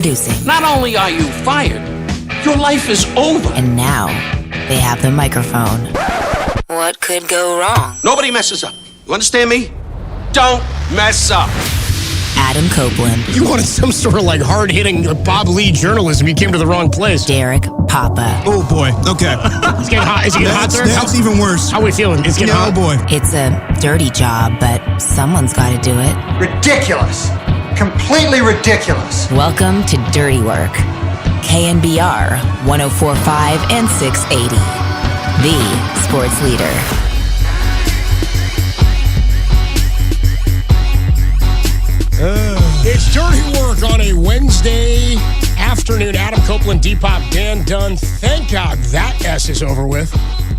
Producing. Not only are you fired, your life is over. And now, they have the microphone. What could go wrong? Nobody messes up. You understand me? Don't mess up. Adam Copeland. You wanted some sort of like hard-hitting Bob Lee journalism. You came to the wrong place. Derek Papa. Oh, boy. Okay. It's getting hot. Is it getting hot there? That's even worse. How are we feeling? It's getting hot? Oh, boy. It's a dirty job, but someone's got to do it. Ridiculous. Completely ridiculous. Welcome to Dirty Work. KNBR 104.5 and 680. The sports leader. It's Dirty Work on a Wednesday afternoon. Adam Copeland, Depop, Dan Dunn. Thank God that S is over with.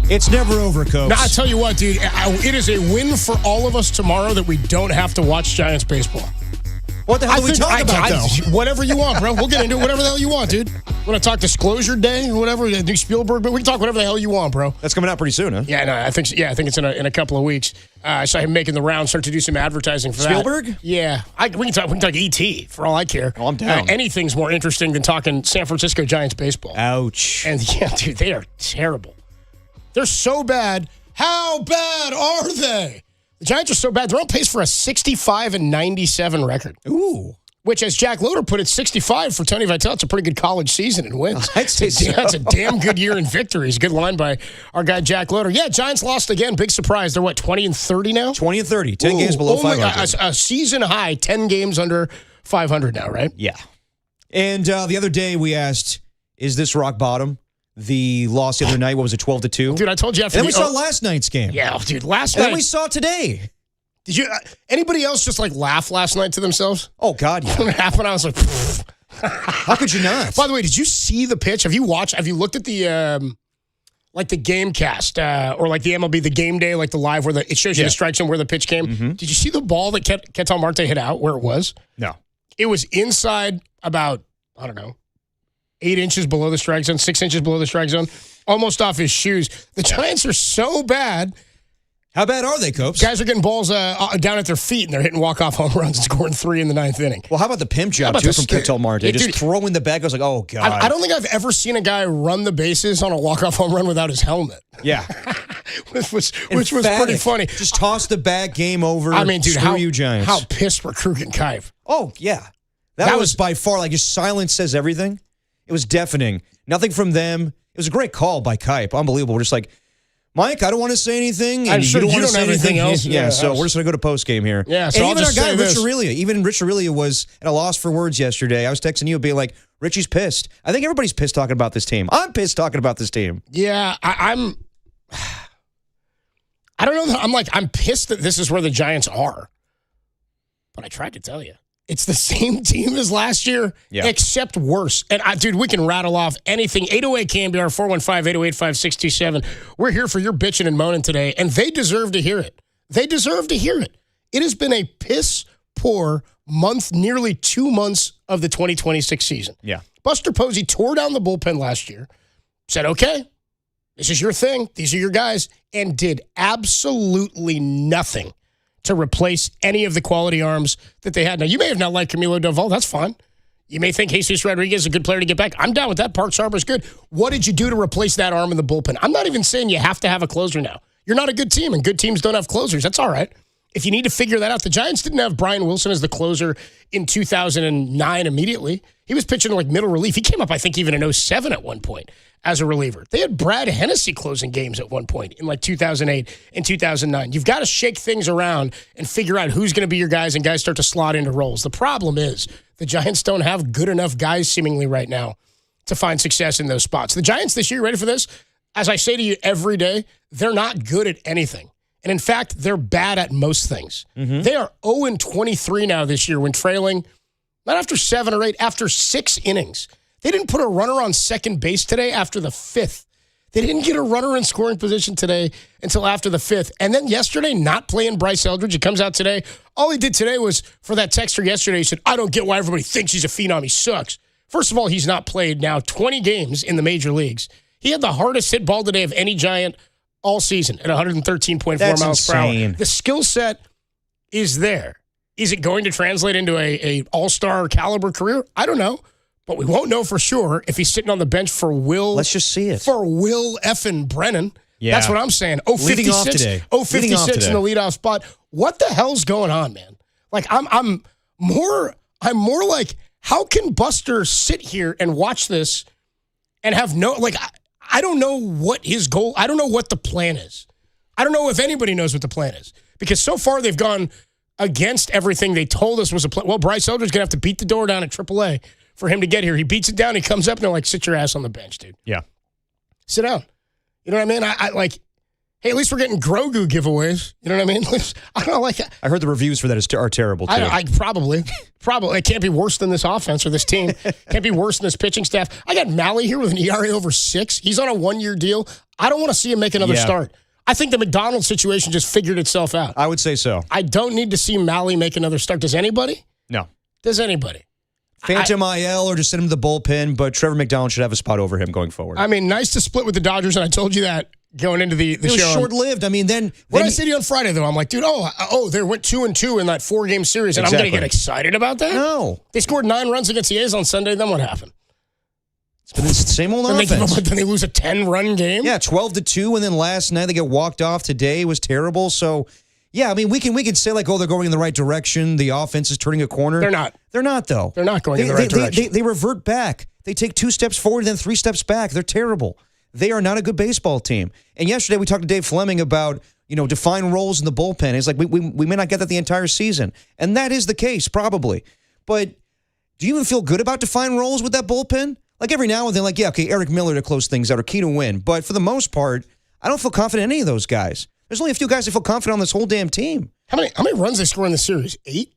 It's never over, Copes. Now, I tell you what, dude, it is a win for all of us tomorrow that we don't have to watch Giants baseball. What the hell do we talk about, though? Whatever you want, bro. We'll get into it. Whatever the hell you want, dude. Want to talk Disclosure Day or whatever? Do Spielberg, but we can talk whatever the hell you want, bro. That's coming out pretty soon, huh? Yeah, no, I think it's in a couple of weeks. I saw him making the rounds, start to do some advertising for Spielberg? that. Yeah, we can talk ET for all I care. Oh, I'm down. Anything's more interesting than talking San Francisco Giants baseball. Ouch. And yeah, dude, they are terrible. They're so bad. How bad are they? The Giants are so bad. They're on pace for a 65-97 record. Ooh. Which, as Jack Loader put it, 65 for Tony Vitello. It's a pretty good college season in wins. I'd say so. That's a damn good year in victories. Good line by our guy Jack Loader. Yeah, Giants lost again. Big surprise. They're, 20-30 now? 20-30. 10 games below 500. A season high, 10 games under 500 now, right? Yeah. And the other day we asked, is this rock bottom? The loss the other night, what was it, 12-2? Dude, I told you after and then we saw last night's game. Yeah, dude, last and night. then we saw today. Did you? Anybody else just laugh last night to themselves? Oh God, yeah. When it happened, I was like, pfft. How could you not? By the way, did you see the pitch? Have you looked at the the game cast or the MLB the game day, the live where it shows you the strike zone where the pitch came? Mm-hmm. Did you see the ball that Ketel Marte hit out where it was? No. It was inside about 8 inches below the strike zone, 6 inches below the strike zone, almost off his shoes. The Giants are so bad. How bad are they, Copes? Guys are getting balls down at their feet, and they're hitting walk-off home runs and scoring 3 in the 9th inning. Well, how about the pimp job, too, from Ketel Marte? Yeah, just throwing the bag. I was like, oh, God. I don't think I've ever seen a guy run the bases on a walk-off home run without his helmet. Yeah. which was pretty funny. Just toss the bag, game over. I mean, dude, screw you, Giants. How pissed were Krug and Kive? Oh, yeah. That was by far, just silence says everything. It was deafening. Nothing from them. It was a great call by Kipe. Unbelievable. We're just like, Mike, I don't want to say anything. And you don't want to say anything else. Yeah, so we're just going to go to post game here. Yeah, so and even our guy, Rich Aurelia was at a loss for words yesterday. I was texting you being like, Richie's pissed. I think everybody's pissed talking about this team. I'm pissed talking about this team. Yeah, I don't know. I'm pissed that this is where the Giants are. But I tried to tell you. It's the same team as last year, except worse. And, dude, we can rattle off anything. 808 KNBR, 415-808-5627. We're here for your bitching and moaning today, and they deserve to hear it. They deserve to hear it. It has been a piss-poor month, nearly 2 months of the 2026 season. Yeah. Buster Posey tore down the bullpen last year, said, okay, this is your thing. These are your guys, and did absolutely nothing to replace any of the quality arms that they had. Now, you may have not liked Camilo Doval. That's fine. You may think Jesus Rodriguez is a good player to get back. I'm down with that. Parks Harbor's good. What did you do to replace that arm in the bullpen? I'm not even saying you have to have a closer now. You're not a good team, and good teams don't have closers. That's all right. If you need to figure that out, the Giants didn't have Brian Wilson as the closer in 2009 immediately. He was pitching middle relief. He came up, I think, even in 2007 at one point as a reliever. They had Brad Hennessy closing games at one point in 2008 and 2009. You've got to shake things around and figure out who's going to be your guys, and guys start to slot into roles. The problem is the Giants don't have good enough guys seemingly right now to find success in those spots. The Giants this year, ready for this? As I say to you every day, they're not good at anything. And in fact, they're bad at most things. Mm-hmm. They are 0-23 now this year when trailing, not after 7 or 8, after 6 innings. They didn't put a runner on second base today after the 5th. They didn't get a runner in scoring position today until after the 5th. And then yesterday, not playing Bryce Eldridge. It comes out today. All he did today was, for that texter yesterday, he said, I don't get why everybody thinks he's a phenom. He sucks. First of all, he's not played now 20 games in the major leagues. He had the hardest hit ball today of any Giant all season at 113.4 miles per hour. The skill set is there. Is it going to translate into a all-star caliber career? I don't know. But we won't know for sure if he's sitting on the bench for Will. Let's just see it. For Will effing Brennan. Yeah. That's what I'm saying. 056 in the leadoff spot. What the hell's going on, man? Like I'm more like, how can Buster sit here and watch this and have no, like, I don't know what his goal, I don't know what the plan is. I don't know if anybody knows what the plan is, because so far they've gone against everything they told us was a plan. Well, Bryce Elder's going to have to beat the door down at AAA for him to get here. He beats it down, he comes up, and they're like, sit your ass on the bench, dude. Yeah. Sit down. You know what I mean? I like, hey, at least we're getting Grogu giveaways. You know what I mean? I don't like. I heard the reviews for that are terrible, too. I probably. It can't be worse than this offense or this team. Can't be worse than this pitching staff. I got Malley here with an ERA over 6. He's on a 1-year deal. I don't want to see him make another start. I think the McDonald situation just figured itself out. I would say so. I don't need to see Malley make another start. Does anybody? No. Does anybody? Phantom IL or just send him to the bullpen, but Trevor McDonald should have a spot over him going forward. I mean, nice to split with the Dodgers, and I told you that going into the show. It was short-lived. I mean, What I said to you on Friday, though, I'm like, dude, they went 2-2 in that 4-game series, and I'm going to get excited about that? No. They scored 9 runs against the A's on Sunday, then what happened? It's been the same old offense. Then they lose a 10-run game? Yeah, 12-2, and then last night they get walked off. Today was terrible. So, yeah, I mean, we can say, like, they're going in the right direction. The offense is turning a corner. They're not. They're not, though. They're not going in the right direction. They revert back. They take 2 steps forward and then 3 steps back. They're terrible. They are not a good baseball team. And yesterday we talked to Dave Fleming about, define roles in the bullpen. He's like, we may not get that the entire season. And that is the case, probably. But do you even feel good about defined roles with that bullpen? Like every now and then, like, yeah, okay, Eric Miller to close things out or Key to win. But for the most part, I don't feel confident in any of those guys. There's only a few guys that feel confident on this whole damn team. How many runs they score in the series? 8?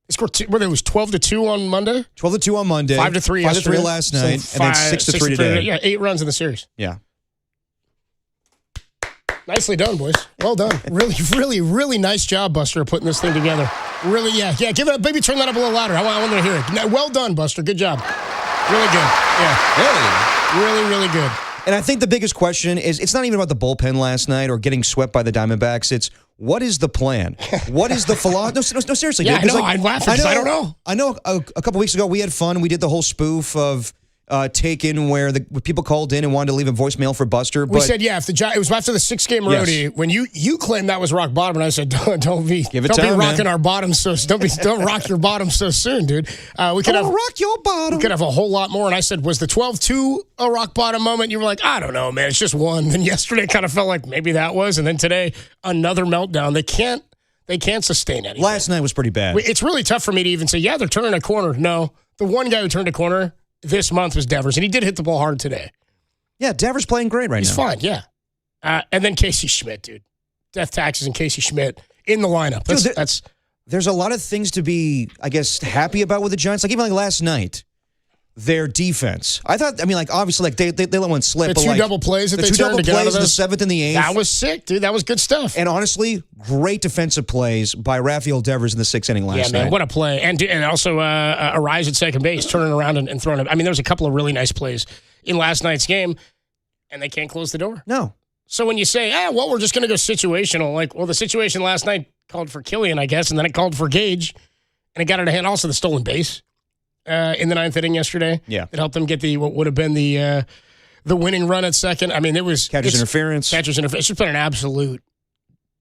They scored 2, it was 12-2 on Monday? 12-2 on Monday. 5-3 yesterday. 5-3 last night. And then 6-3 today. Yeah, 8 runs in the series. Yeah. Nicely done, boys. Well done. Really, really, really nice job, Buster, putting this thing together. Really, yeah. Give it, maybe turn that up a little louder. I want to hear it. Well done, Buster. Good job. Really good. Yeah. Really, really good. And I think the biggest question is, it's not even about the bullpen last night or getting swept by the Diamondbacks. It's, what is the plan? What is the philosophy? No, seriously. Yeah, dude. I know. I'm laughing because I don't know. I know a couple weeks ago we had fun. We did the whole spoof of Taken where the people called in and wanted to leave a voicemail for Buster. We said, yeah, if it was after the 6-game roadie, when you claimed that was rock bottom, and I said, don't be rocking our bottoms so don't rock your bottom so soon, dude. We could rock your bottom. We could have a whole lot more. And I said, was the 12-2 a rock bottom moment? You were like, I don't know, man. It's just one. Then yesterday kind of felt like maybe that was, and then today another meltdown. They can't sustain anything. Last night was pretty bad. It's really tough for me to even say, yeah, they're turning a corner. No, the one guy who turned a corner this month was Devers, and he did hit the ball hard today. Yeah, Devers playing great right now. He's fine, yeah. And then Casey Schmidt, dude. Death taxes and Casey Schmidt in the lineup. There's a lot of things to be, I guess, happy about with the Giants. Like, even like last night, their defense. Obviously, they let one slip. The 2 double plays that they turned to get out of the 7th and the 8th. That was sick, dude. That was good stuff. And honestly, great defensive plays by Rafael Devers in the 6th inning last night. Yeah, man, what a play. And also a rise at second base, turning around and throwing it. I mean, there was a couple of really nice plays in last night's game, and they can't close the door. No. So when you say, we're just going to go situational, like, well, the situation last night called for Killian, I guess, and then it called for Gage, and it got out of hand. Also, the stolen base. In the 9th inning yesterday. Yeah. It helped them get what would have been the winning run at second. I mean, it was... Catcher's interference. It's just been an absolute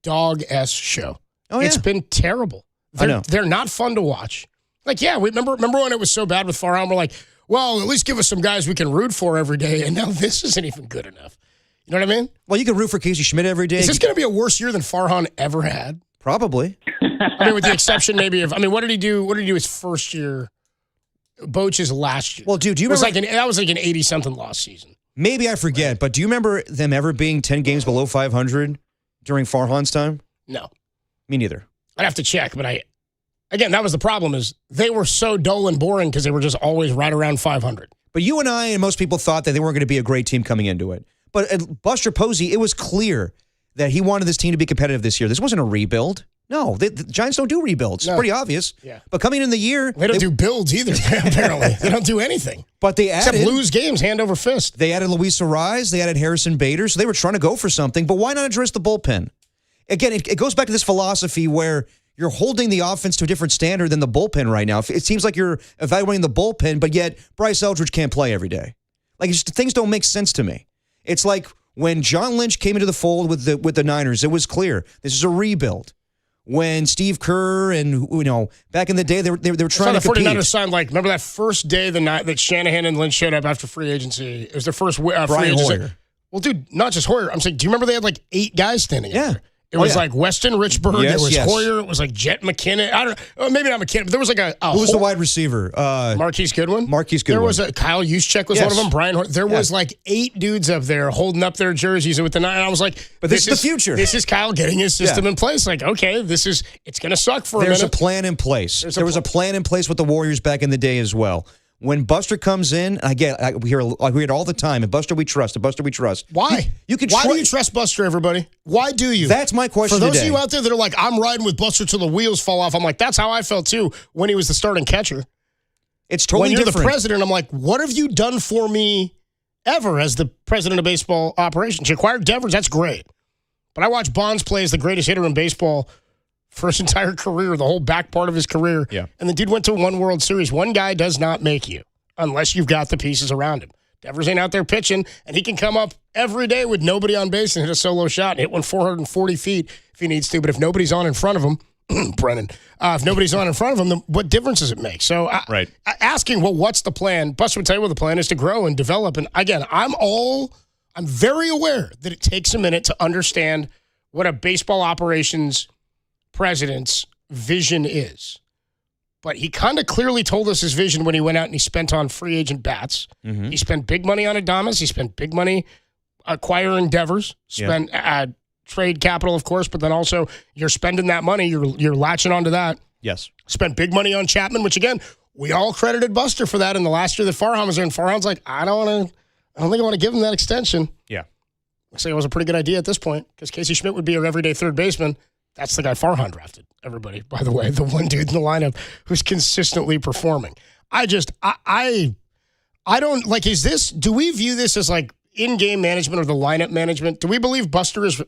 dog-s show. Oh, yeah. It's been terrible. They're not fun to watch. Like, yeah, remember when it was so bad with Farhan? We're like, well, at least give us some guys we can root for every day. And now this isn't even good enough. You know what I mean? Well, you can root for Casey Schmidt every day. Is this going to be a worse year than Farhan ever had? Probably. I mean, with the exception maybe of... I mean, what did he do? What did he do his first year... Boch's last year. Well, dude, do you remember? That was like an 80-something loss season. Maybe I forget, but do you remember them ever being 10 games below 500 during Farhan's time? No. Me neither. I'd have to check, but again, that was the problem is they were so dull and boring because they were just always right around 500. But you and I and most people thought that they weren't going to be a great team coming into it. But Buster Posey, it was clear that he wanted this team to be competitive this year. This wasn't a rebuild. No, the Giants don't do rebuilds. It's pretty obvious. Yeah. But coming in the year... They don't do builds either, apparently. They don't do anything. But they added... Except lose games hand over fist. They added Luis Arraez. They added Harrison Bader. So they were trying to go for something. But why not address the bullpen? Again, it goes back to this philosophy where you're holding the offense to a different standard than the bullpen right now. It seems like you're evaluating the bullpen, but yet Bryce Eldridge can't play every day. Like, things don't make sense to me. It's like when John Lynch came into the fold with the Niners, it was clear this is a rebuild. When Steve Kerr and, back in the day, they were trying to compete. The 49ers signed, remember that first day that Shanahan and Lynch showed up after free agency? It was their first free agency. Hoyer. Well, dude, not just Hoyer. I'm saying, do you remember they had 8 guys standing out there? It Oh, was Weston Richburg. Yes, it was yes. Hoyer. It was Jet McKinnon. I don't know. Maybe not McKinnon, but there was Who was the wide receiver? Marquise Goodwin. Marquise Goodwin. There was Kyle Juszczyk was one of them. Brian Hoyer. There was 8 dudes up there holding up their jerseys with the 9. And I was like, but this is the future. This is Kyle getting his system in place. Okay, it's going to suck for a minute. There's a plan in place. There was a plan in place with the Warriors back in the day as well. When Buster comes in, we hear it all the time. And Buster, we trust. And Buster, we trust. Why? Why do you trust Buster, everybody? Why do you? That's my question For those today. of you out there that are like, I'm riding with Buster till the wheels fall off, I'm like, that's how I felt too when he was the starting catcher. It's totally different. When you're different. the president, I'm like, what have you done for me ever as the president of baseball operations? You acquired Devers, that's great. But I watched Bonds play as the greatest hitter in baseball for his entire career, the whole back part of his career. Yeah. And the dude went to one World Series. One guy does not make you unless you've got the pieces around him. Devers ain't out there pitching, and he can come up every day with nobody on base and hit a solo shot and hit one 440 feet if he needs to. But if nobody's on in front of him, Brennan, if nobody's on in front of him, then what difference does it make? So asking, what's the plan? Buster would tell you what the plan is to grow and develop. And again, I'm very aware that it takes a minute to understand what a baseball operations president's vision is. But he kind of clearly told us his vision when he went out and he spent on free agent bats. Mm-hmm. He spent big money on Adames. He spent big money acquiring Devers. Spent trade capital, of course, but then also you're spending that money. You're latching onto that. Yes. Spent big money on Chapman, which, again, we all credited Buster for that in the last year that Farhan was there. And Farhan's like, I don't think I want to give him that extension. Yeah. Looks like it was a pretty good idea at this point because Casey Schmidt would be our everyday third baseman. That's the guy Farhan drafted, everybody, by the way. The one dude in the lineup who's consistently performing. I don't, do we view this as in-game management or the lineup management? Do we believe Buster is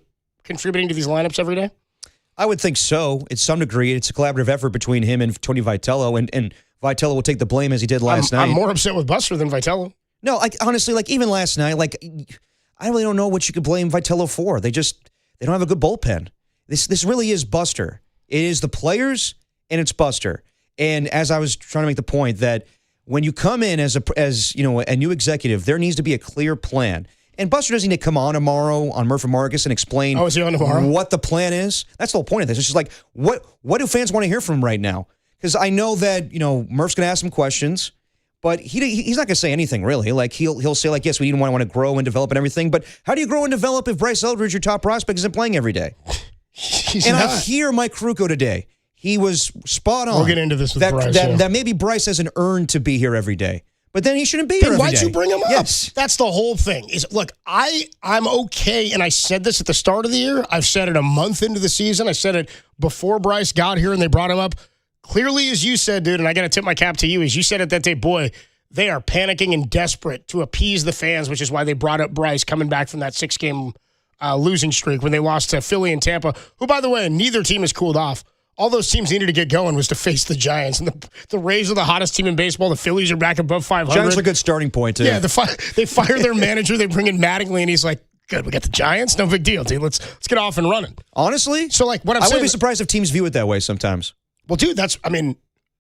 contributing to these lineups every day? I would think so. It's some degree. It's a collaborative effort between him and Tony Vitello, and Vitello will take the blame as he did last night. I'm more upset with Buster than Vitello. No, honestly, even last night, I really don't know what you could blame Vitello for. They don't have a good bullpen. This really is Buster. It is the players and it's Buster. And as I was trying to make the point that when you come in as a new executive, there needs to be a clear plan. And Buster doesn't need to come on tomorrow on Murph and Marcus and explain is he on tomorrow? What the plan is. That's the whole point of this. It's just what do fans want to hear from him right now? Because I know that Murph's going to ask some questions. But he's not going to say anything, really. He'll say, yes, we want to grow and develop and everything. But how do you grow and develop if Bryce Eldridge, your top prospect, isn't playing every day? I hear Mike Caruco today. He was spot on. We'll get into this with Bryce. That maybe Bryce hasn't earned to be here every day. But then he shouldn't be here every day. Why'd you bring him up? Yes. That's the whole thing. Look, I'm okay, and I said this at the start of the year. I've said it a month into the season. I said it before Bryce got here and they brought him up. Clearly, as you said, dude, and I got to tip my cap to you, as you said it that day, boy, they are panicking and desperate to appease the fans, which is why they brought up Bryce coming back from that 6-game losing streak when they lost to Philly and Tampa, who, by the way, neither team has cooled off. All those teams needed to get going was to face the Giants. And the Rays are the hottest team in baseball. The Phillies are back above 500. Giants are a good starting point, too. Yeah, they fire their manager. They bring in Mattingly, and he's like, good, we got the Giants. No big deal, dude. Let's get off and running. Honestly? So, what I'm saying... I wouldn't be surprised if teams view it that way sometimes. Well, dude,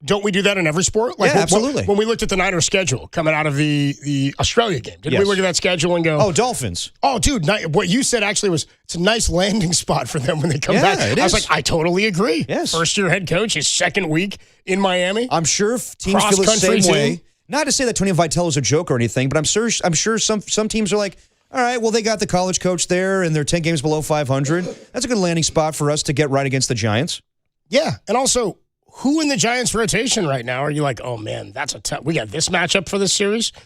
don't we do that in every sport? Yeah, absolutely. When we looked at the Niners schedule coming out of the Australia game, didn't we look at that schedule and go, Dolphins. Oh, dude, what you said actually was it's a nice landing spot for them when they come back. It is. I was like, I totally agree. Yes. First-year head coach, his second week in Miami. I'm sure teams feel the same way. Not to say that Tony Vitello is a joke or anything, but I'm sure some teams are like, all right, well, they got the college coach there, and they're 10 games below 500. That's a good landing spot for us to get right against the Giants. Yeah, and also, who in the Giants rotation right now are you like, oh, man, that's a tough... We got this matchup for this series? I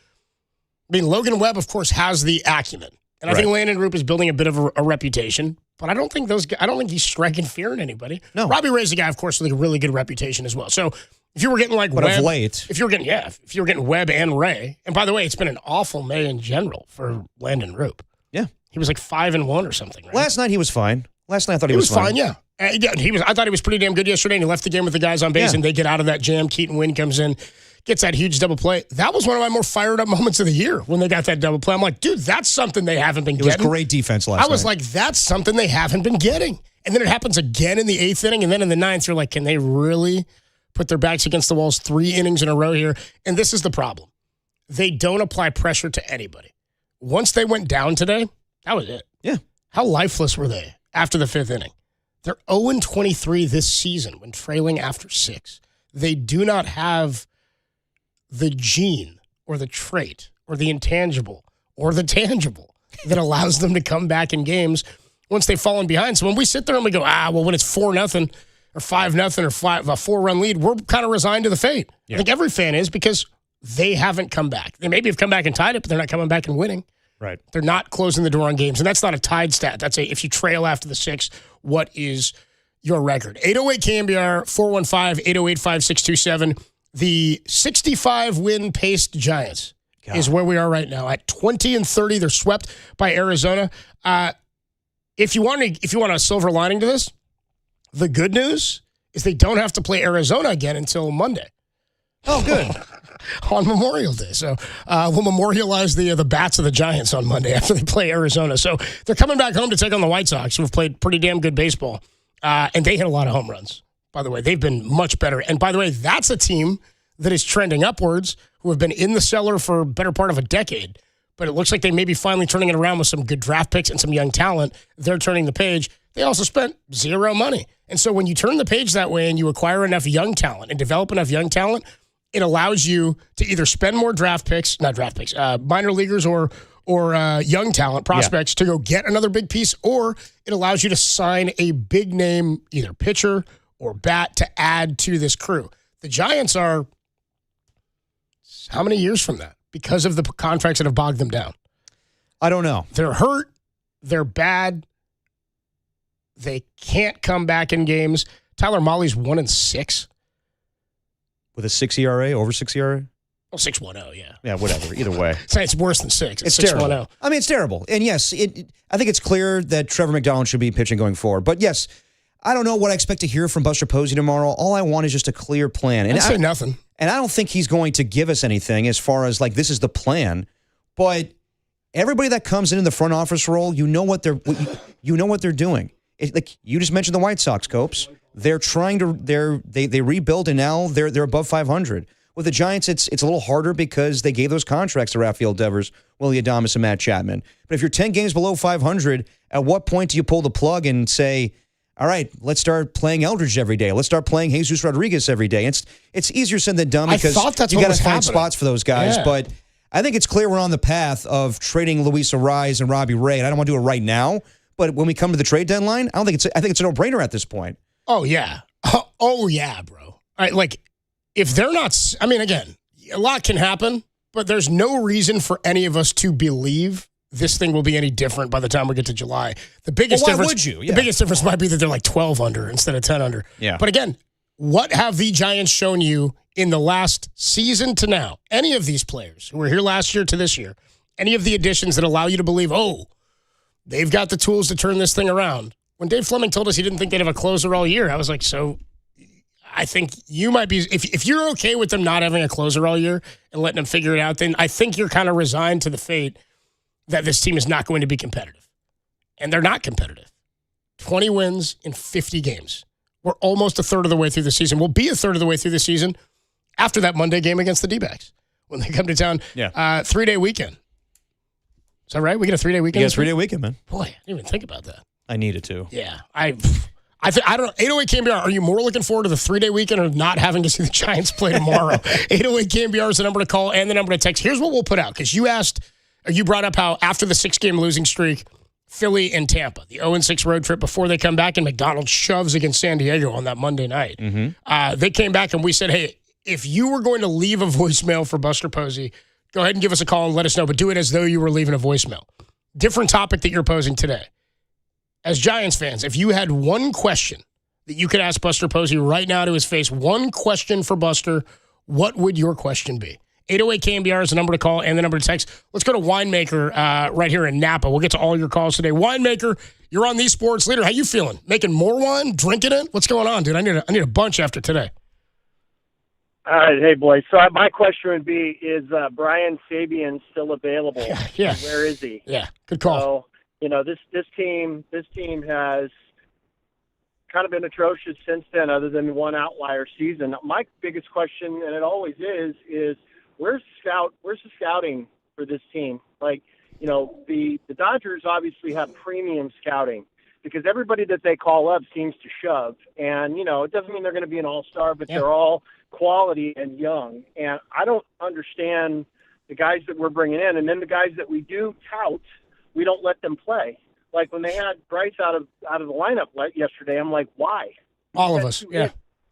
mean, Logan Webb, of course, has the acumen. And I think Landon Roop is building a bit of a reputation. But I don't think he's striking fear in anybody. No. Robbie Ray's a guy, of course, with a really good reputation as well. So if you were getting Webb... of late... If you were getting Webb and Ray... And by the way, it's been an awful May in general for Landon Roop. Yeah. He was 5-1 or something, right? Last night he was fine. Last night I thought he was fine. Yeah. I thought he was pretty damn good yesterday, and he left the game with the guys on base, and they get out of that jam. Keaton Winn comes in, gets that huge double play. That was one of my more fired up moments of the year when they got that double play. I'm like, dude, that's something they haven't been getting. It was great defense last night. I was like, that's something they haven't been getting. And then it happens again in the 8th inning, and then in the 9th, you're like, can they really put their backs against the walls 3 innings in a row here? And this is the problem. They don't apply pressure to anybody. Once they went down today, that was it. Yeah. How lifeless were they after the 5th inning? They're 0-23 this season when trailing after 6. They do not have the gene or the trait or the intangible or the tangible that allows them to come back in games once they've fallen behind. So when we sit there and we go, well, when it's 4-0 or 5-0 or a 4-run lead, we're kind of resigned to the fate. Yeah. I think every fan is, because they haven't come back. They maybe have come back and tied it, but they're not coming back and winning. Right. They're not closing the door on games. And that's not a tied stat. That's if you trail after the 6, what is your record? 808 KMBR, 415-808-5627. The 65-win paced Giants is where we are right now. At 20-30, they're swept by Arizona. If you want a silver lining to this, the good news is they don't have to play Arizona again until Monday. Oh, good. On Memorial Day. So we'll memorialize the bats of the Giants on Monday after they play Arizona. So they're coming back home to take on the White Sox, who have played pretty damn good baseball. And they hit a lot of home runs, by the way. They've been much better. And by the way, that's a team that is trending upwards, who have been in the cellar for a better part of a decade. But it looks like they may be finally turning it around with some good draft picks and some young talent. They're turning the page. They also spent zero money. And so when you turn the page that way and you acquire enough young talent and develop enough young talent, it allows you to either spend more minor leaguers or young talent prospects to go get another big piece, or it allows you to sign a big name, either pitcher or bat, to add to this crew. The Giants are how many years from that because of the contracts that have bogged them down? I don't know. They're hurt. They're bad. They can't come back in games. Tyler Mahle's 1-6. With a 6 ERA, over 6 ERA? Oh, 6.10, yeah. Yeah, whatever. Either way. It's worse than 6. It's terrible. I mean, it's terrible. And yes, I think it's clear that Trevor McDonald should be pitching going forward. But yes, I don't know what I expect to hear from Buster Posey tomorrow. All I want is just a clear plan. And I'd say nothing. And I don't think he's going to give us anything as far as, like, this is the plan. But everybody that comes in the front office role, you know what they're doing. Like you just mentioned the White Sox, Copes. They're trying to they rebuild, and now they're above 500. With the Giants, it's a little harder because they gave those contracts to Rafael Devers, Willie Adames, and Matt Chapman. But if you're 10 games below 500, at what point do you pull the plug and say, all right, let's start playing Eldridge every day. Let's start playing Jesus Rodriguez every day. It's easier said than done because you got to find spots for those guys. Yeah. But I think it's clear we're on the path of trading Luis Arraez and Robbie Ray. And I don't want to do it right now, but when we come to the trade deadline, I think it's a no-brainer at this point. Oh, yeah. Oh, yeah, bro. All right, like, if they're not, I mean, again, a lot can happen, but there's no reason for any of us to believe this thing will be any different by the time we get to July. The biggest difference, would you? Yeah. The biggest difference might be that they're like 12 under instead of 10 under. Yeah. But again, what have the Giants shown you in the last season to now? Any of these players who were here last year to this year, any of the additions that allow you to believe, they've got the tools to turn this thing around. When Dave Fleming told us he didn't think they'd have a closer all year, I was like, so I think you might be, if you're okay with them not having a closer all year and letting them figure it out, then I think you're kind of resigned to the fate that this team is not going to be competitive. And they're not competitive. 20 wins in 50 games. We're almost a third of the way through the season. We'll be a third of the way through the season after that Monday game against the D-backs when they come to town. Yeah. 3-day weekend. Is that right? We get a 3-day weekend? Yeah, 3-day weekend, man. Boy, I didn't even think about that. I needed to. Yeah. I don't know. 808 KMBR, are you more looking forward to the 3-day weekend or not having to see the Giants play tomorrow? 808 KMBR is the number to call and the number to text. Here's what we'll put out, because you brought up how after the 6-game losing streak, Philly and Tampa, the 0-6 road trip before they come back, and McDonald shoves against San Diego on that Monday night. Mm-hmm. They came back and we said, hey, if you were going to leave a voicemail for Buster Posey, go ahead and give us a call and let us know, but do it as though you were leaving a voicemail. Different topic that you're posing today. As Giants fans, if you had one question that you could ask Buster Posey right now to his face, one question for Buster, what would your question be? 808 KMBR is the number to call and the number to text. Let's go to Winemaker right here in Napa. We'll get to all your calls today. Winemaker, you're on the Sports Leader. How you feeling? Making more wine? Drinking it? What's going on, dude? I need a bunch after today. All right, hey boys. So my question would be: is Brian Sabian still available? Yeah. Where is he? Yeah. Good call. So this team has kind of been atrocious since then, other than one outlier season. My biggest question, and it always is where's the scouting for this team? Like, the Dodgers obviously have premium scouting, because everybody that they call up seems to shove. And, it doesn't mean they're going to be an all-star, but they're all quality and young. And I don't understand the guys that we're bringing in. And then the guys that we do tout, we don't let them play. Like when they had Bryce out of the lineup yesterday, I'm like, why? All of us, yeah.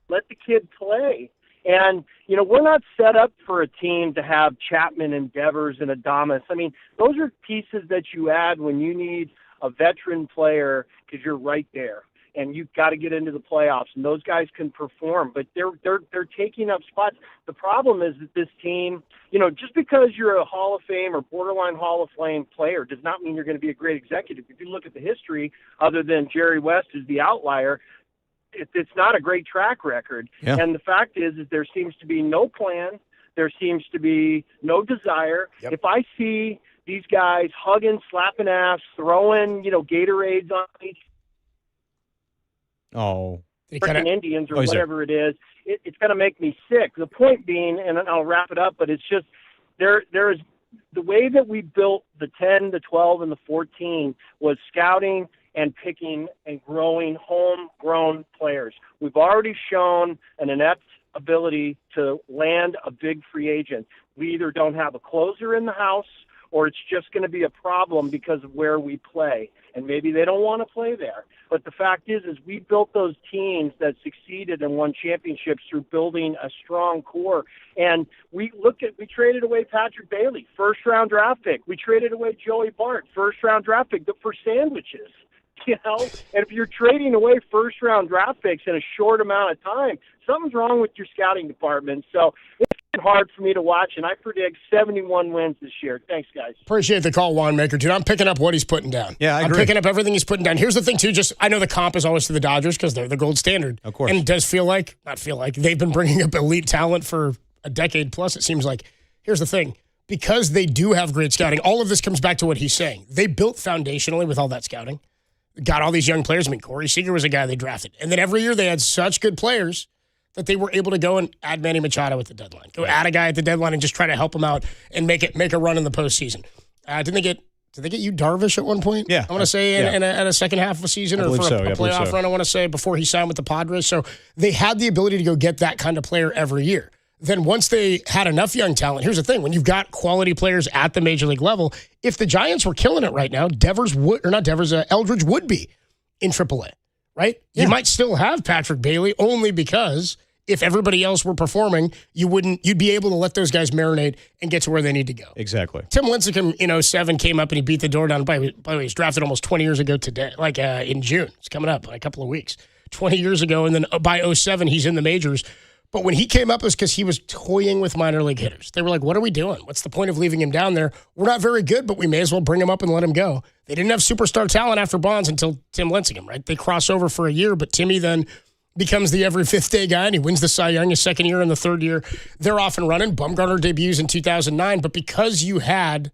Let the kid play. And, we're not set up for a team to have Chapman and Devers and Adames. I mean, those are pieces that you add when you need a veteran player, because you're right there and you've got to get into the playoffs, and those guys can perform, but they're taking up spots. The problem is that this team, just because you're a Hall of Fame or borderline Hall of Fame player does not mean you're going to be a great executive. If you look at the history, other than Jerry West is the outlier, it's not a great track record. Yeah. And the fact is there seems to be no plan. There seems to be no desire. Yep. If I see these guys hugging, slapping ass, throwing, Gatorades on each freaking Indians or whatever it is, it's going to make me sick. The point being, and I'll wrap it up, but it's just there is the way that we built the 10, the 12, and the 14 was scouting and picking and growing homegrown players. We've already shown an inept ability to land a big free agent. We either don't have a closer in the house, or it's just going to be a problem because of where we play. And maybe they don't want to play there. But the fact is we built those teams that succeeded and won championships through building a strong core. And we traded away Patrick Bailey, first-round draft pick. We traded away Joey Bart, first-round draft pick, for sandwiches. And if you're trading away first-round draft picks in a short amount of time, something's wrong with your scouting department. So it's hard for me to watch, and I predict 71 wins this year. Thanks, guys. Appreciate the call, Winemaker. Dude, I'm picking up what he's putting down. Yeah, I agree. I'm picking up everything he's putting down. Here's the thing, too. I know the comp is always to the Dodgers because they're the gold standard. Of course. And it does not feel like, they've been bringing up elite talent for a decade plus, it seems like. Here's the thing. Because they do have great scouting, all of this comes back to what he's saying. They built foundationally with all that scouting. Got all these young players. I mean, Corey Seager was a guy they drafted. And then every year they had such good players that they were able to go and add Manny Machado at the deadline. Go add a guy at the deadline and just try to help him out and make a run in the postseason. Did they get you Darvish at one point? Yeah. I want to say in a second half of a season or for a playoff run, I want to say, before he signed with the Padres. So they had the ability to go get that kind of player every year. Then once they had enough young talent, here's the thing. When you've got quality players at the major league level, if the Giants were killing it right now, Eldridge would be in AAA, right? Yeah. You might still have Patrick Bailey only because if everybody else were performing, you'd be able to let those guys marinate and get to where they need to go. Exactly. Tim Lincecum in 2007 came up and he beat the door down. By the way, he's drafted almost 20 years ago today, in June. It's coming up in a couple of weeks. 20 years ago, and then by 2007, he's in the majors. But when he came up, it was because he was toying with minor league hitters. They were like, what are we doing? What's the point of leaving him down there? We're not very good, but we may as well bring him up and let him go. They didn't have superstar talent after Bonds until Tim Lincecum, right? They cross over for a year, but Timmy then becomes the every fifth day guy, and he wins the Cy Young his second year and the third year. They're off and running. Bumgarner debuts in 2009, but because you had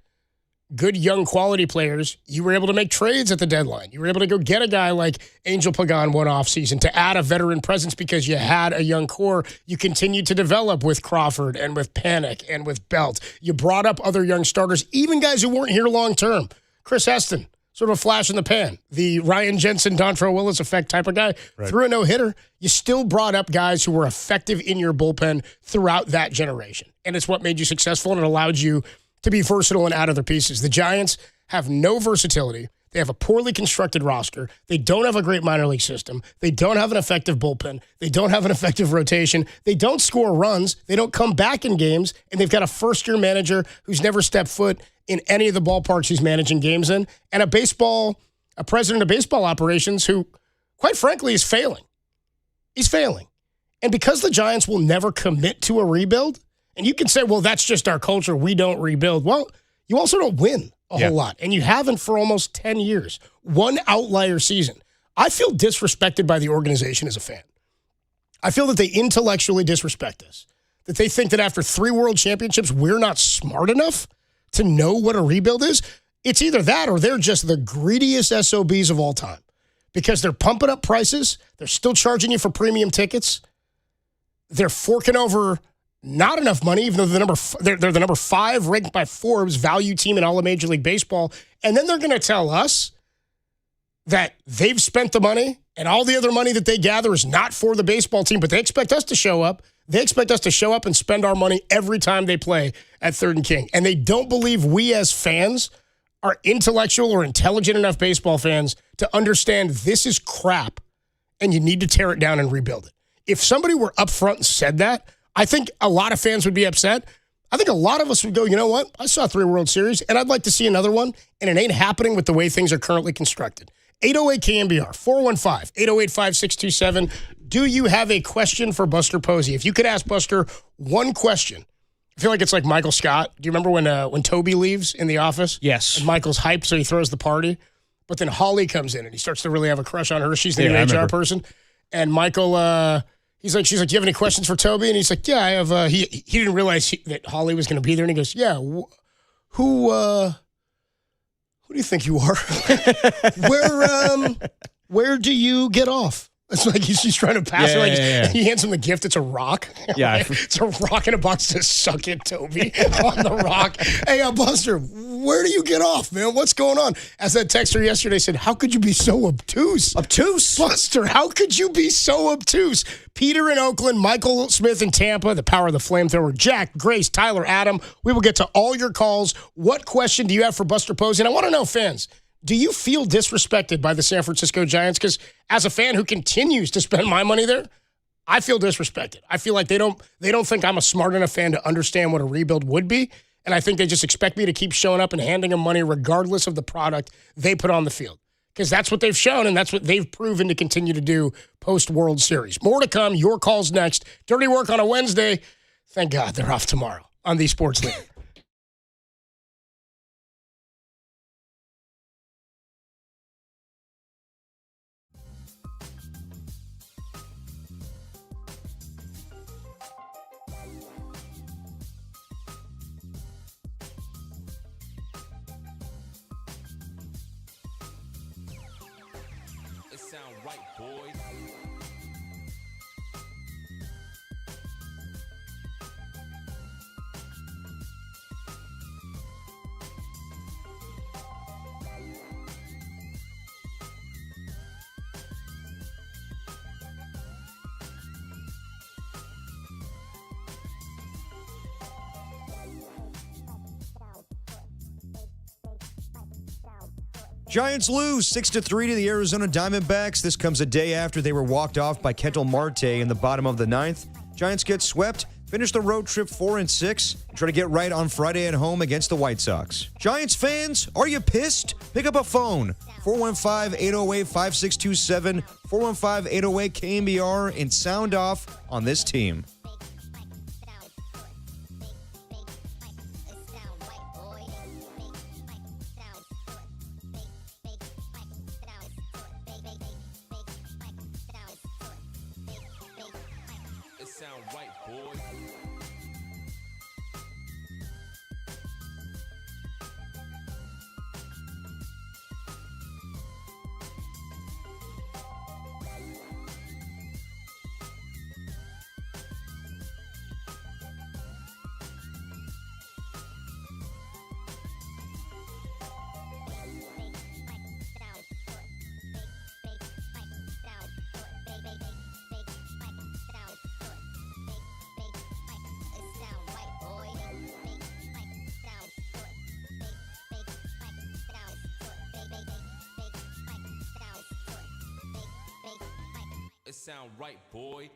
good young quality players, you were able to make trades at the deadline. You were able to go get a guy like Angel Pagan one offseason to add a veteran presence because you had a young core. You continued to develop with Crawford and with Panic and with Belt. You brought up other young starters, even guys who weren't here long term. Chris Heston, sort of a flash in the pan, the Ryan Jensen, Dontrelle Willis effect type of guy. Right. Threw a no-hitter. You still brought up guys who were effective in your bullpen throughout that generation. And it's what made you successful, and it allowed you to be versatile and add other pieces. The Giants have no versatility. They have a poorly constructed roster. They don't have a great minor league system. They don't have an effective bullpen. They don't have an effective rotation. They don't score runs. They don't come back in games. And they've got a first-year manager who's never stepped foot in any of the ballparks he's managing games in, and a president of baseball operations who, quite frankly, is failing. He's failing. And because the Giants will never commit to a rebuild, And you can say, well, that's just our culture. We don't rebuild. Well, you also don't win a whole lot. And you haven't for almost 10 years. One outlier season. I feel disrespected by the organization as a fan. I feel that they intellectually disrespect us. That they think that after 3 world championships, we're not smart enough to know what a rebuild is. It's either that or they're just the greediest SOBs of all time. Because they're pumping up prices. They're still charging you for premium tickets. They're forking over not enough money, even though they're the number 5 ranked by Forbes value team in all of Major League Baseball. And then they're going to tell us that they've spent the money and all the other money that they gather is not for the baseball team, but they expect us to show up. They expect us to show up and spend our money every time they play at Third and King. And they don't believe we as fans are intellectual or intelligent enough baseball fans to understand this is crap and you need to tear it down and rebuild it. If somebody were upfront and said that, I think a lot of fans would be upset. I think a lot of us would go, you know what? I saw 3 World Series, and I'd like to see another one, and it ain't happening with the way things are currently constructed. 808 KMBR, 415-808-5627. Do you have a question for Buster Posey? If you could ask Buster one question, I feel like it's like Michael Scott. Do you remember when Toby leaves in The Office? Yes. And Michael's hyped, so he throws the party. But then Holly comes in, and he starts to really have a crush on her. She's the new HR person. And Michael... she's like, do you have any questions for Toby? And he's like, yeah, I have. He didn't realize that Holly was going to be there. And he goes, yeah, who do you think you are? Where do you get off? It's like he's trying to pass her. He hands him the gift. It's a rock. Yeah. It's a rock in a box to suck it, Toby, on the rock. Hey, Buster, where do you get off, man? What's going on? As that texter yesterday said, how could you be so obtuse? Obtuse? Buster, how could you be so obtuse? Peter in Oakland, Michael Smith in Tampa, the power of the flamethrower, Jack, Grace, Tyler, Adam. We will get to all your calls. What question do you have for Buster Posey? And I want to know, fans, do you feel disrespected by the San Francisco Giants? Because as a fan who continues to spend my money there, I feel disrespected. I feel like they don't think I'm a smart enough fan to understand what a rebuild would be. And I think they just expect me to keep showing up and handing them money regardless of the product they put on the field. Because that's what they've shown, and that's what they've proven to continue to do post-World Series. More to come. Your calls next. Dirty Work on a Wednesday. Thank God they're off tomorrow on the Sports League. Sound right, boys. Giants lose 6-3 to the Arizona Diamondbacks. This comes a day after they were walked off by Ketel Marte in the bottom of the 9th. Giants get swept, finish the road trip 4-6, and try to get right on Friday at home against the White Sox. Giants fans, are you pissed? Pick up a phone. 415-808-5627, 415-808-KMBR, and sound off on this team. Sound right, boys. It sound right, boy.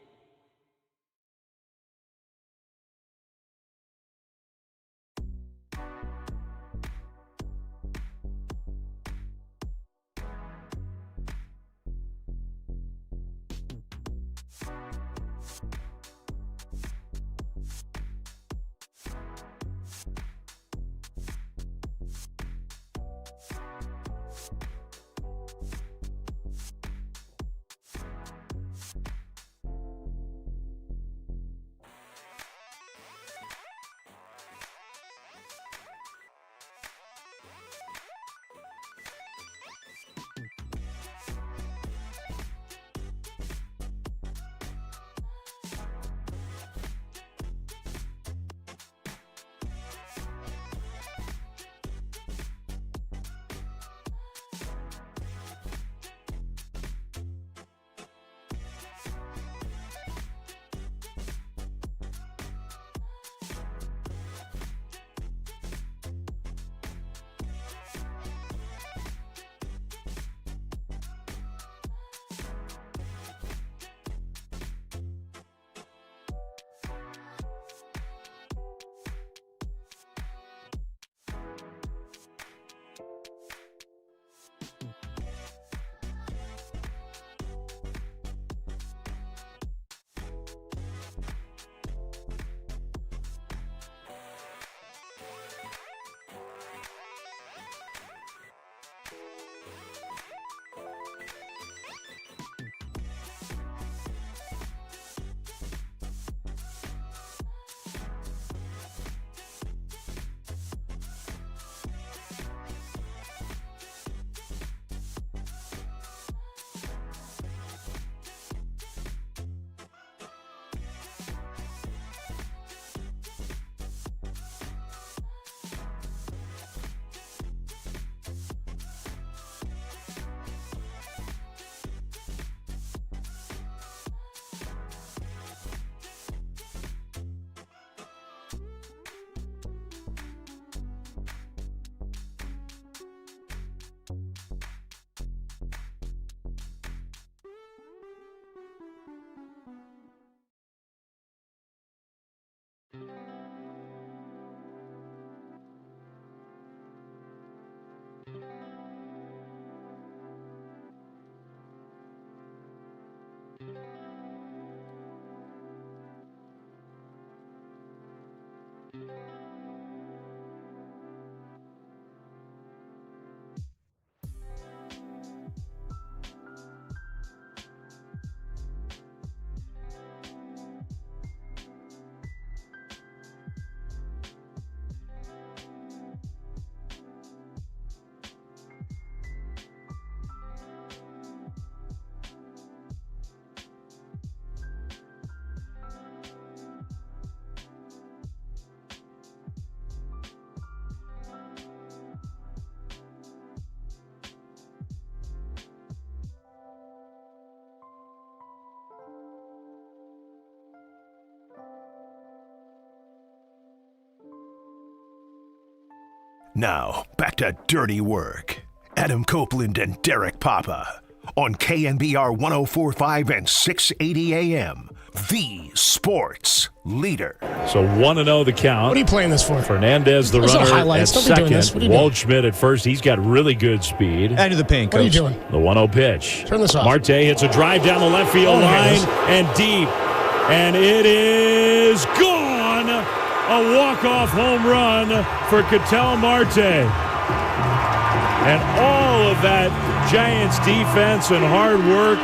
Now, back to dirty work. Adam Copeland and Derek Papa on KNBR 104.5 and 680 AM, the sports leader. So 1-0 the count. What are you playing this for? Fernandez, the There's no runner, highlights. at Don't be doing this. What are second. you doing? Waldschmidt at first. He's got really good speed. End of the paint, What are you coach. doing? The 1-0 pitch. Turn this off. Marte hits a drive down the left field line and deep. And it is gone. A walk-off home run for Ketel Marte. And all of that Giants defense and hard work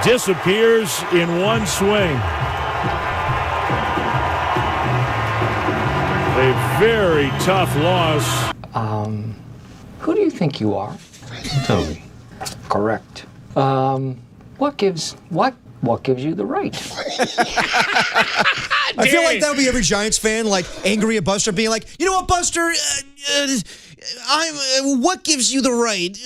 disappears in one swing. A very tough loss. Who do you think you are? Toby. Correct. What gives you the right? I feel like that would be every Giants fan, like, angry at Buster, being like, you know what, Buster? What gives you the right?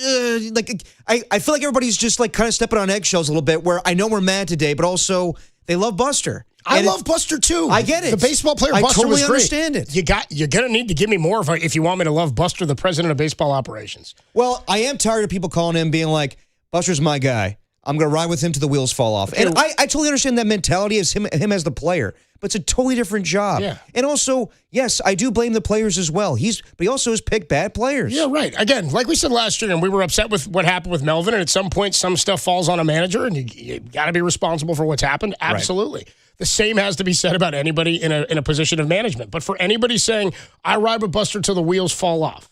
I feel like everybody's just, like, kind of stepping on eggshells a little bit, where I know we're mad today, but also they love Buster. I love Buster, too. I get it. The baseball player I Buster totally was great. understand it. You're going to need to give me more if you want me to love Buster, the president of baseball operations. Well, I am tired of people calling him, being like, Buster's my guy. I'm going to ride with him till the wheels fall off. Okay. And I totally understand that mentality as him as the player, but it's a totally different job. Yeah. And also, yes, I do blame the players as well. But he also has picked bad players. Yeah, right. Again, like we said last year, and we were upset with what happened with Melvin, and at some point, some stuff falls on a manager, and you got to be responsible for what's happened. Absolutely. Right. The same has to be said about anybody in a position of management. But for anybody saying, I ride with Buster till the wheels fall off.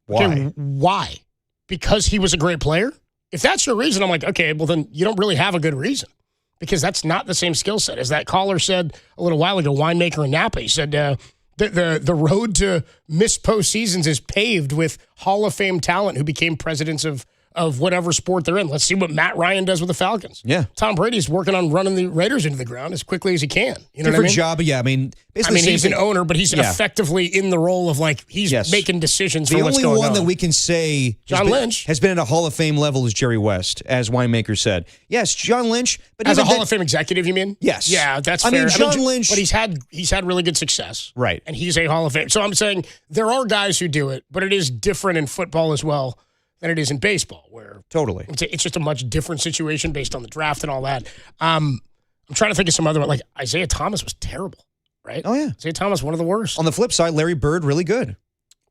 Why? Okay, why? Because he was a great player? If that's your reason, I'm like, okay, well, then you don't really have a good reason, because that's not the same skill set. As that caller said a little while ago, winemaker in Napa, he said the road to miss postseasons is paved with Hall of Fame talent who became presidents of whatever sport they're in. Let's see what Matt Ryan does with the Falcons. Yeah. Tom Brady's working on running the Raiders into the ground as quickly as he can. You know Different what I mean? job, but yeah, basically he's an owner, but he's effectively in the role of, like, he's making decisions for what's going on. The only one that we can say John Lynch has been at a Hall of Fame level is Jerry West, as winemaker said. Yes, John Lynch, but as a Hall of Fame executive, you mean? Yes. Yeah, that's fair. John Lynch, but he's had really good success, right? And he's a Hall of Fame. So I'm saying there are guys who do it, but it is different in football as well than it is in baseball, where totally it's just a much different situation based on the draft and all that. I'm trying to think of some other one. Like Isaiah Thomas was terrible, right? Oh yeah, Isaiah Thomas, one of the worst. On the flip side, Larry Bird, really good.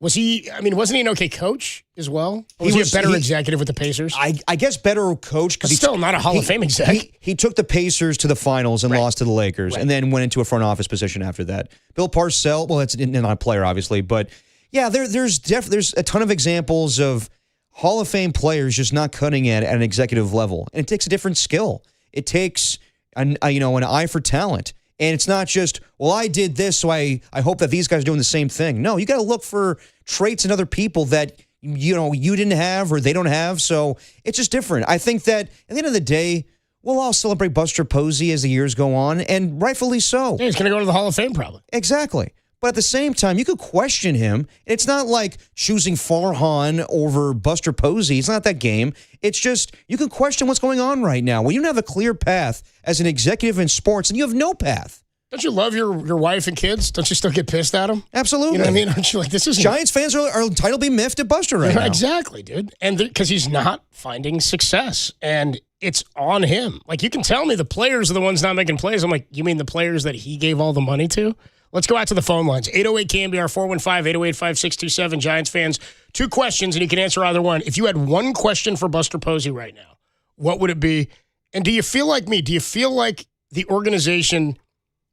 Was he? I mean, wasn't he an okay coach as well? Or was he a better executive with the Pacers? I guess better coach, because he's still not a Hall of Fame exec. He took the Pacers to the finals and lost to the Lakers, and then went into a front office position after that. Bill Parcells, well, that's not a player, obviously, but yeah, there's a ton of examples of Hall of Fame players just not cutting it at an executive level, and it takes a different skill. It takes an eye for talent. And it's not just, well, I did this, so I hope that these guys are doing the same thing. No, you got to look for traits in other people that, you didn't have or they don't have. So it's just different. I think that at the end of the day, we'll all celebrate Buster Posey as the years go on, and rightfully so. Yeah, he's going to go to the Hall of Fame probably. Exactly. But at the same time, you could question him. It's not like choosing Farhan over Buster Posey. It's not that game. It's just you can question what's going on right now. When you don't have a clear path as an executive in sports, and you have no path. Don't you love your wife and kids? Don't you still get pissed at them? Absolutely. You know what I mean? Aren't you like, this is Giants fans are entitled to be miffed at Buster right now. Exactly, dude. And because he's not finding success, and it's on him. Like, you can tell me the players are the ones not making plays. I'm like, you mean the players that he gave all the money to? Let's go out to the phone lines. 808-KNBR, 415-808-5627. Giants fans, 2 questions, and you can answer either one. If you had one question for Buster Posey right now, What would it be? And do you feel like me? Do you feel like the organization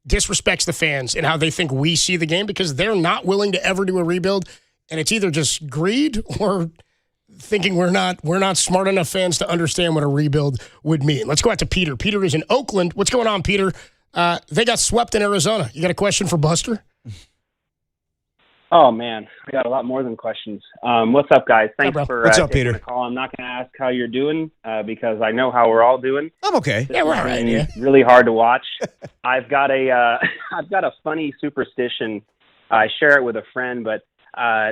disrespects the fans and how they think we see the game because they're not willing to ever do a rebuild, and it's either just greed or thinking we're not smart enough fans to understand what a rebuild would mean? Let's go out to Peter. Peter is in Oakland. What's going on, Peter? They got swept in Arizona. You got a question for Buster? Oh, man. I got a lot more than questions. What's up, guys? Thanks for What's up, taking Peter? the call. I'm not going to ask how you're doing because I know how we're all doing. I'm okay. Yeah, we're all right. Yeah. Really hard to watch. I've got a funny superstition. I share it with a friend, but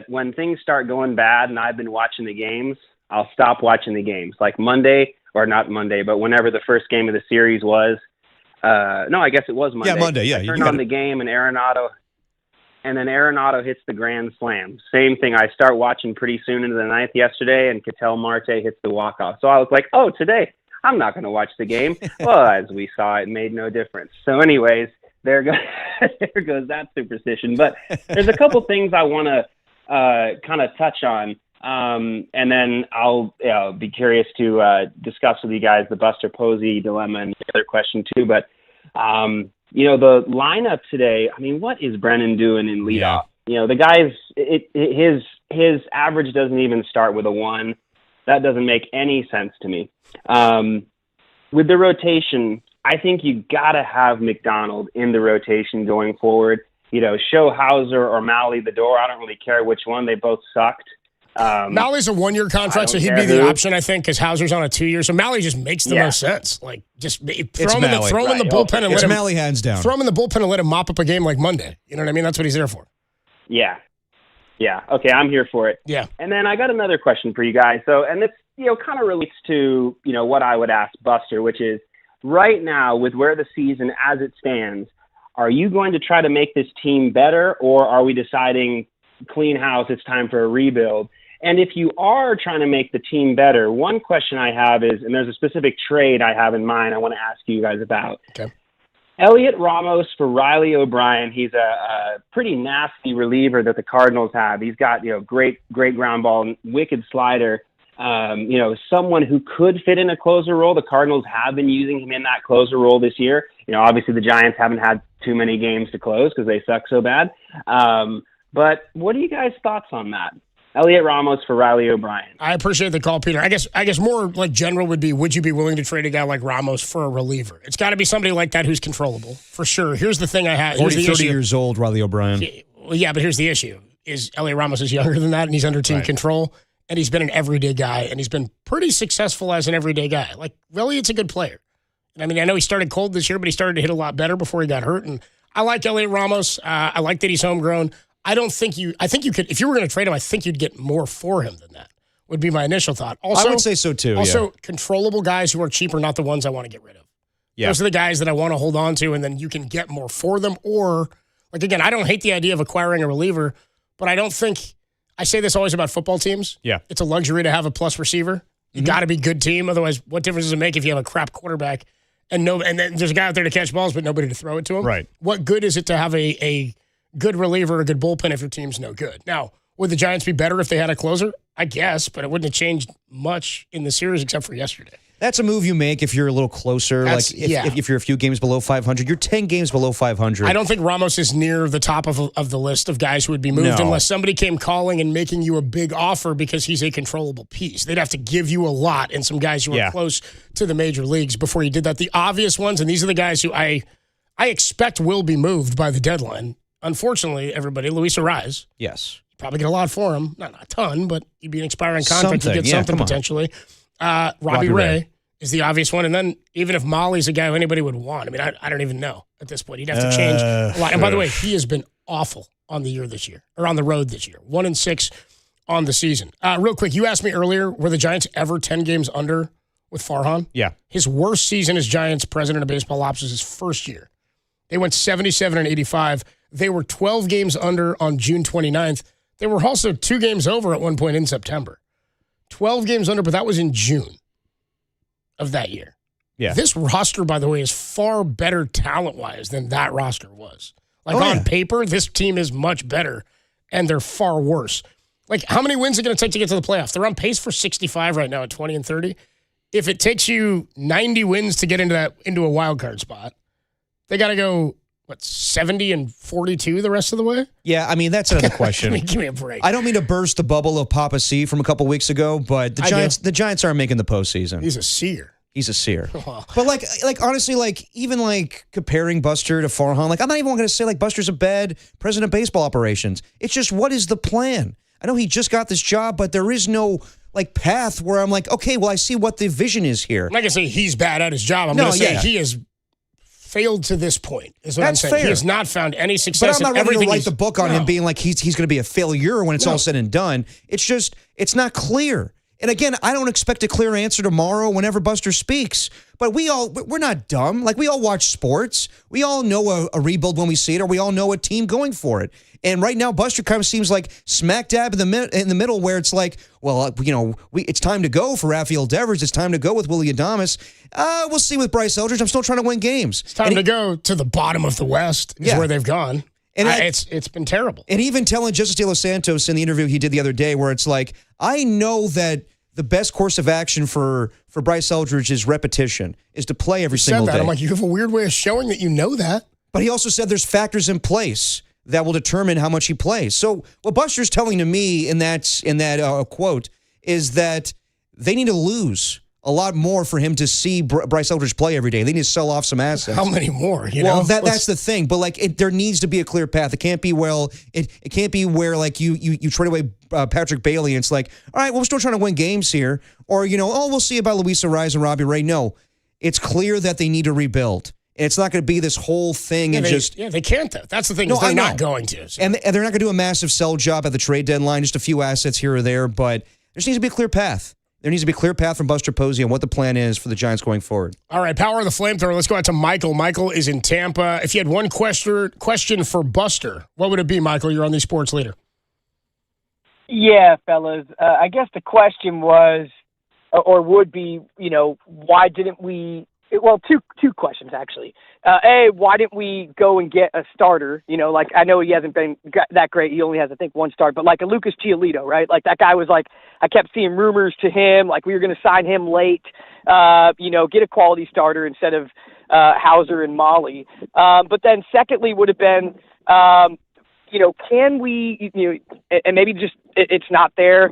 when things start going bad and I've been watching the games, I'll stop watching the games. Like Monday, or not Monday, but whenever the first game of the series was. No, I guess it was Monday. Yeah, Monday. Yeah, I turned on the game and then Arenado hits the grand slam. Same thing. I start watching pretty soon into the ninth yesterday, and Ketel Marte hits the walk-off. So I was like, oh, today I'm not going to watch the game. Well, as we saw, it made no difference. So anyways, there goes that superstition. But there's a couple things I want to kind of touch on, and then I'll be curious to discuss with you guys the Buster Posey dilemma and the other question too. But the lineup today, I mean, what is Brennan doing in leadoff? Yeah. The guy's his average doesn't even start with a 1. That doesn't make any sense to me. With the rotation, I think you got to have McDonald in the rotation going forward. Show Hauser or Malley the door. I don't really care which one. They both sucked. Malley's a 1-year contract, so he'd be the option, I think, because Hauser's on a 2-year. So Malley just makes the most sense. Like, just throw him in the bullpen and let him. Malley hands down. Throw him in the bullpen and let him mop up a game like Monday. You know what I mean? That's what he's there for. Yeah. Okay, I'm here for it. Yeah. And then I got another question for you guys. So, and this, kind of relates to, what I would ask Buster, which is right now with where the season as it stands, are you going to try to make this team better, or are we deciding clean house, it's time for a rebuild? And if you are trying to make the team better, one question I have is, and there's a specific trade I have in mind I want to ask you guys about. Okay. Elliot Ramos for Riley O'Brien. He's a pretty nasty reliever that the Cardinals have. He's got, great ground ball, wicked slider. Someone who could fit in a closer role. The Cardinals have been using him in that closer role this year. Obviously the Giants haven't had too many games to close because they suck so bad. But what are you guys' thoughts on that? Elliot Ramos for Riley O'Brien. I appreciate the call, Peter. I guess more like general would be, would you be willing to trade a guy like Ramos for a reliever? It's got to be somebody like that who's controllable, for sure. Here's the thing I have. 30 years old, Riley O'Brien. Yeah, but here's the issue. Is Elliot Ramos is younger than that, and he's under team control, and he's been an everyday guy, and he's been pretty successful as an everyday guy. Like, Elliot's a good player. I mean, I know he started cold this year, but he started to hit a lot better before he got hurt, and I like Elliot Ramos. I like that he's homegrown. I think you could, if you were going to trade him, I think you'd get more for him than that, would be my initial thought. Also, I would say so too. Also, controllable guys who are cheap are not the ones I want to get rid of. Yeah. Those are the guys that I want to hold on to, and then you can get more for them. Or, like, again, I don't hate the idea of acquiring a reliever, but I don't think, I say this always about football teams. Yeah. It's a luxury to have a plus receiver. You got to be a good team. Otherwise, what difference does it make if you have a crap quarterback and then there's a guy out there to catch balls, but nobody to throw it to him? Right. What good is it to have a good reliever, a good bullpen if your team's no good? Now, would the Giants be better if they had a closer? I guess, but it wouldn't have changed much in the series except for yesterday. That's a move you make if you're a little closer. If you're a few games below 500, you're 10 games below 500. I don't think Ramos is near the top of the list of guys who would be moved unless somebody came calling and making you a big offer because he's a controllable piece. They'd have to give you a lot and some guys who are close to the major leagues before you did that. The obvious ones, and these are the guys who I expect will be moved by the deadline. Unfortunately, everybody, Luis Ariz. Yes. Probably get a lot for him. Not a ton, but he'd be an expiring contract. You'd get something potentially. Robbie Ray is the obvious one. And then even if Molly's a guy who anybody would want, I mean, I don't even know at this point. He'd have to change a lot. And by the way, he has been awful on the year this year, or on the road this year. 1-6 on the season. Real quick, you asked me earlier, were the Giants ever 10 games under with Farhan? Yeah. His worst season as Giants president of baseball ops was his first year. They went 77-85. They were 12 games under on June 29th. They were also 2 games over at one point in September. 12 games under, but that was in June of that year. Yeah. This roster, by the way, is far better talent-wise than that roster was. On paper, this team is much better, and they're far worse. Like, how many wins are it going to take to get to the playoffs? They're on pace for 65 right now at 20-30. if it takes you 90 wins to get into a wild card spot, they got to go 70-42 the rest of the way? Yeah, I mean, that's another question. Give me a break. I don't mean to burst the bubble of Papa C from a couple weeks ago, but the Giants aren't making the postseason. He's a seer. He's a seer. But like honestly, even comparing Buster to Farhan, I'm not even going to say Buster's a bad president of baseball operations. It's just, what is the plan? I know he just got this job, but there is no path where I'm okay, well, I see what the vision is here. I'm not going to say he's bad at his job. I'm going to say he has failed to this point, is what I'm saying. Fair. He has not found any success. But I'm not ready to write the book on him being he's going to be a failure when it's all said and done. It's just, it's not clear. And again, I don't expect a clear answer tomorrow whenever Buster speaks. But we're not dumb. We all watch sports. We all know a rebuild when we see it, or we all know a team going for it. And right now, Buster kind of seems like smack dab in the middle, where it's it's time to go for Rafael Devers. It's time to go with Willy Adames. We'll see with Bryce Eldridge. I'm still trying to win games. It's time to go to the bottom of the West is where they've gone. And it's been terrible. And even telling Justice De Los Santos in the interview he did the other day, where it's I know that the best course of action for Bryce Eldridge is repetition, is to play every single day. I'm you have a weird way of showing that you know that. But he also said there's factors in place that will determine how much he plays. So what Buster's telling to me in that quote is that they need to lose a lot more for him to see Bryce Eldridge play every day. They need to sell off some assets. How many more? That's the thing. But there needs to be a clear path. It can't be it can't be where you trade away Patrick Bailey and it's all right, well, we're still trying to win games here, or we'll see about Luis Ariz and Robbie Ray. No, it's clear that they need to rebuild. And it's not going to be this whole thing they can't though. That's the thing. They're not going to. So. And they're not going to do a massive sell job at the trade deadline, just a few assets here or there. But there just needs to be a clear path. There needs to be a clear path from Buster Posey on what the plan is for the Giants going forward. All right, power of the flamethrower. Let's go out to Michael. Michael is in Tampa. If you had one question for Buster, what would it be, Michael? You're on the Sports Leader. Yeah, fellas. I guess the question was, or would be, why didn't we? Well, two questions actually. A, why didn't we go and get a starter? I know he hasn't been that great. He only has, I think, one start. But a Lucas Giolito, right? That guy was I kept seeing rumors to him, we were going to sign him late. Get a quality starter instead of Hauser and Molly. But then secondly would have been, can we, and maybe just it's not there.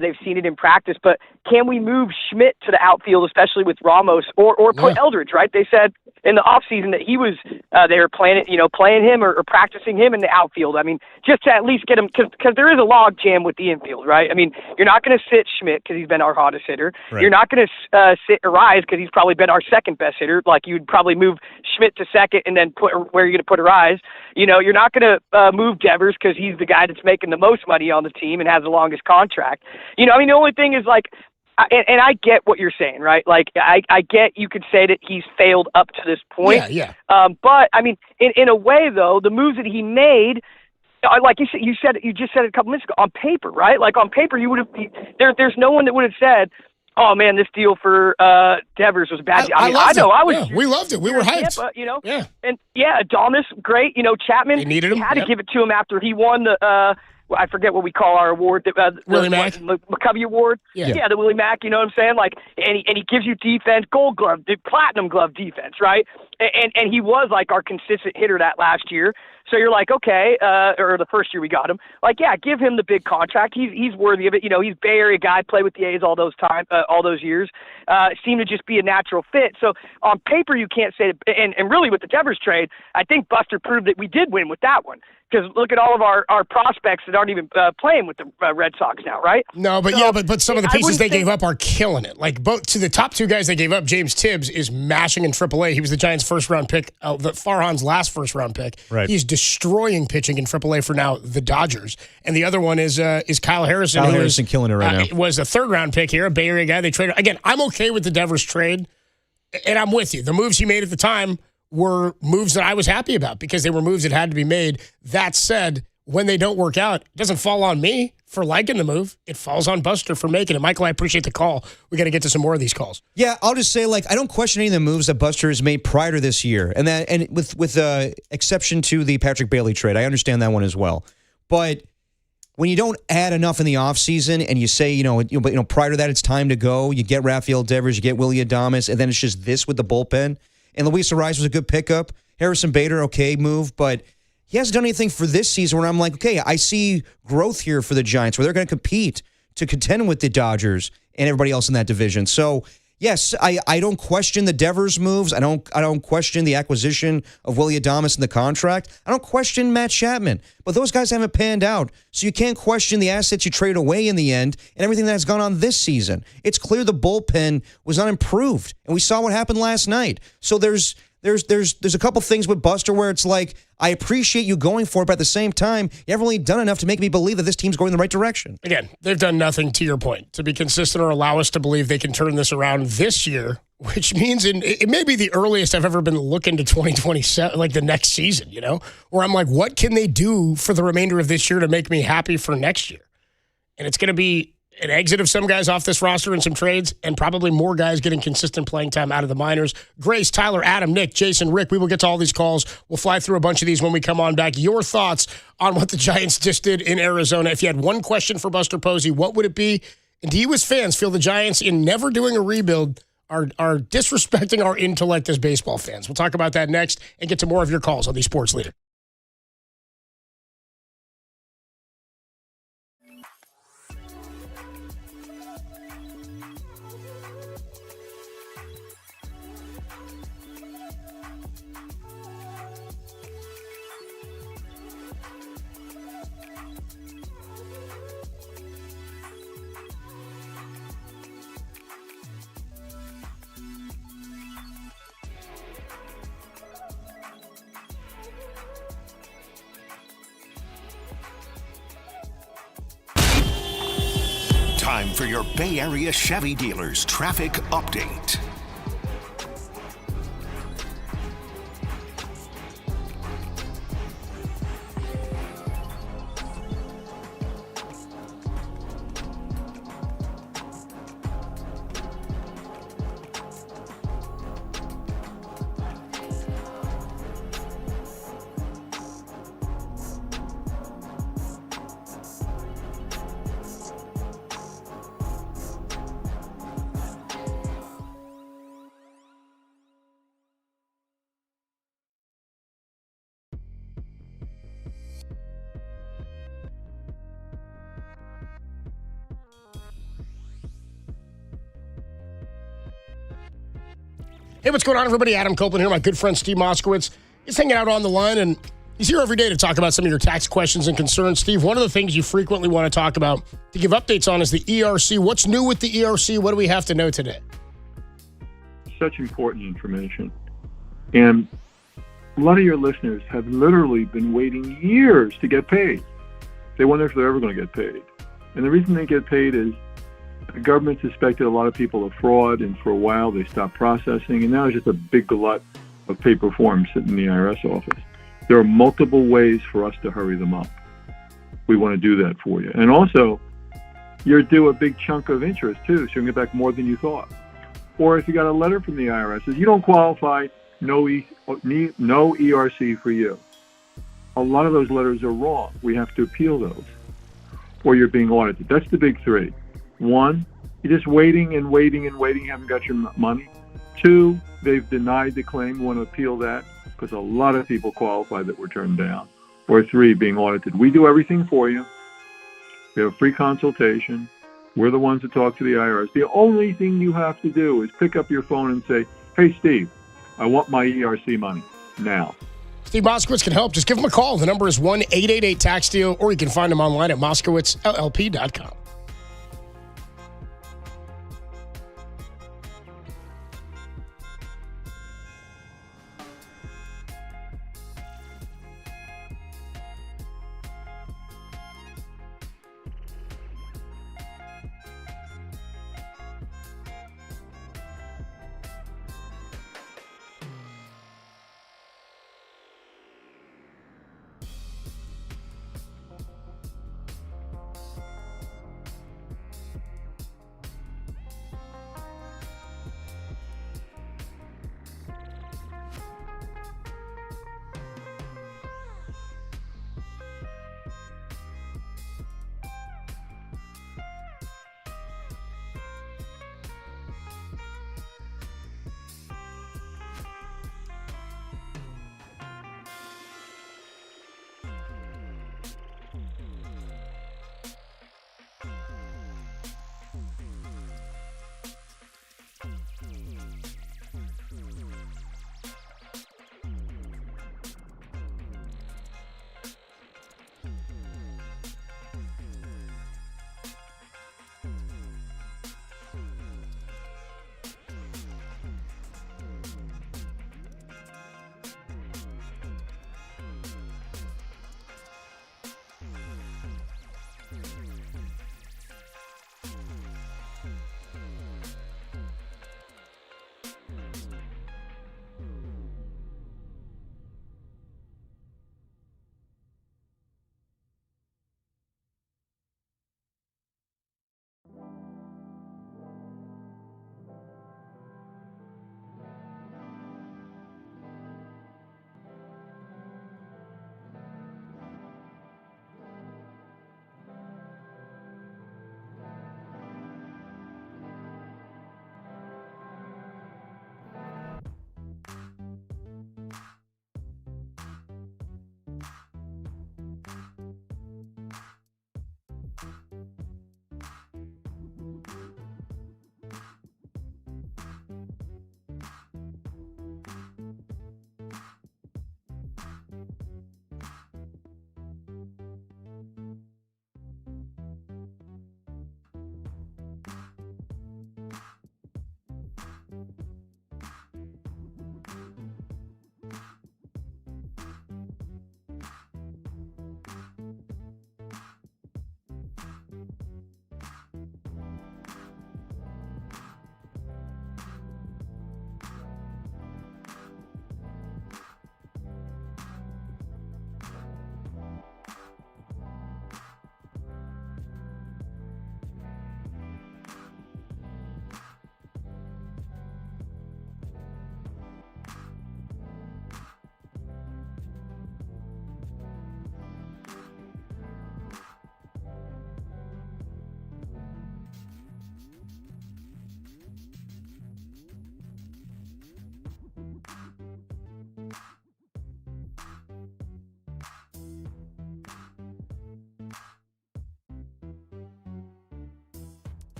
They've seen it in practice, but can we move Schmidt to the outfield, especially with Ramos, or put Eldridge, right? They said in the offseason that he was, they were playing him or practicing him in the outfield. I mean, just to at least get him, because there is a log jam with the infield, right? I mean, you're not going to sit Schmidt because he's been our hottest hitter. Right. You're not going to sit Ariz because he's probably been our second best hitter. You'd probably move Schmidt to second and then where are you going to put Ariz? You're not going to move Devers because he's the guy that's making the most money on the team and has the longest contract. The only thing is and I get what you're saying, right? I get you could say that he's failed up to this point. Yeah. But I mean, in a way though, the moves that he made, like you just said it a couple minutes ago, on paper, right? On paper, you would have there's no one that would have said, "Oh man, this deal for Devers was bad." I know. I was. Yeah, we loved it. We were hyped. Tampa, Yeah. And Adames, great. Chapman. They needed him. Had to give it to him after he won the. I forget what we call our award. Willie Mack. McCovey Award. Yeah, the Willie Mack. You know what I'm saying? And he gives you defense, Gold Glove, the Platinum Glove defense, right? And he was our consistent hitter that last year. So you're okay, or the first year we got him. Give him the big contract. He's worthy of it. He's Bay Area guy, played with the A's all those years. Seemed to just be a natural fit. So on paper, you can't say that. And really with the Devers trade, I think Buster proved that we did win with that one. Because look at all of our prospects that aren't even playing with the Red Sox now, right? No, but but some of the pieces they gave up are killing it. Both to the top two guys they gave up, James Tibbs is mashing in AAA. He was the Giants' first-round pick, the Farhan's last first-round pick. Right. He's destroying pitching in AAA for now the Dodgers. And the other one is Kyle Harrison. Kyle Harrison killing it right now. Was a third-round pick here, a Bay Area guy. They traded. Again, I'm okay with the Devers trade, and I'm with you. The moves he made at the time were moves that I was happy about because they were moves that had to be made. That said, when they don't work out, it doesn't fall on me for liking the move. It falls on Buster for making it. Michael, I appreciate the call. We got to get to some more of these calls. Yeah, I'll just say, I don't question any of the moves that Buster has made prior to this year, and with exception to the Patrick Bailey trade. I understand that one as well. But when you don't add enough in the offseason and you say, but prior to that, it's time to go. You get Rafael Devers, you get Willie Adames, and then it's just this with the bullpen. And Luis Ariz was a good pickup. Harrison Bader, okay move, but he hasn't done anything for this season where I'm like, okay, I see growth here for the Giants where they're going to compete to contend with the Dodgers and everybody else in that division. So, yes, I don't question the Devers moves. I don't question the acquisition of Willie Adames and the contract. I don't question Matt Chapman. But those guys haven't panned out. So you can't question the assets you trade away in the end and everything that's gone on this season. It's clear the bullpen was not improved. And we saw what happened last night. So there's a couple things with Buster where it's like, I appreciate you going for it, but at the same time, you haven't really done enough to make me believe that this team's going in the right direction. Again, they've done nothing, to your point, to be consistent or allow us to believe they can turn this around this year, which means it may be the earliest I've ever been looking to 2027, like the next season, where I'm like, what can they do for the remainder of this year to make me happy for next year? And it's going to be an exit of some guys off this roster and some trades, and probably more guys getting consistent playing time out of the minors. Grace, Tyler, Adam, Nick, Jason, Rick, we will get to all these calls. We'll fly through a bunch of these when we come on back. Your thoughts on what the Giants just did in Arizona. If you had one question for Buster Posey, what would it be? And do you as fans feel the Giants, in never doing a rebuild, are disrespecting our intellect as baseball fans? We'll talk about that next and get to more of your calls on the Sports Leader. Time for your Bay Area Chevy dealers traffic update. Hey, what's going on, everybody? Adam Copeland here. My good friend Steve Moskowitz is hanging out on the line, and he's here every day to talk about some of your tax questions and concerns. Steve, one of the things you frequently want to talk about, to give updates on, is the ERC. What's new with the ERC? What do we have to know today? Such important information. And a lot of your listeners have literally been waiting years to get paid. They wonder if they're ever going to get paid. And the reason they get paid is the government suspected a lot of people of fraud, and for a while they stopped processing, and now there's just a big glut of paper forms sitting in the IRS office. There are multiple ways for us to hurry them up. We want to do that for you. And also, you're due a big chunk of interest, too, so you can get back more than you thought. Or if you got a letter from the IRS says you don't qualify, no ERC for you. A lot of those letters are wrong. We have to appeal those. Or you're being audited. That's the big three. One, you're just waiting and waiting and waiting, haven't got your money. Two, they've denied the claim, want to appeal that, because a lot of people qualify that were turned down. Or three, being audited. We do everything for you. We have a free consultation. We're the ones that talk to the IRS. The only thing you have to do is pick up your phone and say, hey, Steve, I want my ERC money now. Steve Moskowitz can help. Just give him a call. The number is 1-888-TAX-DEAL, or you can find him online at moskowitzllp.com.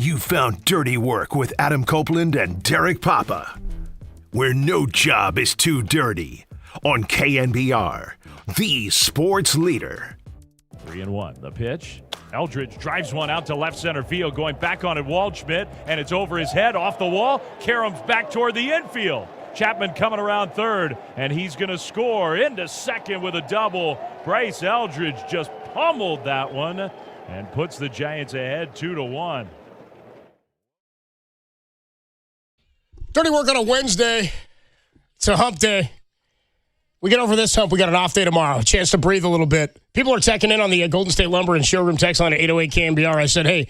You found Dirty Work with Adam Copeland and Derek Papa, where no job is too dirty, on KNBR, the sports leader. 3-1. The pitch. Eldridge drives one out to left center field, going back on it, Waldschmidt, and it's over his head, off the wall. Karem's back toward the infield. Chapman coming around third, and he's going to score into second with a double. Bryce Eldridge just pummeled that one and puts the Giants ahead 2-1. Dirty Work on a Wednesday. It's a hump day. We get over this hump. We got an off day tomorrow. A chance to breathe a little bit. People are checking in on the Golden State Lumber and Showroom text line at 808 KNBR. I said, hey,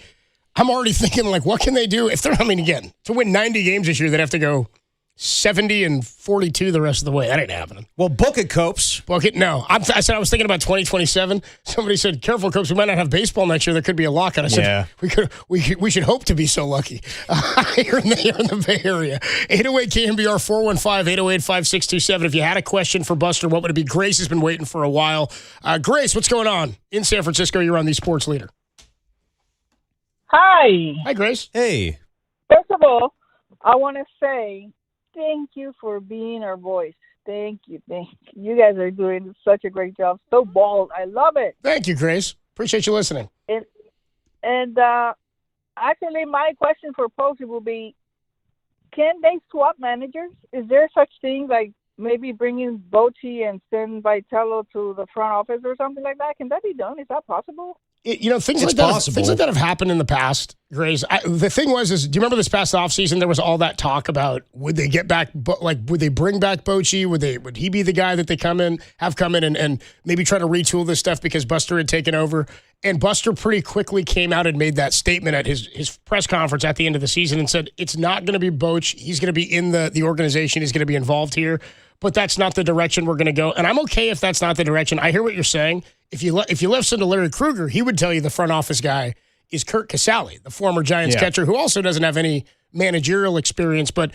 I'm already thinking, like, what can they do? If they're, again, to win 90 games this year, they'd have to go 70-42 the rest of the way. That ain't happening. Well, book it, Copes. Book it? No. I said I was thinking about 2027. Somebody said, careful, Copes, we might not have baseball next year. There could be a lockout. I said, we should hope to be so lucky here in the Bay Area. 808 KNBR 415-808-5627. If you had a question for Buster, what would it be? Grace has been waiting for a while. Grace, what's going on in San Francisco? You're on the Sports Leader. Hi. Hi, Grace. Hey. First of all, I want to say thank you for being our voice. Thank you. You guys are doing such a great job. So bold. I love it. Thank you, Grace. Appreciate you listening. And actually, my question for Posey will be, can they swap managers? Is there such thing like maybe bringing Bochy and send Vitello to the front office or something like that? Can that be done? Is that possible? Things like that have happened in the past, Grace. The thing was, do you remember this past offseason, there was all that talk about would they get back, would they bring back Bochy? Would he be the guy that they have come in and maybe try to retool this stuff because Buster had taken over? And Buster pretty quickly came out and made that statement at his press conference at the end of the season and said, it's not going to be Boch. He's going to be in the organization. He's going to be involved here. But that's not the direction we're going to go. And I'm okay if that's not the direction. I hear what you're saying. If you listen to Larry Krueger, he would tell you the front office guy is Kurt Casale, the former Giants catcher, who also doesn't have any managerial experience. But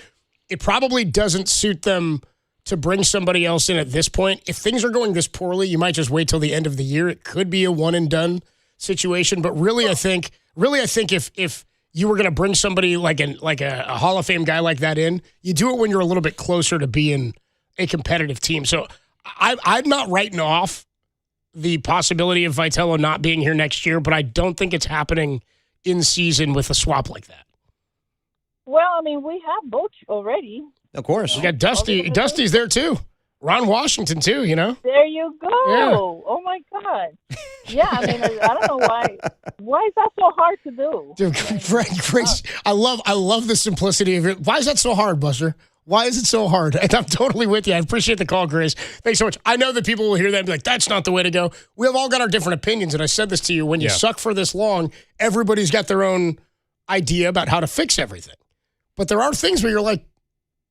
it probably doesn't suit them to bring somebody else in at this point. If things are going this poorly, you might just wait till the end of the year. It could be a one-and-done situation. But really, I think if you were going to bring somebody like a Hall of Fame guy like that in, you do it when you're a little bit closer to being a competitive team. So I'm not writing off the possibility of Vitello not being here next year, but I don't think it's happening in season with a swap like that. Well, we have Boch already. Of course. We got Dusty. Dusty's there too. Ron Washington too, There you go. Yeah. Oh my God. Yeah, I don't know why. Why is that so hard to do? Dude, Grace, I love the simplicity of it. Why is that so hard, Buster? Why is it so hard? And I'm totally with you. I appreciate the call, Grace. Thanks so much. I know that people will hear that and be like, that's not the way to go. We have all got our different opinions, and I said this to you. When you suck for this long, everybody's got their own idea about how to fix everything. But there are things where you're like,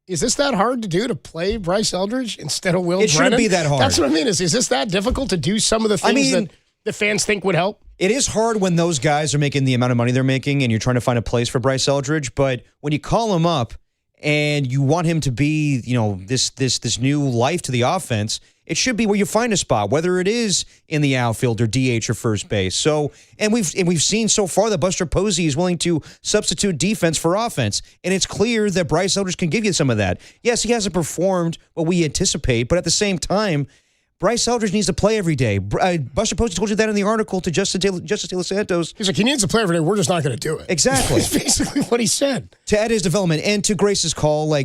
is this that hard to do, to play Bryce Eldridge instead of Will Brennan? It shouldn't be that hard. That's what I mean. Is this that difficult to do some of the things that the fans think would help? It is hard when those guys are making the amount of money they're making and you're trying to find a place for Bryce Eldridge. But when you call him up and you want him to be, this new life to the offense, it should be where you find a spot, whether it is in the outfield or DH or first base. So, and we've seen so far that Buster Posey is willing to substitute defense for offense, and it's clear that Bryce Eldridge can give you some of that. Yes, he hasn't performed what we anticipate, but at the same time, Bryce Eldridge needs to play every day. Buster Posey told you that in the article to Justice Taylor Santos. He's like, he needs to play every day. We're just not going to do it. Exactly. That's basically what he said. To add his development and to Grace's call,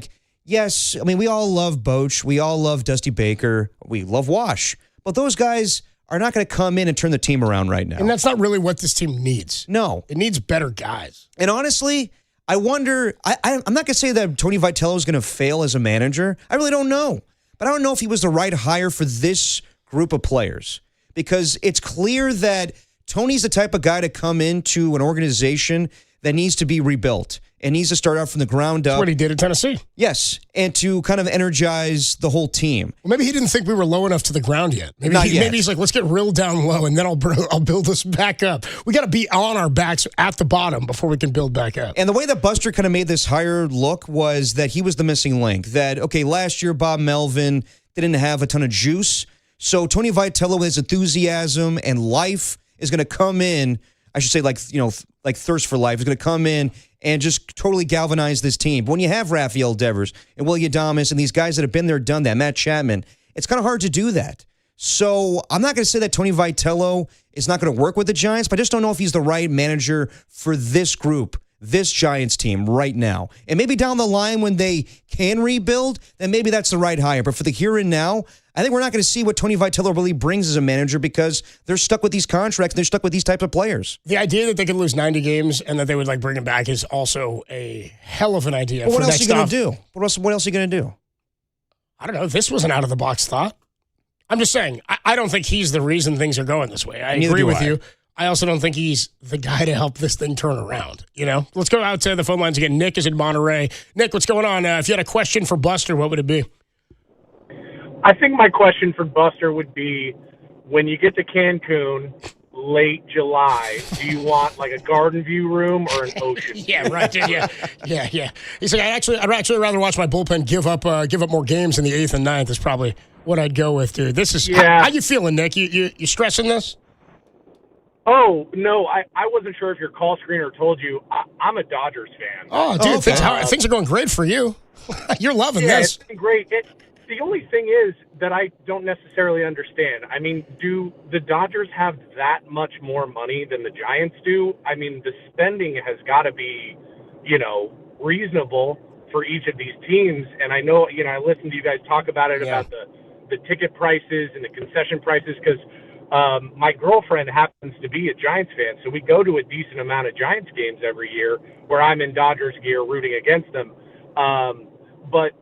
yes, we all love Boch. We all love Dusty Baker. We love Wash. But those guys are not going to come in and turn the team around right now. And that's not really what this team needs. No. It needs better guys. And honestly, I wonder, I'm not going to say that Tony Vitello is going to fail as a manager. I really don't know. But I don't know if he was the right hire for this group of players, because it's clear that Tony's the type of guy to come into an organization that needs to be rebuilt and needs to start out from the ground up. That's what he did at Tennessee. Yes, and to kind of energize the whole team. Well, maybe he didn't think we were low enough to the ground yet. Not yet. Maybe he's like, let's get real down low, and then I'll build us back up. We got to be on our backs at the bottom before we can build back up. And the way that Buster kind of made this hire look was that he was the missing link. That, okay, last year Bob Melvin didn't have a ton of juice, so Tony Vitello with his enthusiasm and life is going to come in I should say, like thirst for life, is going to come in and just totally galvanize this team. But when you have Rafael Devers and Willie Adames and these guys that have been there, done that, Matt Chapman, it's kind of hard to do that. So I'm not going to say that Tony Vitello is not going to work with the Giants, but I just don't know if he's the right manager for this group, this Giants team right now. And maybe down the line when they can rebuild, then maybe that's the right hire. But for the here and now, I think we're not going to see what Tony Vitello really brings as a manager because they're stuck with these contracts and they're stuck with these types of players. The idea that they could lose 90 games and that they would bring him back is also a hell of an idea. But what else are you going to do? What else are you going to do? I don't know. This was an out-of-the-box thought. I'm just saying, I don't think he's the reason things are going this way. I agree with you. I also don't think he's the guy to help this thing turn around. Let's go out to the phone lines again. Nick is in Monterey. Nick, what's going on? If you had a question for Buster, what would it be? I think my question for Buster would be, when you get to Cancun late July, do you want a garden view room or an ocean? Yeah, right. Yeah. He's like, I'd actually rather watch my bullpen give up more games in the 8th and 9th is probably what I'd go with, dude. This is how you feeling, Nick? You stressing this? Oh, no, I wasn't sure if your call screener told you. I'm a Dodgers fan. Oh, dude, things are going great for you. You're loving this. It's been great. The only thing is that I don't necessarily understand. I mean, do the Dodgers have that much more money than the Giants do? I mean, the spending has got to be, reasonable for each of these teams. And I know, I listened to you guys talk about it, about the ticket prices and the concession prices, because my girlfriend happens to be a Giants fan, so we go to a decent amount of Giants games every year where I'm in Dodgers gear rooting against them. But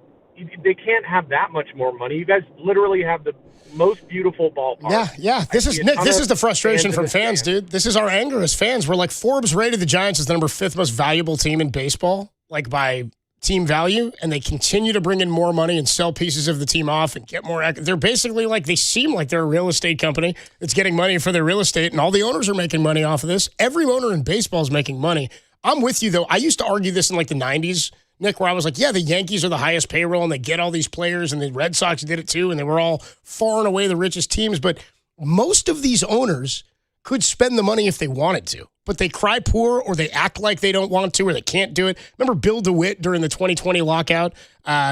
they can't have that much more money. You guys literally have the most beautiful ballpark. Yeah. This is Nick. This is the frustration from fans, dude. This is our anger as fans. We're Forbes rated the Giants as the number 5th most valuable team in baseball, by team value, and they continue to bring in more money and sell pieces of the team off and get more. They're basically they seem like they're a real estate company that's getting money for their real estate, and all the owners are making money off of this. Every owner in baseball is making money. I'm with you, though. I used to argue this in the 90s, Nick, where I was the Yankees are the highest payroll and they get all these players, and the Red Sox did it too, and they were all far and away the richest teams. But most of these owners could spend the money if they wanted to, but they cry poor or they act like they don't want to or they can't do it. Remember Bill DeWitt during the 2020 lockout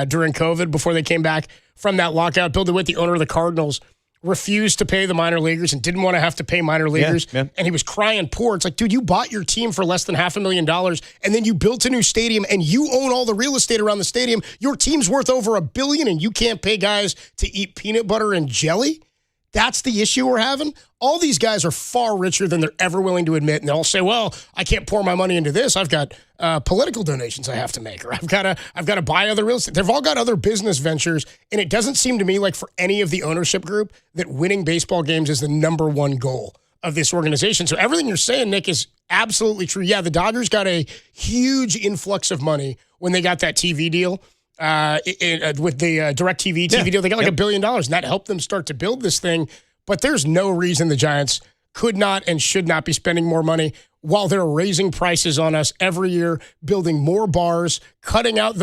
during COVID before they came back from that lockout? Bill DeWitt, the owner of the Cardinals, refused to pay the minor leaguers and didn't want to have to pay minor leaguers. Yeah. And he was crying poor. It's dude, you bought your team for less than $500,000 and then you built a new stadium and you own all the real estate around the stadium. Your team's worth over $1 billion and you can't pay guys to eat peanut butter and jelly? That's the issue we're having. All these guys are far richer than they're ever willing to admit. And they'll say, well, I can't pour my money into this. I've got political donations I have to make, or I've got to buy other real estate. They've all got other business ventures. And it doesn't seem to me for any of the ownership group that winning baseball games is the number one goal of this organization. So everything you're saying, Nick, is absolutely true. Yeah, the Dodgers got a huge influx of money when they got that TV deal. With the DirecTV TV deal, they got $1 billion, and that helped them start to build this thing. But there's no reason the Giants could not and should not be spending more money while they're raising prices on us every year, building more bars, cutting out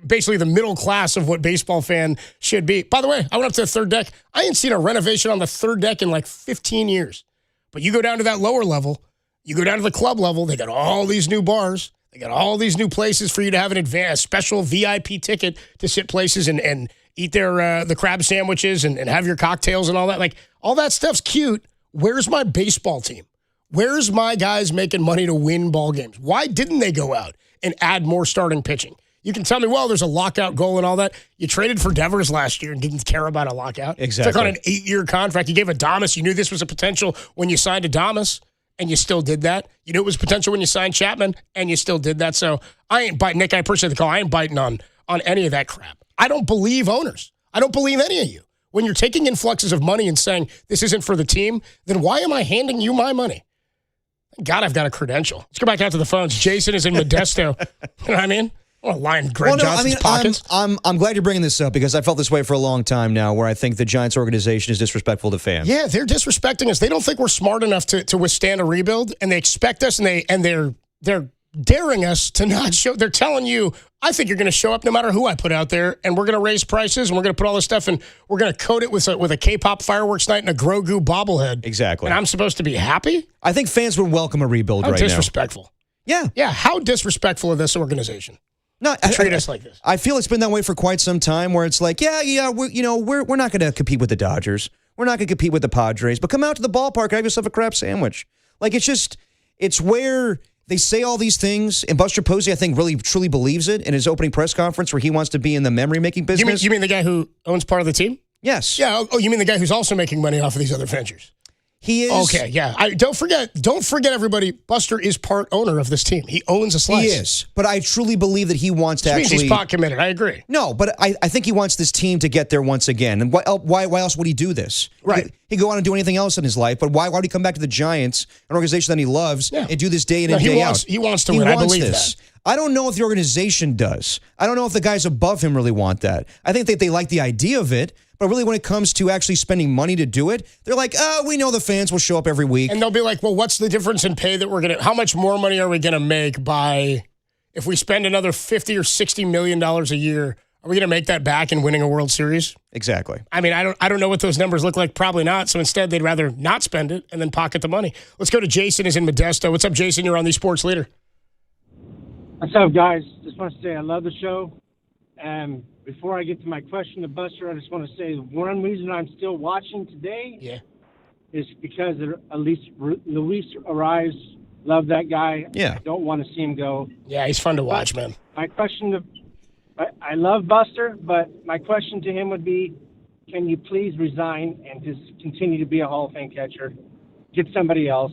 basically the middle class of what baseball fan should be. By the way, I went up to the third deck. I ain't seen a renovation on the third deck in 15 years. But you go down to that lower level, you go down to the club level, they got all these new bars. They got all these new places for you to have a special VIP ticket to sit places and eat the crab sandwiches and have your cocktails and all that. All that stuff's cute. Where's my baseball team? Where's my guys making money to win ball games? Why didn't they go out and add more starting pitching? You can tell me, well, there's a lockout goal and all that. You traded for Devers last year and didn't care about a lockout. Exactly. Took on an 8-year contract. You gave Adames. You knew this was a potential when you signed Adames. And you still did that. You knew it was potential when you signed Chapman, and you still did that. So I ain't biting, Nick. I appreciate the call. I ain't biting on any of that crap. I don't believe owners. I don't believe any of you. When you're taking influxes of money and saying this isn't for the team, then why am I handing you my money? God, I've got a credential. Let's go back out to the phones. Jason is in Modesto. You know what I mean? I want to line Greg Johnson's pockets. I'm glad you're bringing this up because I felt this way for a long time now, where I think the Giants organization is disrespectful to fans. Yeah, they're disrespecting us. They don't think we're smart enough to withstand a rebuild, and they expect us, and they're daring us to not show. They're telling you, I think you're going to show up no matter who I put out there, and we're going to raise prices, and we're going to put all this stuff, and we're going to coat it with a K-pop fireworks night and a Grogu bobblehead. Exactly. And I'm supposed to be happy? I think fans would welcome a rebuild right now. Disrespectful. Yeah. Yeah, how disrespectful of this organization. No, treat us like this. I feel it's been that way for quite some time, where it's like, we're not going to compete with the Dodgers. We're not going to compete with the Padres, but come out to the ballpark and have yourself a crab sandwich. Like, it's where they say all these things, and Buster Posey, I think, really truly believes it in his opening press conference, where he wants to be in the memory-making business. You mean the guy who owns part of the team? Yes. Yeah. Oh, you mean the guy who's also making money off of these other ventures? He is. Okay, yeah. Don't forget, everybody, Buster is part owner of this team. He owns a slice. He is. But I truly believe that he wants to Which means he's pot committed. I agree. No, but I think he wants this team to get there once again. And why else would he do this? Right. He'd go on and do anything else in his life, but why would he come back to the Giants, an organization that he loves, and do this day in and day out? He wants to win. I believe that. I don't know if the organization does. I don't know if the guys above him really want that. I think that they like the idea of it, but really when it comes to actually spending money to do it, they're like, we know the fans will show up every week. And they'll be like, well, what's the difference in pay that we're going to, how much more money are we going to make by, if we spend another $50 or $60 million a year, are we going to make that back in winning a World Series? Exactly. I mean, I don't know what those numbers look like. Probably not. So instead, they'd rather not spend it and then pocket the money. Let's go to Jason, who's in Modesto. What's up, Jason? You're on the Sports Leader. What's up, guys? Just want to say I love the show. And before I get to my question to Buster, I just want to say one reason I'm still watching today is because at least Luis Ariz, love that guy. Yeah. I don't want to see him go. Yeah, he's fun to watch, man. My question I love Buster, but my question to him would be, can you please resign and just continue to be a Hall of Fame catcher? Get somebody else.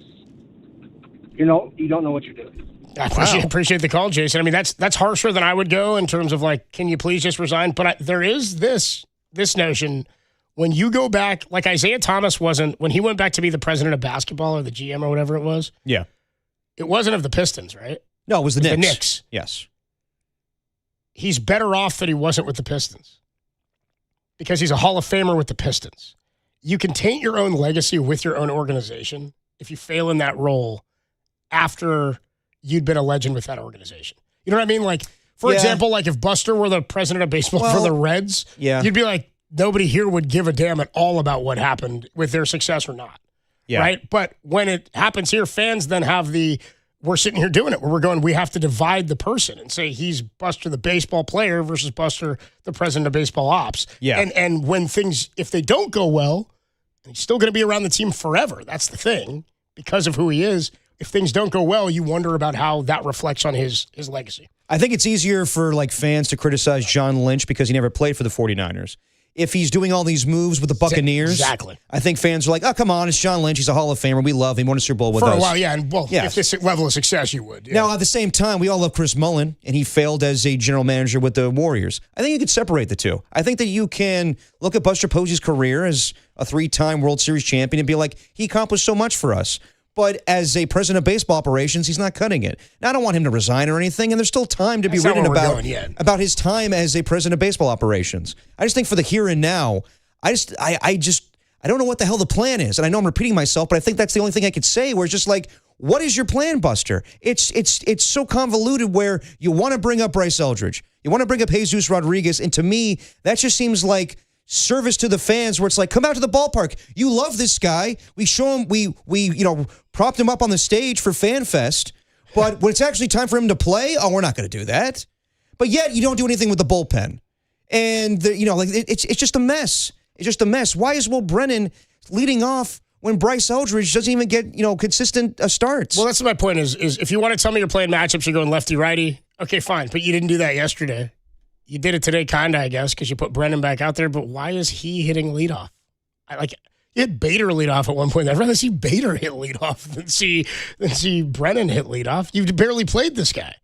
You don't know what you're doing. I appreciate the call, Jason. I mean, that's harsher than I would go in terms of like, can you please just resign? But there is this notion when you go back, like Isaiah Thomas wasn't, when he went back to be the president of basketball or the GM or whatever it was. Yeah. It wasn't of the Pistons, right? No, it was the Knicks. The Knicks. Yes. He's better off that he wasn't with the Pistons because he's a Hall of Famer with the Pistons. You can taint your own legacy with your own organization if you fail in that role after you'd been a legend with that organization. You know what I mean? Like, for example, like if Buster were the president of baseball for the Reds, you'd be like, nobody here would give a damn at all about what happened with their success or not. Yeah. Right? But when it happens here, fans then have we're sitting here doing it where we're going, we have to divide the person and say he's Buster the baseball player versus Buster the president of baseball ops. Yeah. And when things, if they don't go well, he's still going to be around the team forever. That's the thing. Because of who he is, if things don't go well, you wonder about how that reflects on his legacy. I think it's easier for like fans to criticize John Lynch because he never played for the 49ers. If he's doing all these moves with the Buccaneers, exactly. I think fans are like, oh, come on, it's John Lynch. He's a Hall of Famer. We love him. Won a Super Bowl with us. For a while, yeah. And, if this level of success, you would. Yeah. Now, at the same time, we all love Chris Mullin, and he failed as a general manager with the Warriors. I think you could separate the two. I think that you can look at Buster Posey's career as a 3-time World Series champion and be like, he accomplished so much for us. But as a president of baseball operations, he's not cutting it. Now, I don't want him to resign or anything, and there's still time to be written about his time as a president of baseball operations. I just think for the here and now, I don't know what the hell the plan is. And I know I'm repeating myself, but I think that's the only thing I could say where it's just like, what is your plan, Buster? It's so convoluted where you want to bring up Bryce Eldridge. You want to bring up Jesus Rodriguez. And to me, that just seems like service to the fans where it's like, come out to the ballpark. You love this guy. We show him, we propped him up on the stage for Fan Fest. But when it's actually time for him to play, we're not going to do that. But yet you don't do anything with the bullpen. And, it's just a mess. It's just a mess. Why is Will Brennan leading off when Bryce Eldridge doesn't even get, consistent starts? Well, that's my point is if you want to tell me you're playing matchups, you're going lefty-righty, okay, fine. But you didn't do that yesterday. You did it today, kind of, I guess, because you put Brennan back out there. But why is he hitting leadoff? You had Bader lead off at one point. I'd rather see Bader hit leadoff than see Brennan hit leadoff. You've barely played this guy.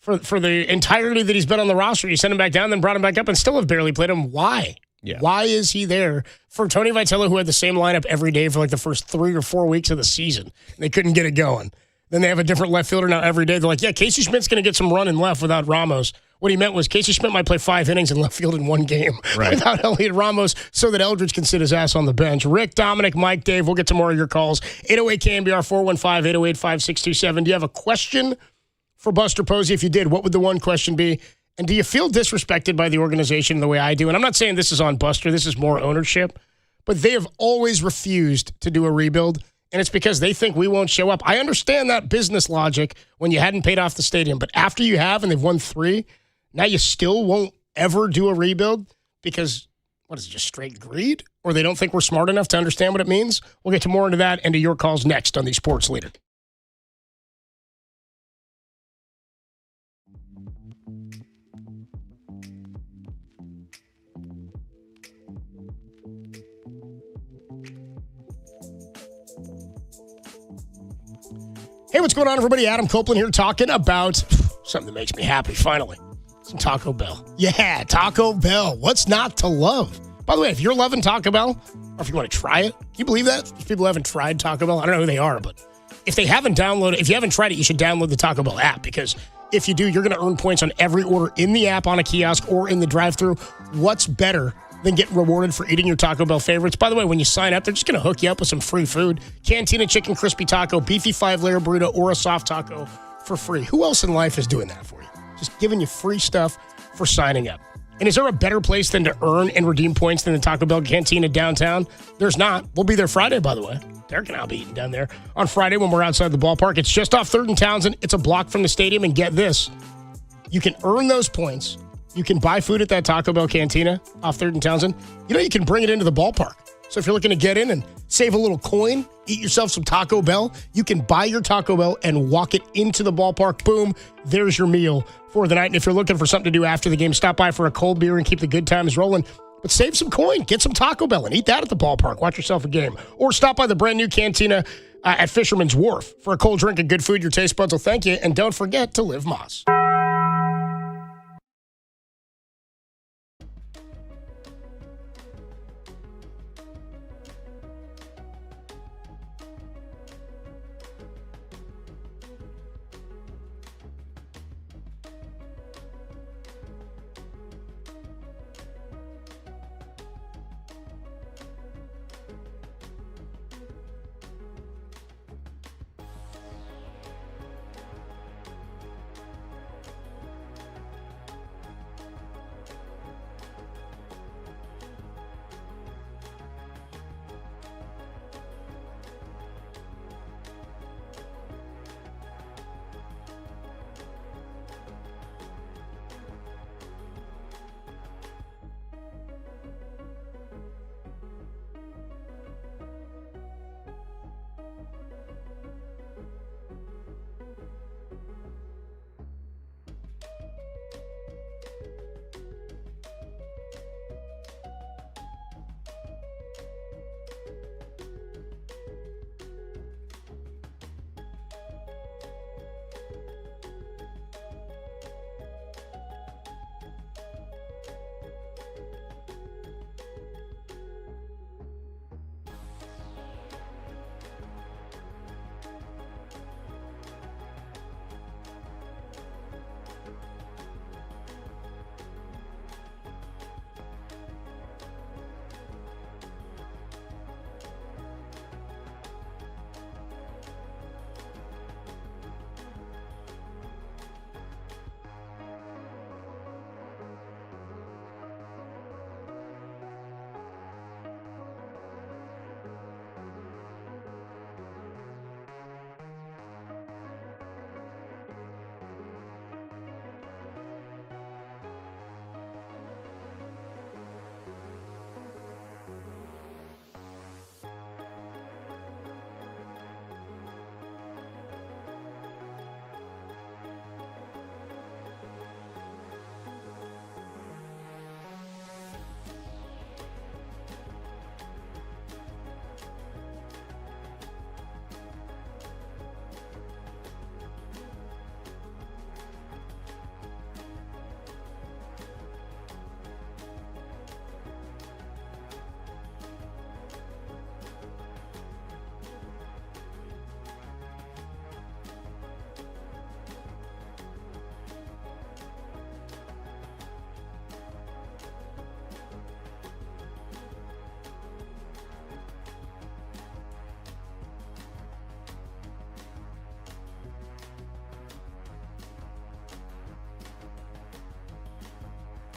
For the entirety that he's been on the roster, you sent him back down, then brought him back up, and still have barely played him. Why? Yeah. Why is he there? For Tony Vitello, who had the same lineup every day for like the first 3 or 4 weeks of the season, they couldn't get it going. Then they have a different left fielder now every day. They're like, yeah, Casey Schmidt's going to get some run in left without Ramos. What he meant was Casey Schmidt might play 5 innings in left field in one game without Elliot Ramos so that Eldridge can sit his ass on the bench. Rick, Dominic, Mike, Dave, we'll get to more of your calls. 808-KNBR, 415-808-5627. Do you have a question for Buster Posey? If you did, what would the one question be? And do you feel disrespected by the organization the way I do? And I'm not saying this is on Buster. This is more ownership. But they have always refused to do a rebuild, and it's because they think we won't show up. I understand that business logic when you hadn't paid off the stadium, but after you have and they've won 3, now you still won't ever do a rebuild because, what is it, just straight greed? Or they don't think we're smart enough to understand what it means? We'll get to more into that and to your calls next on the Sports Leader. Hey, what's going on, everybody? Adam Copeland here talking about something that makes me happy, finally. Some Taco Bell. Yeah, Taco Bell. What's not to love? By the way, if you're loving Taco Bell, or if you want to try it, can you believe that? If people haven't tried Taco Bell, I don't know who they are, but if you haven't tried it, you should download the Taco Bell app, because if you do, you're going to earn points on every order in the app, on a kiosk, or in the drive-thru. What's better than get rewarded for eating your Taco Bell favorites? By the way, when you sign up, they're just going to hook you up with some free food. Cantina chicken crispy taco, beefy 5-layer burrito, or a soft taco for free. Who else in life is doing that for you? Just giving you free stuff for signing up. And is there a better place than to earn and redeem points than the Taco Bell Cantina downtown? There's not. We'll be there Friday, by the way. Derek and I'll be eating down there on Friday when we're outside the ballpark. It's just off 3rd and Townsend. It's a block from the stadium. And get this, you can earn those points. You can buy food at that Taco Bell Cantina off 3rd and Townsend. You know, you can bring it into the ballpark. So if you're looking to get in and save a little coin, eat yourself some Taco Bell, you can buy your Taco Bell and walk it into the ballpark. Boom, there's your meal for the night. And if you're looking for something to do after the game, stop by for a cold beer and keep the good times rolling. But save some coin, get some Taco Bell and eat that at the ballpark. Watch yourself a game. Or stop by the brand new Cantina at Fisherman's Wharf for a cold drink and good food. Your taste buds will thank you. And don't forget to live Moss.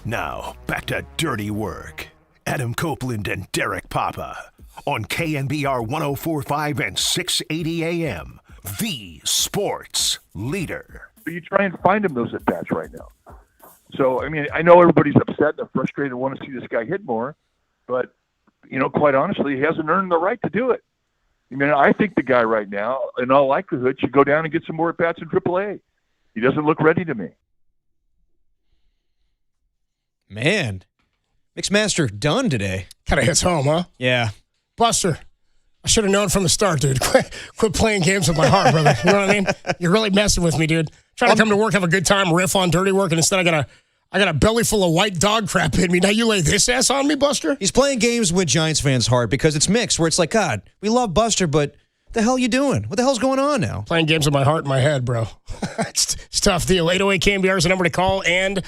Now, back to Dirty Work. Adam Copeland and Derek Papa on KNBR 104.5 and 680 AM, the sports leader. You try and find him those at-bats right now. So, I mean, I know everybody's upset and frustrated and want to see this guy hit more, but, quite honestly, he hasn't earned the right to do it. I mean, I think the guy right now, in all likelihood, should go down and get some more at-bats in AAA. He doesn't look ready to me. Man, Mixmaster done today. Kind of hits home, huh? Yeah. Buster, I should have known from the start, dude. Quit playing games with my heart, brother. You know what I mean? You're really messing with me, dude. Trying to come to work, have a good time, riff on Dirty Work, and instead I got a belly full of white dog crap in me. Now you lay this ass on me, Buster? He's playing games with Giants fans' heart because it's mixed, where it's like, God, we love Buster, but what the hell you doing? What the hell's going on now? Playing games with my heart and my head, bro. It's tough deal. 808 KNBR is the number to call and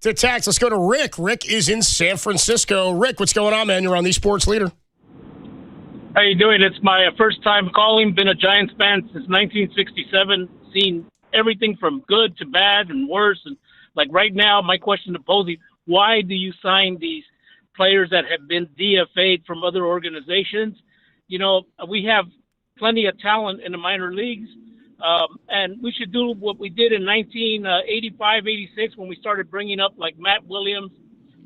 to text. Let's go to Rick. Rick is in San Francisco. Rick, what's going on, man? You're on the Sports Leader. How you doing? It's my first time calling. Been a Giants fan since 1967. Seen everything from good to bad and worse. And like right now, my question to Posey, why do you sign these players that have been DFA'd from other organizations? We have plenty of talent in the minor leagues. And we should do what we did in 1985, 86 when we started bringing up like Matt Williams,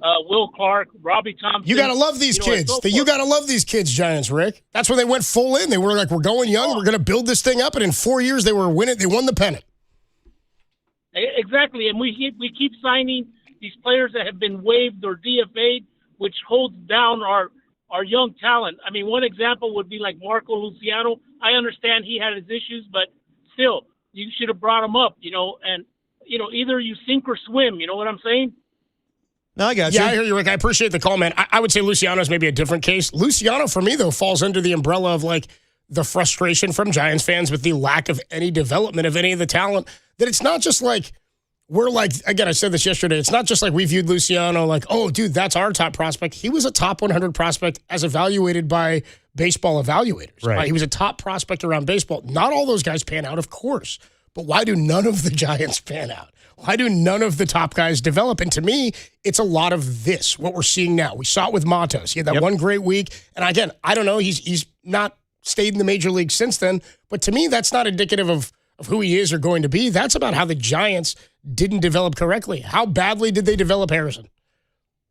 Will Clark, Robbie Thompson. You got to love these kids. You got to love these kids, Giants, Rick. That's when they went full in. They were like, we're going young. We're going to build this thing up. And in 4 years, they were winning. They won the pennant. Exactly. And we keep signing these players that have been waived or DFA'd, which holds down our young talent. I mean, one example would be like Marco Luciano. I understand he had his issues, but still, you should have brought him up, and, either you sink or swim. You know what I'm saying? No, I got you. Yeah, I hear you, Rick. I appreciate the call, man. I would say Luciano's maybe a different case. Luciano, for me, though, falls under the umbrella of, like, the frustration from Giants fans with the lack of any development of any of the talent, that it's not just like we're like, again, I said this yesterday, it's not just like we viewed Luciano like, oh, dude, that's our top prospect. He was a top 100 prospect as evaluated by baseball evaluators. Right. He was a top prospect around baseball. Not all those guys pan out, of course. But why do none of the Giants pan out? Why do none of the top guys develop? And to me, it's a lot of this, what we're seeing now. We saw it with Matos. He had that one great week. And again, I don't know, he's not stayed in the major league since then. But to me, that's not indicative of who he is or going to be. That's about how the Giants didn't develop correctly. How badly did they develop Harrison?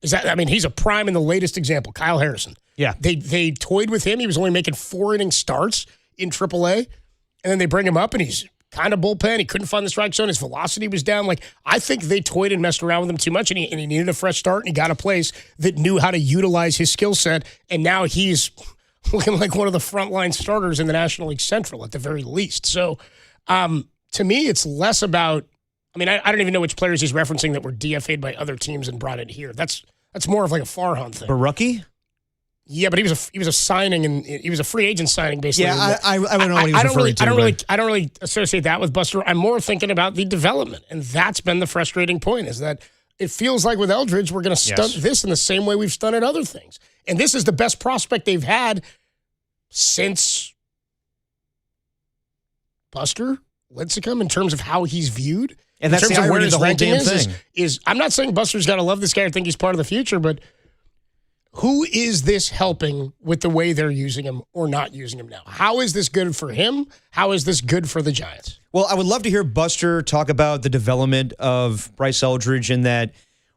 He's a prime and the latest example, Kyle Harrison. Yeah. They toyed with him. He was only making 4-inning starts in AAA. And then they bring him up and he's kind of bullpen. He couldn't find the strike zone. His velocity was down. Like, I think they toyed and messed around with him too much, and he needed a fresh start, and he got a place that knew how to utilize his skill set, and now he's looking like one of the frontline starters in the National League Central at the very least. So, to me, it's less about, I don't even know which players he's referencing that were DFA'd by other teams and brought in here. That's more of like a Farhan thing. Barucki? Yeah, but he was a signing, and he was a free agent signing, basically. Yeah, I don't know what he was referring to. I don't really associate that with Buster. I'm more thinking about the development, and that's been the frustrating point, is that it feels like with Eldridge, we're going to stunt this in the same way we've stunted other things. And this is the best prospect they've had since Buster Lincecum in terms of how he's viewed. And that's the irony of the whole damn thing. Is I'm not saying Buster's got to love this guy or think he's part of the future, but who is this helping with the way they're using him or not using him now? How is this good for him? How is this good for the Giants? Well, I would love to hear Buster talk about the development of Bryce Eldridge and that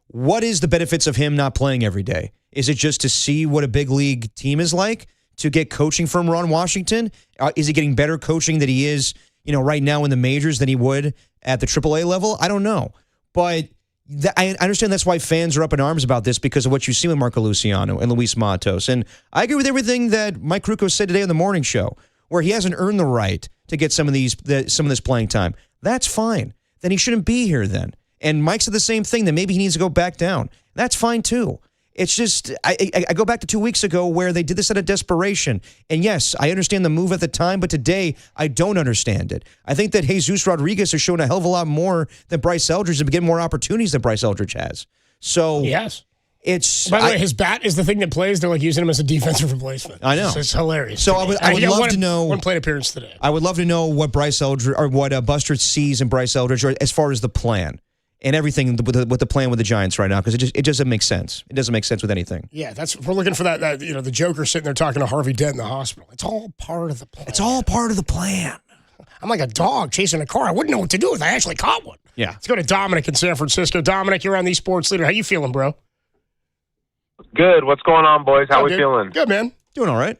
what is the benefits of him not playing every day? Is it just to see what a big league team is like, to get coaching from Ron Washington? Is he getting better coaching that he is, right now in the majors than he would at the AAA level? I don't know. But I understand that's why fans are up in arms about this, because of what you see with Marco Luciano and Luis Matos. And I agree with everything that Mike Krukow said today on the morning show, where he hasn't earned the right to get some of this playing time. That's fine. Then he shouldn't be here then. And Mike said the same thing, that maybe he needs to go back down. That's fine too. It's just, I go back to 2 weeks ago where they did this out of desperation. And yes, I understand the move at the time, but today I don't understand it. I think that Jesus Rodriguez has shown a hell of a lot more than Bryce Eldridge and getting more opportunities than Bryce Eldridge has. So yes. It's, by the way, his bat is the thing that plays. They're like using him as a defensive replacement. I know. It's hilarious. So I would love to know. One plate appearance today. I would love to know what Bryce Eldridge, or what Buster sees in Bryce Eldridge, or as far as the plan. and everything with the plan with the Giants right now, because it doesn't make sense. It doesn't make sense with anything. Yeah, we're looking for that. The Joker sitting there talking to Harvey Dent in the hospital. It's all part of the plan. It's all part of the plan. I'm like a dog chasing a car. I wouldn't know what to do if I actually caught one. Yeah. Let's go to Dominic in San Francisco. Dominic, you're on the Sports Leader. How you feeling, bro? Good. What's going on, boys? How we feeling? Good, man. Doing all right.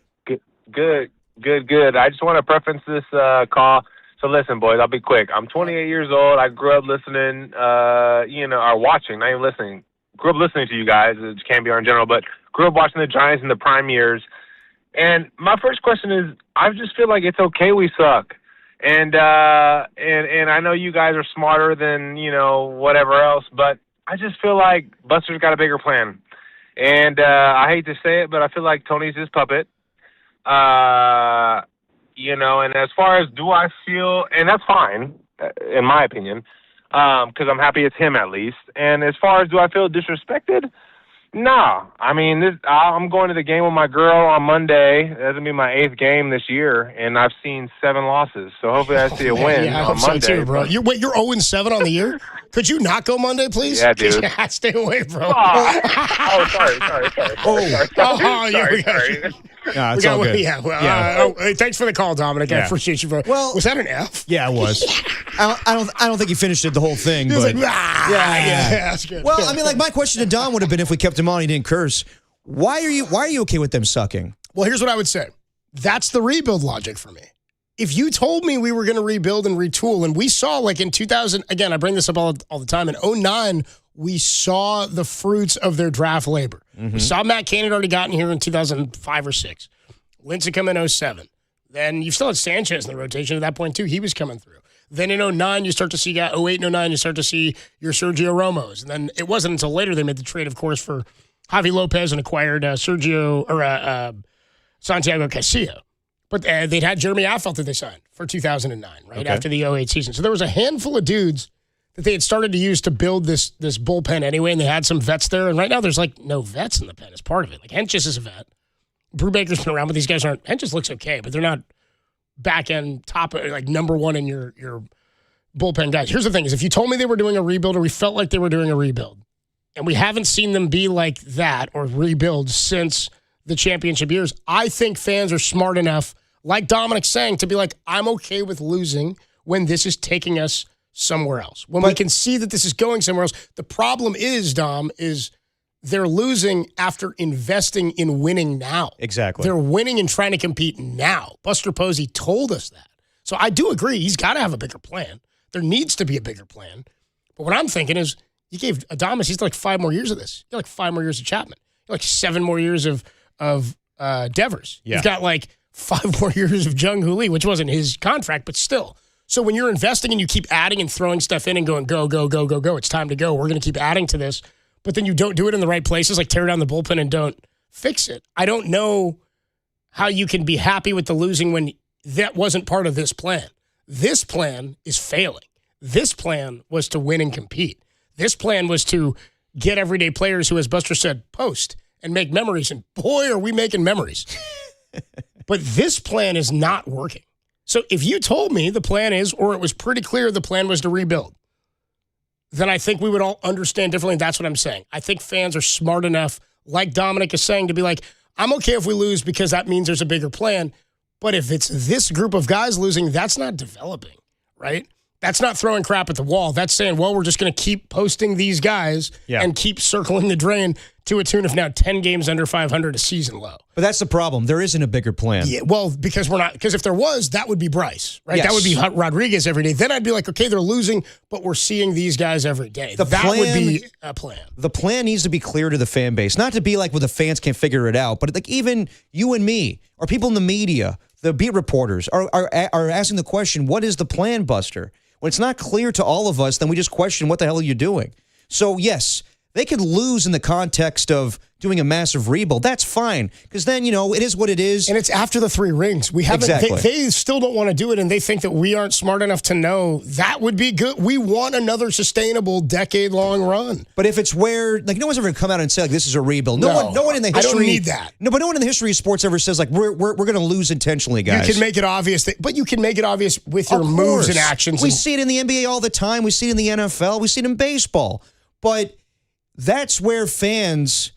Good. I just want to preference this call. So listen, boys, I'll be quick. I'm 28 years old. I grew up listening, or watching, not even listening. Grew up listening to you guys. It can't be in general, but grew up watching the Giants in the prime years. And my first question is, I just feel like it's okay we suck. And I know you guys are smarter than, whatever else, but I just feel like Buster's got a bigger plan. And I hate to say it, but I feel like Tony's his puppet. And as far as do I feel, and that's fine, in my opinion, because I'm happy it's him at least. And as far as do I feel disrespected? No. I mean, I'm going to the game with my girl on Monday. That's going to be my 8th game this year, and I've seen 7 losses. So hopefully I see a win on Monday. So too, bro. You're 0-7 on the year? Could you not go Monday, please? Yeah, dude. Stay away, bro. Sorry. No, it's all good. Yeah, thanks for the call, Dominic. I appreciate you. Well, was that an F? Yeah, it was. I don't think he finished it the whole thing. He was like, yeah, that's good. Well, I mean, like my question to Don would have been if we kept him on, he didn't curse. Why are you okay with them sucking? Well, here's what I would say. That's the rebuild logic for me. If you told me we were going to rebuild and retool, and we saw like in 2000, again, I bring this up all the time, in 2009, we saw the fruits of their draft labor. Mm-hmm. We saw Matt Cain had already gotten here in 2005 or 6. Lindsey come in 2007. Then you still had Sanchez in the rotation at that point, too. He was coming through. Then in 2009, you start to see 08 and 2009, you start to see your Sergio Romos. And then it wasn't until later they made the trade, of course, for Javi Lopez and acquired Santiago Castillo. But they'd had Jeremy Affeldt that they signed for 2009, right, after the 08 season. So there was a handful of dudes that they had started to use to build this bullpen anyway, and they had some vets there. And right now there's, like, no vets in the pen as part of it. Like, Hentges is a vet. Brubaker's been around, but these guys aren't. Hentges looks okay, but they're not back-end top, like, number one in your bullpen guys. Here's the thing is if you told me they were doing a rebuild or we felt like they were doing a rebuild, and we haven't seen them be like that or rebuild since the championship years, I think fans are smart enough, like Dominic's saying, to be like, I'm okay with losing when this is taking us somewhere else. When we can see that this is going somewhere else. The problem is, Dom, is they're losing after investing in winning now. Exactly. They're winning and trying to compete now. Buster Posey told us that. So I do agree. He's got to have a bigger plan. There needs to be a bigger plan. But what I'm thinking is you gave Adames, he's like 5 more years of this. You got like 5 more years of Chapman. You got like 7 more years of Devers. Yeah. You've got like 5 more years of Jung Hoo Lee, which wasn't his contract, but still. So when you're investing and you keep adding and throwing stuff in and going, go, go, go, go, go, it's time to go. We're going to keep adding to this. But then you don't do it in the right places, like tear down the bullpen and don't fix it. I don't know how you can be happy with the losing when that wasn't part of this plan. This plan is failing. This plan was to win and compete. This plan was to get everyday players who, as Buster said, post and make memories. And boy, are we making memories. But this plan is not working. So if you told me the plan is, or it was pretty clear the plan was to rebuild, then I think we would all understand differently. That's what I'm saying. I think fans are smart enough, like Dominic is saying, to be like, I'm okay if we lose because that means there's a bigger plan. But if it's this group of guys losing, that's not developing, right? That's not throwing crap at the wall. That's saying, well, we're just going to keep posting these guys and keep circling the drain to a tune of now 10 games under 500, a season low. But that's the problem. There isn't a bigger plan. Yeah, well, because if there was, that would be Bryce, right? Yes. That would be Rodriguez every day. Then I'd be like, okay, they're losing, but we're seeing these guys every day. That would be a plan. The plan needs to be clear to the fan base. Not to be like, well, the fans can't figure it out, but like even you and me, or people in the media, the beat reporters, are asking the question, what is the plan, Buster? When it's not clear to all of us, then we just question what the hell are you doing? So, yes, they could lose in the context of doing a massive rebuild, that's fine. Because then, it is what it is. And it's after the 3 rings. We haven't. Exactly. They still don't want to do it, and they think that we aren't smart enough to know that would be good. We want another sustainable decade-long run. But if it's where, no one's ever going to come out and say, this is a rebuild. No one in the history. I don't need that. No, but no one in the history of sports ever says, we're going to lose intentionally, guys. You can make it obvious, but you can make it obvious with your moves and actions. We see it in the NBA all the time. We see it in the NFL. We see it in baseball. But that's where fans...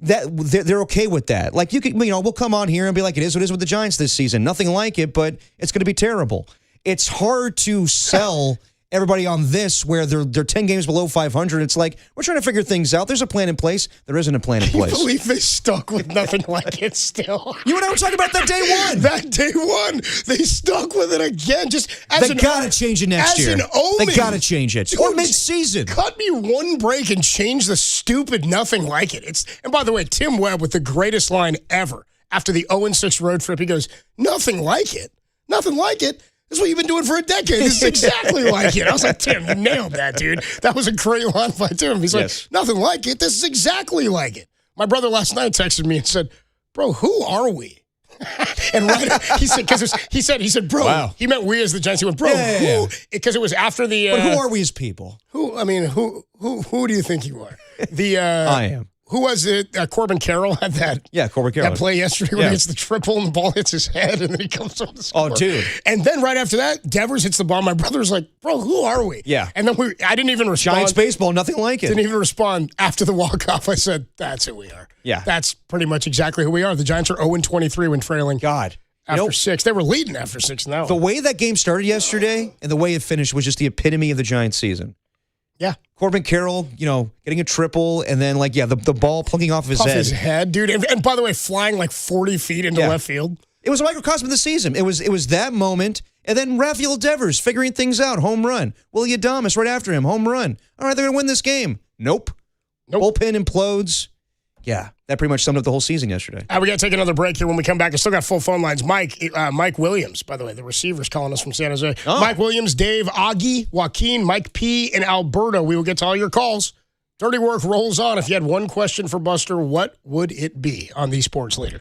they're okay with that. We'll come on here and be like, it is what it is with the Giants this season. Nothing like it, but it's going to be terrible. It's hard to sell everybody on this where they're 10 games below 500. It's like, we're trying to figure things out. There's a plan in place. There isn't a plan in place. I believe they stuck with nothing like it still. You and I were talking about that day one. That day one. They stuck with it again. They got to change it next year. As an omen. They got to change it. Or mid-season. Cut me one break and change the stupid nothing like it. And by the way, Tim Webb with the greatest line ever. After the 0-6 road trip, he goes, nothing like it. Nothing like it. This is what you've been doing for a decade. This is exactly like it. I was like, Tim, you nailed that, dude. That was a great line by Tim. He's like, nothing like it. This is exactly like it. My brother last night texted me and said, bro, who are we? And right, he said, bro, wow. He meant we as the Giants. He went, bro, who? Because it was after the. But who are we as people? Who do you think you are? I am. Who was it? Corbin Carroll had that. Yeah, Corbin Carroll. That play yesterday where he hits the triple and the ball hits his head and then he comes up to score. Oh, dude. And then right after that, Devers hits the ball. My brother's like, bro, who are we? Yeah. And then I didn't even respond. Giants baseball, nothing like it. Didn't even respond after the walk-off. I said, that's who we are. Yeah. That's pretty much exactly who we are. The Giants are 0-23 when trailing. God. After 6. They were leading after 6 now. The way that game started yesterday and the way it finished was just the epitome of the Giants season. Yeah. Corbin Carroll, getting a triple, and then, the ball plugging off of his head. Off his head, dude. And by the way, flying 40 feet into left field. It was a microcosm of the season. It was that moment, and then Rafael Devers figuring things out, home run. Willie Adames right after him, home run. All right, they're going to win this game. Nope. Bullpen implodes. Yeah, that pretty much summed up the whole season yesterday. We got to take another break here. When we come back, I still got full phone lines. Mike Williams, by the way, the receiver's calling us from San Jose. Oh. Mike Williams, Dave, Augie, Joaquin, Mike P., and Alberto. We will get to all your calls. Dirty Work rolls on. If you had one question for Buster, what would it be on the Sports Leader?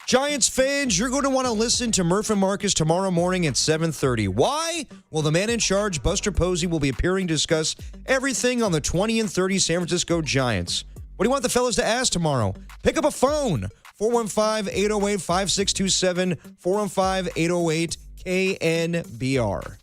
Giants fans, you're going to want to listen to Murph and Marcus tomorrow morning at 7:30. Why? Well, the man in charge, Buster Posey, will be appearing to discuss everything on the 20-30 San Francisco Giants. What do you want the fellas to ask tomorrow? Pick up a phone. 415-808-5627, 415-808-KNBR.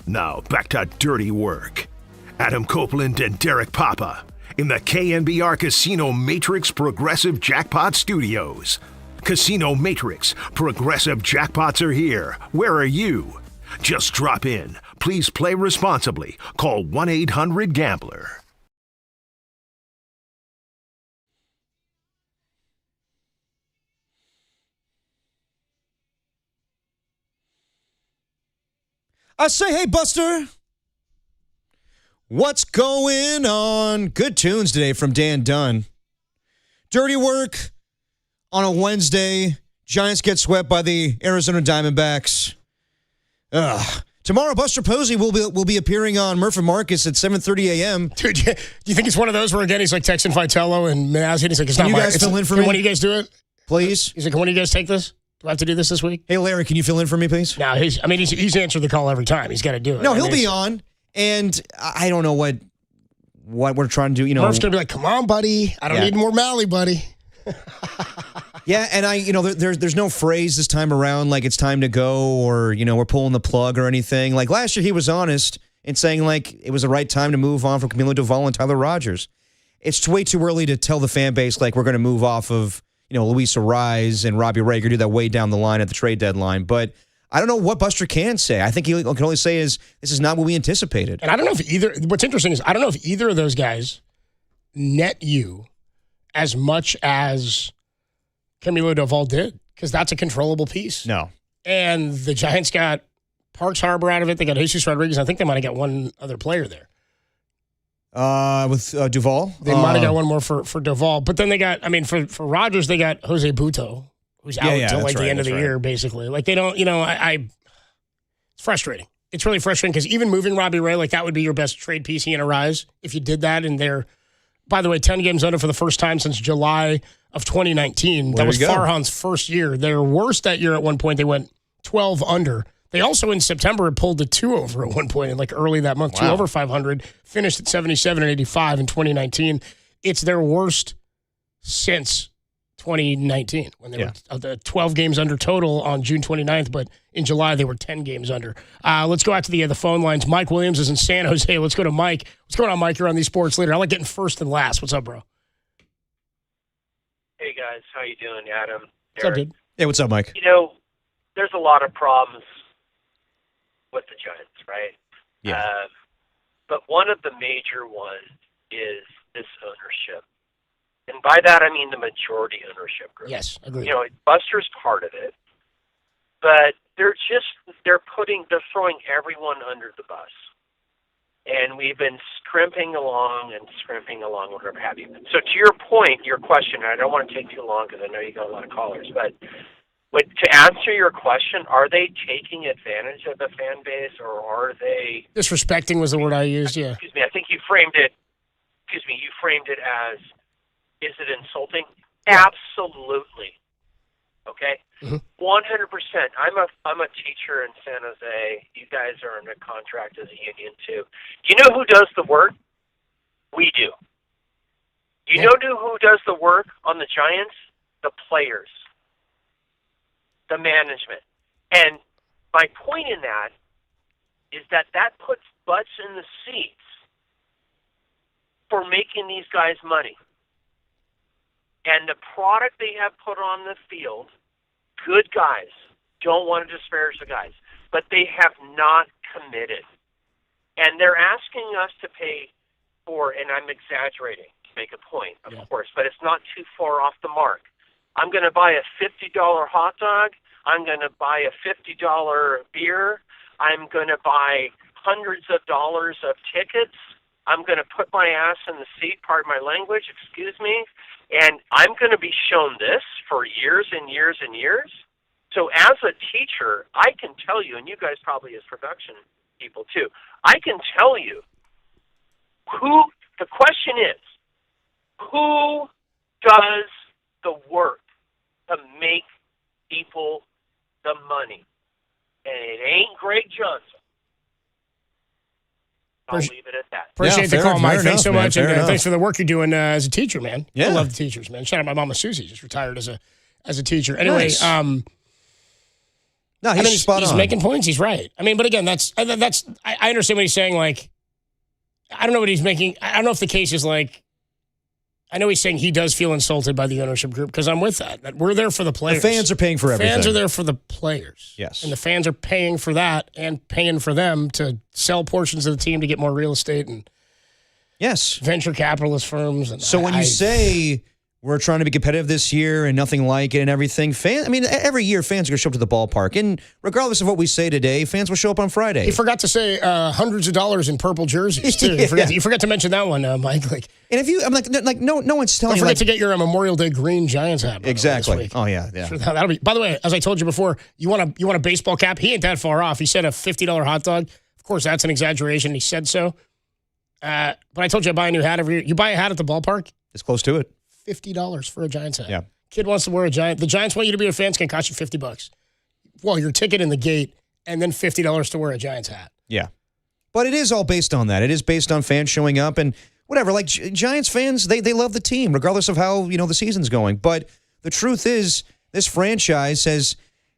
Now back to dirty work. Adam Copeland and Derek Papa in the KNBR Casino Matrix Progressive Jackpot Studios. Casino Matrix Progressive Jackpots are here. Where are you? Just drop in. Please play responsibly. Call 1-800-GAMBLER. I say, hey, Buster. What's going on? Good tunes today from Dan Dunn. Dirty work on a Wednesday. Giants get swept by the Arizona Diamondbacks. Tomorrow, Buster Posey will be appearing on Murph and Marcus at 7:30 a.m. Dude, do you think it's one of those where, again, he's like texting Vitello and Managerial? He's like, it's not Can you my... guys fill in for me? When do you guys do it? Please? He's like, when do you guys take this? Do I have to do this week? Hey, Larry, can you fill in for me, please? No, he's answered the call every time. He's got to do it. No, he'll be on, and I don't know what we're trying to do. Murph's going to be like, come on, buddy. I don't need more Mally, buddy. Yeah, and there's no phrase this time around like it's time to go or, we're pulling the plug or anything. Like last year he was honest in saying like it was the right time to move on from Camilo Doval and Tyler Rogers. It's way too early to tell the fan base like we're going to move off of, Luis Arise and Robbie Ray. Do that way down the line at the trade deadline. But I don't know what Buster can say. I think he can only say is this is not what we anticipated. And I don't know if what's interesting is I don't know if either of those guys net you as much as Camilo Doval did, because that's a controllable piece. No. And the Giants got Parks Harbor out of it. They got Jesus Rodriguez. I think they might have got one other player there. With Doval? They might have got one more for Doval. But then they got, for Rogers, they got Jose Buto, who's out until the end of the year, basically. Like, they don't, it's frustrating. It's really frustrating because even moving Robbie Ray, like, that would be your best trade piece, he and Arise, if you did that. And they're, by the way, 10 games under for the first time since July of 2019. That was Farhan's first year. They were worse that year at one point. They went 12 under. They also in September had pulled the 2 over at one point in early that month, 2 over 500, finished at 77 and 85 in 2019. It's their worst since 2019 when they were 12 games under total on June 29th, but in July they were 10 games under. Let's go out to the phone lines. Mike Williams is in San Jose. Let's go to Mike. What's going on, Mike? You're on the Sports Leader. I like getting first and last. What's up, bro? Hey, guys. How you doing, Adam? What's up, dude? Hey, what's up, Mike? There's a lot of problems with the Giants, right? Yeah. But one of the major ones is this ownership. And by that, I mean the majority ownership group. Yes, agreed. Buster's part of it. But they're throwing everyone under the bus. And we've been scrimping along, whatever have you. So to your point, your question, and I don't want to take too long because I know you got a lot of callers, but to answer your question, are they taking advantage of the fan base or are they... Disrespecting was the word I used, yeah. Excuse me, I think you framed it as, is it insulting? Absolutely. Okay? 100%. I'm a teacher in San Jose. You guys are in a contract as a union too. Do you know who does the work? We do. You know who does the work on the Giants? The players. The management. And my point in that is that puts butts in the seats for making these guys money. And the product they have put on the field, good guys, don't want to disparage the guys, but they have not committed. And they're asking us to pay for, and I'm exaggerating to make a point, of course, but it's not too far off the mark. I'm going to buy a $50 hot dog. I'm going to buy a $50 beer. I'm going to buy hundreds of dollars of tickets. I'm going to put my ass in the seat, pardon my language, excuse me, and I'm going to be shown this for years and years and years. So as a teacher, I can tell you, and you guys probably as production people too, I can tell you the question is, who does the work to make people the money? And it ain't Greg Johnson. I'll leave it at that. Appreciate the call, Mike. Thanks so much. And thanks for the work you're doing as a teacher, man. Yeah. I love the teachers, man. Shout out my mama Susie, just retired as a teacher. Anyway, nice. No, he's spot on. He's making points. He's right. I mean, but again, I understand what he's saying. Like, I don't know what he's making. I don't know if the case is like, I know he's saying he does feel insulted by the ownership group because I'm with that. We're there for the players. The fans are paying for everything. Fans are there for the players. Yes. And the fans are paying for that and paying for them to sell portions of the team to get more real estate and venture capitalist firms. And so when you say we're trying to be competitive this year and nothing like it and everything, every year fans are going to show up to the ballpark. And regardless of what we say today, fans will show up on Friday. You forgot to say hundreds of dollars in purple jerseys, too. You forgot to mention that one, Mike. Like, and if you, I'm like no one's telling you. Don't forget to get your Memorial Day green Giants hat. Exactly. Oh, yeah. Sure, that'll be. By the way, as I told you before, you want a baseball cap? He ain't that far off. He said a $50 hot dog. Of course, that's an exaggeration. He said so. But I told you I buy a new hat every year. You buy a hat at the ballpark? It's close to it. $50 for a Giants hat. Yeah. Kid wants to wear a Giant. The Giants want you to be a fan. It's going to cost you $50. Well, your ticket in the gate and then $50 to wear a Giants hat. Yeah. But it is all based on that. It is based on fans showing up and whatever. Like Giants fans, they love the team regardless of how, the season's going. But the truth is this franchise has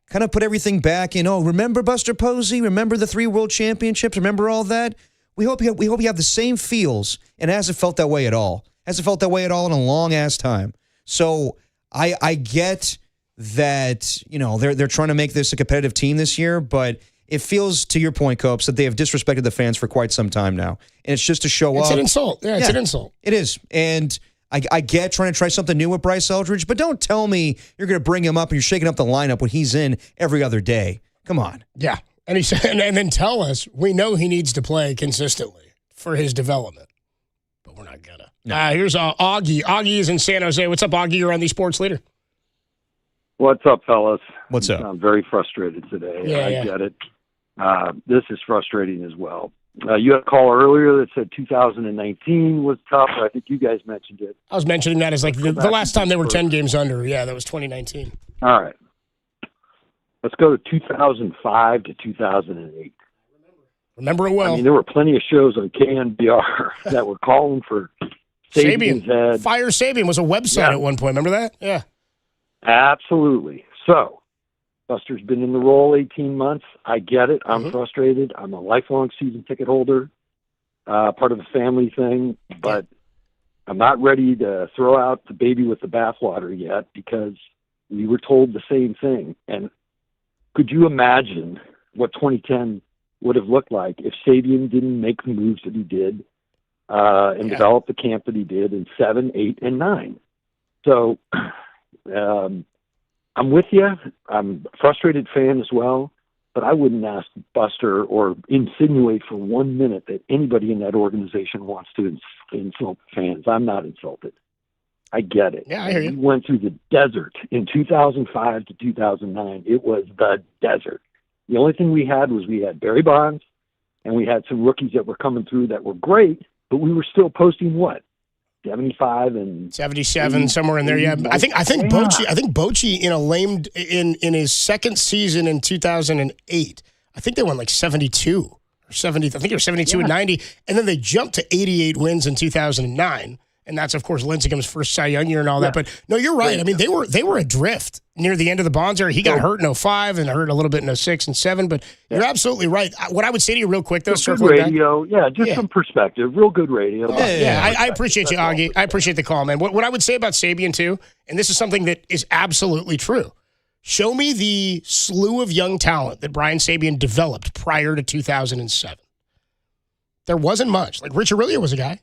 kind of put everything back in, remember Buster Posey? Remember the 3 world championships? Remember all that? We hope you have the same feels, and it hasn't felt that way at all. Hasn't felt that way at all in a long-ass time. So I get that, they're trying to make this a competitive team this year, but it feels, to your point, Copes, that they have disrespected the fans for quite some time now. And it's just to show up. It's an insult. Yeah, it's an insult. It is. And I get trying to try something new with Bryce Eldridge, but don't tell me you're going to bring him up and you're shaking up the lineup when he's in every other day. Come on. Yeah. And he said, and then tell us, we know he needs to play consistently for his development, but we're not going to. No. Here's Augie. Augie is in San Jose. What's up, Augie? You're on the Sports Leader. What's up, fellas? What's up? I'm very frustrated today. Yeah, I get it. This is frustrating as well. You had a call earlier that said 2019 was tough. I think you guys mentioned it. I was mentioning that as like the last time they were 10 games under. Yeah, that was 2019. All right. Let's go to 2005 to 2008. Remember it well. I mean, there were plenty of shows on KNBR that were calling for Sabian's head. Fire Sabian was a website at one point. Remember that? Yeah. Absolutely. So, Buster's been in the role 18 months. I get it. I'm frustrated. I'm a lifelong season ticket holder, part of the family thing, but I'm not ready to throw out the baby with the bathwater yet because we were told the same thing. And could you imagine what 2010 would have looked like if Sabian didn't make the moves that he did and develop the camp that he did in 7, 8, and 9? So I'm with you. I'm a frustrated fan as well, but I wouldn't ask Buster or insinuate for 1 minute that anybody in that organization wants to insult fans. I'm not insulted. I get it. Yeah, I hear you. We went through the desert in 2005 to 2009. It was the desert. The only thing we had Barry Bonds, and we had some rookies that were coming through that were great, but we were still posting what? 75 and 77 somewhere in there. Yeah, I think Bochy in his second season in 2008. I think they won like 72 or 70. I think it was 72 and 90, and then they jumped to 88 wins in 2009. And that's, of course, Lincecum's first Cy Young year and all that. But, no, you're right. I mean, they were adrift near the end of the Bonds era. He got hurt in 05 and hurt a little bit in 06 and 07. But you're absolutely right. What I would say to you real quick, though, circling back. Some perspective. Real good radio. I appreciate you, Augie. I appreciate the call, man. What I would say about Sabian, too, and this is something that is absolutely true. Show me the slew of young talent that Brian Sabian developed prior to 2007. There wasn't much. Like, Rich Aurelio was a guy.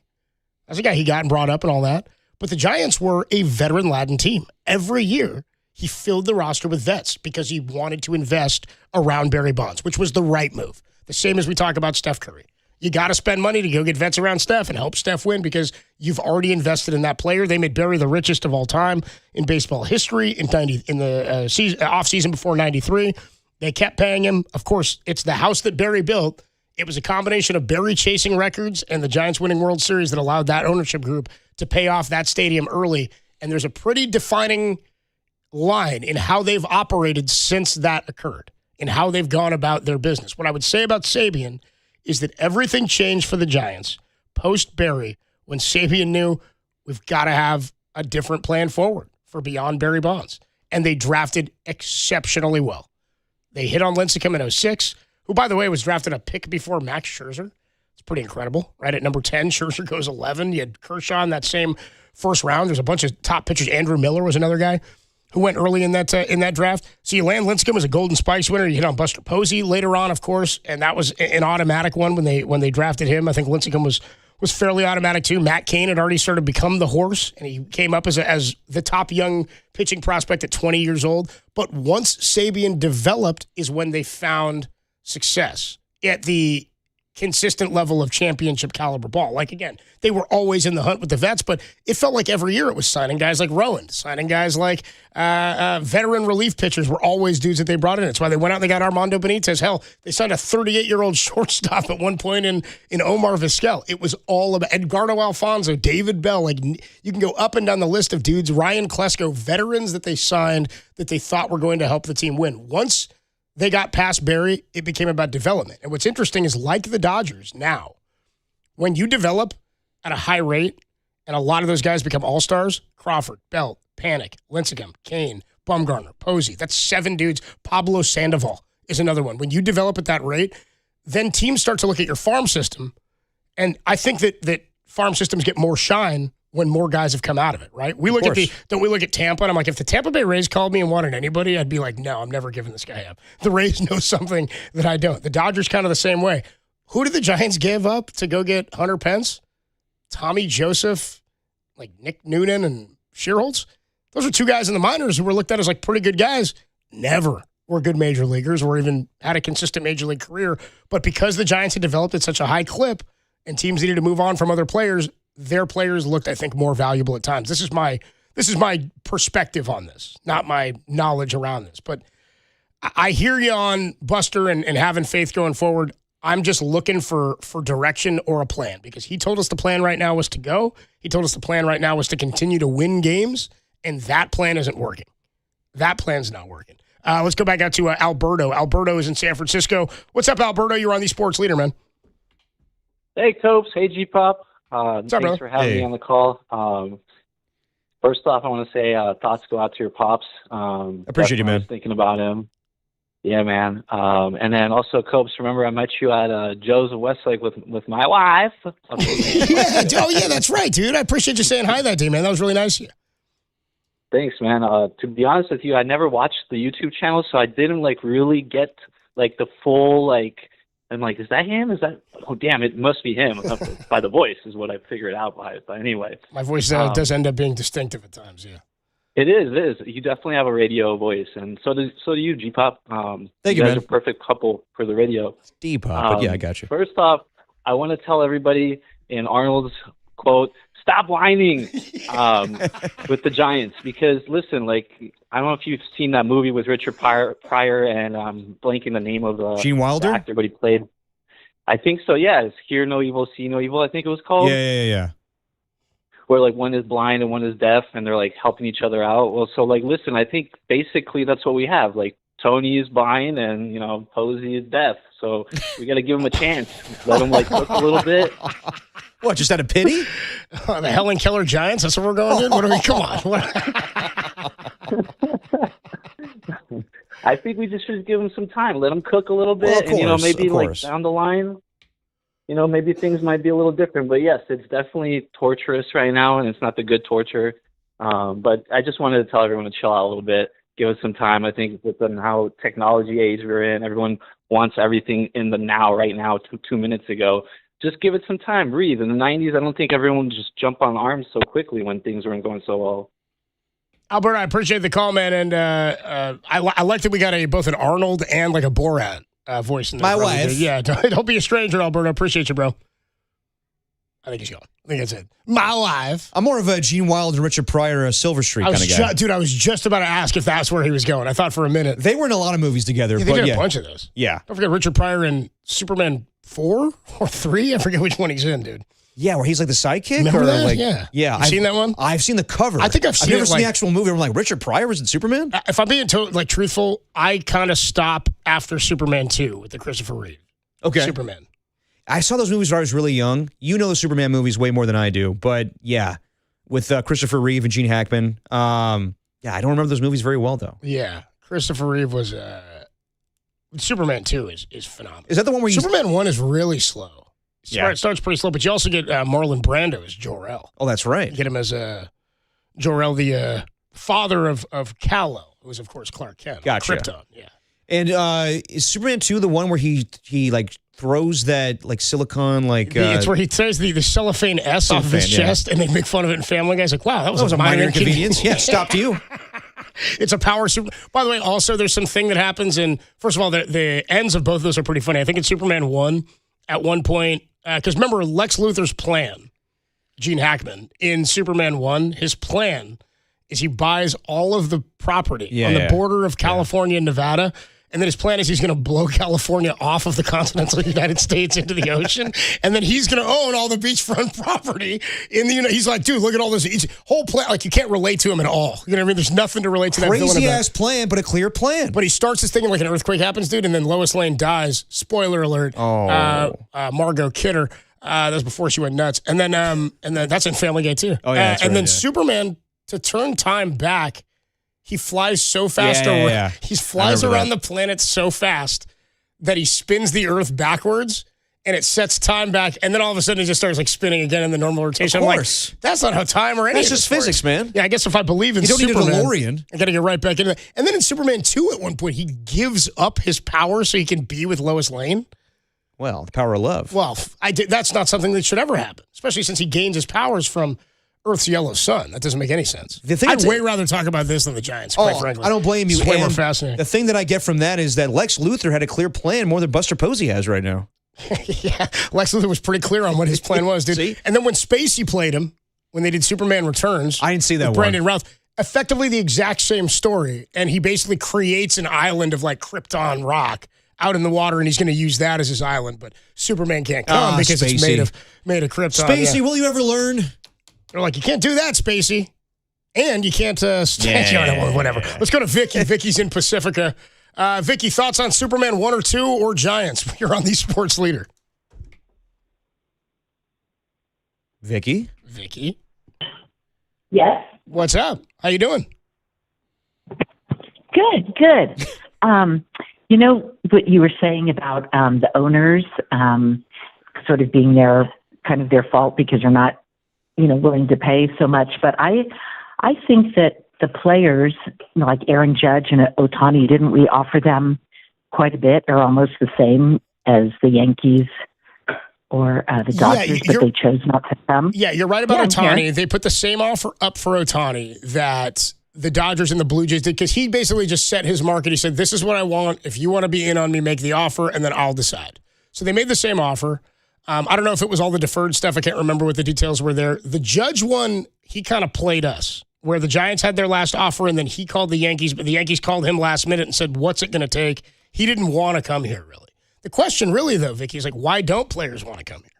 That's a guy he got and brought up and all that. But the Giants were a veteran-laden team. Every year, he filled the roster with vets because he wanted to invest around Barry Bonds, which was the right move. The same as we talk about Steph Curry. You got to spend money to go get vets around Steph and help Steph win because you've already invested in that player. They made Barry the richest of all time in baseball history in the offseason before 93. They kept paying him. Of course, it's the house that Barry built. It was a combination of Barry chasing records and the Giants winning World Series that allowed that ownership group to pay off that stadium early. And there's a pretty defining line in how they've operated since that occurred, in how they've gone about their business. What I would say about Sabian is that everything changed for the Giants post-Barry when Sabian knew we've got to have a different plan forward for beyond Barry Bonds. And they drafted exceptionally well. They hit on Lincecum in 06, who, by the way, was drafted a pick before Max Scherzer. It's pretty incredible, right? At number 10, Scherzer goes 11. You had Kershaw in that same first round. There's a bunch of top pitchers. Andrew Miller was another guy who went early in that draft. So you land Lincecum as a Golden Spikes winner. You hit on Buster Posey later on, of course, and that was an automatic one when they drafted him. I think Lincecum was fairly automatic too. Matt Cain had already started to become the horse, and he came up as the top young pitching prospect at 20 years old. But once Sabian developed is when they found success at the consistent level of championship caliber ball. Like, again, they were always in the hunt with the vets, but it felt like every year it was signing guys like Rowan, signing guys like veteran relief pitchers were always dudes that they brought in. That's why they went out and they got Armando Benitez. Hell, they signed a 38-year-old shortstop at one point in Omar Vizquel. It was all about Edgardo Alfonso, David Bell. Like, you can go up and down the list of dudes, Ryan Klesko, veterans that they signed that they thought were going to help the team win. Once they got past Barry, it became about development. And what's interesting is, like the Dodgers now, when you develop at a high rate and a lot of those guys become all-stars, Crawford, Belt, Panic, Lincecum, Kane, Bumgarner, Posey, that's 7 dudes. Pablo Sandoval is another one. When you develop at that rate, then teams start to look at your farm system. And I think that farm systems get more shine when more guys have come out of it, right? Don't we look at Tampa, and I'm like, if the Tampa Bay Rays called me and wanted anybody, I'd be like, no, I'm never giving this guy up. The Rays know something that I don't. The Dodgers kind of the same way. Who did the Giants give up to go get Hunter Pence? Tommy Joseph, like Nick Noonan and Shearholtz? Those are 2 guys in the minors who were looked at as like pretty good guys. Never were good major leaguers or even had a consistent major league career. But because the Giants had developed at such a high clip and teams needed to move on from other players, their players looked, I think, more valuable at times. This is my perspective on this, not my knowledge around this. But I hear you on Buster and having faith going forward. I'm just looking for direction or a plan, because he told us the plan right now was to go. He told us the plan right now was to continue to win games, and that plan isn't working. That plan's not working. Let's go back out to Alberto. Alberto is in San Francisco. What's up, Alberto? You're on the Sports Leader, man. Hey, Copes. Hey, G-Pop. What's up, thanks for having me on the call. First off, I want to say thoughts go out to your pops. Appreciate you, man. I was thinking about him. Yeah, man. And then also, Copes, remember I met you at Joe's of Westlake with my wife. Yeah, that's right, dude. I appreciate you saying hi that day, man. That was really nice of you. Thanks, man. To be honest with you, I never watched the YouTube channel, so I didn't really get the full I'm like, is that him? Oh, damn, it must be him. By the voice is what I figured out by it. But anyway. My voice does end up being distinctive at times, yeah. It is. You definitely have a radio voice, and so do you, G-Pop. Thank you, guys man. are a perfect couple for the radio. D-Pop, but yeah, I got you. First off, I want to tell everybody in Arnold's quote, stop whining with the Giants, because, listen, I don't know if you've seen that movie with Richard Pryor and blanking the name of the Gene Wilder? the actor, but he played. I think so, yeah. It's Hear No Evil, See No Evil, I think it was called. Yeah. Where one is blind and one is deaf, and they're helping each other out. Well, so listen, I think basically that's what we have. Tony is blind and Posey is deaf, so we got to give him a chance. Let him cook a little bit. What, just out of pity? The Helen Keller Giants? That's what we're going to do? What are we? Come on. I think we just should give him some time. Let him cook a little bit, and maybe down the line, maybe things might be a little different. But yes, it's definitely torturous right now, and it's not the good torture. But I just wanted to tell everyone to chill out a little bit, give us some time. I think with how technology age we're in, everyone wants everything in the now, right now, 2 minutes ago. Just give it some time, breathe. In the 90s, I don't think everyone would just jump on arms so quickly when things weren't going so well. Albert, I appreciate the call, man, and I like that we got both an Arnold and a Borat voice in there. My wife. Yeah, don't be a stranger, Albert. I appreciate you, bro. I think he's gone. I think that's it. My wife. I'm more of a Gene Wilder and Richard Pryor, Silver Street kind of guy. Dude, I was just about to ask if that's where he was going. I thought for a minute. They were in a lot of movies together. They did a bunch of those. Yeah. Don't forget Richard Pryor in Superman 4 or 3. I forget which one he's in, dude. Yeah, where he's the sidekick. Remember that? Yeah. You've seen that one? I've seen the cover. I think I've seen never seen the actual movie. I'm like, Richard Pryor was in Superman? If I'm being truthful, I kind of stop after Superman 2 with the Christopher Reeve. Okay. Superman. I saw those movies when I was really young. You know the Superman movies way more than I do. But yeah, with Christopher Reeve and Gene Hackman. I don't remember those movies very well, though. Yeah. Christopher Reeve was Superman 2 is phenomenal. Is that the one where Superman 1 is really slow. Yeah. It starts pretty slow, but you also get Marlon Brando as Jor-El. Oh, that's right. You get him as Jor-El, the father of Kal-El, who is, of course, Clark Kent. Gotcha. Krypton, yeah. And is Superman 2 the one where he like throws that like silicone like It's where he throws the cellophane S off his chest, and they make fun of it in Family Guy. It's like, wow, that was a minor inconvenience. Yeah, stopped you. It's a power super. By the way, also there's something that happens in. First of all, the ends of both of those are pretty funny. I think in Superman 1, at one point, because remember Lex Luthor's plan, Gene Hackman in Superman 1, his plan is he buys all of the property on the border of California and Nevada. And then his plan is he's going to blow California off of the continental United States into the ocean. And then he's going to own all the beachfront property in the He's like, dude, look at all this. Whole plan. Like, you can't relate to him at all. You know what I mean? There's nothing to relate to that villain. Crazy-ass plan, but a clear plan. But he starts this thing and like an earthquake happens, dude. And then Lois Lane dies. Spoiler alert. Margot Kidder. That was before she went nuts. And then that's in Family Guy, too. Oh, yeah. That's and right, then Superman, to turn time back, he flies so fast. He flies around the planet so fast that he spins the Earth backwards, and it sets time back. And then all of a sudden, it just starts like spinning again in the normal rotation. Of course. I'm like, that's not how time or anything. That's just physics, man. Yeah, I guess if I believe in Superman, you don't need a DeLorean. I got to get right back into it. And then in Superman 2, at one point, he gives up his power so he can be with Lois Lane. Well, the power of love. Well, that's not something that should ever happen, especially since he gains his powers from Earth's yellow sun. That doesn't make any sense. I'd way rather talk about this than the Giants, quite frankly. I don't blame you. It's way more fascinating. The thing that I get from that is that Lex Luthor had a clear plan more than Buster Posey has right now. Yeah, Lex Luthor was pretty clear on what his plan was, dude. See? And then when Spacey played him, when they did Superman Returns, I didn't see that one. Brandon Routh, effectively the exact same story, and he basically creates an island of like Krypton rock out in the water, and he's going to use that as his island. But Superman can't come because Spacey. it's made of Krypton. Spacey, will you ever learn? They're like, you can't do that, Spacey. And you can't whatever. Let's go to Vicky. Vicky's in Pacifica. Vicky, thoughts on Superman 1 or 2 or Giants? You're on the Sports Leader. Vicky? Yes. What's up? How you doing? Good. You know what you were saying about the owners sort of being their fault because you're not, willing to pay so much. But I think that the players, like Aaron Judge and Ohtani, didn't we offer them quite a bit? They're almost the same as the Yankees or the Dodgers, but they chose not to come. Yeah, you're right about Ohtani. They put the same offer up for Ohtani that the Dodgers and the Blue Jays did because he basically just set his market. He said, this is what I want. If you want to be in on me, make the offer, and then I'll decide. So they made the same offer. I don't know if it was all the deferred stuff. I can't remember what the details were there. The Judge one, he kind of played us, where the Giants had their last offer, and then he called the Yankees, but the Yankees called him last minute and said, what's it going to take? He didn't want to come here, really. The question really, though, Vicky, is like, why don't players want to come here?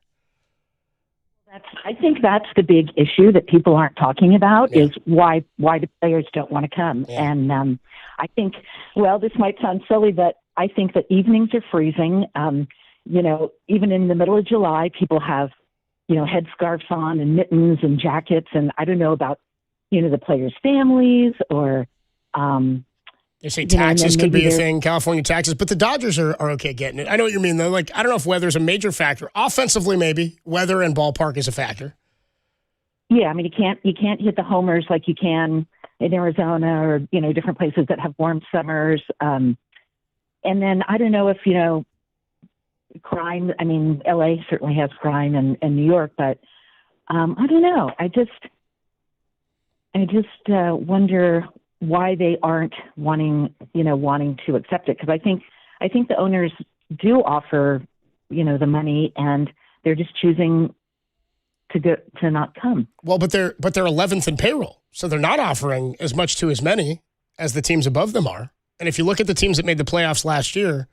I think that's the big issue that people aren't talking about is why the players don't want to come. Yeah. And I think, this might sound silly, but I think that evenings are freezing. Even in the middle of July, people have, headscarves on and mittens and jackets. And I don't know about, the players' families or they say taxes could be a thing, California taxes, but the Dodgers are okay getting it. I know what you mean, though. Like, I don't know if weather's a major factor. Offensively, maybe. Weather and ballpark is a factor. Yeah, I mean, you can't hit the homers like you can in Arizona or, different places that have warm summers. And then I don't know if, crime, I mean, LA certainly has crime and New York, but I don't know. I just wonder why they aren't wanting to accept it. Because I think the owners do offer, the money, and they're just choosing to not come. Well, but they're 11th in payroll, so they're not offering as much to as many as the teams above them are. And if you look at the teams that made the playoffs last year,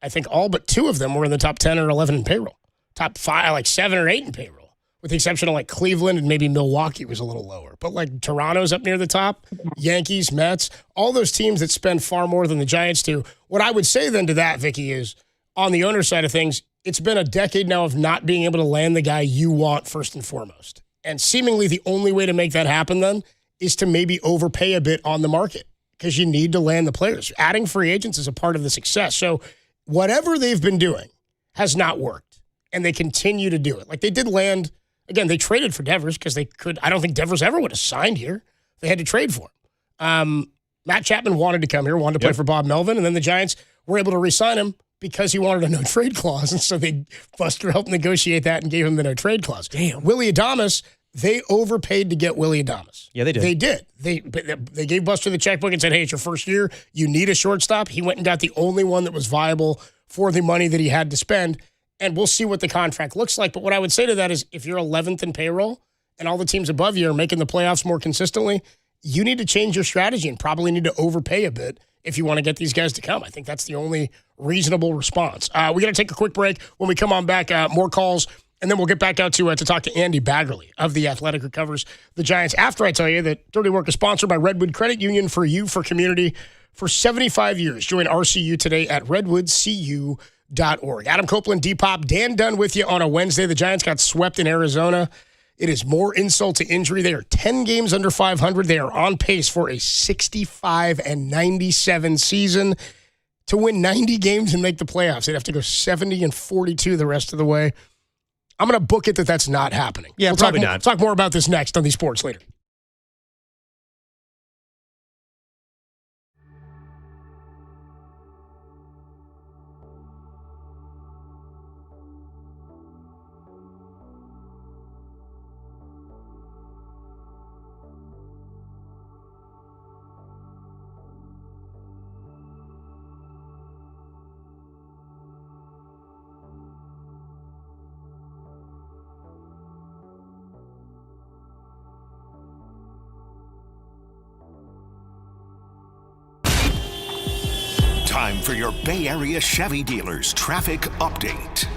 I think all but 2 of them were in the top 10 or 11 in payroll. Top 5, like 7 or 8 in payroll. With the exception of like Cleveland and maybe Milwaukee was a little lower. But like Toronto's up near the top, Yankees, Mets, all those teams that spend far more than the Giants do. What I would say then to that, Vicky, is on the owner side of things, it's been a decade now of not being able to land the guy you want first and foremost. And seemingly the only way to make that happen then is to maybe overpay a bit on the market because you need to land the players. Adding free agents is a part of the success. So whatever they've been doing has not worked, and they continue to do it. Like they did land, again, they traded for Devers because they could. I don't think Devers ever would have signed here. They had to trade for him. Matt Chapman wanted to come here, wanted to play for Bob Melvin, and then the Giants were able to re-sign him because he wanted a no-trade clause, and so Buster helped negotiate that and gave him the no-trade clause. Damn. Willie Adames, they overpaid to get Willie Adames. Yeah, they did. They did. They gave Buster the checkbook and said, hey, it's your first year. You need a shortstop. He went and got the only one that was viable for the money that he had to spend, and we'll see what the contract looks like. But what I would say to that is if you're 11th in payroll and all the teams above you are making the playoffs more consistently, you need to change your strategy and probably need to overpay a bit if you want to get these guys to come. I think that's the only reasonable response. We got to take a quick break. When we come on back, more calls, and then we'll get back out to talk to Andy Baggerly of The Athletic, who covers the Giants, after I tell you that Dirty Work is sponsored by Redwood Credit Union, for you, for community, for 75 years. Join RCU today at redwoodcu.org. Adam Copeland, D-Pop, Dan Dunn with you on a Wednesday. The Giants got swept in Arizona. It is more insult to injury. They are 10 games under 500. They are on pace for a 65-97 season. To win 90 games and make the playoffs, they'd have to go 70-42 the rest of the way. I'm going to book it that that's not happening. Yeah, probably not. We'll talk more about this next on the Sports Leader. Time for your Bay Area Chevy dealers traffic update.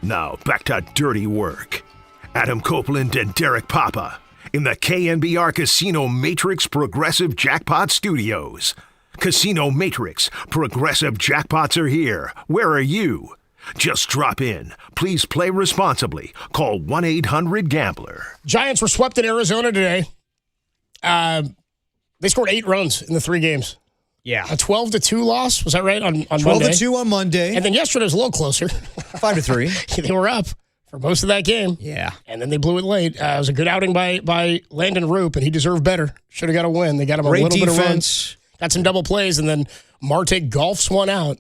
Now back to dirty work. Adam Copeland and Derek Papa in the KNBR Casino Matrix Progressive Jackpot Studios. Casino Matrix Progressive Jackpots are here. Where are you? Just drop in. Please play responsibly. Call 1-800-GAMBLER. Giants were swept in Arizona today. They scored 8 runs in the 3 games. Yeah. A 12-2 loss, was that right, on Monday? 12-2 on Monday. And then yesterday was a little closer. 5-3. They were up for most of that game. Yeah. And then they blew it late. It was a good outing by Landon Roop, and he deserved better. Should have got a win. They got him Great a little defense. bit of runs. Got some double plays, and then Marte golfs one out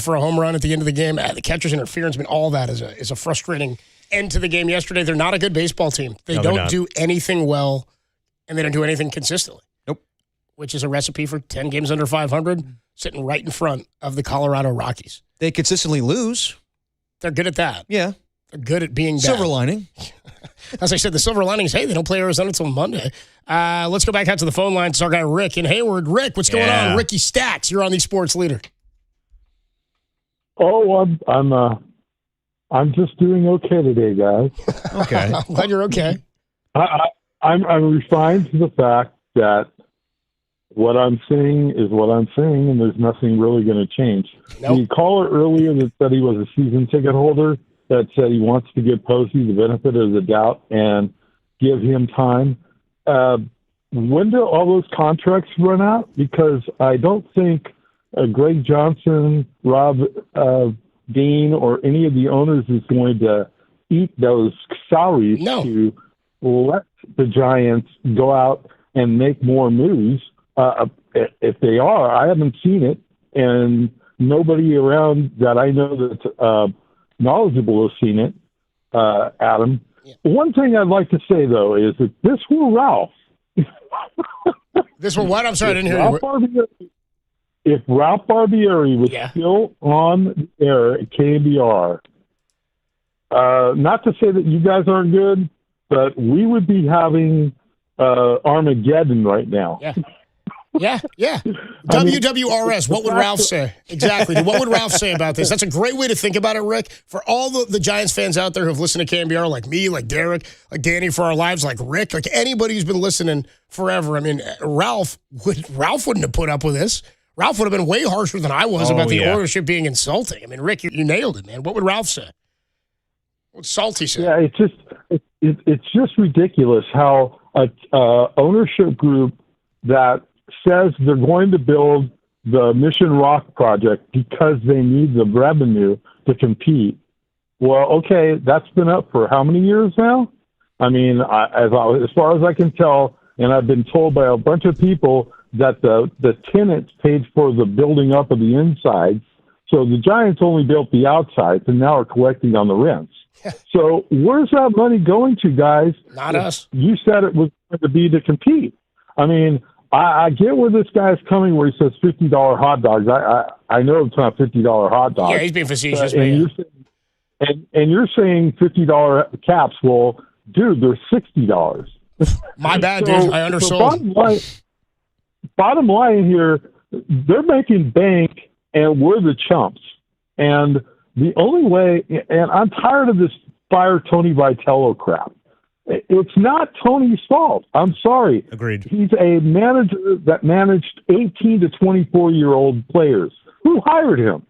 for a home run at the end of the game. The catcher's interference, all that is a frustrating end to the game yesterday. They're not a good baseball team. They don't do anything well, and they don't do anything consistently. Nope. Which is a recipe for 10 games under 500, sitting right in front of the Colorado Rockies. They consistently lose. They're good at that. Yeah. They're good at being bad. Silver lining. As I said, the silver lining is, hey, they don't play Arizona until Monday. Let's go back out to the phone line. It's our guy Rick in Hayward. Rick, what's going on? Ricky Stacks, you're on the Sports Leader. Oh, I'm just doing okay today, guys. Okay. I'm glad you're okay. I'm refined to the fact that what I'm saying is what I'm saying, and there's nothing really going to change. Nope. The caller earlier that said he was a season ticket holder, that said he wants to give Posey the benefit of the doubt and give him time. When do all those contracts run out? Because I don't think Greg Johnson, Rob Dean, or any of the owners is going to eat those salaries to let the Giants go out and make more moves. If they are, I haven't seen it, and nobody around that I know that's knowledgeable has seen it, Adam. Yeah. One thing I'd like to say, though, is that this were Ralph. This were what? I'm sorry, I didn't hear you. If Ralph Barbieri was still on the air at KBR, not to say that you guys aren't good, but we would be having Armageddon right now. Yeah. WWRS. What would Ralph say? Exactly. What would Ralph say about this? That's a great way to think about it, Rick. For all the Giants fans out there who have listened to KNBR, like me, like Derek, like Danny for our lives, like Rick, like anybody who's been listening forever. I mean, Ralph wouldn't have put up with this. Ralph would have been way harsher than I was about the ownership being insulting. I mean, Rick, you nailed it, man. What would Ralph say? What's Salty say? Yeah, it's just ridiculous how a ownership group that says they're going to build the Mission Rock project because they need the revenue to compete. Well, okay, that's been up for how many years now? I mean, as far as I can tell, and I've been told by a bunch of people that the tenants paid for the building up of the insides. So the Giants only built the outsides and now are collecting on the rents. So where's that money going to, guys? Not us. You said it was going to be to compete. I mean, I get where this guy's coming where he says $50 hot dogs. I know it's not $50 hot dogs. Yeah, he's being facetious. And you're saying $50 caps. Well, dude, they're $60. My bad, dude. I undersold. Bottom line here, they're making bank, and we're the chumps. And the only way, and I'm tired of this fire Tony Vitello crap. It's not Tony's fault. I'm sorry. Agreed. He's a manager that managed 18 to 24-year-old players. Who hired him?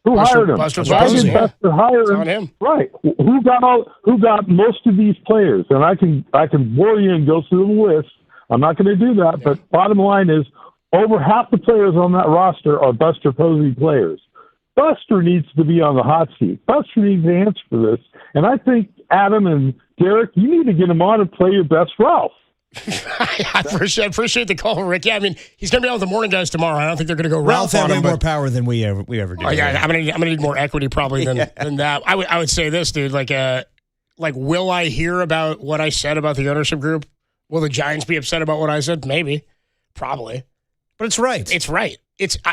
Hired him? Buster Posey. It's on him. Right. Who got most of these players? And I can bore you and go through the list. I'm not going to do that. Yeah. But bottom line is, over half the players on that roster are Buster Posey players. Buster needs to be on the hot seat. Buster needs to answer for this. And I think Adam and Derek, you need to get him on and play your best Ralph. I appreciate the call, Rick. Yeah, I mean, he's going to be on with the morning guys tomorrow. I don't think they're going to go Ralph on had him. way more power than we ever do. Oh, yeah, I'm going to need more equity probably than that. I would say this, dude. Like, will I hear about what I said about the ownership group? Will the Giants be upset about what I said? Maybe. Probably. But it's right. It's right.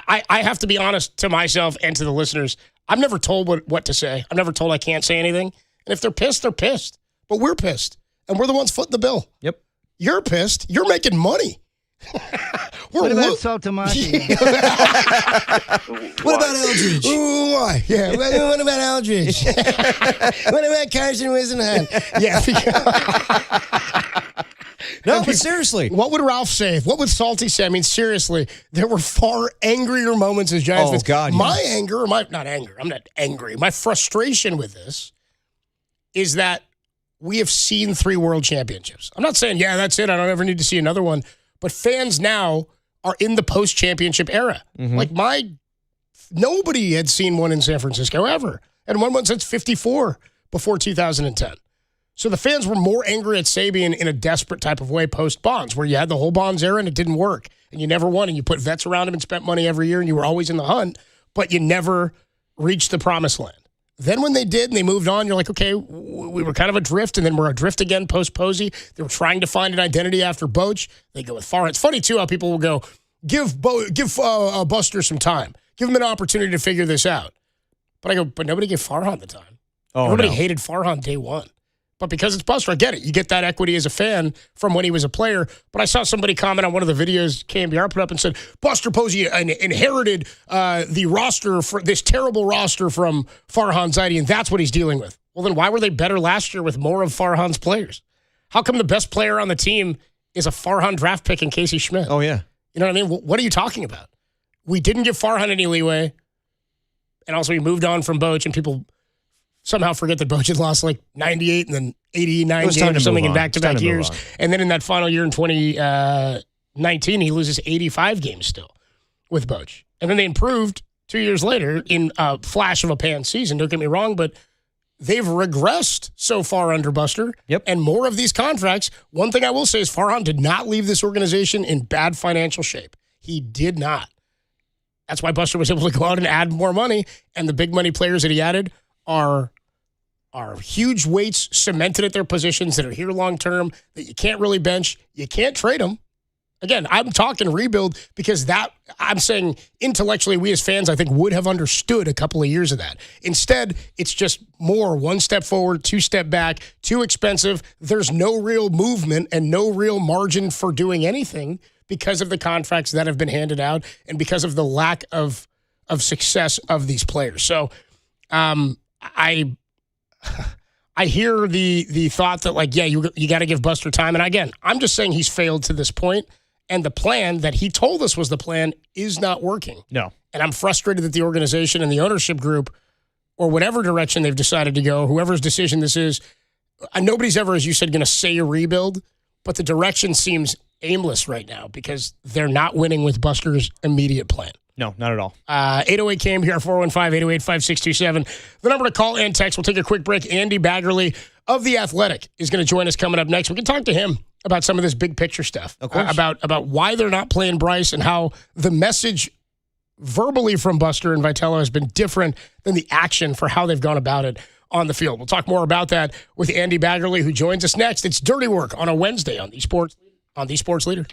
I have to be honest to myself and to the listeners. I'm never told what to say. I'm never told I can't say anything. And if they're pissed, they're pissed. But we're pissed. And we're the ones footing the bill. Yep. You're pissed. You're making money. What about Saltamati? What about Eldridge? Ooh, yeah. What about Eldridge? What about Carson Whisenhunt? Yeah. No, but seriously. What would Ralph say? What would Salty say? I mean, seriously, there were far angrier moments as Giants fans. God. My anger, not anger, I'm not angry. My frustration with this is that we have seen 3 world championships. I'm not saying, yeah, that's it. I don't ever need to see another one. But fans now are in the post-championship era. Mm-hmm. Nobody had seen one in San Francisco ever. And won one since 54 before 2010. So the fans were more angry at Sabian in a desperate type of way post-Bonds, where you had the whole Bonds era and it didn't work. And you never won, and you put vets around him and spent money every year, and you were always in the hunt, but you never reached the promised land. Then when they did and they moved on, you're like, okay, we were kind of adrift, and then we're adrift again post-Posey. They were trying to find an identity after Boch. They go with Farhan. It's funny, too, how people will go, give Buster some time. Give him an opportunity to figure this out. But I go, but nobody gave Farhan the time. Everybody hated Farhan day one. But because it's Buster, I get it. You get that equity as a fan from when he was a player. But I saw somebody comment on one of the videos KMBR put up and said, Buster Posey inherited the roster, for this terrible roster from Farhan Zaidi, and that's what he's dealing with. Well, then why were they better last year with more of Farhan's players? How come the best player on the team is a Farhan draft pick in Casey Schmidt? Oh, yeah. You know what I mean? What are you talking about? We didn't give Farhan any leeway, and also we moved on from Boch, and people somehow forget that Boch had lost like 98 and then 89 games or something in back-to-back years. And then in that final year in 2019, he loses 85 games still with Boch. And then they improved 2 years later in a flash of a pan season. Don't get me wrong, but they've regressed so far under Buster. Yep. And more of these contracts. One thing I will say is Farhan did not leave this organization in bad financial shape. He did not. That's why Buster was able to go out and add more money. And the big money players that he added are huge weights cemented at their positions that are here long-term, that you can't really bench. You can't trade them. Again, I'm talking rebuild because I'm saying intellectually we as fans, I think, would have understood a couple of years of that. Instead, it's just more 1 step forward, 2 step back, too expensive. There's no real movement and no real margin for doing anything because of the contracts that have been handed out and because of the lack of success of these players. So, I hear the thought that, like, yeah, you got to give Buster time. And again, I'm just saying he's failed to this point, and the plan that he told us was the plan is not working. No. And I'm frustrated that the organization and the ownership group, or whatever direction they've decided to go, whoever's decision this is, nobody's ever, as you said, going to say a rebuild, but the direction seems aimless right now because they're not winning with Buster's immediate plan. No, not at all. 808 came here, 415-808-5627. The number to call and text. We'll take a quick break. Andy Baggerly of The Athletic is going to join us coming up next. We can talk to him about some of this big picture stuff. Of course. About why they're not playing Bryce and how the message verbally from Buster and Vitello has been different than the action for how they've gone about it on the field. We'll talk more about that with Andy Baggerly, who joins us next. It's Dirty Work on a Wednesday on the Sports Leader.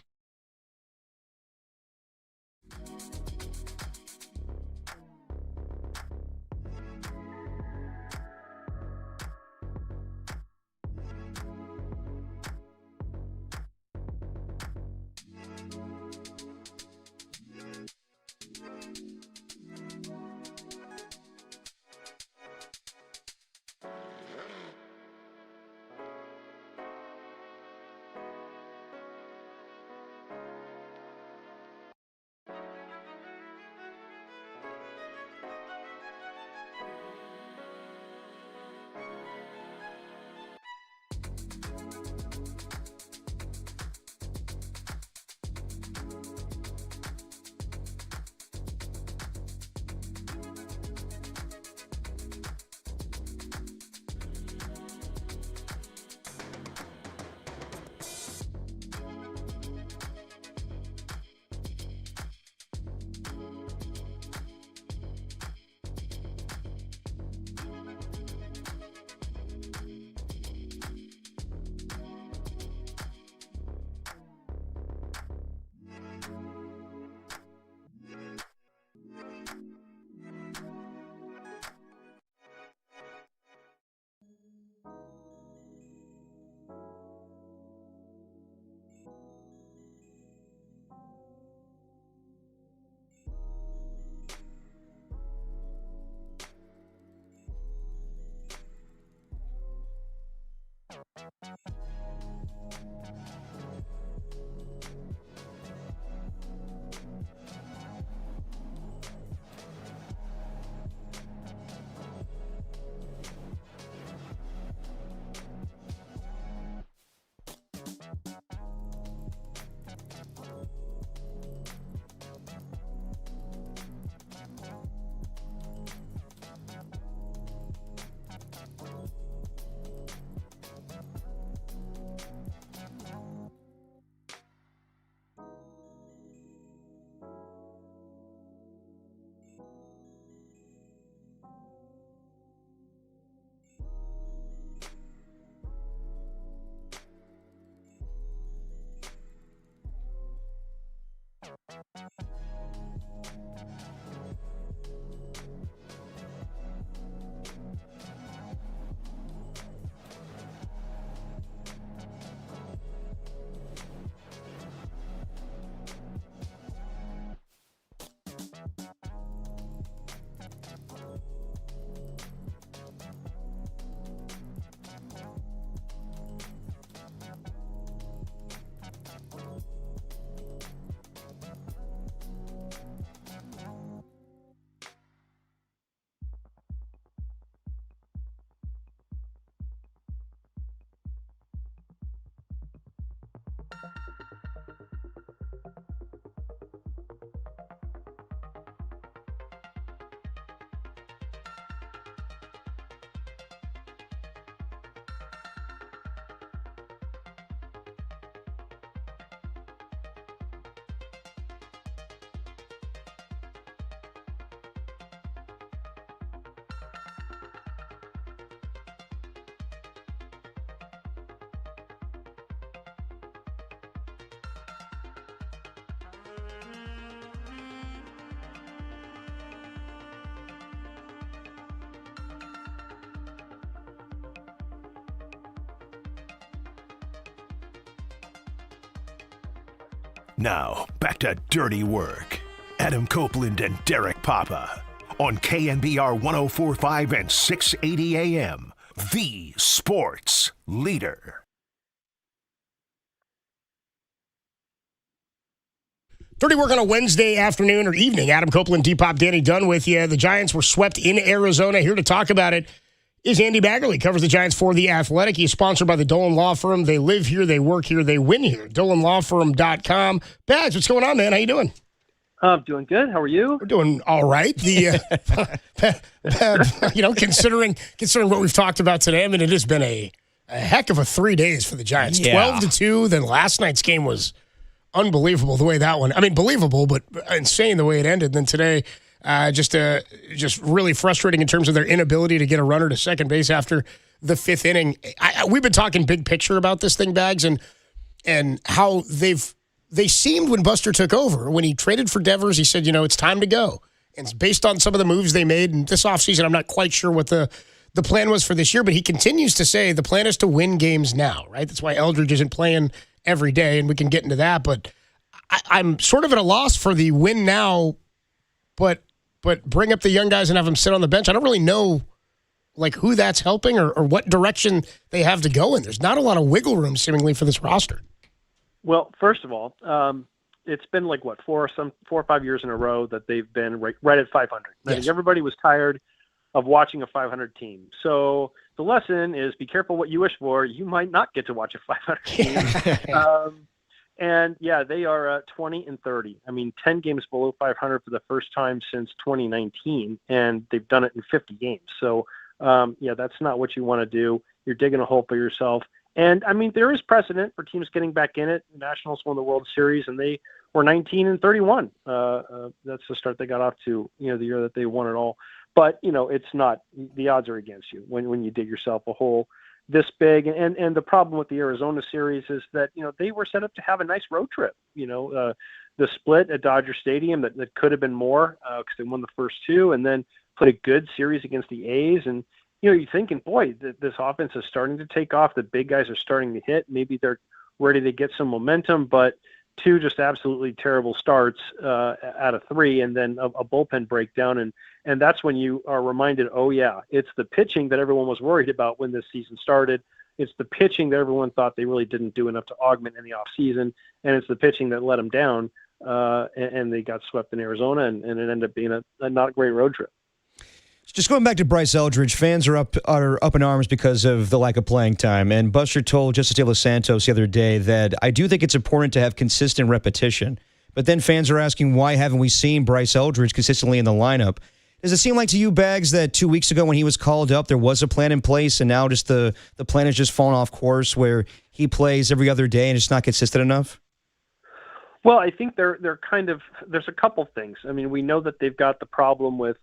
Now, back to Dirty Work. Adam Copeland and Derek Papa on KNBR 104.5 and 680 AM, the sports leader. Dirty Work on a Wednesday afternoon or evening. Adam Copeland, D-Pop, Danny Dunn with you. The Giants were swept in Arizona. Here to talk about it is Andy Baggerly. Covers the Giants for The Athletic. He's sponsored by the Dolan Law Firm. They live here, they work here, they win here. DolanLawFirm.com. Bags, what's going on, man? How you doing? I'm doing good. How are you? We're doing all right. Considering what we've talked about today, I mean, it has been a heck of a 3 days for the Giants. Yeah. 12-2. Then last night's game was unbelievable the way that one. I mean, believable, but insane the way it ended. Then today, just really frustrating in terms of their inability to get a runner to second base after the fifth inning. We've been talking big picture about this thing, Bags, and how they seemed when Buster took over, when he traded for Devers, he said, it's time to go. And based on some of the moves they made in this offseason, I'm not quite sure what the plan was for this year, but he continues to say the plan is to win games now, right? That's why Eldridge isn't playing every day, and we can get into that. But I'm sort of at a loss for the win now, but bring up the young guys and have them sit on the bench. I don't really know who that's helping or what direction they have to go in. There's not a lot of wiggle room seemingly for this roster. Well, first of all, it's been 4 or 5 years in a row that they've been right at 500. I think everybody was tired of watching a 500 team. So the lesson is be careful what you wish for. You might not get to watch a 500 team. And they are 20-30. I mean, 10 games below 500 for the first time since 2019, and they've done it in 50 games. So, that's not what you want to do. You're digging a hole for yourself. And I mean, there is precedent for teams getting back in it. The Nationals won the World Series, and they were 19-31. That's the start they got off to, the year that they won it all. But it's not. The odds are against you when you dig yourself a hole this big. And the problem with the Arizona series is that they were set up to have a nice road trip. The split at Dodger Stadium that could have been more because they won the first two, and then put a good series against the A's. And you're thinking, boy, this offense is starting to take off. The big guys are starting to hit. Maybe they're ready to get some momentum, but two just absolutely terrible starts out of three, and then a bullpen breakdown. And that's when you are reminded, oh, yeah, it's the pitching that everyone was worried about when this season started. It's the pitching that everyone thought they really didn't do enough to augment in the offseason, and it's the pitching that let them down, and they got swept in Arizona, and it ended up being a not great road trip. Just going back to Bryce Eldridge, fans are up in arms because of the lack of playing time. And Buster told Justice De Los Santos the other day that I do think it's important to have consistent repetition. But then fans are asking, why haven't we seen Bryce Eldridge consistently in the lineup? Does it seem like to you, Bags, that 2 weeks ago when he was called up, there was a plan in place, and now just the plan has just fallen off course where he plays every other day and it's not consistent enough? Well, I think they're kind of – there's a couple things. I mean, we know that they've got the problem with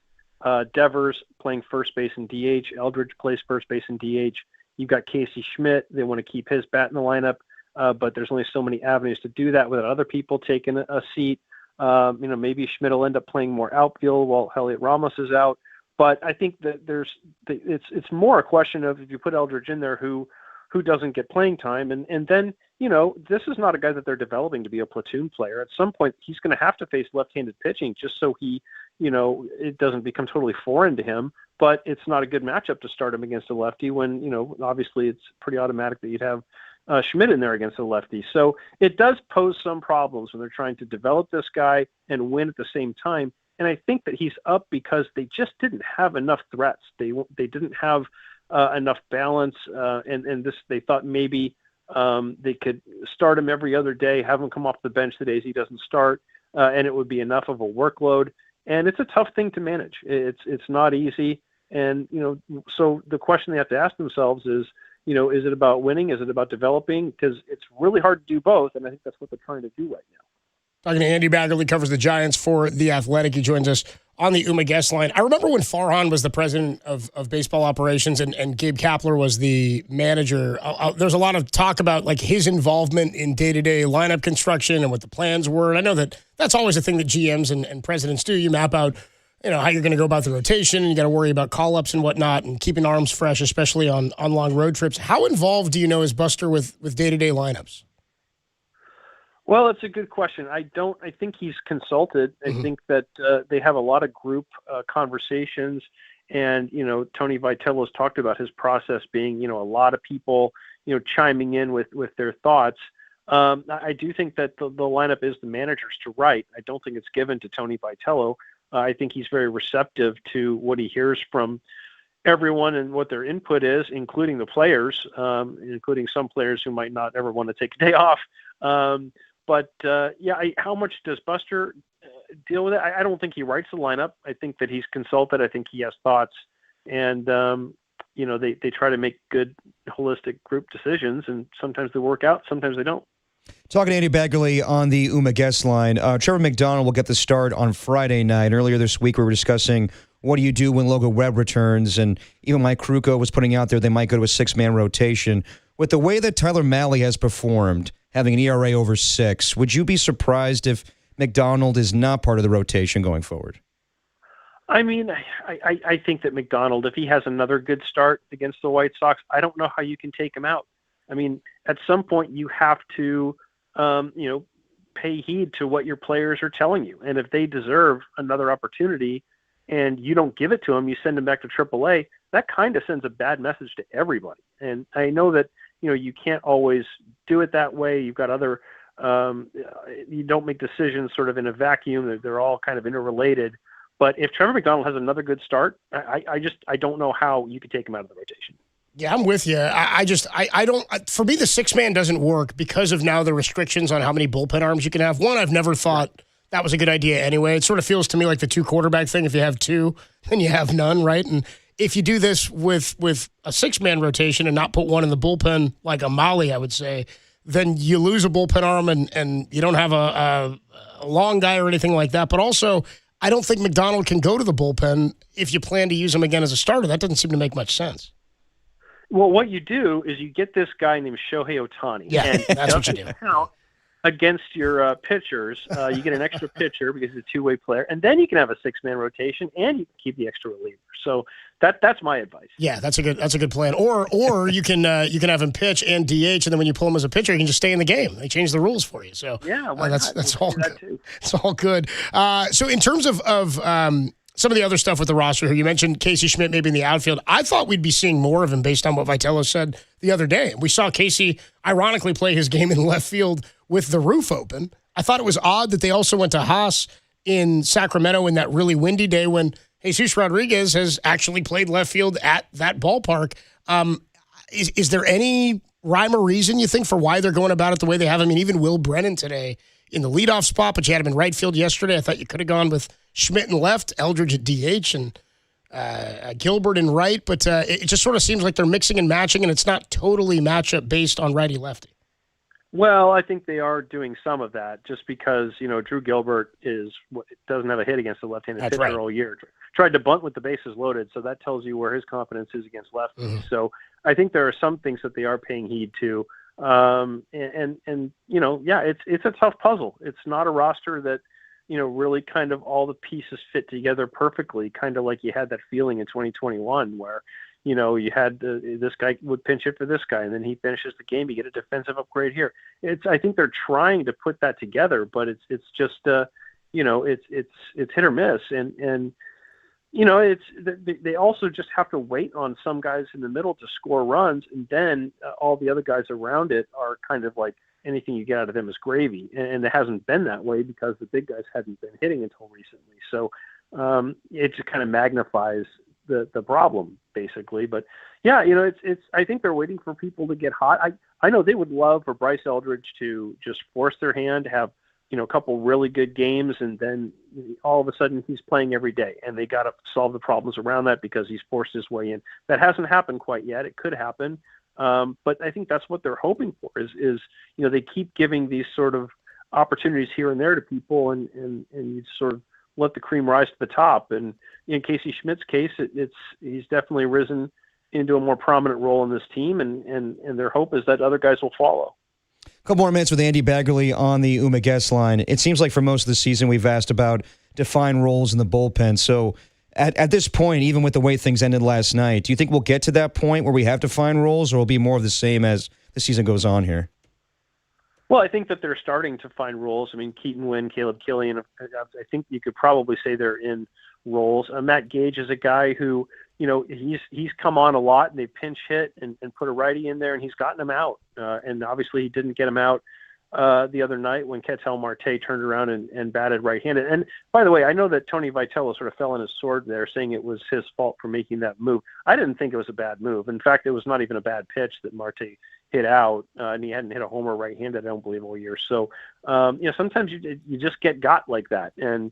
Devers playing first base and DH. Eldridge plays first base and DH. You've got Casey Schmidt. They want to keep his bat in the lineup, but there's only so many avenues to do that without other people taking a seat. Maybe Schmidt will end up playing more outfield while Heliot Ramos is out. But I think that it's more a question of if you put Eldridge in there, who doesn't get playing time, and then this is not a guy that they're developing to be a platoon player. At some point, he's going to have to face left-handed pitching just so he. It doesn't become totally foreign to him, but it's not a good matchup to start him against a lefty when, obviously it's pretty automatic that you'd have Schmidt in there against a lefty. So it does pose some problems when they're trying to develop this guy and win at the same time. And I think that he's up because they just didn't have enough threats. They didn't have enough balance. And they thought maybe They could start him every other day, have him come off the bench the days he doesn't start, and it would be enough of a workload. And it's a tough thing to manage. It's not easy. And, so the question they have to ask themselves is, is it about winning? Is it about developing? Because it's really hard to do both, and I think that's what they're trying to do right now. Talking to Andy Baggerly, covers the Giants for The Athletic. He joins us on the UMA guest line. I remember when Farhan was the president of baseball operations and Gabe Kapler was the manager. There's a lot of talk about like his involvement in day-to-day lineup construction and what the plans were. And I know that that's always a thing that GMs and presidents do. You map out, how you're going to go about the rotation, and you got to worry about call-ups and whatnot and keeping arms fresh, especially on long road trips. How involved do you know is Buster with day-to-day lineups? Well, it's a good question. I think he's consulted. I think that they have a lot of group conversations, and Tony Vitello has talked about his process being a lot of people chiming in with their thoughts. I do think that the lineup is the manager's to write. I don't think it's given to Tony Vitello. I think he's very receptive to what he hears from everyone and what their input is, including the players, including some players who might not ever want to take a day off. How much does Buster deal with it? I don't think he writes the lineup. I think that he's consulted. I think he has thoughts, and they try to make good, holistic group decisions, and sometimes they work out, sometimes they don't. Talking to Andy Baggerly on the UMA guest line. Trevor McDonald will get the start on Friday night. Earlier this week, we were discussing what do you do when Logan Webb returns, and even Mike Krukow was putting out there they might go to a six-man rotation. With the way that Tyler Mahle has performed, having an ERA over 6, would you be surprised if McDonald is not part of the rotation going forward? I mean, I think that McDonald, if he has another good start against the White Sox, I don't know how you can take him out. I mean, at some point you have to, pay heed to what your players are telling you. And if they deserve another opportunity and you don't give it to them, you send them back to AAA, that kind of sends a bad message to everybody. And I know that, you can't always do it that way. You've got other, you don't make decisions sort of in a vacuum. They're all kind of interrelated. But if Trevor McDonald has another good start, I don't know how you could take him out of the rotation. Yeah, I'm with you. I don't, for me, the six-man doesn't work because of now the restrictions on how many bullpen arms you can have. One, I've never thought that was a good idea anyway. It sort of feels to me like the 2 quarterback thing. If you have 2, then you have none, right? And if you do this with a 6-man rotation and not put one in the bullpen like a Mahle, I would say, then you lose a bullpen arm and you don't have a long guy or anything like that. But also, I don't think McDonald can go to the bullpen if you plan to use him again as a starter. That doesn't seem to make much sense. Well, what you do is you get this guy named Shohei Ohtani. Yeah, and that's what you do. Count against your pitchers. You get an extra pitcher because he's a two-way player, and then you can have a 6-man rotation, and you can keep the extra reliever. So that's my advice. Yeah, that's a good plan. Or you can have him pitch and DH, and then when you pull him as a pitcher, you can just stay in the game. They change the rules for you. So yeah, that's all good. It's all good. So in terms of some of the other stuff with the roster here, you mentioned Casey Schmidt maybe in the outfield. I thought we'd be seeing more of him based on what Vitello said the other day. We saw Casey ironically play his game in left field with the roof open. I thought it was odd that they also went to Haas in Sacramento in that really windy day when Jesus Rodriguez has actually played left field at that ballpark. Is there any rhyme or reason, you think, for why they're going about it the way they have? I mean, even Will Brennan today in the leadoff spot, but you had him in right field yesterday. I thought you could have gone with Schmidt in left, Eldridge at DH, and Gilbert in right. But it just sort of seems like they're mixing and matching, and it's not totally matchup based on righty-lefty. Well, I think they are doing some of that just because, Drew Gilbert doesn't have a hit against the left-handed pitcher all year. Tried to bunt with the bases loaded, so that tells you where his confidence is against lefties. Mm-hmm. So I think there are some things that they are paying heed to. It's a tough puzzle. It's not a roster that, really kind of all the pieces fit together perfectly, kind of like you had that feeling in 2021 where, you had this guy would pinch hit for this guy, and then he finishes the game. You get a defensive upgrade here. I think they're trying to put that together, but it's just, it's hit or miss. And they also just have to wait on some guys in the middle to score runs, and then all the other guys around it are kind of like anything you get out of them is gravy. And it hasn't been that way because the big guys hadn't been hitting until recently. So it just kind of magnifies the problem basically. But yeah, it's I think they're waiting for people to get hot. I know they would love for Bryce Eldridge to just force their hand, have a couple really good games, and then all of a sudden he's playing every day, and they got to solve the problems around that because he's forced his way in. That hasn't happened quite yet. It could happen, but I think that's what they're hoping for. Is they keep giving these sort of opportunities here and there to people, and you sort of let the cream rise to the top. And in Casey Schmidt's case, he's definitely risen into a more prominent role in this team, and their hope is that other guys will follow. A couple more minutes with Andy Baggerly on the UMA guest line. It seems like for most of the season we've asked about defined roles in the bullpen. So at this point, even with the way things ended last night, do you think we'll get to that point where we have defined roles, or will it be more of the same as the season goes on here? Well, I think that they're starting to find roles. I mean, Keaton Wynn, Caleb Killian, I think you could probably say they're in roles. Matt Gage is a guy who, he's come on a lot, and they pinch hit and put a righty in there, and he's gotten him out. And obviously he didn't get him out the other night when Ketel Marte turned around and batted right-handed. And by the way, I know that Tony Vitello sort of fell on his sword there, saying it was his fault for making that move. I didn't think it was a bad move. In fact, it was not even a bad pitch that Marte hit out, and he hadn't hit a homer right-handed, I don't believe, all year. So, sometimes you just get got like that. And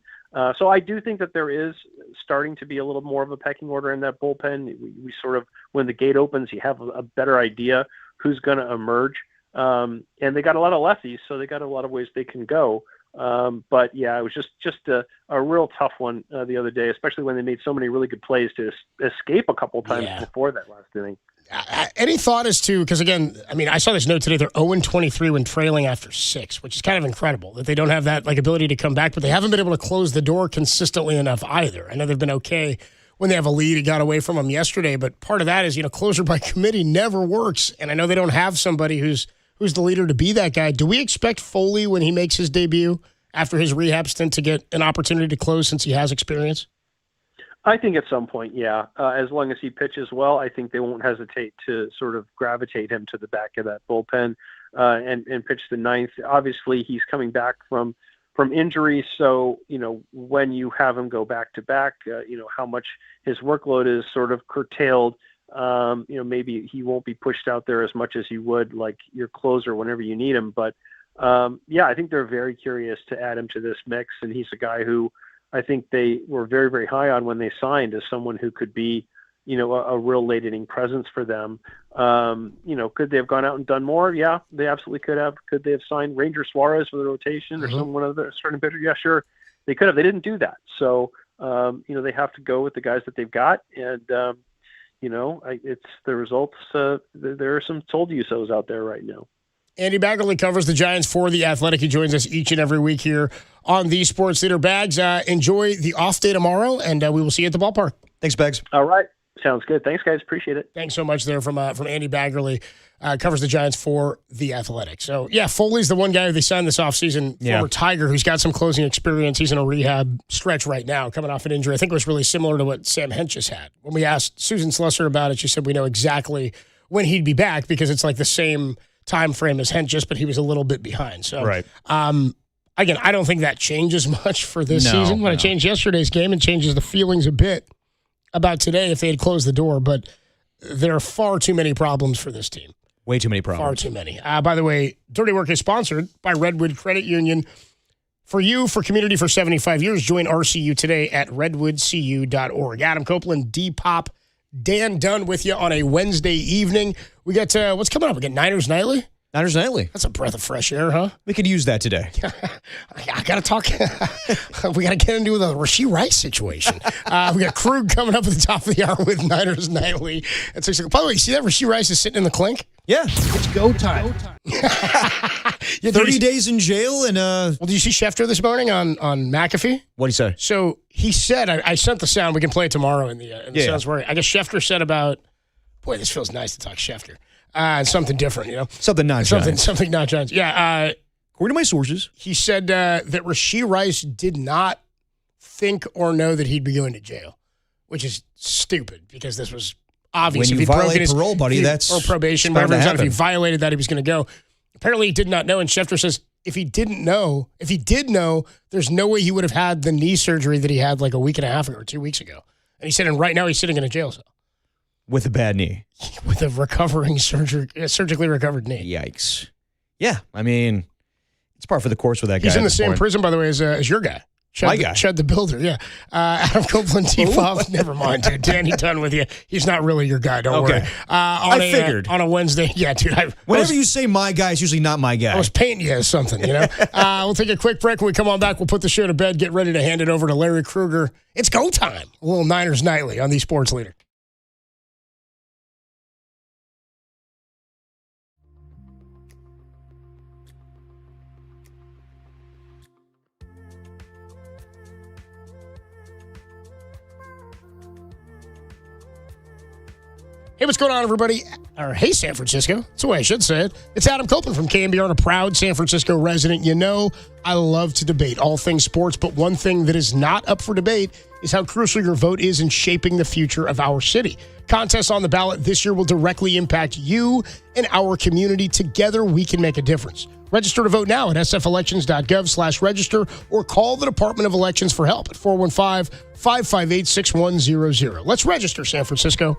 so I do think that there is starting to be a little more of a pecking order in that bullpen. We sort of, when the gate opens, you have a better idea who's going to emerge. And they got a lot of lefties, so they got a lot of ways they can go. But yeah, it was just a real tough one the other day, especially when they made so many really good plays to escape a couple times before that last inning. Any thought as to, because again, I mean, I saw this note today, they're 0-23 when trailing after 6, which is kind of incredible that they don't have that ability to come back, but they haven't been able to close the door consistently enough either. I know they've been okay when they have a lead. It got away from them yesterday, but part of that is, closer by committee never works. And I know they don't have somebody who's the leader to be that guy. Do we expect Foley, when he makes his debut after his rehab stint, to get an opportunity to close since he has experience? I think at some point, yeah. As long as he pitches well, I think they won't hesitate to sort of gravitate him to the back of that bullpen and pitch the ninth. Obviously, he's coming back from injury, so when you have him go back to back, how much his workload is sort of curtailed. Maybe he won't be pushed out there as much as he would like your closer whenever you need him. But I think they're very curious to add him to this mix, and he's a guy who I think they were very, very high on when they signed as someone who could be, a real late inning presence for them. Could they have gone out and done more? Yeah, they absolutely could have. Could they have signed Ranger Suarez for the rotation or someone of the starting pitcher? Yeah, sure. They could have. They didn't do that. So, they have to go with the guys that they've got. And, it's the results. There are some told you so's out there right now. Andy Baggerly covers the Giants for The Athletic. He joins us each and every week here on the Sports Leader. Bags, enjoy the off day tomorrow, and we will see you at the ballpark. Thanks, Bags. All right. Sounds good. Thanks, guys. Appreciate it. Thanks so much there from Andy Baggerly. Covers the Giants for The Athletic. So, yeah, Foley's the one guy who they signed this offseason, former Tiger, who's got some closing experience. He's in a rehab stretch right now, coming off an injury. I think it was really similar to what Sam Hentges had. When we asked Susan Slusser about it, she said we know exactly when he'd be back because it's like the same time frame as Hentges, but he was a little bit behind. So, right. Again, I don't think that changes much for this season. When it changed yesterday's game, it changes the feelings a bit about today if they had closed the door, but there are far too many problems for this team. Way too many problems. Far too many. By the way, Dirty Work is sponsored by Redwood Credit Union. For you, for community for 75 years, join RCU today at redwoodcu.org. Adam Copeland, D-Pop, Dan Dunn with you on a Wednesday evening. We got, what's coming up? We got Niners Nightly? Niners Nightly. That's a breath of fresh air, huh? We could use that today. I got to talk. We got to get into the Rashee Rice situation. We got Krug coming up at the top of the hour with Niners Nightly. By the way, you see that Rashee Rice is sitting in the clink? Yeah. It's go time. 30 days in jail and Well, did you see Schefter this morning on McAfee? What'd he say? So he said, I sent the sound. We can play it tomorrow in the sounds where I guess Schefter said about, boy, this feels nice to talk Schefter. Something different, Something not Giants. Something not Giants. Yeah. According to my sources. He said that Rashee Rice did not think or know that he'd be going to jail, which is stupid because this was obvious. When you violate parole, buddy, that's or probation, whatever. If he violated that, he was going to go. Apparently, he did not know. And Schefter says if he did know, there's no way he would have had the knee surgery that he had like a week and a half ago or 2 weeks ago. And he said, and right now he's sitting in a jail cell. With a bad knee. With a surgically recovered knee. Yikes. Yeah, I mean, it's par for the course with that guy. He's in the same prison, by the way, as your guy. My guy. Chud the Builder, yeah. Adam Copeland, T-Fob. Never mind, dude. Danny, done with you. He's not really your guy, don't worry. I figured. On a Wednesday. Yeah, dude. Whenever you say my guy, it's usually not my guy. I was painting you as something, you know? We'll take a quick break. When we come on back, we'll put the show to bed, get ready to hand it over to Larry Krueger. It's go time. A little Niners Nightly on the Sports Leader. Hey, what's going on, everybody? Or, hey, San Francisco. That's the way I should say it. It's Adam Copeland from KNBR, and a proud San Francisco resident. You know, I love to debate all things sports, but one thing that is not up for debate is how crucial your vote is in shaping the future of our city. Contests on the ballot this year will directly impact you and our community. Together, we can make a difference. Register to vote now at sfelections.gov/register or call the Department of Elections for help at 415-558-6100. Let's register, San Francisco.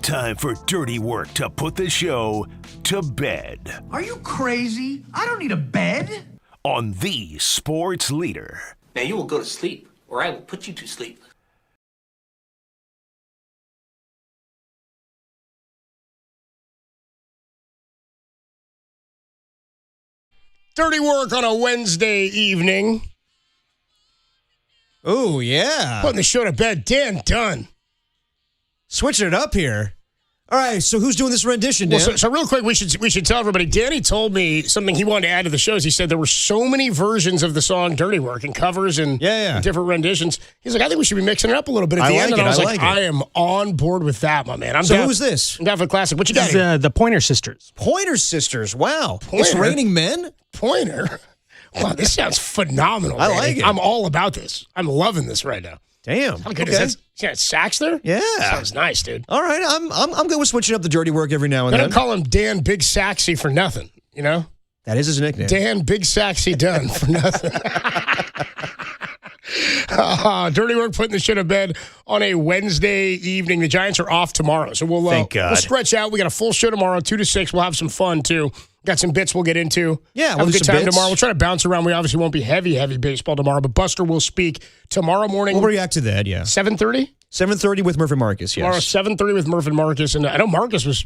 Time for dirty work to put the show to bed. Are you crazy? I don't need a bed. On the Sports Leader. Now you will go to sleep, or I will put you to sleep. Dirty work on a Wednesday evening. Oh, yeah. Putting the show to bed. Dan Dunn. Switching it up here. All right, so who's doing this rendition, Dan? Well, so real quick, we should tell everybody. Danny told me something he wanted to add to the shows. He said there were so many versions of the song "Dirty Work" and covers and different renditions. He's like, I think we should be mixing it up a little bit at the end. And I was like, I am on board with that, my man. So who's this? I'm down for the classic. What you got here? The Pointer Sisters. Pointer Sisters. Wow. Pointer? It's Raining Men? Pointer? Wow, this sounds phenomenal. I like it. I'm all about this. I'm loving this right now. Damn. How good is that? Yeah, sax there? Yeah. Sounds nice, dude. All right, I'm good with switching up the dirty work every now and They then. don't call him Dan Big Saxy for nothing, you know? That is his nickname. Dan Big Saxy Dunn for nothing. Dirty Work putting the shit to bed on a Wednesday evening. The Giants are off tomorrow, so Thank God. we'll stretch out. We got a full show tomorrow, 2 to 6. We'll have some fun, too. Got some bits we'll get into. Yeah, have we'll a do good some time bits. tomorrow. We'll try to bounce around. We obviously won't be heavy baseball tomorrow, but Buster will speak tomorrow morning. We'll react to that, yeah. 7:30? 7:30 with Murph and Marcus, yes. Tomorrow, 7:30 with Murph and Marcus. And I know Marcus was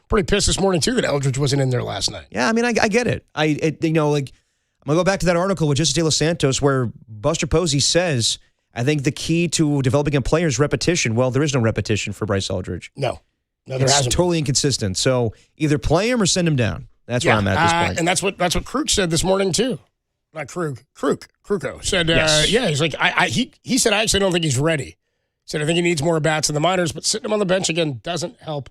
pretty pissed this morning, too, that Eldridge wasn't in there last night. Yeah, I mean, I get it. I'm going to go back to that article with Jesse De Los Santos where Buster Posey says, I think the key to developing a player is repetition. Well, there is no repetition for Bryce Eldridge. No, there it's hasn't. Totally inconsistent. So either play him or send him down. That's where I'm at this point. And that's what Krug said this morning, too. Not Krug. Kruko said, Yes. he's like, he said, I actually don't think he's ready. He said, I think he needs more bats in the minors, but sitting him on the bench again doesn't help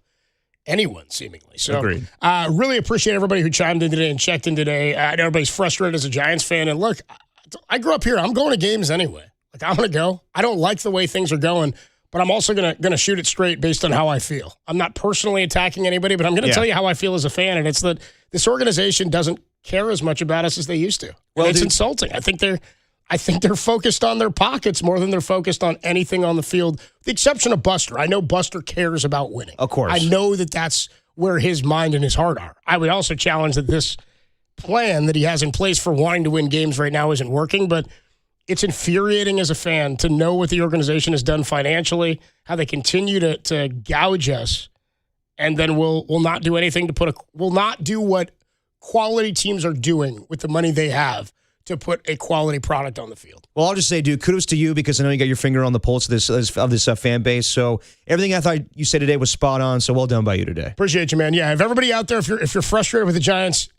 anyone, seemingly. So, Agreed. Really appreciate everybody who chimed in today and checked in today. I know everybody's frustrated as a Giants fan. And look, I grew up here. I'm going to games anyway. Like, I'm going to go. I don't like the way things are going, but I'm also gonna shoot it straight based on how I feel. I'm not personally attacking anybody, but I'm going to tell you how I feel as a fan, and it's that this organization doesn't care as much about us as they used to. Well, it's insulting. I think they're focused on their pockets more than they're focused on anything on the field, with the exception of Buster. I know Buster cares about winning. Of course. I know that's where his mind and his heart are. I would also challenge that this plan that he has in place for wanting to win games right now isn't working, but it's infuriating as a fan to know what the organization has done financially, how they continue to gouge us, and then we'll not do anything we'll not do what quality teams are doing with the money they have to put a quality product on the field. Well, I'll just say, dude, kudos to you because I know you got your finger on the pulse of this fan base. So everything I thought you said today was spot on. So well done by you today. Appreciate you, man. Yeah, if everybody out there, if you're frustrated with the Giants,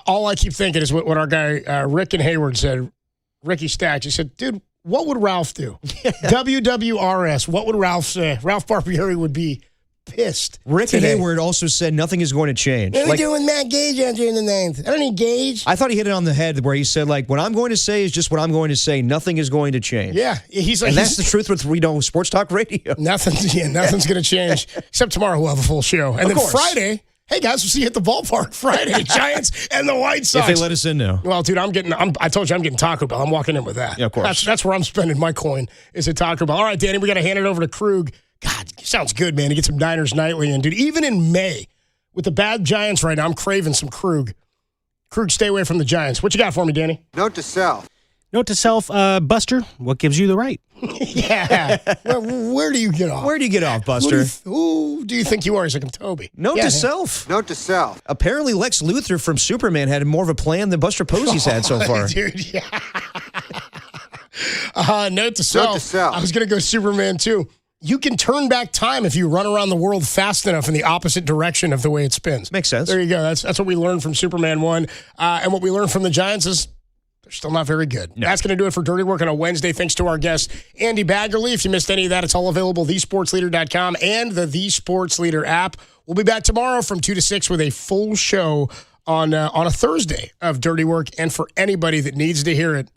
all I keep thinking is what our guy Rick and Hayward said. Ricky Stacks, he said, dude, what would Ralph do? WWRS, what would Ralph say? Ralph Barbieri would be pissed. Rick today. Hayward also said nothing is going to change. What are we doing with Matt Gage entering the ninth? I don't need Gage. I thought he hit it on the head where he said, like, what I'm going to say is just what I'm going to say. Nothing is going to change. Yeah. He's like, and that's the truth with sports talk radio. Nothing's going to change. Except tomorrow we'll have a full show. And then Friday, hey guys, we'll see you at the ballpark Friday. Giants and the White Sox. If they let us in now. Well, dude, I told you I'm getting Taco Bell. I'm walking in with that. Yeah, of course. That's where I'm spending my coin is at Taco Bell. All right, Danny, we got to hand it over to Krug. God, sounds good, man, to get some Niners Nightly. And, dude, even in May, with the bad Giants right now, I'm craving some Krug. Krug, stay away from the Giants. What you got for me, Danny? Note to self, Buster, what gives you the right? Yeah. Where do you get off? Where do you get off, Buster? Who do you think you are? He's like, I'm Toby. Note to self. Apparently, Lex Luthor from Superman had more of a plan than Buster Posey's had so far. Dude, yeah. Note to self. I was going to go Superman, too. You can turn back time if you run around the world fast enough in the opposite direction of the way it spins. Makes sense. There you go. That's what we learned from Superman 1. And what we learned from the Giants is they're still not very good. No. That's going to do it for Dirty Work on a Wednesday. Thanks to our guest, Andy Baggerly. If you missed any of that, it's all available, thesportsleader.com and the Sports Leader app. We'll be back tomorrow from 2 to 6 with a full show on a Thursday of Dirty Work. And for anybody that needs to hear it,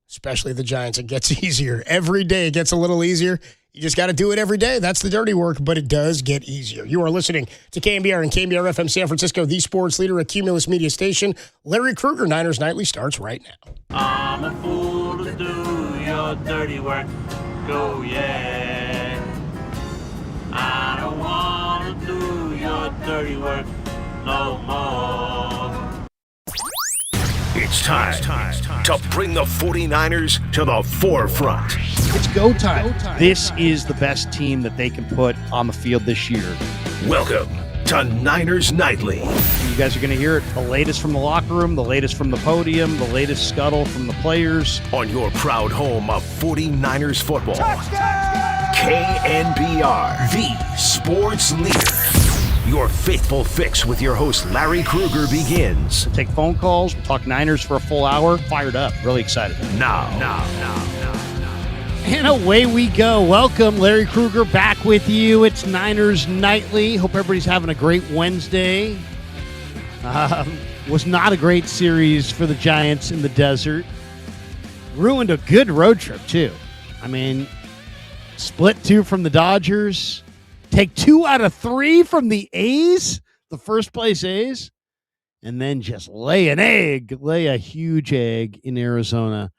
especially the Giants, it gets easier. Every day it gets a little easier. You just got to do it every day. That's the dirty work, but it does get easier. You are listening to KNBR and KNBR FM San Francisco, the sports leader, a Cumulus media station. Larry Krueger, Niners Nightly starts right now. I'm a fool to do your dirty work. Go, yeah. I don't want to do your dirty work no more. It's time to bring the 49ers to the forefront. It's go time. This is the best team that they can put on the field this year. Welcome to Niners Nightly. You guys are going to hear it, the latest from the locker room, the latest from the podium, the latest scuttle from the players. On your proud home of 49ers football. Touchdown! KNBR, the sports leader. Your faithful fix with your host, Larry Krueger, begins. We'll take phone calls. We'll talk Niners for a full hour. Fired up. Really excited. Now. And away we go. Welcome, Larry Krueger, back with you. It's Niners Nightly. Hope everybody's having a great Wednesday. Was not a great series for the Giants in the desert. Ruined a good road trip, too. I mean, split 2 from the Dodgers. Take 2 out of 3 from the A's, the first place A's. And then just lay a huge egg in Arizona.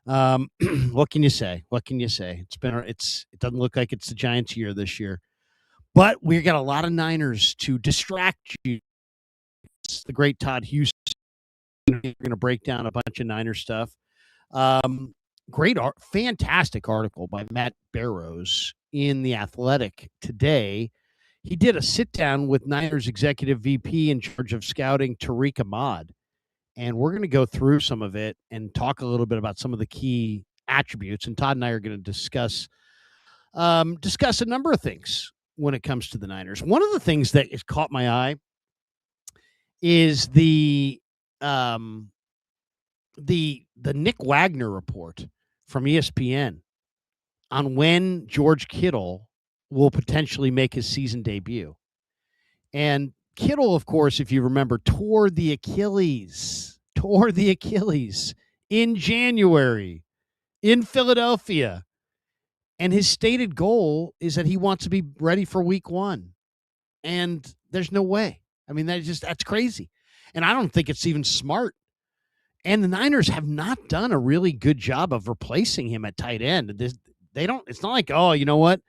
What can you say? It doesn't look like it's the Giants' year this year, but we got a lot of Niners to distract you. It's the great Todd Houston. We're going to break down a bunch of Niner stuff. Fantastic article by Matt Barrows in The Athletic today. He did a sit down with Niners executive VP in charge of scouting, Tariq Ahmad. And we're going to go through some of it and talk a little bit about some of the key attributes. And Todd and I are going to discuss a number of things when it comes to the Niners. One of the things that has caught my eye is the Nick Wagner report from ESPN on when George Kittle will potentially make his season debut. And Kittle, of course, if you remember, tore the Achilles in January in Philadelphia. And his stated goal is that he wants to be ready for week 1. And there's no way. I mean, that's crazy. And I don't think it's even smart. And the Niners have not done a really good job of replacing him at tight end. It's not like, oh, you know what?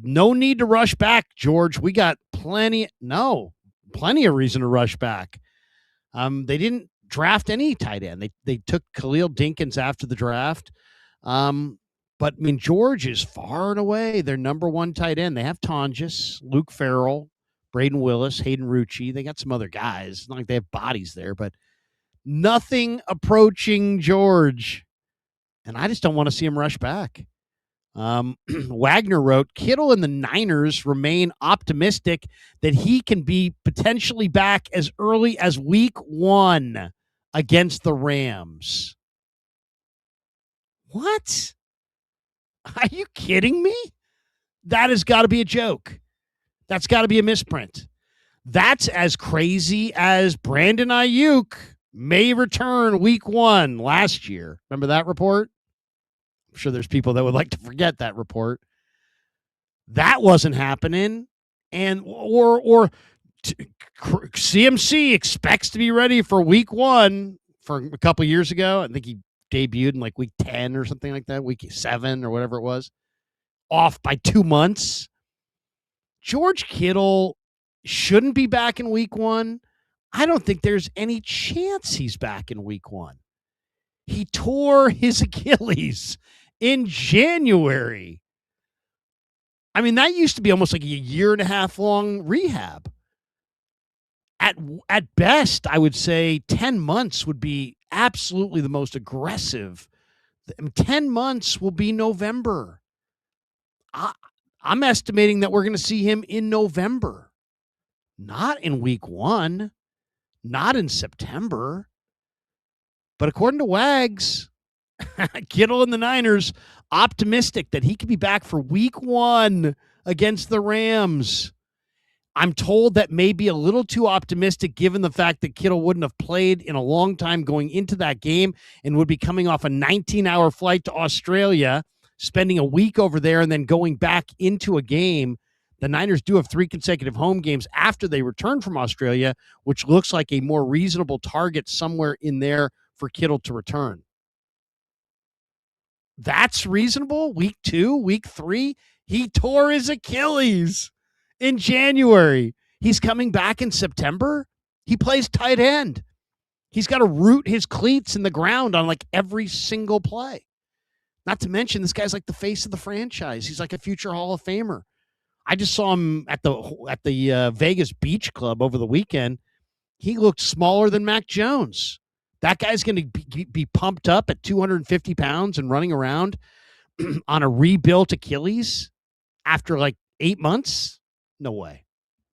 No need to rush back, George. We got plenty of reason to rush back. They didn't draft any tight end. They took Khalil Dinkins after the draft. But, I mean, George is far and away their number 1 tight end. They have Tonjes, Luke Farrell, Braden Willis, Hayden Rucci. They got some other guys. It's not like they have bodies there, but nothing approaching George. And I just don't want to see him rush back. Wagner wrote, Kittle and the Niners remain optimistic that he can be potentially back as early as week 1 against the Rams. What? Are you kidding me? That has got to be a joke. That's got to be a misprint. That's as crazy as Brandon Ayuk may return week 1 last year. Remember that report? I'm sure there's people that would like to forget that report. That wasn't happening. And CMC expects to be ready for week 1 for a couple years ago. I think he debuted in like week 10 or something like that, week 7 or whatever it was. Off by 2 months. George Kittle shouldn't be back in week 1. I don't think there's any chance he's back in week 1. He tore his Achilles in January. I mean, that used to be almost like a 1.5 year long rehab. At best, I would say 10 months would be absolutely the most aggressive. 10 months will be November. I'm estimating that we're going to see him in November. Not in week 1. Not in September. But according to Wags, Kittle and the Niners optimistic that he could be back for week 1 against the Rams. I'm told that may be a little too optimistic given the fact that Kittle wouldn't have played in a long time going into that game and would be coming off a 19-hour flight to Australia, spending a week over there and then going back into a game. The Niners do have 3 consecutive home games after they return from Australia, which looks like a more reasonable target somewhere in there for Kittle to return. That's reasonable? Week 2, week 3? He tore his Achilles in January. He's coming back in September. He plays tight end. He's got to root his cleats in the ground on like every single play. Not to mention, this guy's like the face of the franchise. He's like a future Hall of Famer. I just saw him at the Vegas Beach Club over the weekend. He looked smaller than Mac Jones. That guy's going to be pumped up at 250 pounds and running around on a rebuilt Achilles. after like 8 months? No way.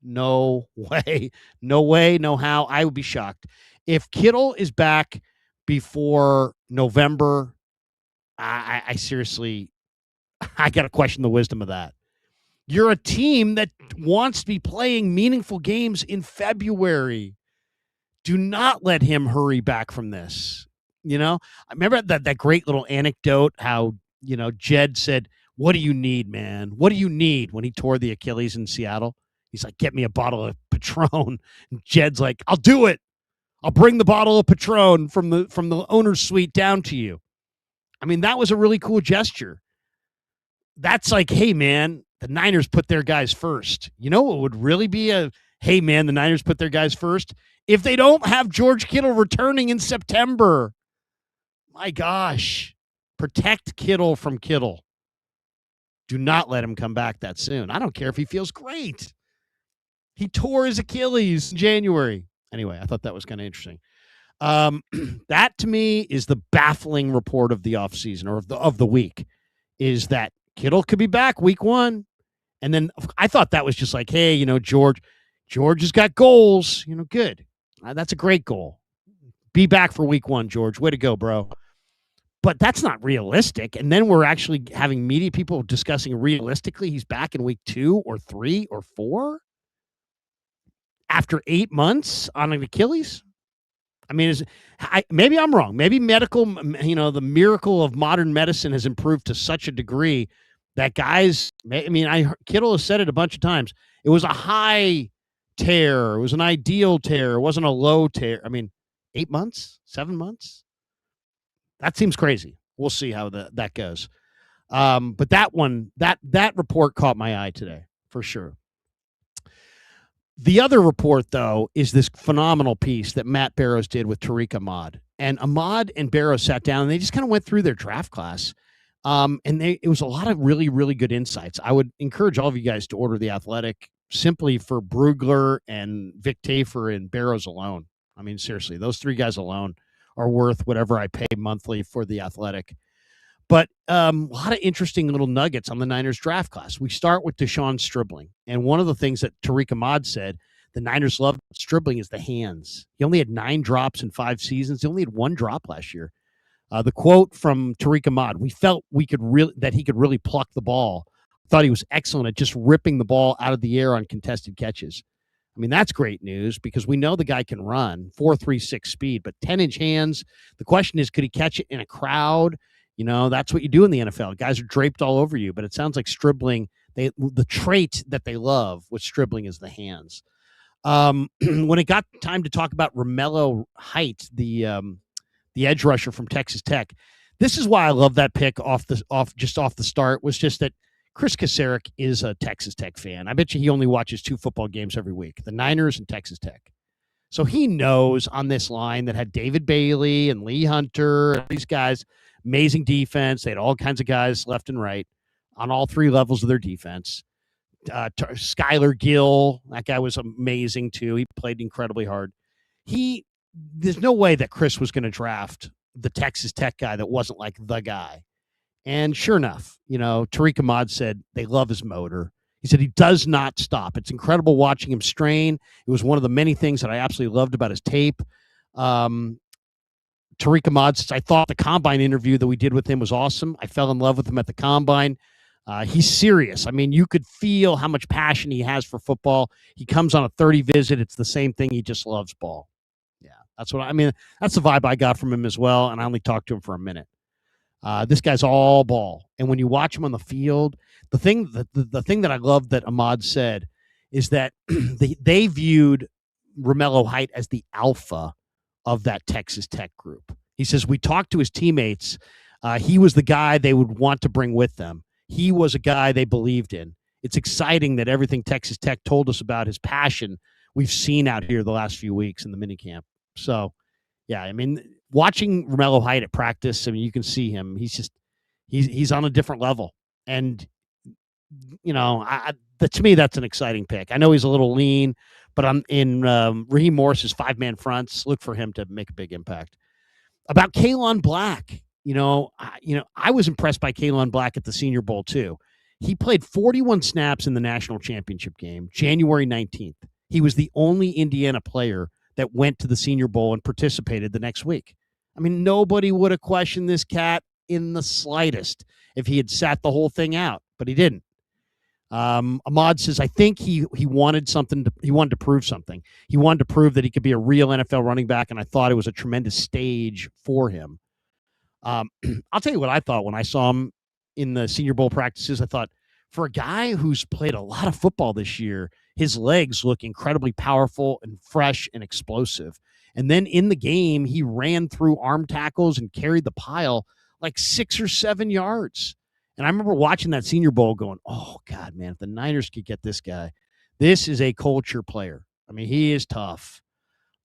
No way. No way. No how. I would be shocked. If Kittle is back before November, I seriously, I got to question the wisdom of that. You're a team that wants to be playing meaningful games in February. Do not let him hurry back from this. You know, I remember that great little anecdote how, Jed said, "What do you need, man? What do you need?" when he tore the Achilles in Seattle. He's like, "Get me a bottle of Patron." And Jed's like, "I'll do it. I'll bring the bottle of Patron from the owner's suite down to you." I mean, that was a really cool gesture. That's like, hey, man, the Niners put their guys first. You know what would really be a, hey, man, the Niners put their guys first? If they don't have George Kittle returning in September. My gosh. Protect Kittle from Kittle. Do not let him come back that soon. I don't care if he feels great. He tore his Achilles in January. Anyway, I thought that was kind of interesting. That to me is the baffling report of the offseason or of the week, is that Kittle could be back week 1. And then I thought that was just like, hey, George has got goals, good. That's a great goal. Be back for week 1, George. Way to go, bro. But that's not realistic. And then we're actually having media people discussing realistically he's back in week 2 or 3 or 4 after 8 months on an Achilles. I mean, maybe I'm wrong. Maybe medical, the miracle of modern medicine has improved to such a degree that guys, Kittle has said it a bunch of times. It was a high tear. It was an ideal tear. It wasn't a low tear. 8 months, 7 months. That seems crazy. We'll see how that goes. But that one, that report caught my eye today for sure. The other report, though, is this phenomenal piece that Matt Barrows did with Tariq Ahmad. And Ahmad and Barrows sat down and they just kind of went through their draft class. And it was a lot of really, really good insights. I would encourage all of you guys to order The Athletic simply for Brugler and Vic Tafur and Barrows alone. Seriously, those 3 guys alone are worth whatever I pay monthly for The Athletic. But a lot of interesting little nuggets on the Niners draft class. We start with Deshaun Stribling. And one of the things that Tariq Ahmad said, the Niners love Stribling is the hands. He only had 9 drops in 5 seasons. He only had 1 drop last year. The quote from Tariq Ahmad, we felt that he could really pluck the ball. Thought he was excellent at just ripping the ball out of the air on contested catches. That's great news because we know the guy can run 4.36 speed, but 10-inch hands. The question is, could he catch it in a crowd? That's what you do in the NFL. Guys are draped all over you, but it sounds like Stribling, the trait that they love with Stribling is the hands. When it got time to talk about Romello Height, the edge rusher from Texas Tech, this is why I love that pick off the start, was just that Chris Kasarik is a Texas Tech fan. I bet you he only watches 2 football games every week, the Niners and Texas Tech. So he knows on this line that had David Bailey and Lee Hunter, these guys, amazing defense. They had all kinds of guys left and right on all 3 levels of their defense. Skylar Gill, that guy was amazing too. He played incredibly hard. There's no way that Chris was going to draft the Texas Tech guy that wasn't like the guy. And sure enough, Tariq Ahmad said they love his motor. He said he does not stop. It's incredible watching him strain. It was one of the many things that I absolutely loved about his tape. Tariq Ahmad says, I thought the combine interview that we did with him was awesome. I fell in love with him at the combine. He's serious. You could feel how much passion he has for football. He comes on a 30 visit. It's the same thing. He just loves ball. Yeah, that's that's the vibe I got from him as well. And I only talked to him for a minute. This guy's all ball. And when you watch him on the field, the thing that I love that Ahmad said is that they viewed Romello Height as the alpha of that Texas Tech group. He says, we talked to his teammates. He was the guy they would want to bring with them. He was a guy they believed in. It's exciting that everything Texas Tech told us about his passion we've seen out here the last few weeks in the minicamp. So, yeah, watching Romello Height at practice, you can see him. He's on a different level. And, to me, that's an exciting pick. I know he's a little lean, but I'm in Raheem Morris's 5-man fronts. Look for him to make a big impact. About K'Lon Black, I was impressed by K'Lon Black at the Senior Bowl too. He played 41 snaps in the national championship game, January 19th. He was the only Indiana player that went to the Senior Bowl and participated the next week. I mean, nobody would have questioned this cat in the slightest if he had sat the whole thing out, but he didn't. Ahmad says, I think he wanted something. He wanted to prove something. He wanted to prove that he could be a real NFL running back, and I thought it was a tremendous stage for him. I'll tell you what I thought when I saw him in the Senior Bowl practices. I thought, for a guy who's played a lot of football this year, his legs look incredibly powerful and fresh and explosive. And then in the game, he ran through arm tackles and carried the pile like 6 or 7 yards. And I remember watching that Senior Bowl going, oh, God, man, if the Niners could get this guy, this is a culture player. I mean, he is tough.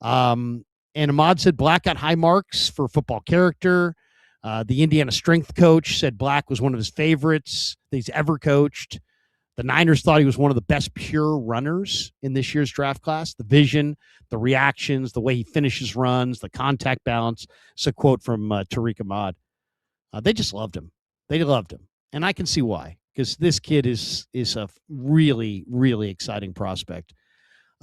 And Ahmad said Black got high marks for football character. The Indiana strength coach said Black was one of his favorites that he's ever coached. The Niners thought he was one of the best pure runners in this year's draft class. The vision, the reactions, the way he finishes runs, the contact balance. It's a quote from Tariq Ahmad. They just loved him. They loved him. And I can see why, because this kid is a really, really exciting prospect.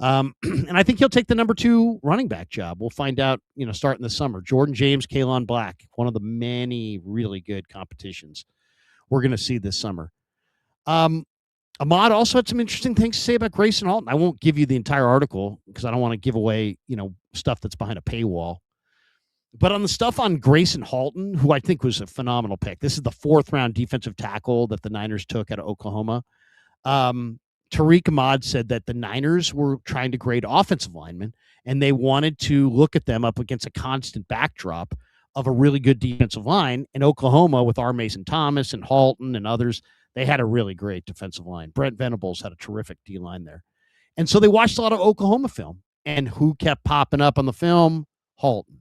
And I think he'll take the number 2 running back job. We'll find out, starting this summer. Jordan James, Kalon Black, one of the many really good competitions we're going to see this summer. Ahmad also had some interesting things to say about Grayson Halton. I won't give you the entire article because I don't want to give away, stuff that's behind a paywall. But on the stuff on Grayson Halton, who I think was a phenomenal pick, this is the 4th round defensive tackle that the Niners took out of Oklahoma. Tariq Ahmad said that the Niners were trying to grade offensive linemen, and they wanted to look at them up against a constant backdrop of a really good defensive line. And Oklahoma, with R. Mason Thomas and Halton and others, they had a really great defensive line. Brent Venables had a terrific D-line there. And so they watched a lot of Oklahoma film. And who kept popping up on the film? Halton.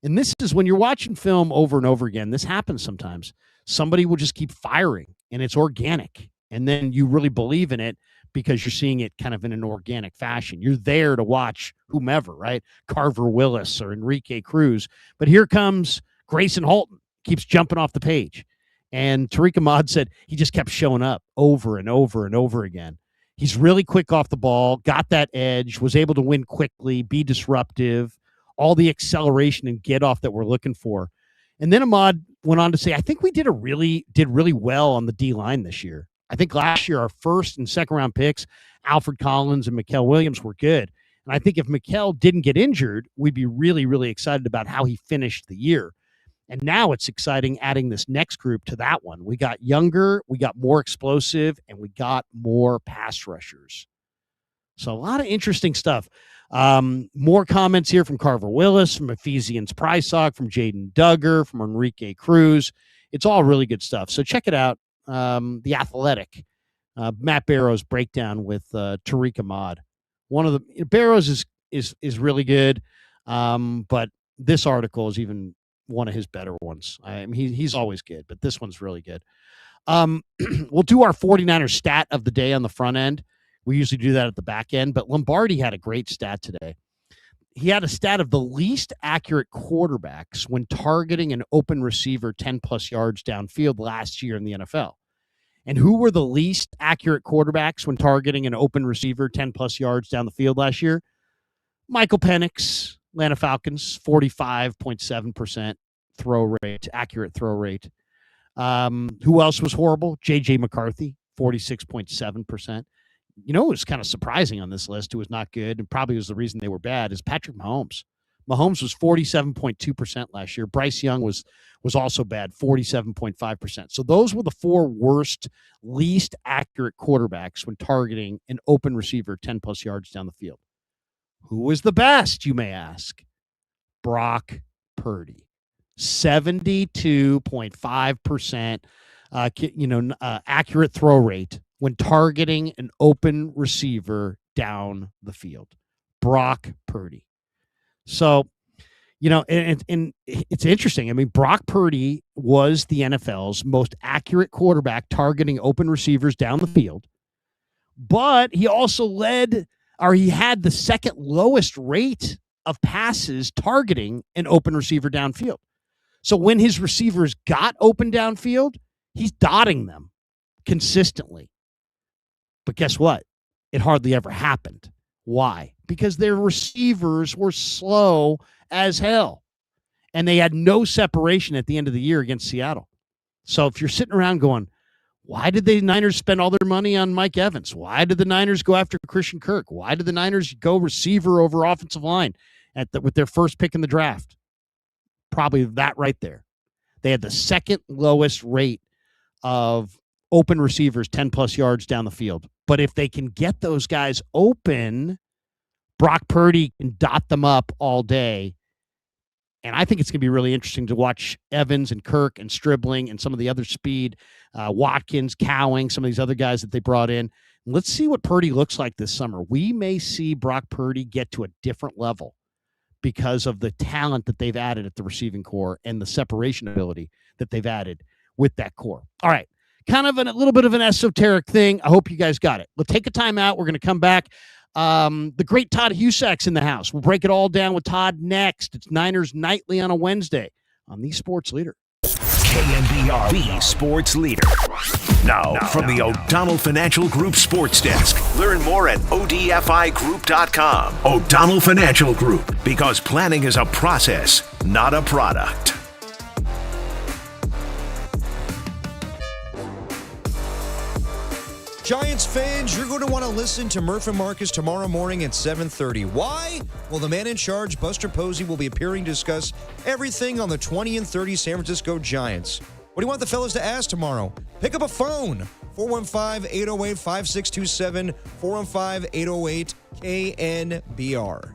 And this is when you're watching film over and over again, this happens sometimes. Somebody will just keep firing, and it's organic. And then you really believe in it because you're seeing it kind of in an organic fashion. You're there to watch whomever, right? Carver Willis or Enrique Cruz. But here comes Grayson Halton, keeps jumping off the page. And Tariq Ahmad said he just kept showing up over and over and over again. He's really quick off the ball, got that edge, was able to win quickly, be disruptive, all the acceleration and get off that we're looking for. And then Ahmad went on to say, I think we did really well on the D-line this year. I think last year our 1st and 2nd round picks, Alfred Collins and Mikael Williams, were good. And I think if Mikael didn't get injured, we'd be really, really excited about how he finished the year. And now it's exciting adding this next group to that one. We got younger, we got more explosive, and we got more pass rushers. So a lot of interesting stuff. More comments here from Carver Willis, from Ephesians Prysock, from Jaden Duggar, from Enrique Cruz. It's all really good stuff. So check it out. The Athletic, Matt Barrow's breakdown with Tariq Ahmad. One of the Barrow's is really good, but this article is even one of his better ones. I mean, he's always good, but this one's really good. We'll do our 49ers stat of the day on the front end. We usually do that at the back end, but Lombardi had a great stat today. He had a stat of the least accurate quarterbacks when targeting an open receiver 10-plus yards downfield last year in the NFL. And who were the least accurate quarterbacks when targeting an open receiver 10-plus yards down the field last year? Michael Penix, Atlanta Falcons, 45.7% throw rate, accurate throw rate. Who else was horrible? J.J. McCarthy, 46.7%. You know, it was kind of surprising on this list, who was not good, and probably was the reason they were bad, is Patrick Mahomes. Mahomes was 47.2% last year. Bryce Young was also bad, 47.5%. So those were the 4 worst, least accurate quarterbacks when targeting an open receiver 10-plus yards down the field. Who was the best, you may ask? Brock Purdy. 72.5% accurate throw rate when targeting an open receiver down the field. Brock Purdy. So, and it's interesting. I mean, Brock Purdy was the NFL's most accurate quarterback targeting open receivers down the field, but he also he had the second lowest rate of passes targeting an open receiver downfield. So when his receivers got open downfield, he's dotting them. consistently. But guess what? It hardly ever happened. Why? Because their receivers were slow as hell. And they had no separation at the end of the year against Seattle. So if you're sitting around going, why did the Niners spend all their money on Mike Evans? Why did the Niners go after Christian Kirk? Why did the Niners go receiver over offensive line with their first pick in the draft? Probably that right there. They had the second lowest rate of open receivers 10-plus yards down the field. But if they can get those guys open, Brock Purdy can dot them up all day. And I think it's going to be really interesting to watch Evans and Kirk and Stribling and some of the other speed, Watkins, Cowing, some of these other guys that they brought in. Let's see what Purdy looks like this summer. We may see Brock Purdy get to a different level because of the talent that they've added at the receiving core and the separation ability that they've added with that core. All right. Kind of a little bit of an esoteric thing. I hope you guys got it. We'll take a timeout. We're going to come back. The great Todd Husak's in the house. We'll break it all down with Todd next. It's Niners Nightly on a Wednesday on the Sports Leader. KNBR, the Sports Leader. Now, from the O'Donnell Financial Group Sports Desk. Learn more at odfigroup.com. O'Donnell Financial Group, because planning is a process, not a product. Giants fans, you're going to want to listen to Murph and Marcus tomorrow morning at 7:30. Why? Well, the man in charge, Buster Posey, will be appearing to discuss everything on the 20-30 San Francisco Giants. What do you want the fellas to ask tomorrow? Pick up a phone. 415-808-5627, 415-808-KNBR.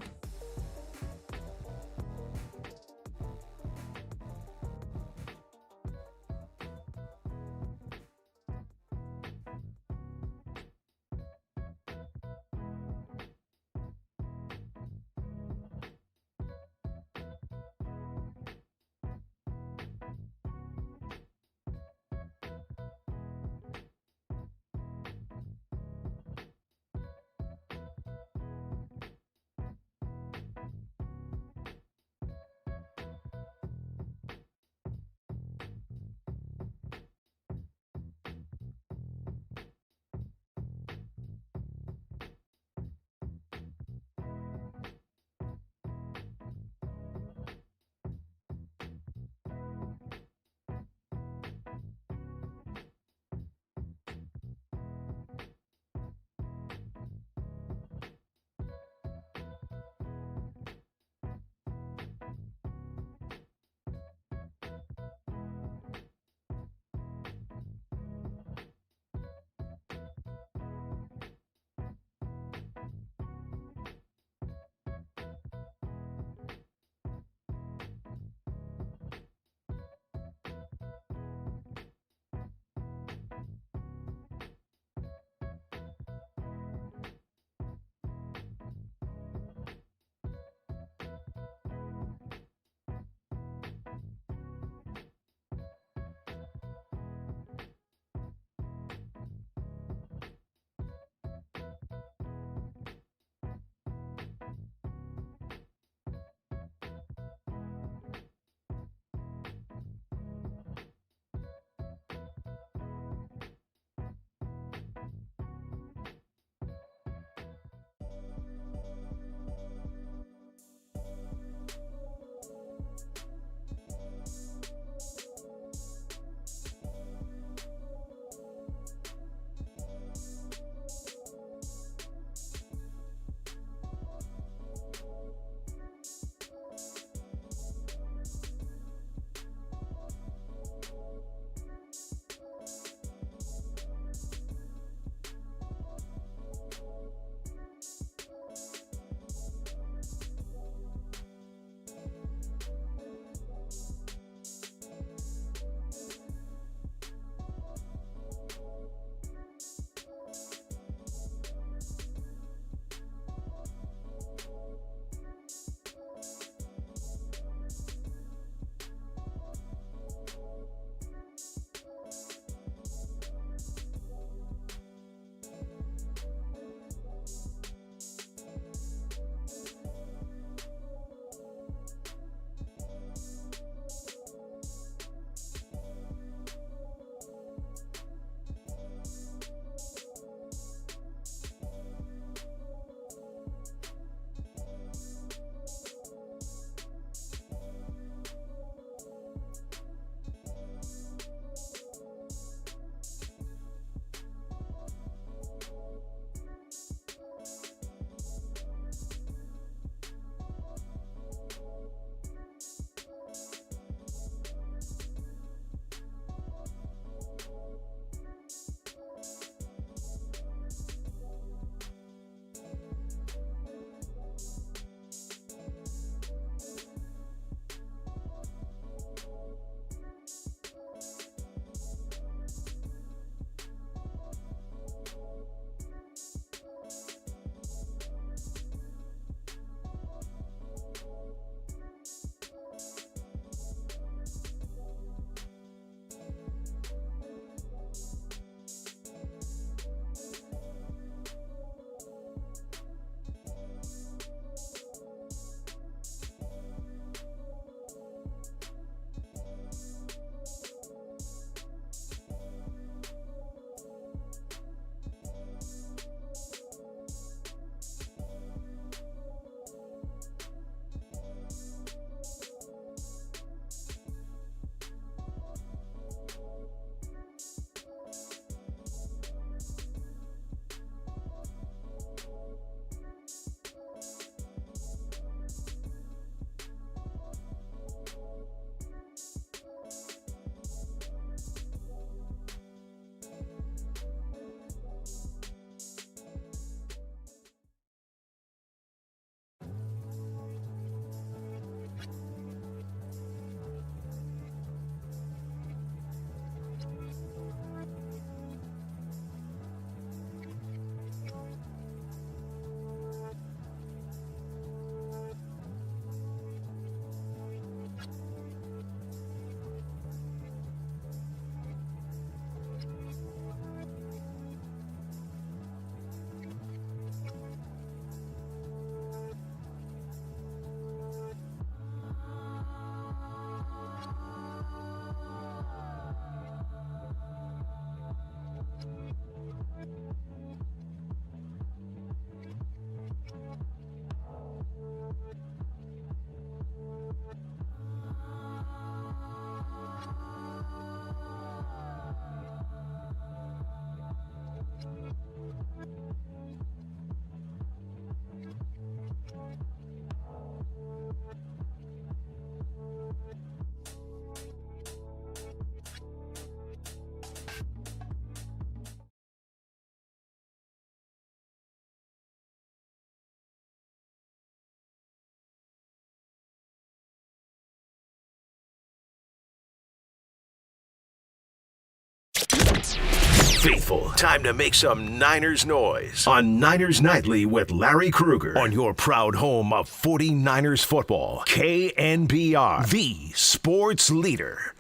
faithful. Time to make some Niners noise on Niners Nightly with Larry Krueger on your proud home of 49ers football. KNBR, the sports leader.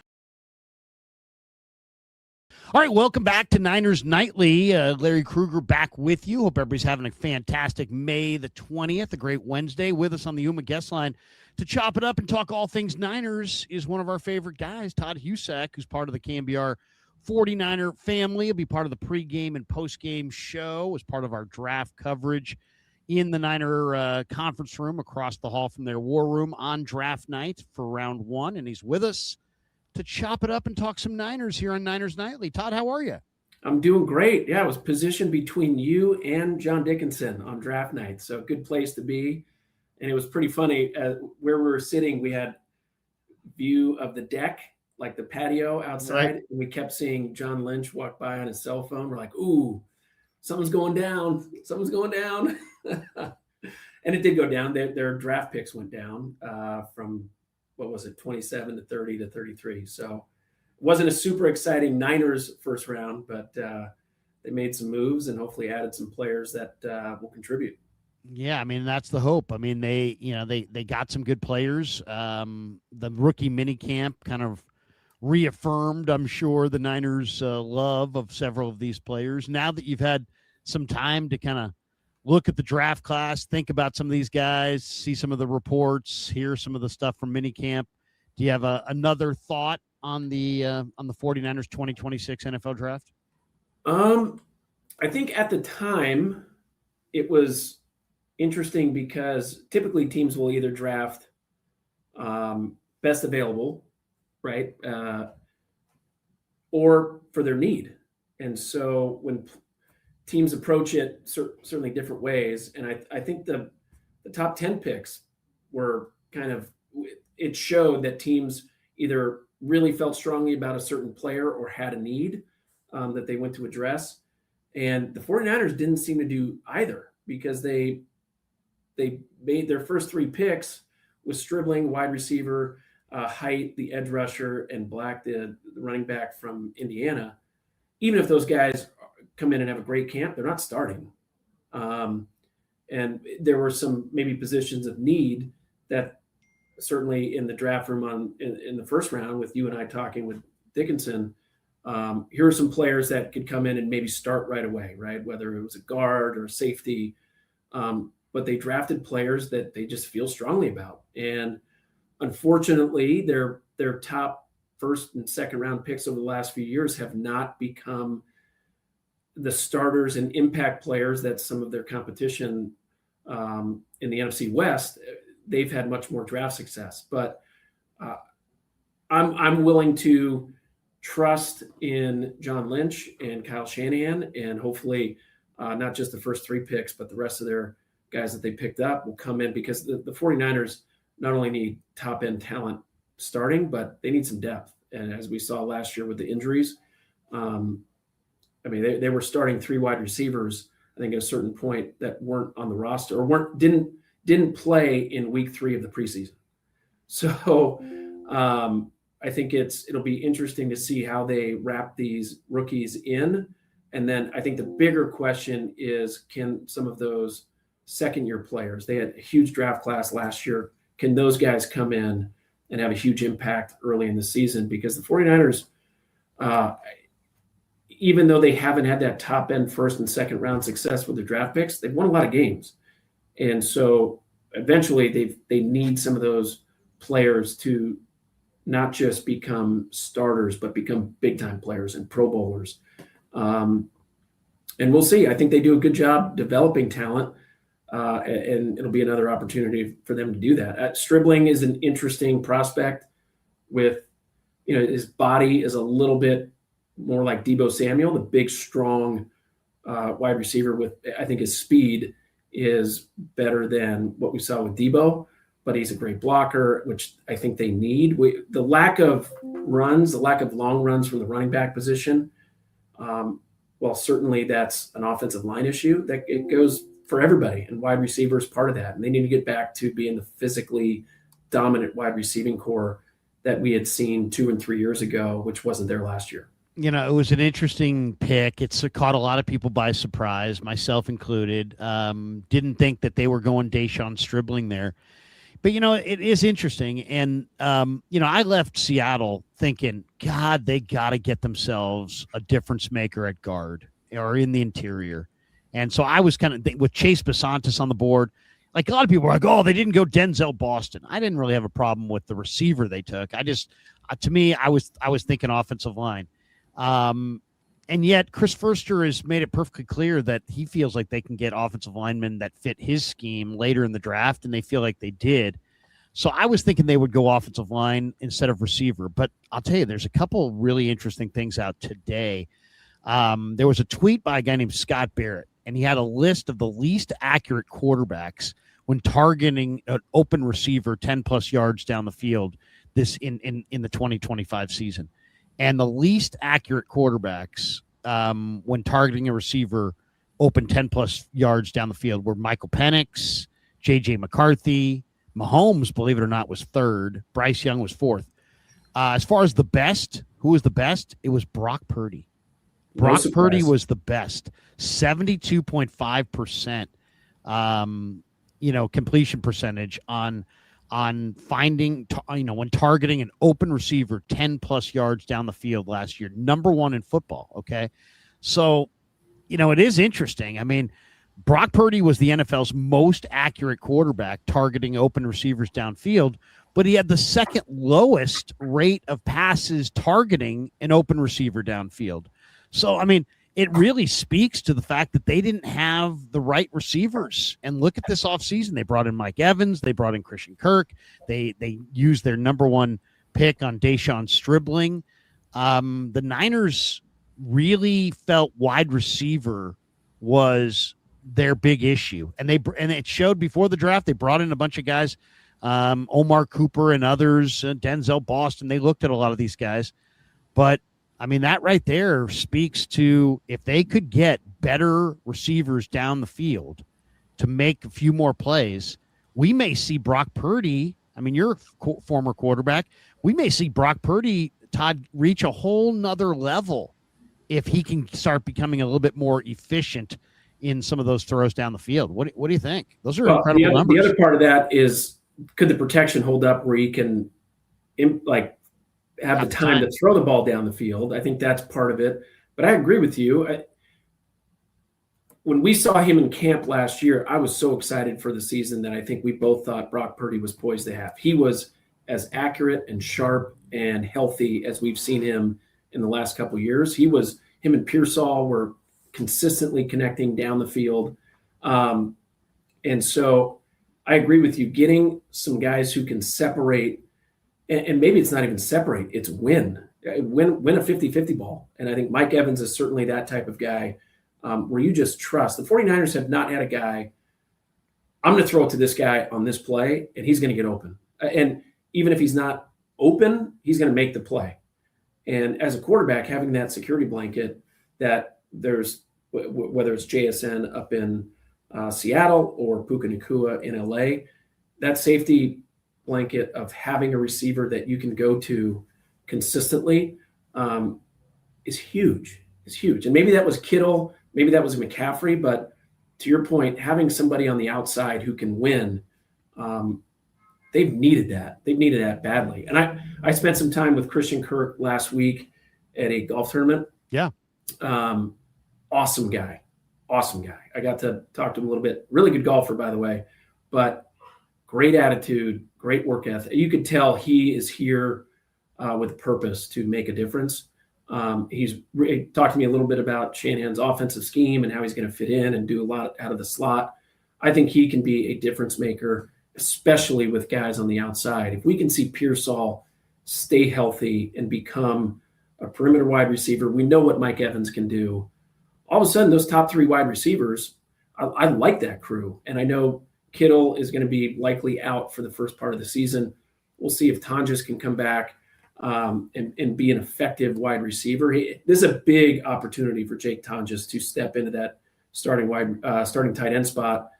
All right, welcome back to Niners Nightly. Larry Krueger back with you. Hope everybody's having a fantastic May the 20th, a great Wednesday. With us on the Yuma guest line to chop it up and talk all things Niners is one of our favorite guys, Todd Husak, who's part of the KNBR 49er family. He'll be part of the pregame and postgame show as part of our draft coverage in the Niner conference room across the hall from their war room on draft night for round one. And he's with us to chop it up and talk some Niners here on Niners Nightly. Todd, how are you? I'm doing great. Yeah, I was positioned between you and John Dickinson on draft night, so good place to be. And it was pretty funny. Where we were sitting, we had view of the deck, like the patio outside, right. And we kept seeing John Lynch walk by on his cell phone. We're like, ooh, something's going down. Something's going down. And it did go down. Their draft picks went down from – what was it, 27 to 30 to 33. So it wasn't a super exciting Niners first round, but they made some moves and hopefully added some players that will contribute. Yeah, I mean, that's the hope. I mean, they got some good players. The rookie mini camp kind of reaffirmed, I'm sure, the Niners' love of several of these players. Now that you've had some time to kind of look at the draft class, think about some of these guys, see some of the reports, hear some of the stuff from minicamp. Do you have another thought on the 49ers 2026 NFL draft? I think at the time it was interesting because typically teams will either draft best available, right, or for their need. And so when teams approach it certainly different ways. And I think the top 10 picks were kind of, it showed that teams either really felt strongly about a certain player or had a need that they went to address. And the 49ers didn't seem to do either because they made their first three picks with Stribling, wide receiver, Height, the edge rusher, and Black, the running back from Indiana. Even if those guys come in and have a great camp, they're not starting. And there were some maybe positions of need that certainly in the draft room in the first round with you and I talking with Dickinson, here are some players that could come in and maybe start right away, right? Whether it was a guard or a safety, but they drafted players that they just feel strongly about. And unfortunately, their top first and second round picks over the last few years have not become the starters and impact players that some of their competition in the NFC West, they've had much more draft success. But I'm willing to trust in John Lynch and Kyle Shanahan, and hopefully not just the first three picks, but the rest of their guys that they picked up will come in because the 49ers not only need top-end talent starting, but they need some depth. And as we saw last year with the injuries, I mean, they were starting three wide receivers, I think, at a certain point that weren't on the roster or didn't play in week 3 of the preseason. So I think it'll be interesting to see how they wrap these rookies in. And then I think the bigger question is, can some of those second-year players, they had a huge draft class last year, can those guys come in and have a huge impact early in the season? Because the 49ers, even though they haven't had that top-end first and second round success with their draft picks, they've won a lot of games. And so eventually they need some of those players to not just become starters, but become big-time players and Pro Bowlers. And we'll see. I think they do a good job developing talent, and it'll be another opportunity for them to do that. Stribling is an interesting prospect with, his body is a little bit more like Deebo Samuel, the big, strong wide receiver with, I think his speed is better than what we saw with Deebo, but he's a great blocker, which I think they need. The lack of runs, the lack of long runs from the running back position, well, certainly that's an offensive line issue. That it goes for everybody, and wide receiver is part of that. And they need to get back to being the physically dominant wide receiving core that we had seen 2 and 3 years ago, which wasn't there last year. It was an interesting pick. It's caught a lot of people by surprise, myself included. Didn't think that they were going Deshaun Stribling there. But, it is interesting. And, I left Seattle thinking, God, they got to get themselves a difference maker at guard or in the interior. And so I was kind of with Chase Basantis on the board. Like a lot of people were like, oh, they didn't go Denzel Boston. I didn't really have a problem with the receiver they took. I just, to me, I was thinking offensive line. And yet Chris Forster has made it perfectly clear that he feels like they can get offensive linemen that fit his scheme later in the draft, and they feel like they did. So I was thinking they would go offensive line instead of receiver. But I'll tell you, there's a couple really interesting things out today. There was a tweet by a guy named Scott Barrett, and he had a list of the least accurate quarterbacks when targeting an open receiver 10-plus yards down the field this in the 2025 season. And the least accurate quarterbacks when targeting a receiver open 10-plus yards down the field were Michael Penix, J.J. McCarthy, Mahomes, believe it or not, was third. Bryce Young was fourth. As far as the best, who was the best? It was Brock Purdy. Brock Purdy was the best. 72.5%, completion percentage on finding, when targeting an open receiver 10-plus yards down the field last year. Number one in football, okay? So, it is interesting. I mean, Brock Purdy was the NFL's most accurate quarterback targeting open receivers downfield, but he had the second lowest rate of passes targeting an open receiver downfield. So, I mean, it really speaks to the fact that they didn't have the right receivers. And look at this offseason. They brought in Mike Evans. They brought in Christian Kirk. They used their number one pick on Deshaun Stribling. The Niners really felt wide receiver was their big issue. And it showed before the draft. They brought in a bunch of guys, Omar Cooper and others, Denzel Boston. They looked at a lot of these guys. But I mean, that right there speaks to if they could get better receivers down the field to make a few more plays, we may see Brock Purdy. I mean, you're a former quarterback. We may see Brock Purdy, Todd, reach a whole nother level if he can start becoming a little bit more efficient in some of those throws down the field. What do you think? Those are incredible numbers. The other part of that is, could the protection hold up where he can have the time to throw the ball down the field? I think that's part of it. But I agree with you. When we saw him in camp last year, I was so excited for the season that I think we both thought Brock Purdy was poised to have. He was as accurate and sharp and healthy as we've seen him in the last couple of years. Him and Pearsall were consistently connecting down the field. And so I agree with you. Getting some guys who can separate, and maybe it's not even separate, it's win a 50-50 ball. And I think Mike Evans is certainly that type of guy where you just trust. The 49ers have not had a guy, I'm going to throw it to this guy on this play, and he's going to get open. And even if he's not open, he's going to make the play. And as a quarterback, having that security blanket that there's, whether it's JSN up in Seattle or Puka Nacua in LA, that safety blanket of having a receiver that you can go to consistently is huge. It's huge. And maybe that was Kittle, maybe that was McCaffrey, but to your point, having somebody on the outside who can win, they've needed that. They've needed that badly. And I spent some time with Christian Kirk last week at a golf tournament. Yeah. Awesome guy. I got to talk to him a little bit. Really good golfer, by the way, but great attitude, great work ethic. You could tell he is here with a purpose to make a difference. He talked to me a little bit about Shanahan's offensive scheme and how he's going to fit in and do a lot out of the slot. I think he can be a difference maker, especially with guys on the outside. If we can see Pearsall stay healthy and become a perimeter wide receiver, we know what Mike Evans can do. All of a sudden, those top three wide receivers, I like that crew. And I know Kittle is going to be likely out for the first part of the season. We'll see if Tonjes can come back and be an effective wide receiver. This is a big opportunity for Jake Tonjes to step into that starting tight end spot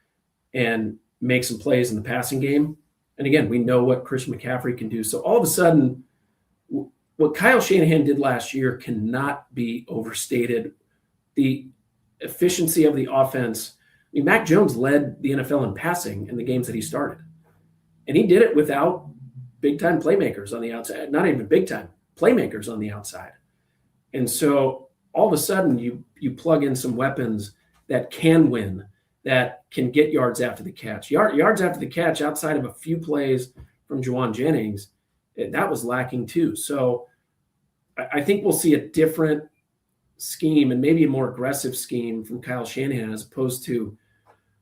and make some plays in the passing game. And again, we know what Christian McCaffrey can do. So all of a sudden, what Kyle Shanahan did last year cannot be overstated. The efficiency of the offense. I mean, Mac Jones led the NFL in passing in the games that he started. And he did it without big-time playmakers on the outside. Not even big-time, playmakers on the outside. And so all of a sudden you plug in some weapons that can win, that can get yards after the catch. Yards after the catch outside of a few plays from Juwan Jennings, that was lacking too. So I think we'll see a different scheme and maybe a more aggressive scheme from Kyle Shanahan as opposed to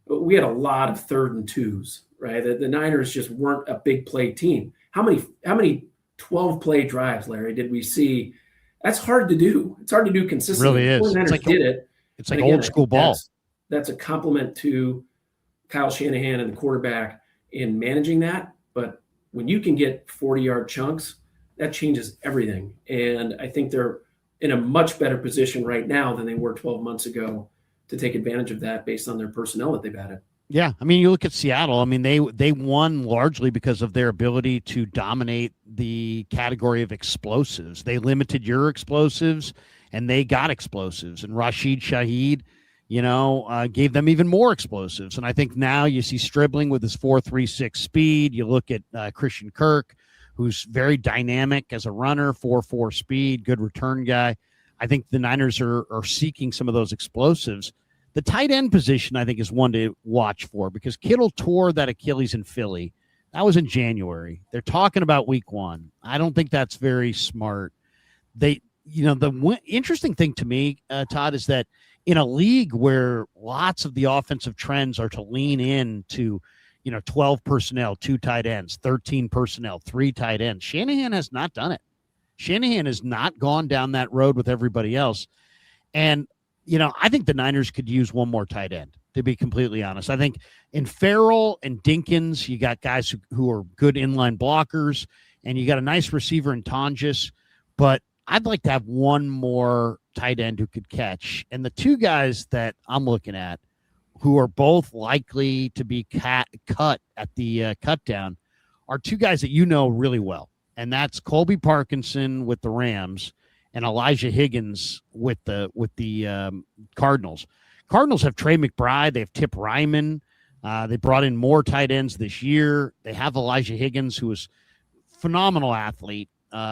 we had a lot of 3rd and 2s, right? The Niners just weren't a big play team. How many 12-play drives, Larry, did we see? That's hard to do. It's hard to do consistently. It really is. The 49ers did it. It's like old school ball. That's a compliment to Kyle Shanahan and the quarterback in managing that. But when you can get 40-yard chunks, that changes everything. And I think they're in a much better position right now than they were 12 months ago to take advantage of that based on their personnel that they've added. Yeah, I mean, you look at Seattle. I mean, they won largely because of their ability to dominate the category of explosives. They limited your explosives, and they got explosives. And Rashid Shaheed, gave them even more explosives. And I think now you see Stribling with his 4.36 speed. You look at Christian Kirk, who's very dynamic as a runner, 4.4 speed, good return guy. I think the Niners are seeking some of those explosives. The tight end position, I think, is one to watch for because Kittle tore that Achilles in Philly. That was in January. They're talking about week 1. I don't think that's very smart. The interesting thing to me, Todd, is that in a league where lots of the offensive trends are to lean in to, 12 personnel, 2 tight ends, 13 personnel, 3 tight ends, Shanahan has not done it. Shanahan has not gone down that road with everybody else. And I think the Niners could use one more tight end, to be completely honest. I think in Farrell and Dinkins, you got guys who are good inline blockers, and you got a nice receiver in Tonjes. But I'd like to have one more tight end who could catch. And the 2 guys that I'm looking at who are both likely to be cut at the cut down are 2 guys that really well. And that's Colby Parkinson with the Rams and Elijah Higgins with the Cardinals. Cardinals have Trey McBride. They have Tip Ryman. They brought in more tight ends this year. They have Elijah Higgins, who is a phenomenal athlete,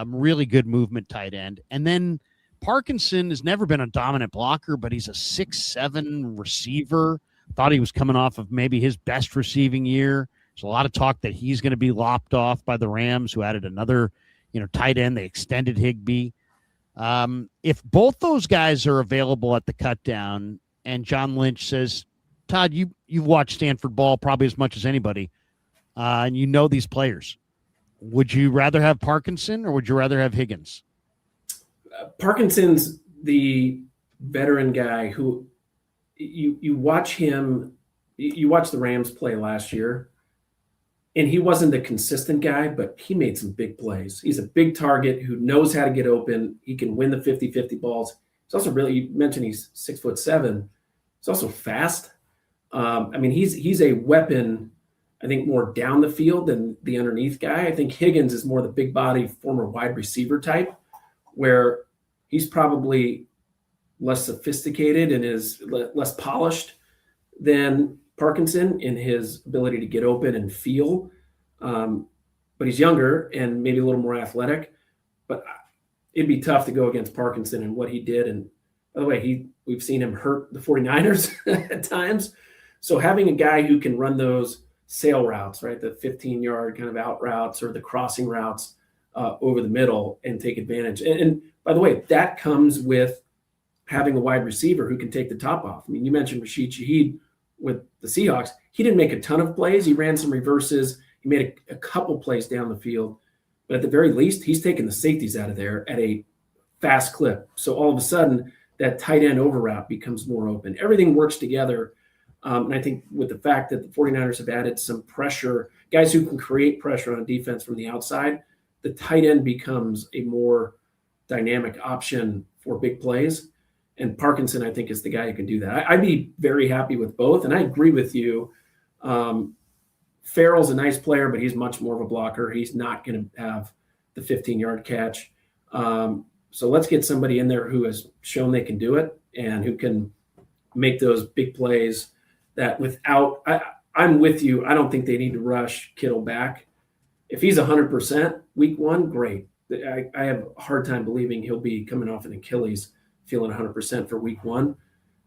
really good movement tight end. And then Parkinson has never been a dominant blocker, but he's a 6'7" receiver. Thought he was coming off of maybe his best receiving year. There's a lot of talk that he's going to be lopped off by the Rams, who added another, tight end. They extended Higbee. If both those guys are available at the cut down and John Lynch says, Todd, you've watched Stanford ball probably as much as anybody, and you know these players. Would you rather have Parkinson or would you rather have Higgins? Parkinson's the veteran guy who you watch him, you watch the Rams play last year, and he wasn't a consistent guy, but he made some big plays. He's a big target who knows how to get open. He can win the 50-50 balls. He's also you mentioned he's 6'7". He's also fast. He's a weapon, I think, more down the field than the underneath guy. I think Higgins is more the big body, former wide receiver type, where he's probably less sophisticated and is less polished than Parkinson in his ability to get open and feel. But he's younger and maybe a little more athletic. But it'd be tough to go against Parkinson and what he did. And by the way, we've seen him hurt the 49ers at times. So having a guy who can run those sail routes, right, the 15-yard kind of out routes or the crossing routes over the middle and take advantage. And by the way, that comes with having a wide receiver who can take the top off. I mean, you mentioned Rashid Shaheed with the Seahawks. He didn't make a ton of plays. He ran some reverses. He made a couple plays down the field. But at the very least, he's taking the safeties out of there at a fast clip. So all of a sudden, that tight end over route becomes more open. Everything works together. And I think with the fact that the 49ers have added some pressure, guys who can create pressure on defense from the outside, the tight end becomes a more dynamic option for big plays. And Parkinson, I think, is the guy who can do that. I'd be very happy with both. And I agree with you. Farrell's a nice player, but he's much more of a blocker. He's not going to have the 15-yard catch. So let's get somebody in there who has shown they can do it and who can make those big plays that without I'm with you. I don't think they need to rush Kittle back. If he's 100% week one, great. I have a hard time believing he'll be coming off an Achilles feeling 100% for week one.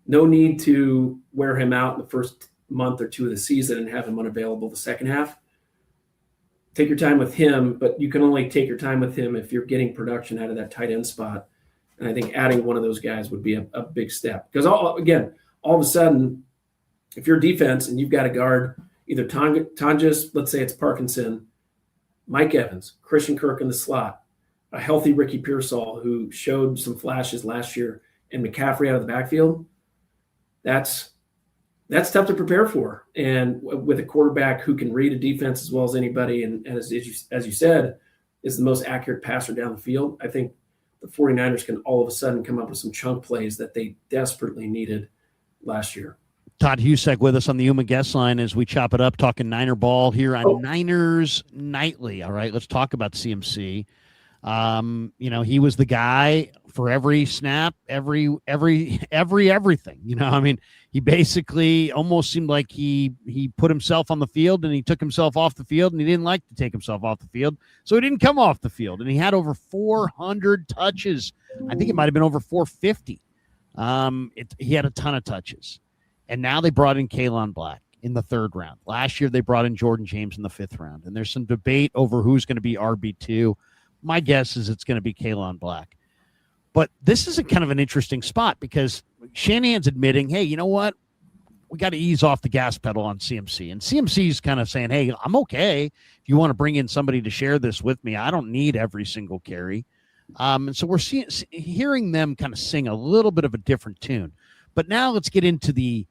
No need to wear him out in the first month or two of the season and have him unavailable the second half. Take your time with him, but you can only take your time with him if you're getting production out of that tight end spot. And I think adding one of those guys would be a big step. Because, all of a sudden, if you're defense and you've got to guard either Tonjes, let's say it's Parkinson, Mike Evans, Christian Kirk in the slot, a healthy Ricky Pearsall who showed some flashes last year, and McCaffrey out of the backfield, that's tough to prepare for. And with a quarterback who can read a defense as well as anybody, and as you said, is the most accurate passer down the field, I think the 49ers can all of a sudden come up with some chunk plays that they desperately needed last year. Todd Husek with us on the Uma guest line as we chop it up, talking Niner ball here on Niners Nightly. All right, let's talk about CMC. He was the guy for every snap, everything. He basically almost seemed like he put himself on the field and he took himself off the field, and he didn't like to take himself off the field, so he didn't come off the field. And he had over 400 touches. I think it might have been over 450. He had a ton of touches. And now they brought in Kalen Black in the 3rd round. Last year they brought in Jordan James in the 5th round. And there's some debate over who's going to be RB2. My guess is it's going to be Kalen Black. But this is kind of an interesting spot because Shanahan's admitting, hey, you know what? We got to ease off the gas pedal on CMC. And CMC's kind of saying, hey, I'm okay. If you want to bring in somebody to share this with me, I don't need every single carry. And so we're hearing them kind of sing a little bit of a different tune. But now let's get into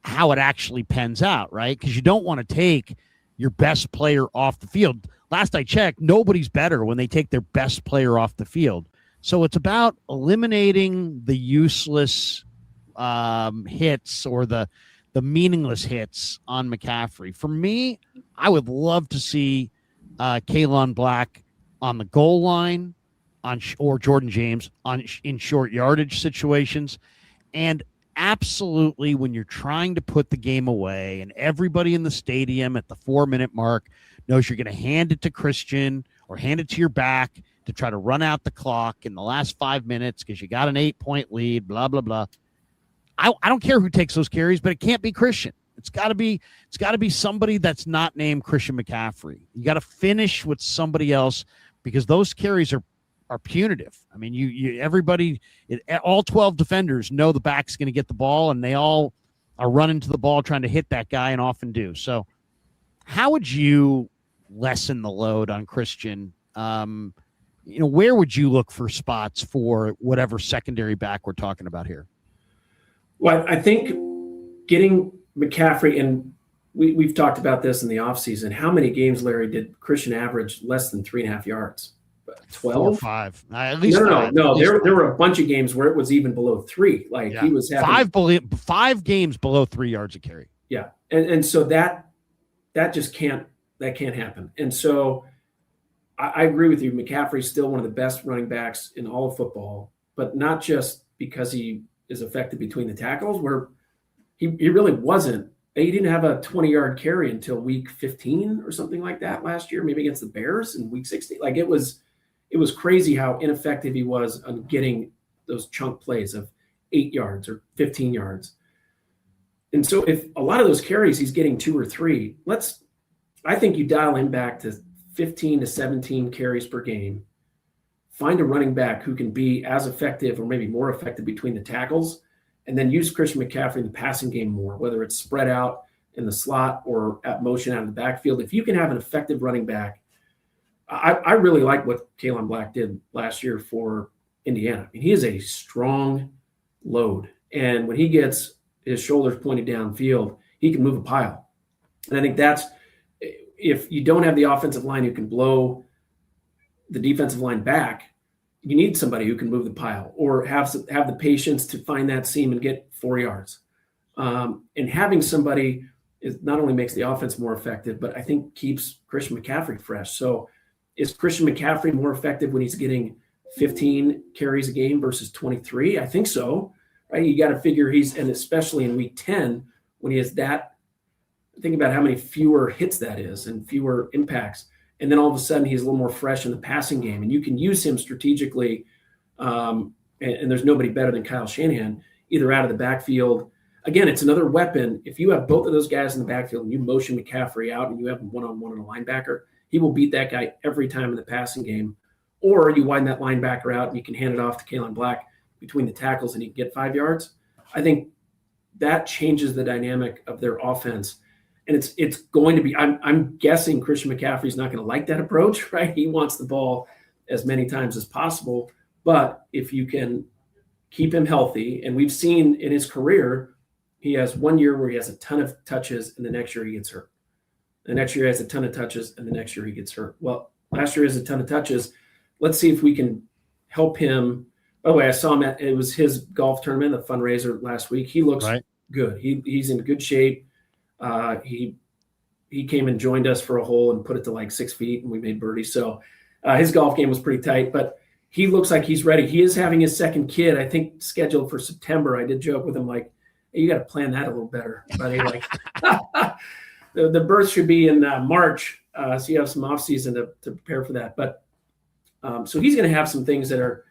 how it actually pans out, right? Because you don't want to take your best player off the field. Last I checked, nobody's better when they take their best player off the field. So it's about eliminating the useless hits or the meaningless hits on McCaffrey. For me, I would love to see Kalen Black on the goal line or Jordan James in short yardage situations. And absolutely, when you're trying to put the game away and everybody in the stadium at the 4-minute mark knows you're going to hand it to Christian or hand it to your back to try to run out the clock in the last 5 minutes because you got an 8-point lead, blah, blah, blah. I don't care who takes those carries, but it can't be Christian. It's got to be somebody that's not named Christian McCaffrey. You got to finish with somebody else because those carries are punitive. I mean, all 12 defenders know the back's going to get the ball, and they all are running to the ball trying to hit that guy and often do. So how would you lessen the load on Christian? Where would you look for spots for whatever secondary back we're talking about here? Well, I think getting McCaffrey, and we've talked about this in the offseason. How many games, Larry, did Christian average less than 3.5 yards? 12? 4 or 5. At least no. There were a bunch of games where it was even below 3. He was having 5 games below 3 yards a carry. Yeah, and so that just can't happen. And so I agree with you. McCaffrey's still one of the best running backs in all of football, but not just because he is effective between the tackles, where he really wasn't. He didn't have a 20-yard carry until week 15 or something like that last year, maybe against the Bears in week 16. It was crazy how ineffective he was on getting those chunk plays of 8 yards or 15 yards. And so if a lot of those carries he's getting 2 or 3, I think you dial him back to 15 to 17 carries per game. Find a running back who can be as effective or maybe more effective between the tackles, and then use Christian McCaffrey in the passing game more, whether it's spread out in the slot or at motion out of the backfield. If you can have an effective running back, I really like what Kalen Black did last year for Indiana. I mean, he is a strong load. And when he gets his shoulders pointed downfield, he can move a pile. And I think that's, if you don't have the offensive line who can blow the defensive line back, you need somebody who can move the pile or have the patience to find that seam and get 4 yards. And having somebody not only makes the offense more effective, but I think keeps Christian McCaffrey fresh. So is Christian McCaffrey more effective when he's getting 15 carries a game versus 23? I think so, right? You got to figure and especially in week 10, when he has that, think about how many fewer hits that is and fewer impacts. And then all of a sudden he's a little more fresh in the passing game, and you can use him strategically. And there's nobody better than Kyle Shanahan, either out of the backfield. Again, it's another weapon. If you have both of those guys in the backfield and you motion McCaffrey out and you have him one-on-one on a linebacker, he will beat that guy every time in the passing game. Or you widen that linebacker out and you can hand it off to Kalen Black between the tackles and he can get 5 yards. I think that changes the dynamic of their offense. And it's going to be, I'm guessing Christian McCaffrey's not going to like that approach, right? He wants the ball as many times as possible. But if you can keep him healthy, and we've seen in his career, he has 1 year where he has a ton of touches and the next year he gets hurt. The next year he has a ton of touches and the next year he gets hurt. Well, last year he has a ton of touches. Let's see if we can help him. By the way, I saw him it was his golf tournament, the fundraiser last week. He looks good. He's in good shape. He came and joined us for a hole and put it to like 6 feet, and we made birdie. So his golf game was pretty tight, but he looks like he's ready. He is having his second kid, I think, scheduled for September. I did joke with him like, hey, you got to plan that a little better, buddy. Like the birth should be in March, so you have some off season to prepare for that. But so he's going to have some things that are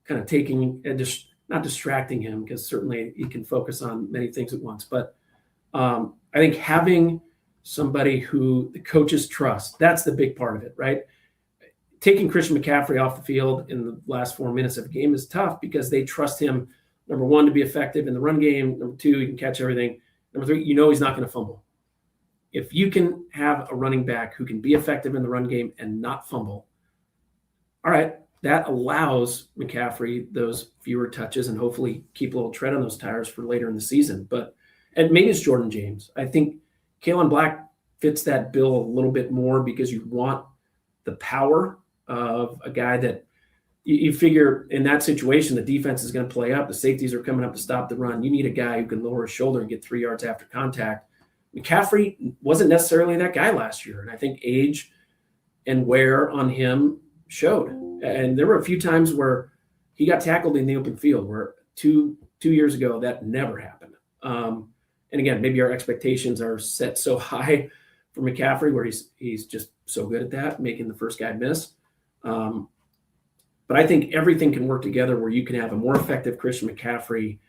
kind of taking and just not distracting him, because certainly he can focus on many things at once. But I think having somebody who the coaches trust, that's the big part of it, right? Taking Christian McCaffrey off the field in the last 4 minutes of a game is tough because they trust him, number one, to be effective in the run game. Number two, he can catch everything. Number three, he's not going to fumble. If you can have a running back who can be effective in the run game and not fumble, all right, that allows McCaffrey those fewer touches and hopefully keep a little tread on those tires for later in the season. And maybe it's Jordan James. I think Kalen Black fits that bill a little bit more because you want the power of a guy that you figure in that situation, the defense is going to play up. The safeties are coming up to stop the run. You need a guy who can lower his shoulder and get 3 yards after contact. McCaffrey wasn't necessarily that guy last year. And I think age and wear on him showed. And there were a few times where he got tackled in the open field where two years ago, that never happened. And again, maybe our expectations are set so high for McCaffrey where he's just so good at that, making the first guy miss. But I think everything can work together where you can have a more effective Christian McCaffrey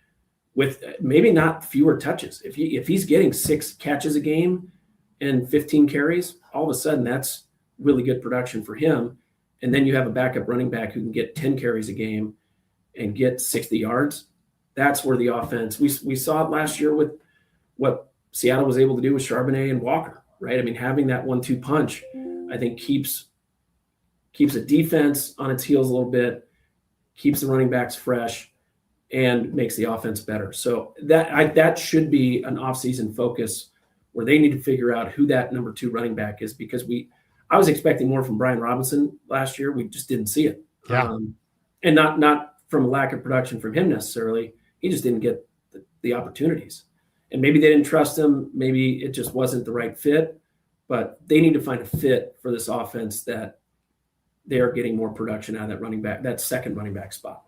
with maybe not fewer touches. If he's getting 6 catches a game and 15 carries, all of a sudden that's really good production for him. And then you have a backup running back who can get 10 carries a game and get 60 yards. That's where the offense, we saw it last year with what Seattle was able to do with Charbonnet and Walker, right? I mean, having that 1-2 punch, I think keeps the defense on its heels a little bit, keeps the running backs fresh, and makes the offense better. So that should be an offseason focus where they need to figure out who that number 2 running back is, because I was expecting more from Brian Robinson last year. We just didn't see it. Yeah. And not from a lack of production from him necessarily. He just didn't get the opportunities. And maybe they didn't trust him. Maybe it just wasn't the right fit. But they need to find a fit for this offense that they are getting more production out of that running back, that second running back spot.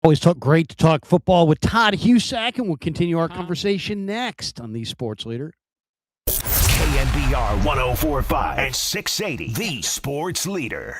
Always great to talk football with Todd Husak, and we'll continue our conversation next on The Sports Leader. KNBR 104.5 and 680, The Sports Leader.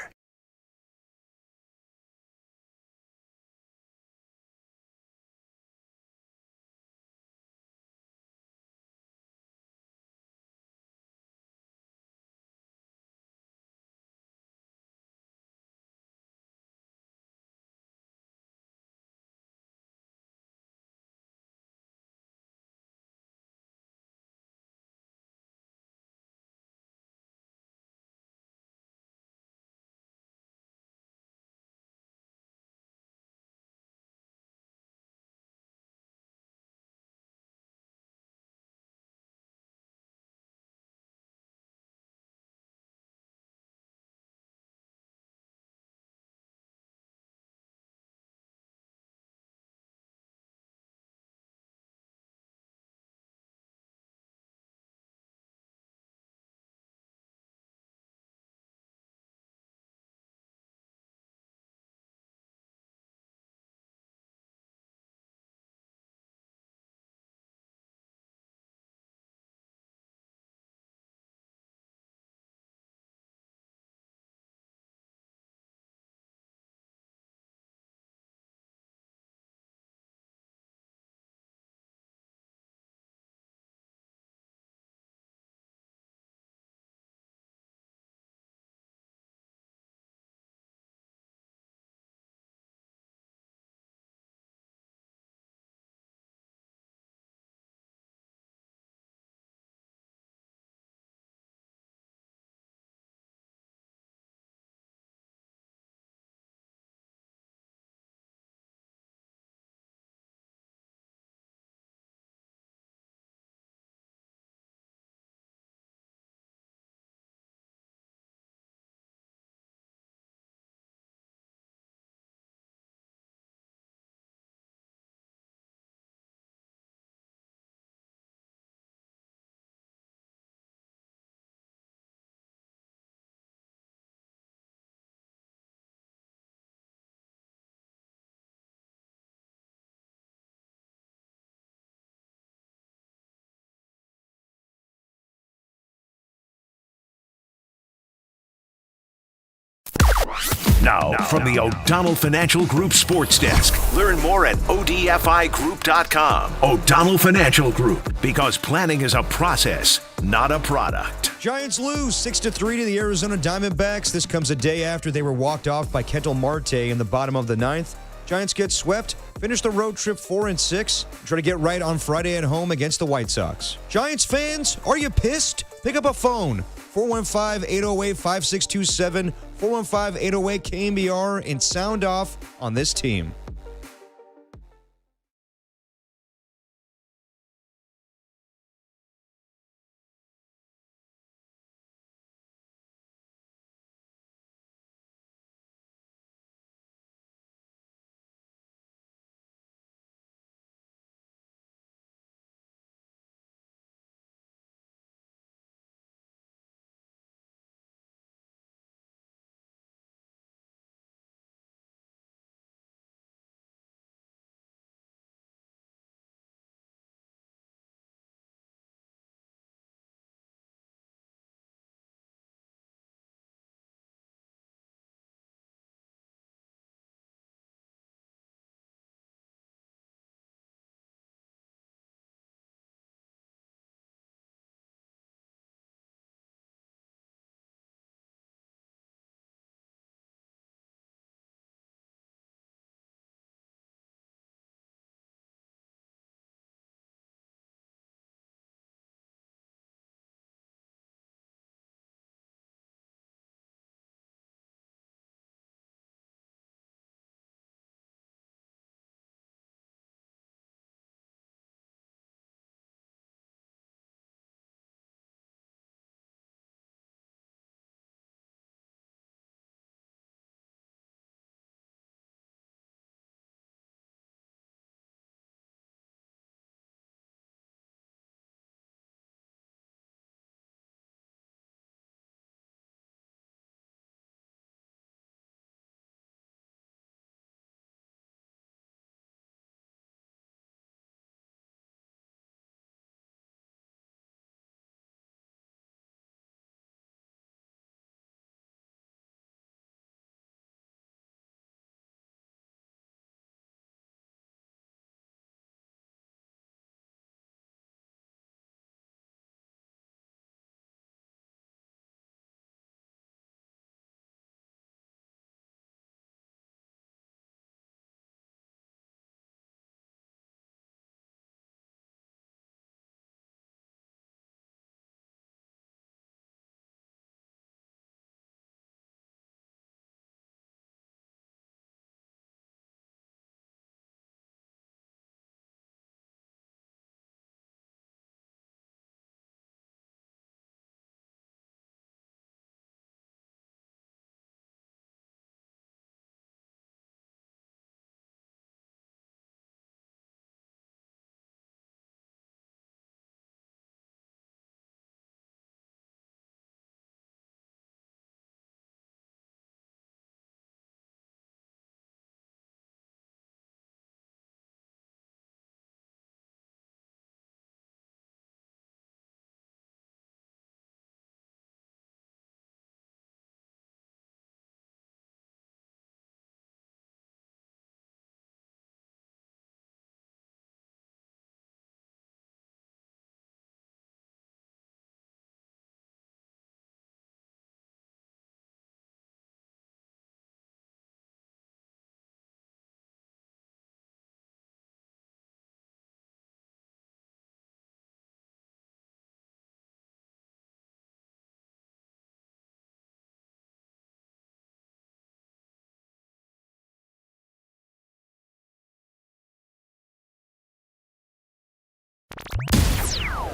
Now, from the O'Donnell Financial Group Sports Desk. Learn more at odfigroup.com. O'Donnell Financial Group, because planning is a process, not a product. Giants lose 6-3 to the Arizona Diamondbacks. This comes a day after they were walked off by Ketel Marte in the bottom of the ninth. Giants get swept, finish the road trip 4-6, try to get right on Friday at home against the White Sox. Giants fans, are you pissed? Pick up a phone. 415-808-5627, 415-808-KNBR, and sound off on this team.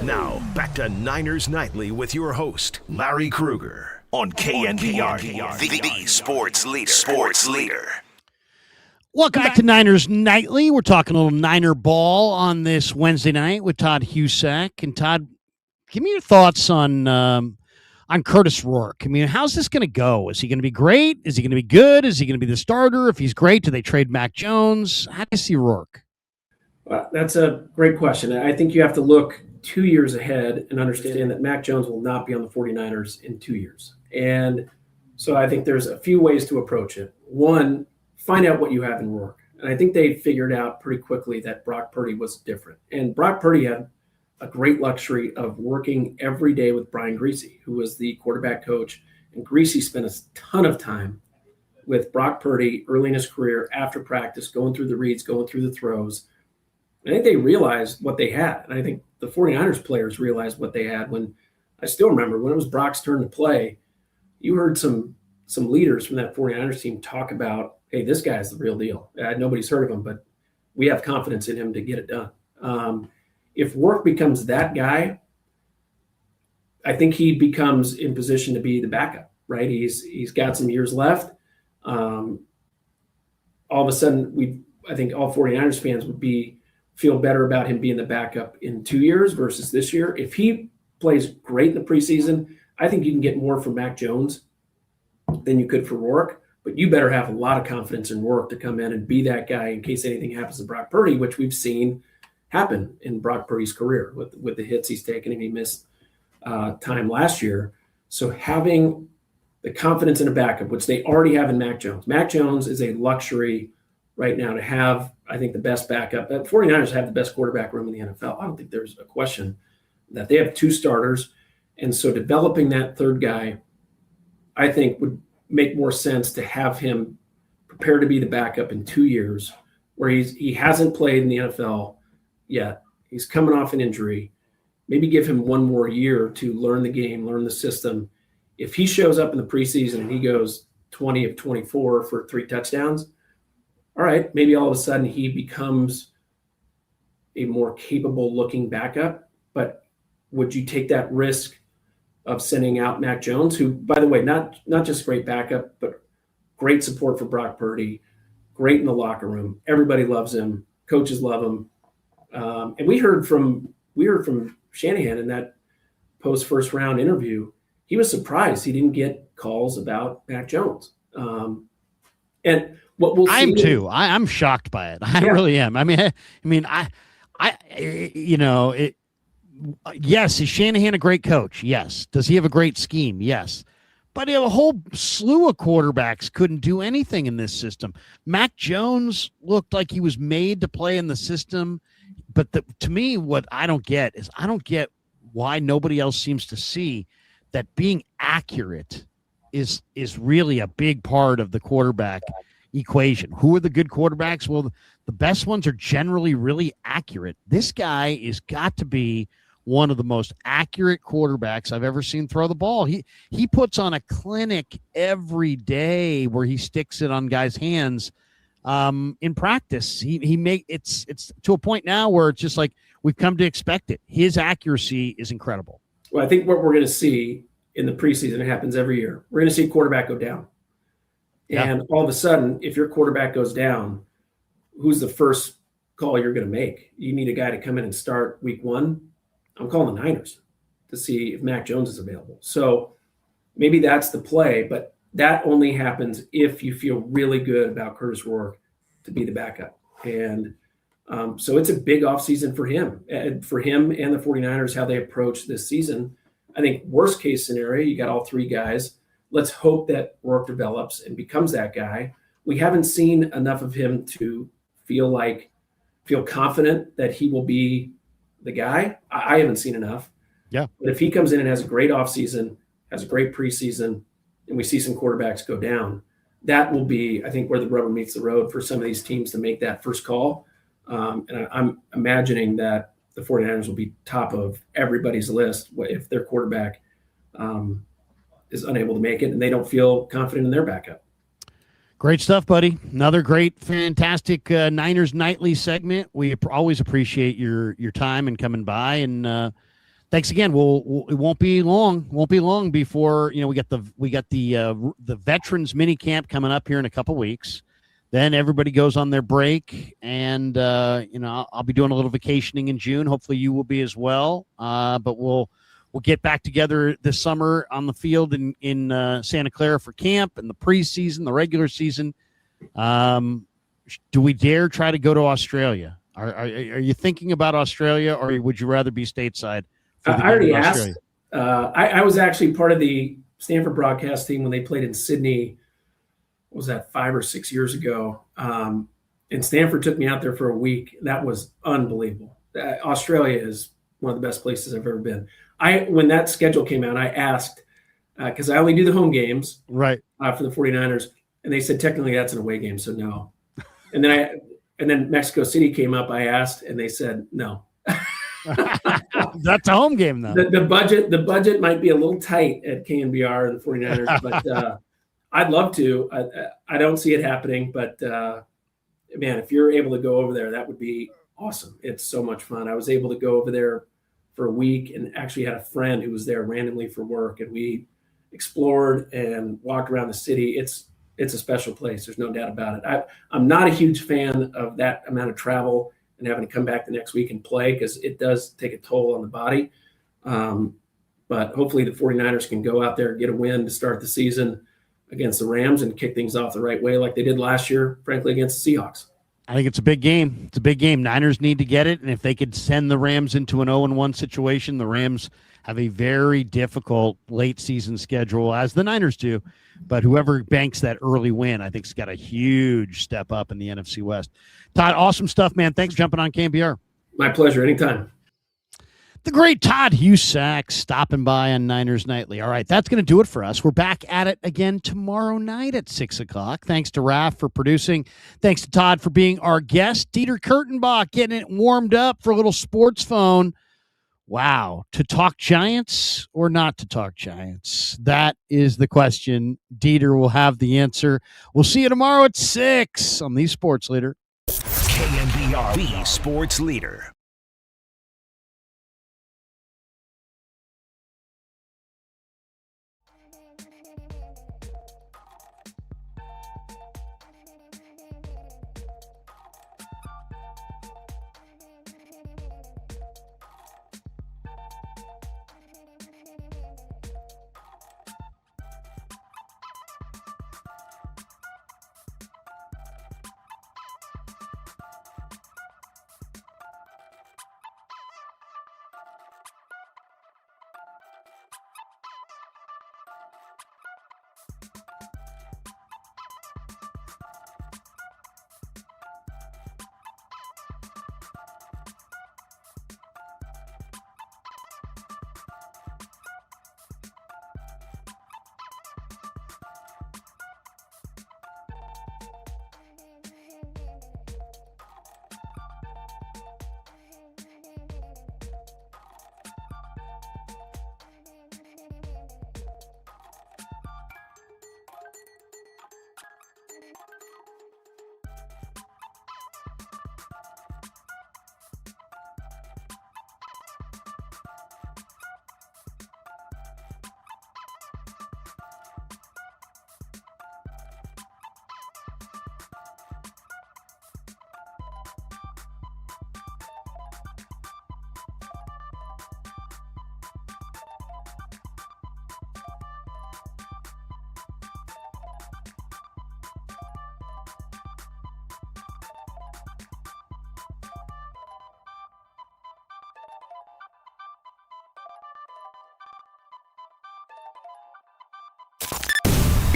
Now, back to Niners Nightly with your host, Larry Krueger, on KNBR, the sports leader. Sports leader. Welcome back to Niners Nightly. We're talking a little Niner ball on this Wednesday night with Todd Husak. And Todd, give me your thoughts on Curtis Rourke. I mean, how's this going to go? Is he going to be great? Is he going to be good? Is he going to be the starter? If he's great, do they trade Mac Jones? How do you see Rourke? Well, that's a great question. I think you have to look 2 years ahead and understand that Mac Jones will not be on the 49ers in 2 years. And so I think there's a few ways to approach it. One, find out what you have in Rourke. And I think they figured out pretty quickly that Brock Purdy was different. And Brock Purdy had a great luxury of working every day with Brian Greasy, who was the quarterback coach. And Greasy spent a ton of time with Brock Purdy early in his career, after practice, going through the reads, going through the throws. I think they realized what they had. And I think the 49ers players realized what they had when I still remember when it was Brock's turn to play, you heard some leaders from that 49ers team talk about, hey, this guy's the real deal. Nobody's heard of him, but we have confidence in him to get it done. If Rourke becomes that guy, I think he becomes in position to be the backup, right? He's got some years left. All of a sudden, I think all 49ers fans would feel better about him being the backup in 2 years versus this year. If he plays great in the preseason, I think you can get more from Mac Jones than you could for Rourke. But you better have a lot of confidence in Rourke to come in and be that guy in case anything happens to Brock Purdy, which we've seen happen in Brock Purdy's career with the hits he's taken, and he missed time last year. So having the confidence in a backup, which they already have in Mac Jones. Mac Jones is a luxury right now to have, I think, the best backup. The 49ers have the best quarterback room in the NFL. I don't think there's a question that they have two starters. And so developing that third guy, I think, would make more sense to have him prepare to be the backup in 2 years, where he hasn't played in the NFL yet. He's coming off an injury. Maybe give him 1 more year to learn the game, learn the system. If he shows up in the preseason and he goes 20 of 24 for 3 touchdowns, all right, maybe all of a sudden he becomes a more capable looking backup. But would you take that risk of sending out Mac Jones, who, by the way, not just great backup, but great support for Brock Purdy, great in the locker room. Everybody loves him. Coaches love him. And we heard from Shanahan in that post first round interview. He was surprised he didn't get calls about Mac Jones. And what we'll see, I'm too. I'm shocked by it. I really am. I mean, yes, is Shanahan a great coach? Yes. Does he have a great scheme? Yes. But a whole slew of quarterbacks couldn't do anything in this system. Mac Jones looked like he was made to play in the system. But to me, what I don't get is why nobody else seems to see that being accurate is really a big part of the quarterback equation. Who are the good quarterbacks? Well, the best ones are generally really accurate. This guy is got to be one of the most accurate quarterbacks I've ever seen throw the ball. He puts on a clinic every day where he sticks it on guys' hands in practice. It's to a point now where it's just like we've come to expect it. His accuracy is incredible. Well, I think what we're going to see in the preseason, it happens every year. We're going to see a quarterback go down. And all of a sudden, if your quarterback goes down, who's the first call you're going to make? You need a guy to come in and start week 1. I'm calling the Niners to see if Mac Jones is available. So maybe that's the play, but that only happens if you feel really good about Curtis Rourke to be the backup. And so it's a big offseason for him and the 49ers, how they approach this season. I think worst case scenario, you got all 3 guys. Let's hope that Rourke develops and becomes that guy. We haven't seen enough of him to feel confident that he will be the guy. I haven't seen enough. Yeah. But if he comes in and has a great offseason, has a great preseason, and we see some quarterbacks go down, that will be, I think, where the rubber meets the road for some of these teams to make that first call. And I'm imagining that the 49ers will be top of everybody's list if their quarterback is unable to make it and they don't feel confident in their backup. Great stuff, buddy. Another great, fantastic Niners Nightly segment. We always appreciate your time and coming by. And thanks again. It won't be long. Won't be long before we got the veterans mini camp coming up here in a couple weeks. Then everybody goes on their break, and I'll be doing a little vacationing in June. Hopefully, you will be as well. But we'll get back together this summer on the field in Santa Clara for camp and the preseason, the regular season. Do we dare try to go to Australia? Are you thinking about Australia, or would you rather be stateside? I already asked. I was actually part of the Stanford broadcast team when they played in Sydney was that 5 or 6 years ago. And Stanford took me out there for a week. That was unbelievable. Australia is one of the best places I've ever been. When that schedule came out, I asked, because I only do the home games right for the 49ers, and they said technically that's an away game, so no. And then Mexico City came up. I asked, and they said no. That's a home game, though. The budget might be a little tight at KNBR and the 49ers, but I'd love to. I don't see it happening, but man, if you're able to go over there, that would be awesome. It's so much fun. I was able to go over there for a week and actually had a friend who was there randomly for work, and we explored and walked around the city. It's a special place. There's no doubt about it. I'm not a huge fan of that amount of travel and having to come back the next week and play, because it does take a toll on the body. But hopefully the 49ers can go out there, get a win to start the season against the Rams and kick things off the right way like they did last year, frankly, against the Seahawks. I think it's a big game. It's a big game. Niners need to get it, and if they could send the Rams into an 0-1 situation, the Rams have a very difficult late-season schedule, as the Niners do. But whoever banks that early win, I think, has got a huge step up in the NFC West. Todd, awesome stuff, man. Thanks for jumping on KNBR. My pleasure. Anytime. The great Todd Husak stopping by on Niners Nightly. All right, that's going to do it for us. We're back at it again tomorrow night at 6 o'clock. Thanks to Raph for producing. Thanks to Todd for being our guest. Dieter Kurtenbach getting it warmed up for a little sports phone. Wow. To talk Giants or not to talk Giants? That is the question. Dieter will have the answer. We'll see you tomorrow at 6 on the Sports Leader. KNBR, the Sports Leader.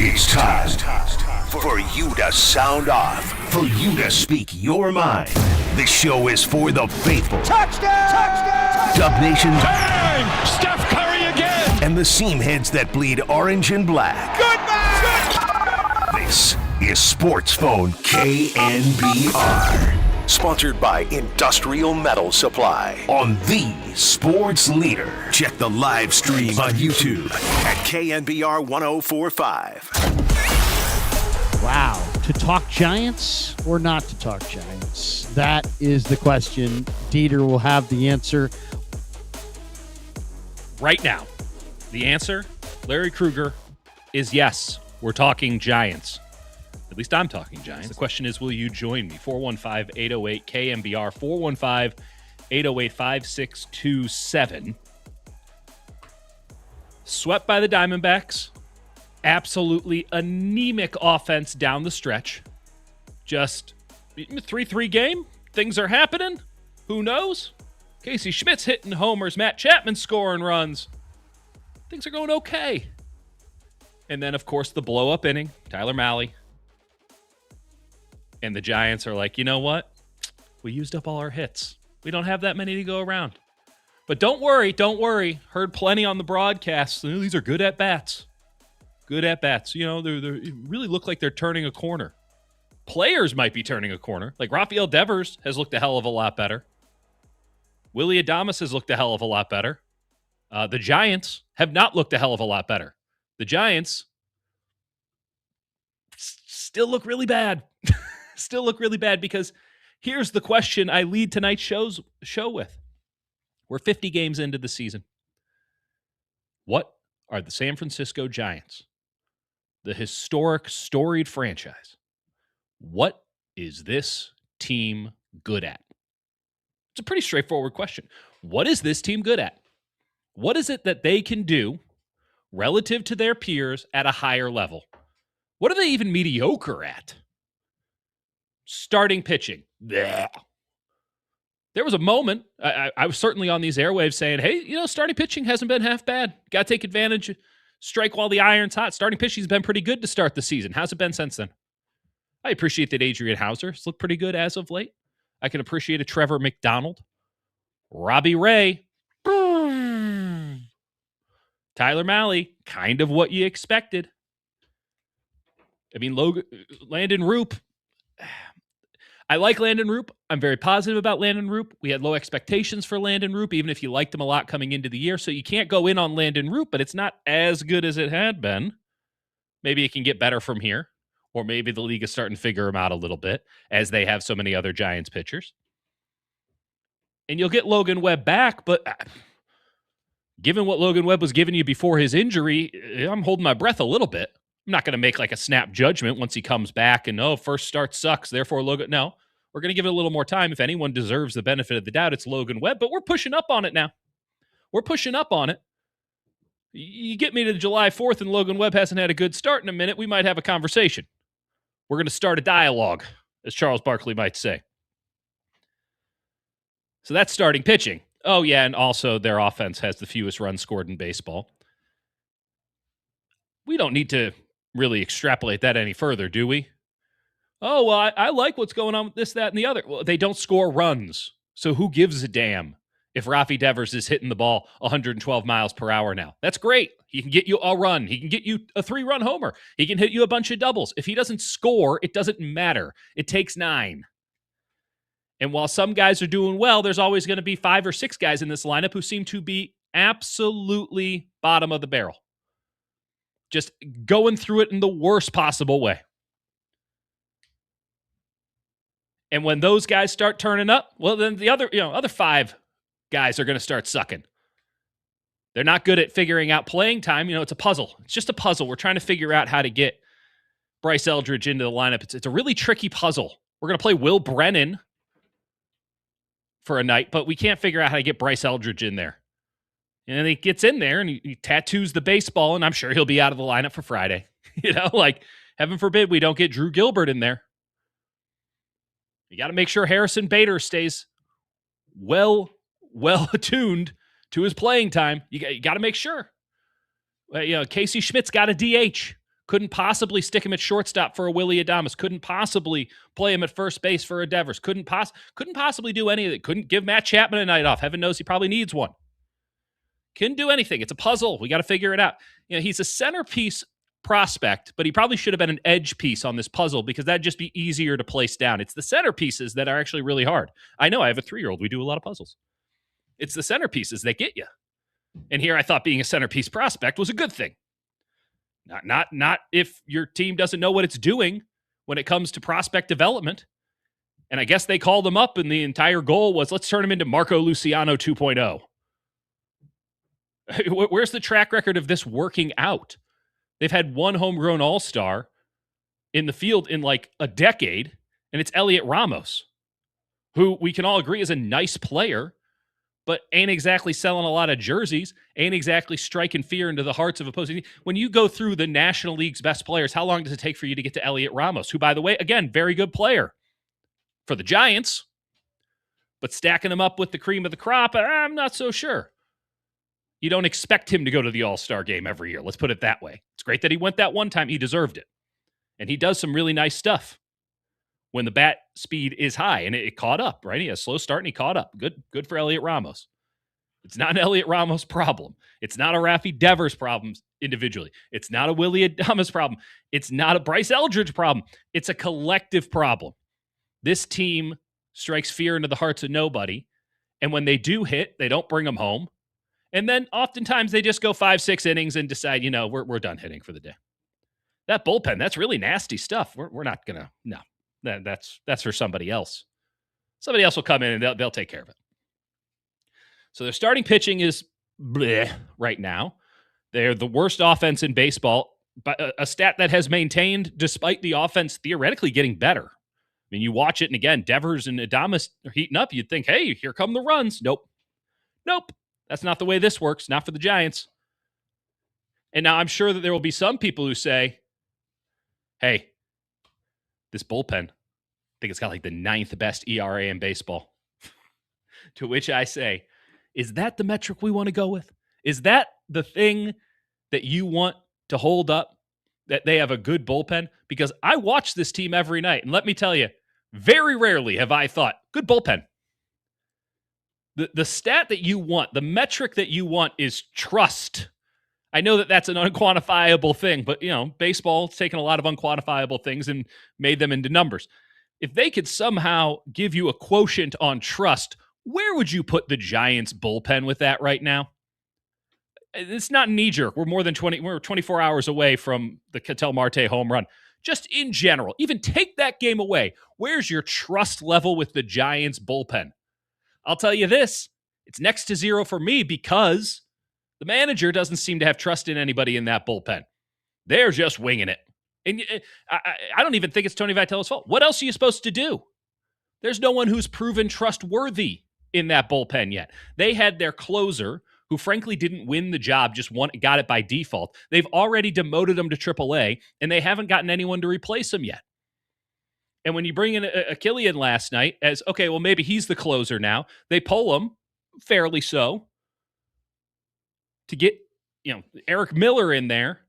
It's time for you to sound off, for you to speak your mind. This show is for the faithful. Touchdown! Touchdown! Dub Nation. Bang! Steph Curry again! And the seam heads that bleed orange and black. Goodbye! This is Sports Phone KNBR. Sponsored by Industrial Metal Supply on the Sports Leader. Check the live stream on YouTube at KNBR 1045. Wow. To talk Giants or not to talk Giants? That is the question. Dieter will have the answer. Right now, the answer, Larry Krueger, is yes. We're talking Giants. At least I'm talking Giants. The question is, will you join me? 415-808-KNBR, 415-808-5627. Swept by the Diamondbacks. Absolutely anemic offense down the stretch. Just 3-3 game. Things are happening. Who knows? Casey Schmidt's hitting homers. Matt Chapman scoring runs. Things are going okay. And then, of course, the blow-up inning. Tyler Mahle And the Giants are like, you know what? We used up all our hits. We don't have that many to go around. But don't worry. Heard plenty on the broadcast. These are good at bats. Good at bats. You know, they really look like they're turning a corner. Players might be turning a corner. Like Rafael Devers has looked a hell of a lot better. Willy Adames has looked a hell of a lot better. The Giants have not looked a hell of a lot better. The Giants still look really bad. Still look really bad because here's the question I lead tonight's show with. We're 50 games into the season. What are the San Francisco Giants, the historic, storied franchise, what is this team good at? It's a pretty straightforward question. What is this team good at? What is it that they can do relative to their peers at a higher level? What are they even mediocre at? Starting pitching. Blech. There was a moment, I was certainly on these airwaves saying, hey, you know, starting pitching hasn't been half bad. Got to take advantage, strike while the iron's hot. Starting pitching's been pretty good to start the season. How's it been since then? I appreciate that Adrian Hauser's looked pretty good as of late. I can appreciate a Trevor McDonald. Robbie Ray. Tyler Mahle, kind of what you expected. I mean, Landon Roop. I like Landon Roop. I'm very positive about Landon Roop. We had low expectations for Landon Roop, even if you liked him a lot coming into the year. So you can't go in on Landon Roop, but it's not as good as it had been. Maybe it can get better from here. Or maybe the league is starting to figure him out a little bit, as they have so many other Giants pitchers. And you'll get Logan Webb back, but given what Logan Webb was giving you before his injury, I'm holding my breath a little bit. I'm not going to make like a snap judgment once he comes back and, first start sucks, therefore Logan. No, we're going to give it a little more time. If anyone deserves the benefit of the doubt, it's Logan Webb, but we're pushing up on it now. We're pushing up on it. You get me to July 4th and Logan Webb hasn't had a good start in a minute, we might have a conversation. We're going to start a dialogue, as Charles Barkley might say. So that's starting pitching. Oh, yeah, and also their offense has the fewest runs scored in baseball. We don't need to really extrapolate that any further, do we? Oh, well, I like what's going on with this, that, and the other. Well, they don't score runs, so who gives a damn if Rafi Devers is hitting the ball 112 miles per hour now? That's great. He can get you a run. He can get you a 3-run homer. He can hit you a bunch of doubles. If he doesn't score, it doesn't matter. It takes 9. And while some guys are doing well, there's always going to be 5 or 6 guys in this lineup who seem to be absolutely bottom of the barrel. Just going through it in the worst possible way. And when those guys start turning up, well, then the other 5 guys are going to start sucking. They're not good at figuring out playing time. It's a puzzle. It's just a puzzle. We're trying to figure out how to get Bryce Eldridge into the lineup. It's a really tricky puzzle. We're going to play Will Brennan for a night, but we can't figure out how to get Bryce Eldridge in there. And he gets in there and he tattoos the baseball, and I'm sure he'll be out of the lineup for Friday. Heaven forbid we don't get Drew Gilbert in there. You got to make sure Harrison Bader stays well attuned to his playing time. You got to make sure. Casey Schmidt's got a DH. Couldn't possibly stick him at shortstop for a Willy Adames. Couldn't possibly play him at first base for a Devers. Couldn't possibly do any of it. Couldn't give Matt Chapman a night off. Heaven knows he probably needs one. Couldn't do anything. It's a puzzle. We got to figure it out. He's a centerpiece prospect, but he probably should have been an edge piece on this puzzle because that'd just be easier to place down. It's the centerpieces that are actually really hard. I know I have a 3-year-old. We do a lot of puzzles. It's the centerpieces that get you. And here I thought being a centerpiece prospect was a good thing. Not if your team doesn't know what it's doing when it comes to prospect development. And I guess they called him up and the entire goal was let's turn him into Marco Luciano 2.0. Where's the track record of this working out? They've had one homegrown all-star in the field in like a decade, and it's Elliot Ramos, who we can all agree is a nice player, but ain't exactly selling a lot of jerseys, ain't exactly striking fear into the hearts of opposing teams. When you go through the National League's best players, how long does it take for you to get to Elliot Ramos, who, by the way, again, very good player for the Giants, but stacking him up with the cream of the crop, I'm not so sure. You don't expect him to go to the All-Star game every year. Let's put it that way. It's great that he went that one time. He deserved it. And he does some really nice stuff. when the bat speed is high, and it caught up, right? He had a slow start, and he caught up. Good for Elliot Ramos. It's not an Elliot Ramos problem. It's not a Rafi Devers problem individually. It's not a Willie Adames problem. It's not a Bryce Eldridge problem. It's a collective problem. This team strikes fear into the hearts of nobody, and when they do hit, they don't bring them home. And then oftentimes they just go 5-6 innings and decide, we're done hitting for the day. That bullpen, that's really nasty stuff. We're not going to, no. That's for somebody else. Somebody else will come in and they'll take care of it. So their starting pitching is bleh right now. They're the worst offense in baseball, but a stat that has maintained despite the offense theoretically getting better. I mean, you watch it, and again, Devers and Adames are heating up. You'd think, hey, here come the runs. Nope. That's not the way this works. Not for the Giants. And now I'm sure that there will be some people who say, hey, this bullpen, I think it's got like the 9th best ERA in baseball. To which I say, is that the metric we want to go with? Is that the thing that you want to hold up, that they have a good bullpen? Because I watch this team every night, and let me tell you, very rarely have I thought, good bullpen. The stat that you want, the metric that you want is trust. I know that that's an unquantifiable thing, but, baseball's taken a lot of unquantifiable things and made them into numbers. If they could somehow give you a quotient on trust, where would you put the Giants bullpen with that right now? It's not knee-jerk. We're 24 hours away from the Ketel Marte home run. Just in general, even take that game away. Where's your trust level with the Giants bullpen? I'll tell you this, it's next to zero for me because the manager doesn't seem to have trust in anybody in that bullpen. They're just winging it. And I don't even think it's Tony Vitello's fault. What else are you supposed to do? There's no one who's proven trustworthy in that bullpen yet. They had their closer, who frankly didn't win the job, just got it by default. They've already demoted him to AAA, and they haven't gotten anyone to replace him yet. And when you bring in a Killian last night as, okay, well, maybe he's the closer now. They pull him, fairly so, to get, Eric Miller in there.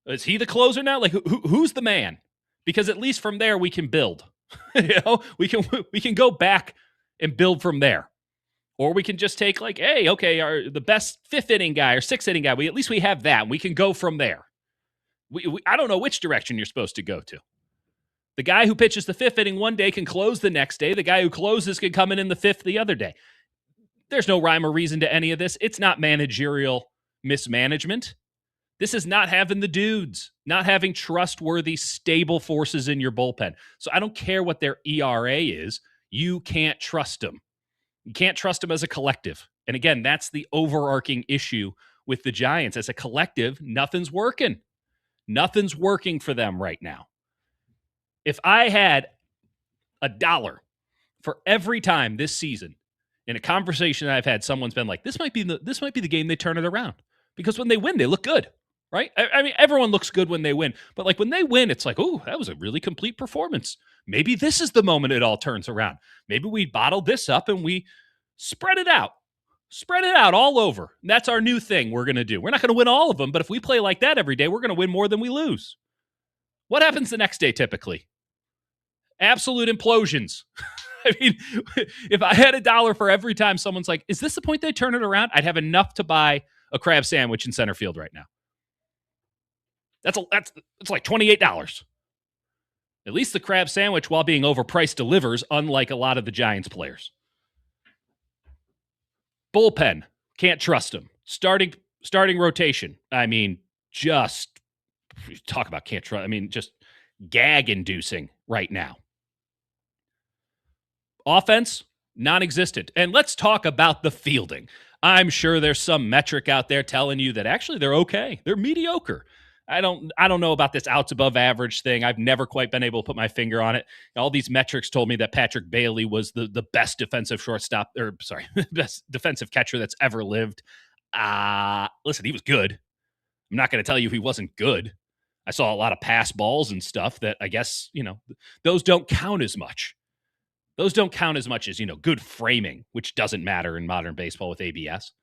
Is he the closer now? Like, who's the man? Because at least from there we can build. We can go back and build from there. Or we can just take the best 5th inning guy or 6th inning guy. At least we have that. We can go from there. I don't know which direction you're supposed to go to. The guy who pitches the 5th inning one day can close the next day. The guy who closes can come in the 5th the other day. There's no rhyme or reason to any of this. It's not managerial mismanagement. This is not having the dudes, not having trustworthy, stable forces in your bullpen. So I don't care what their ERA is. You can't trust them. You can't trust them as a collective. And again, that's the overarching issue with the Giants. As a collective, nothing's working. Nothing's working for them right now. If I had $1 for every time this season in a conversation that I've had, someone's been like, this might be the game they turn it around. Because when they win, they look good, right? I mean, everyone looks good when they win. But like when they win, it's like, oh, that was a really complete performance. Maybe this is the moment it all turns around. Maybe we bottle this up and we spread it out. Spread it out all over. And that's our new thing we're going to do. We're not going to win all of them, but if we play like that every day, we're going to win more than we lose. What happens the next day typically? Absolute implosions. I mean, if I had $1 for every time someone's like, is this the point they turn it around? I'd have enough to buy a crab sandwich in center field right now. It's like $28. At least the crab sandwich, while being overpriced, delivers, unlike a lot of the Giants players. Bullpen, can't trust them. Starting rotation, I mean, just talk about can't trust. I mean, just gag-inducing right now. Offense, non-existent. And let's talk about the fielding. I'm sure there's some metric out there telling you that actually they're okay. They're mediocre. I don't know about this outs above average thing. I've never quite been able to put my finger on it. All these metrics told me that Patrick Bailey was the best defensive best defensive catcher that's ever lived. Listen, he was good. I'm not going to tell you he wasn't good. I saw a lot of pass balls and stuff that I guess, those don't count as much. Those don't count as much as, good framing, which doesn't matter in modern baseball with ABS.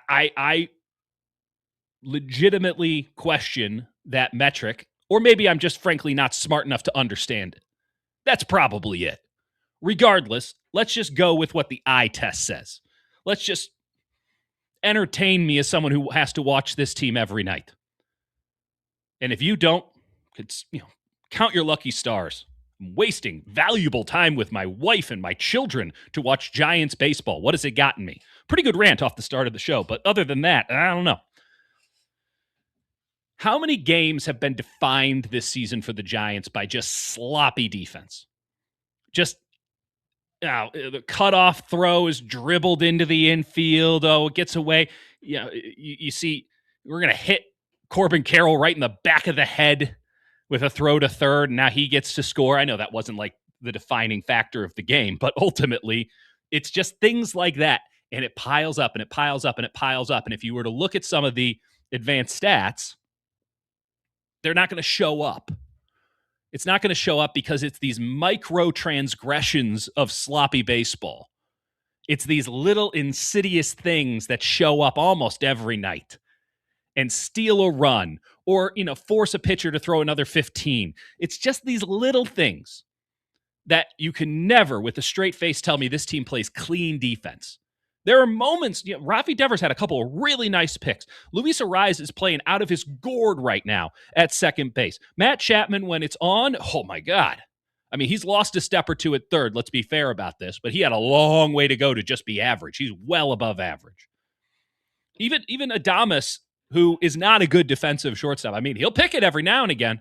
I legitimately question that metric, or maybe I'm just frankly not smart enough to understand it. That's probably it. Regardless, let's just go with what the eye test says. Let's just entertain me as someone who has to watch this team every night. And if you don't, count your lucky stars. I'm wasting valuable time with my wife and my children to watch Giants baseball. What has it gotten me? Pretty good rant off the start of the show, but other than that, I don't know. How many games have been defined this season for the Giants by just sloppy defense? Just the cutoff throw is dribbled into the infield. Oh, it gets away. You see, we're going to hit Corbin Carroll right in the back of the head with a throw to third, and now he gets to score. I know that wasn't like the defining factor of the game, but ultimately, it's just things like that, and it piles up, and it piles up, and it piles up. And if you were to look at some of the advanced stats, they're not going to show up. It's not going to show up because it's these micro transgressions of sloppy baseball. It's these little insidious things that show up almost every night and steal a run or, force a pitcher to throw another 15. It's just these little things that you can never, with a straight face, tell me this team plays clean defense. There are moments, Rafi Devers had a couple of really nice picks. Luis Arraez is playing out of his gourd right now at second base. Matt Chapman, when it's on, oh my God. I mean, he's lost a step or two at third, let's be fair about this, but he had a long way to go to just be average. He's well above average. Even Adames, who is not a good defensive shortstop, I mean, he'll pick it every now and again.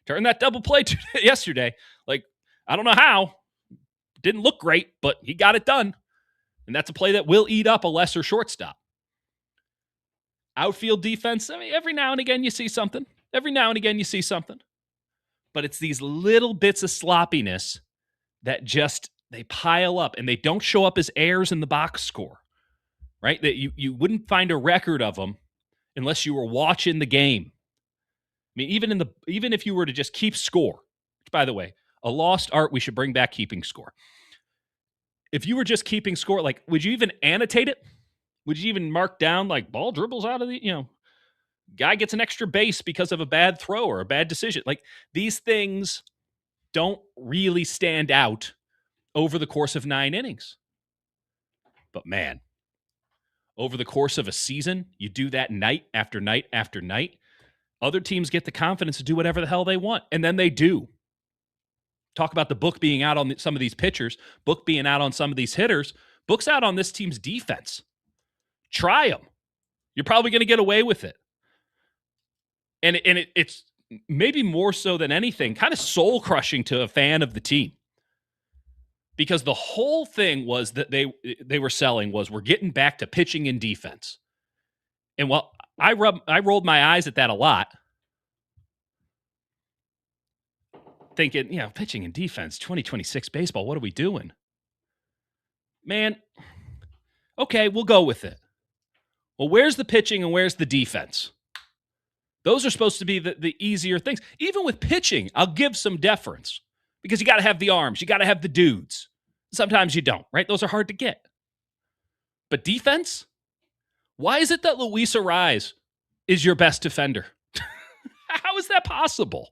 Turned that double play yesterday. I don't know how. Didn't look great, but he got it done. And that's a play that will eat up a lesser shortstop. Outfield defense, every now and again you see something. But it's these little bits of sloppiness that they pile up, and they don't show up as errors in the box score, right? That you wouldn't find a record of them unless you were watching the game. I mean, even if you were to just keep score, which, by the way, a lost art, we should bring back keeping score. If you were just keeping score, would you even annotate it? Would you even mark down, ball dribbles out of the, guy gets an extra base because of a bad throw or a bad decision? These things don't really stand out over the course of 9 innings. But man, over the course of a season, you do that night after night after night. Other teams get the confidence to do whatever the hell they want, and then they do. Talk about the book being out on some of these pitchers, book being out on some of these hitters, book's out on this team's defense. Try them. You're probably going to get away with it. And it's maybe more so than anything, kind of soul-crushing to a fan of the team. Because the whole thing was that they were selling was we're getting back to pitching and defense. And while I rolled my eyes at that a lot, thinking, pitching and defense, 2026 baseball, what are we doing? Man, okay, we'll go with it. Well, where's the pitching and where's the defense? Those are supposed to be the easier things. Even with pitching, I'll give some deference because you got to have the arms. You got to have the dudes. Sometimes you don't, right? Those are hard to get. But defense? Why is it that Luis Arraez is your best defender? How is that possible?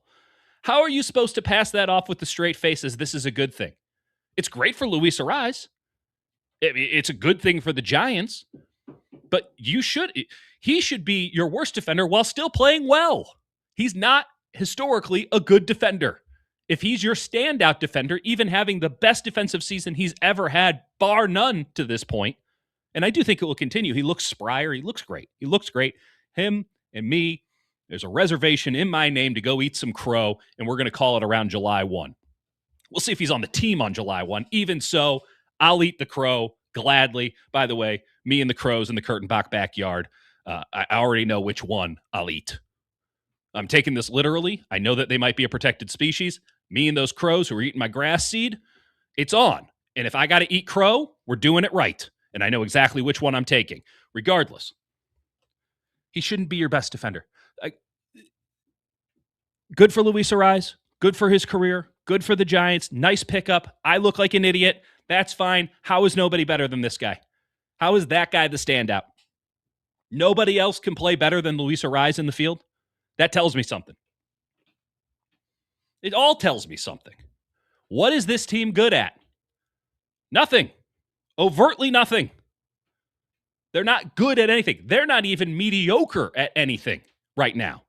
How are you supposed to pass that off with the straight face as this is a good thing? It's great for Luis Arraez. It's a good thing for the Giants. But he should be your worst defender while still playing well. He's not historically a good defender. If he's your standout defender, even having the best defensive season he's ever had, bar none to this point, and I do think it will continue. He looks sprier. He looks great. Him and me, there's a reservation in my name to go eat some crow, and we're going to call it around July 1. We'll see if he's on the team on July 1. Even so, I'll eat the crow gladly. By the way, me and the crows in the Kurtenbach backyard, I already know which one I'll eat. I'm taking this literally. I know that they might be a protected species. Me and those crows who are eating my grass seed, it's on. And if I got to eat crow, we're doing it right. And I know exactly which one I'm taking. Regardless, he shouldn't be your best defender. Good for Luis Arraez. Good for his career. Good for the Giants. Nice pickup. I look like an idiot. That's fine. How is nobody better than this guy? How is that guy the standout? Nobody else can play better than Luis Arraez in the field? That tells me something. It all tells me something. What is this team good at? Nothing. Overtly nothing. They're not good at anything. They're not even mediocre at anything right now.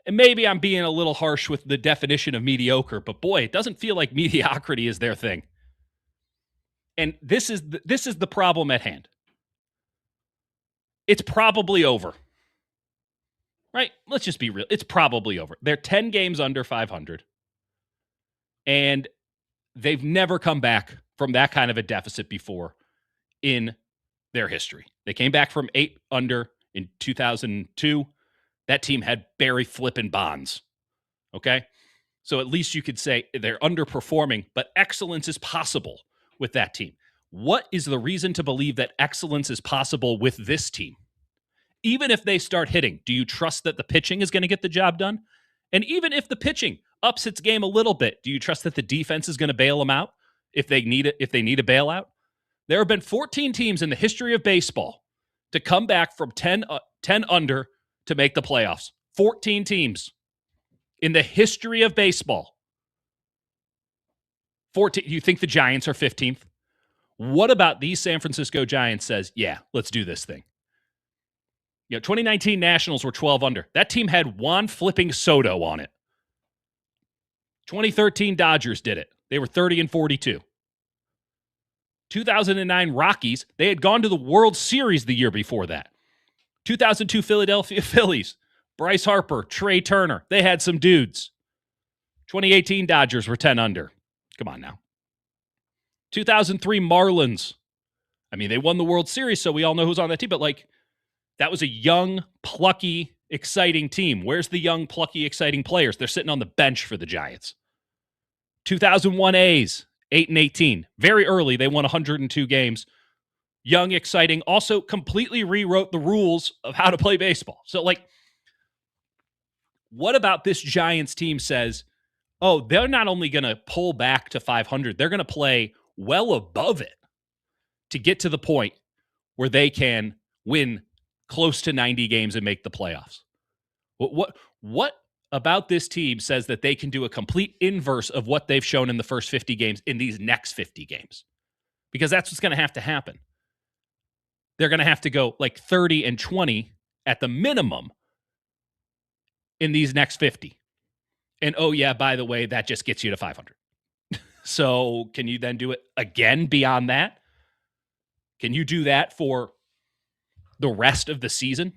And maybe I'm being a little harsh with the definition of mediocre, but boy, it doesn't feel like mediocrity is their thing. And this is the problem at hand. It's probably over. Right? Let's just be real. It's probably over. They're 10 games under 500. And they've never come back from that kind of a deficit before in their history. They came back from 8 under in 2002. That team had Barry flipping Bonds. Okay? So at least you could say they're underperforming, but excellence is possible with that team. What is the reason to believe that excellence is possible with this team? Even if they start hitting, do you trust that the pitching is going to get the job done? And even if the pitching ups its game a little bit, do you trust that the defense is going to bail them out if they need a bailout? There have been 14 teams in the history of baseball to come back from 10 under to make the playoffs. 14 teams in the history of baseball. 14. You think the Giants are 15th? What about these San Francisco Giants says, yeah, let's do this thing? 2019 Nationals were 12 under. That team had Juan flipping Soto on it. 2013 Dodgers did it. They were 30 and 42. 2009 Rockies, they had gone to the World Series the year before that. 2002 Philadelphia Phillies, Bryce Harper, Trey Turner, they had some dudes. 2018 Dodgers were 10 under. Come on now. 2003 Marlins. I mean, they won the World Series, so we all know who's on that team, but that was a young, plucky, exciting team. Where's the young, plucky, exciting players? They're sitting on the bench for the Giants. 2001 A's, 8 and 18. Very early, they won 102 games. Young, exciting, also completely rewrote the rules of how to play baseball. So, what about this Giants team says, oh, they're not only going to pull back to 500, they're going to play well above it to get to the point where they can win close to 90 games and make the playoffs. What about this team says that they can do a complete inverse of what they've shown in the first 50 games in these next 50 games? Because that's what's going to happen. They're going to have to go 30 and 20 at the minimum in these next 50. And oh yeah, by the way, that just gets you to 500. So can you then do it again beyond that? Can you do that for the rest of the season?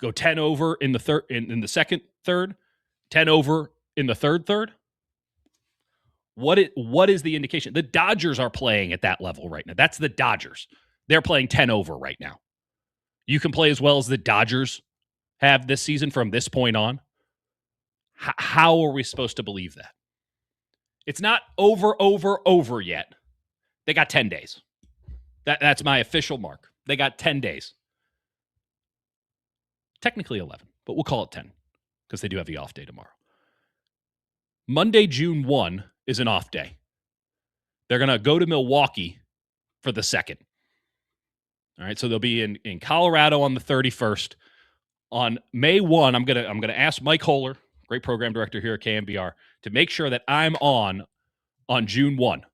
Go 10 over in the third, in the second third, 10 over in the third. What is the indication? The Dodgers are playing at that level right now. That's the Dodgers. They're playing 10 over right now. You can play as well as the Dodgers have this season from this point on. How are we supposed to believe that? It's not over yet. They got 10 days. That's my official mark. They got 10 days. Technically 11, but we'll call it 10 because they do have the off day tomorrow. Monday, June 1 is an off day. They're going to go to Milwaukee for the 2nd. All right, so they'll be in Colorado on the 31st. On May 1, I'm gonna ask Mike Holler, great program director here at KNBR, to make sure that I'm on June 1.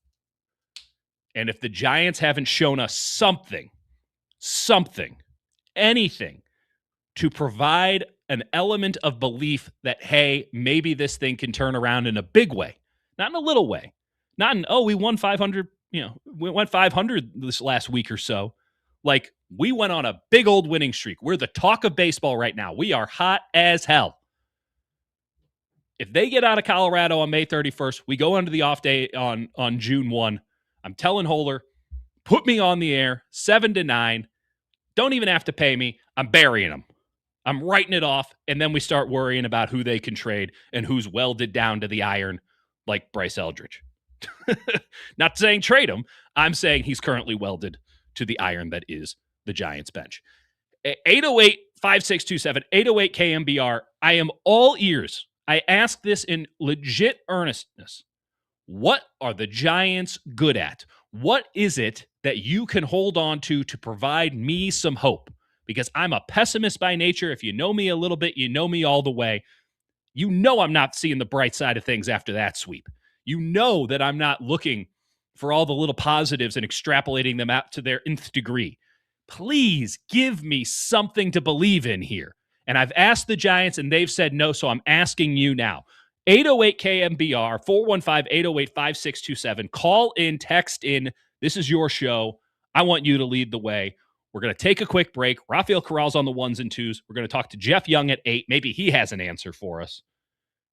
And if the Giants haven't shown us something, anything to provide an element of belief that, hey, maybe this thing can turn around in a big way, not in a little way, not in, we won 500, we went 500 this last week or so. We went on a big old winning streak. We're the talk of baseball right now. We are hot as hell. If they get out of Colorado on May 31st, we go under the off day on June 1. I'm telling Holler, put me on the air, 7 to 9. Don't even have to pay me. I'm burying them. I'm writing it off, and then we start worrying about who they can trade and who's welded down to the iron like Bryce Eldridge. Not saying trade him. I'm saying he's currently welded to the iron that is the Giants bench. 808-5627, 808 KMBR. I am all ears. I ask this in legit earnestness. What are the Giants good at? What is it that you can hold on to provide me some hope? Because I'm a pessimist by nature. If you know me a little bit, you know me all the way. You know I'm not seeing the bright side of things after that sweep. You know that I'm not looking for all the little positives and extrapolating them out to their nth degree. Please give me something to believe in here. And I've asked the Giants, and they've said no, so I'm asking you now. 808-KMBR, 415-808-5627. Call in, text in. This is your show. I want you to lead the way. We're going to take a quick break. Rafael Corral's on the ones and twos. We're going to talk to Jeff Young at 8. Maybe he has an answer for us.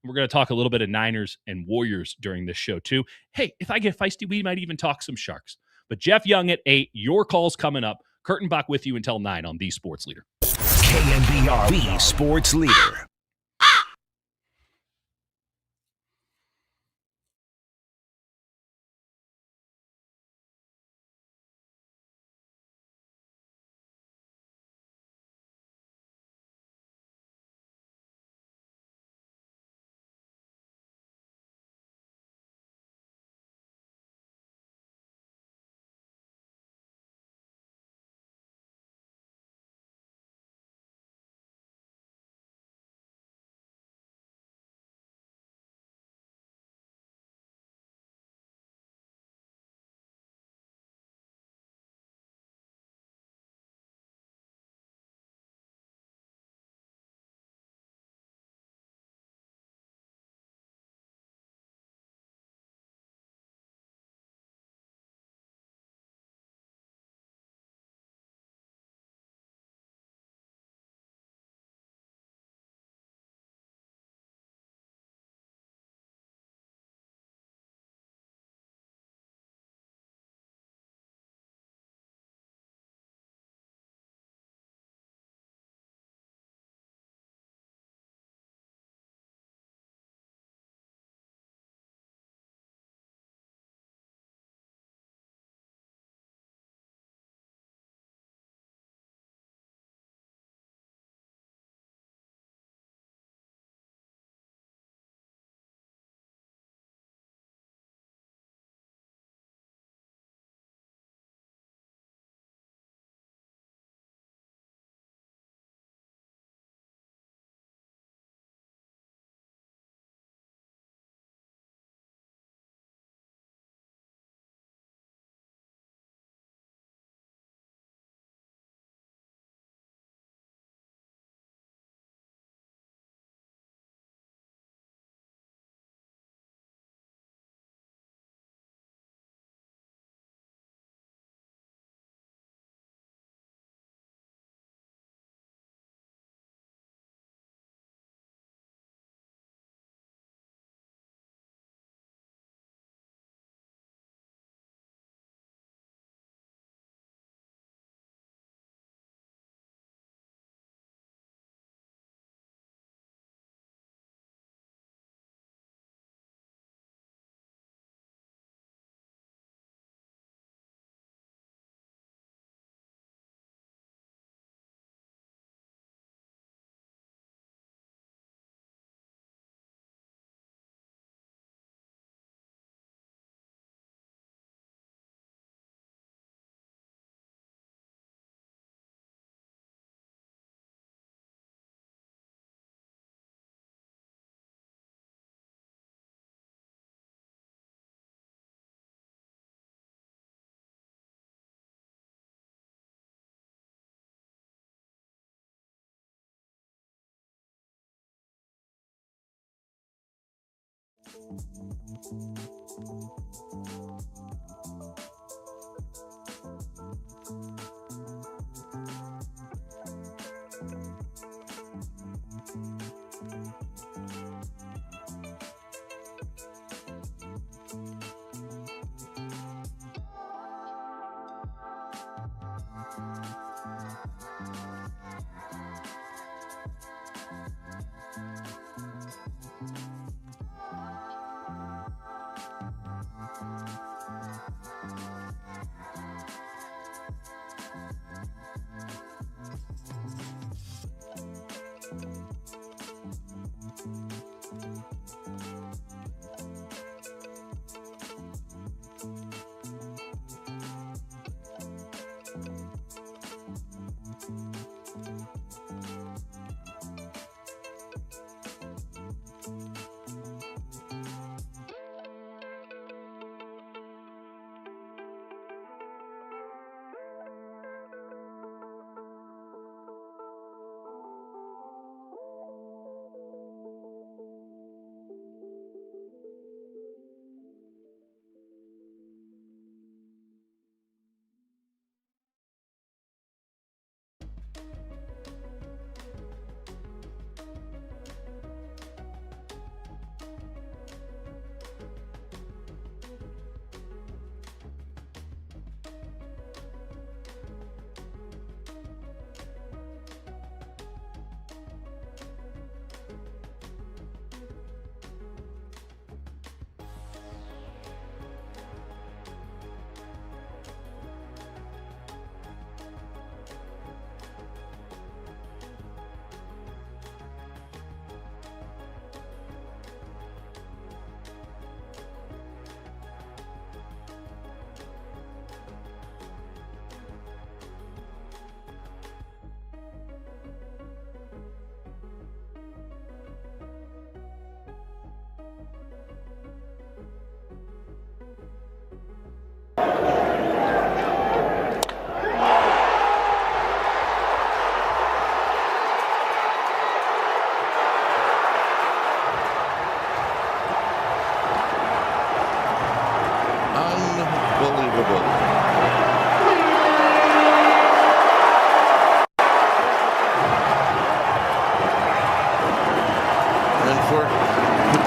We're going to talk a little bit of Niners and Warriors during this show, too. Hey, if I get feisty, we might even talk some Sharks. But Jeff Young at 8, your call's coming up. Kurtenbach with you until 9 on The Sports Leader. KNBR, The Sports Leader.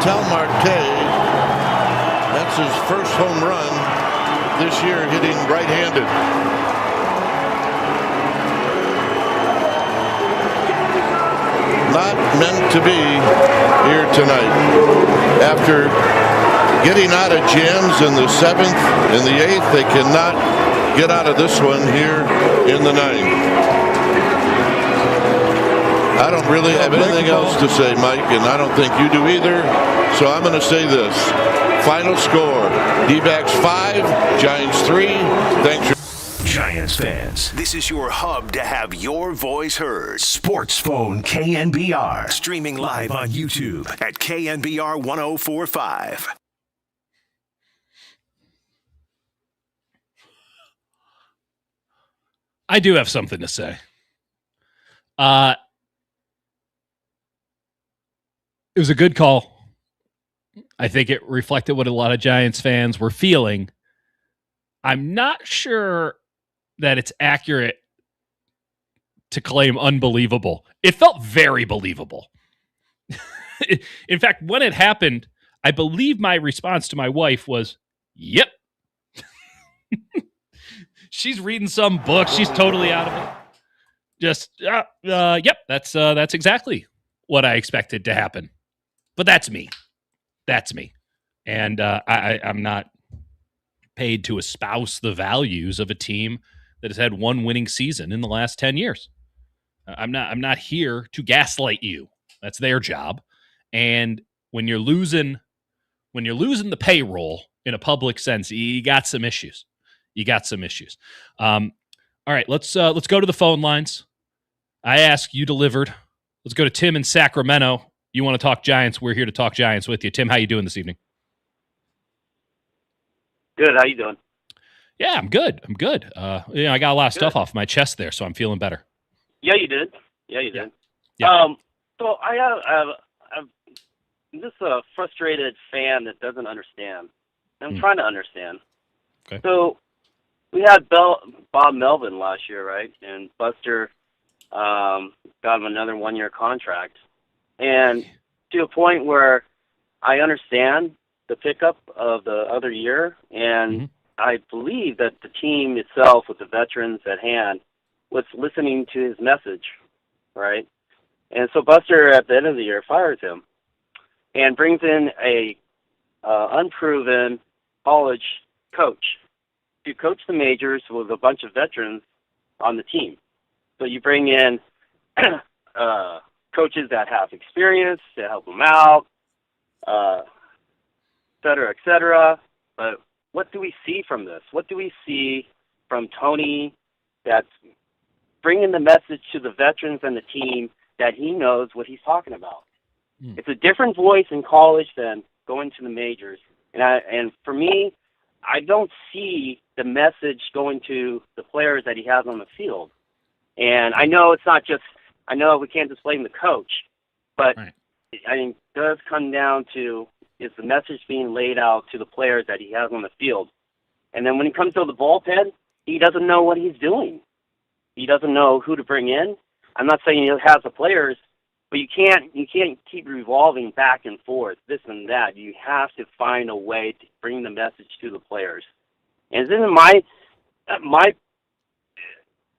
Vitel Marte, that's his first home run this year, hitting right-handed. Not meant to be here tonight. After getting out of jams in the 7th and the 8th, they cannot get out of this one here in the 9th. I don't really have anything else to say, Mike, and I don't think you do either. So I'm going to say this. Final score, D-backs 5, Giants 3. Thanks for... Giants fans, this is your hub to have your voice heard. Sports Phone KNBR. Streaming live on YouTube at KNBR 1045. I do have something to say. It was a good call. I think it reflected what a lot of Giants fans were feeling. I'm not sure that it's accurate to claim unbelievable. It felt very believable. In fact, when it happened, I believe my response to my wife was, yep. She's reading some book. She's totally out of it. Just, yep, that's exactly what I expected to happen. But that's me. That's me. And I'm not paid to espouse the values of a team that has had one winning season in the last 10 years. I'm not here to gaslight you. That's their job. And when you're losing the payroll in a public sense, you got some issues. All right, let's go to the phone lines. I asked, you delivered. Let's go to Tim in Sacramento. You want to talk Giants? We're here to talk Giants with you. Tim, how you doing this evening? Good. How you doing? Yeah, I'm good. I got a lot of stuff off my chest there, so I'm feeling better. Yeah, you did. Yeah. Yeah. So I'm just a frustrated fan that doesn't understand. I'm trying to understand. Okay. So we had Bob Melvin last year, right? And Buster got him another 1-year contract. And to a point where I understand the pickup of the other year, and I believe that the team itself, with the veterans at hand, was listening to his message, right? And so Buster, at the end of the year, fires him and brings in a unproven college coach to coach the majors with a bunch of veterans on the team. So you bring in coaches that have experience to help them out, et cetera. But what do we see from this? What do we see from Tony that's bringing the message to the veterans and the team that he knows what he's talking about? It's a different voice in college than going to the majors. And for me, I don't see the message going to the players that he has on the field. And I know it's not just, I know we can't just blame the coach, but I mean, it does come down to, is the message being laid out to the players that he has on the field? And then when he comes to the bullpen, he doesn't know what he's doing. He doesn't know who to bring in. I'm not saying he has the players, but you can't keep revolving back and forth, this and that. You have to find a way to bring the message to the players. And isn't my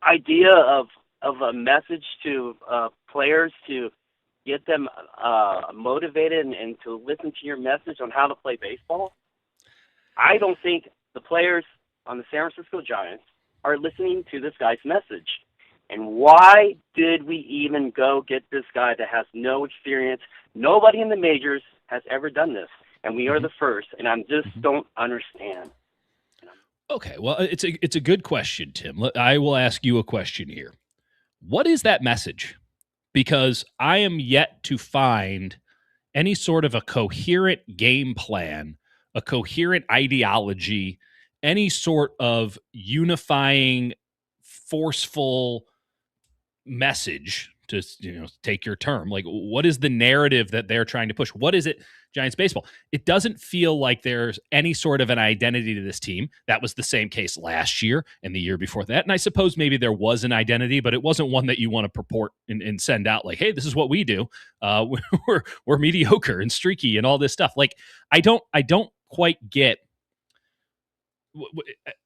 idea of a message to players to get them motivated and to listen to your message on how to play baseball? I don't think the players on the San Francisco Giants are listening to this guy's message. And why did we even go get this guy that has no experience? Nobody in the majors has ever done this, and we are the first, and I just don't understand. Okay, well, it's a good question, Tim. I will ask you a question here. What is that message? Because I am yet to find any sort of a coherent game plan, a coherent ideology, any sort of unifying, forceful message to take your term. Like, what is the narrative that they're trying to push? What is it, Giants baseball? It doesn't feel like there's any sort of an identity to this team. That was the same case last year and the year before that. And I suppose maybe there was an identity, but it wasn't one that you want to purport and send out like, hey, this is what we do. We're mediocre and streaky and all this stuff. Like, I don't quite get.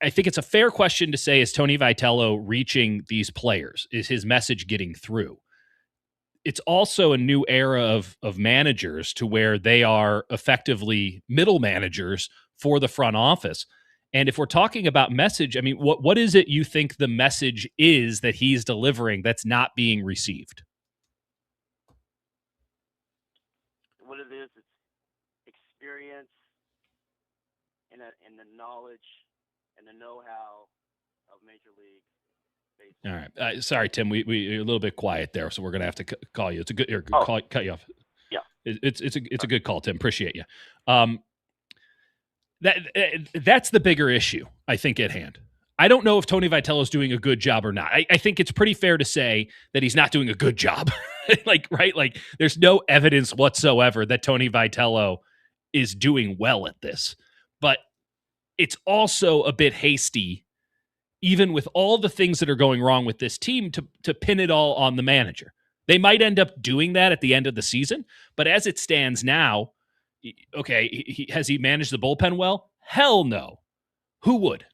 I think it's a fair question to say, is Tony Vitello reaching these players? Is his message getting through? It's also a new era of managers to where they are effectively middle managers for the front office. And if we're talking about message, I mean, what is it you think the message is that he's delivering that's not being received? What it is, it's experience and the knowledge and the know-how of Major League Baseball. All right. Sorry, Tim. We're a little bit quiet there, so we're going to have to call you. It's a good cut you off. Yeah. It's a good call, Tim. Appreciate you. That's the bigger issue, I think, at hand. I don't know if Tony Vitello is doing a good job or not. I think it's pretty fair to say that he's not doing a good job. Right? Like, there's no evidence whatsoever that Tony Vitello is doing well at this. But it's also a bit hasty, even with all the things that are going wrong with this team, to pin it all on the manager. They might end up doing that at the end of the season, but as it stands now, okay, has he managed the bullpen well? Hell no. Who would?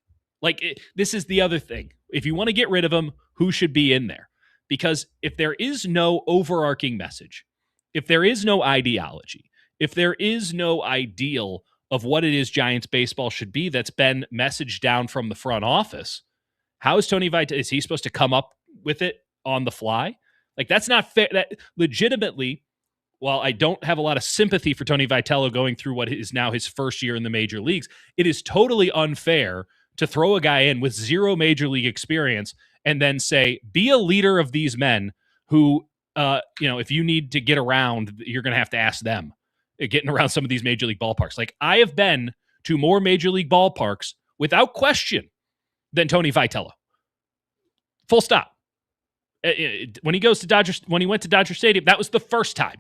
This is the other thing. If you want to get rid of him, who should be in there? Because if there is no overarching message, if there is no ideology, if there is no ideal of what it is Giants baseball should be that's been messaged down from the front office, how is Tony Vitello? Is he supposed to come up with it on the fly? Like, that's not fair. That legitimately, while I don't have a lot of sympathy for Tony Vitello going through what is now his first year in the major leagues, it is totally unfair to throw a guy in with zero major league experience and then say, be a leader of these men who, if you need to get around, you're going to have to ask them. Getting around some of these major league ballparks. Like, I have been to more major league ballparks without question than Tony Vitello. Full stop. When he went to Dodger Stadium, that was the first time.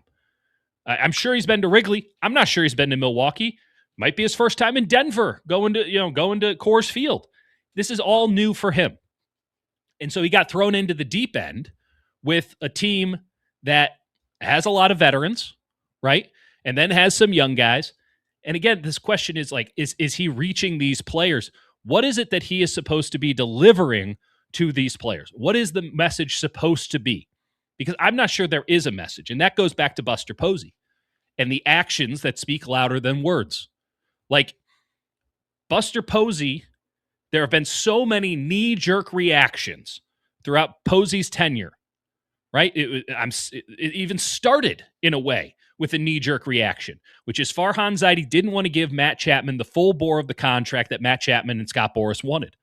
I'm sure he's been to Wrigley. I'm not sure he's been to Milwaukee. Might be his first time in Denver, going to Coors Field. This is all new for him. And so he got thrown into the deep end with a team that has a lot of veterans, right? And then has some young guys. And again, this question is like, is he reaching these players? What is it that he is supposed to be delivering to these players? What is the message supposed to be? Because I'm not sure there is a message. And that goes back to Buster Posey and the actions that speak louder than words. Like, Buster Posey, there have been so many knee-jerk reactions throughout Posey's tenure, right? It even started in a way with a knee-jerk reaction, which is Farhan Zaidi didn't want to give Matt Chapman the full bore of the contract that Matt Chapman and Scott Boras wanted.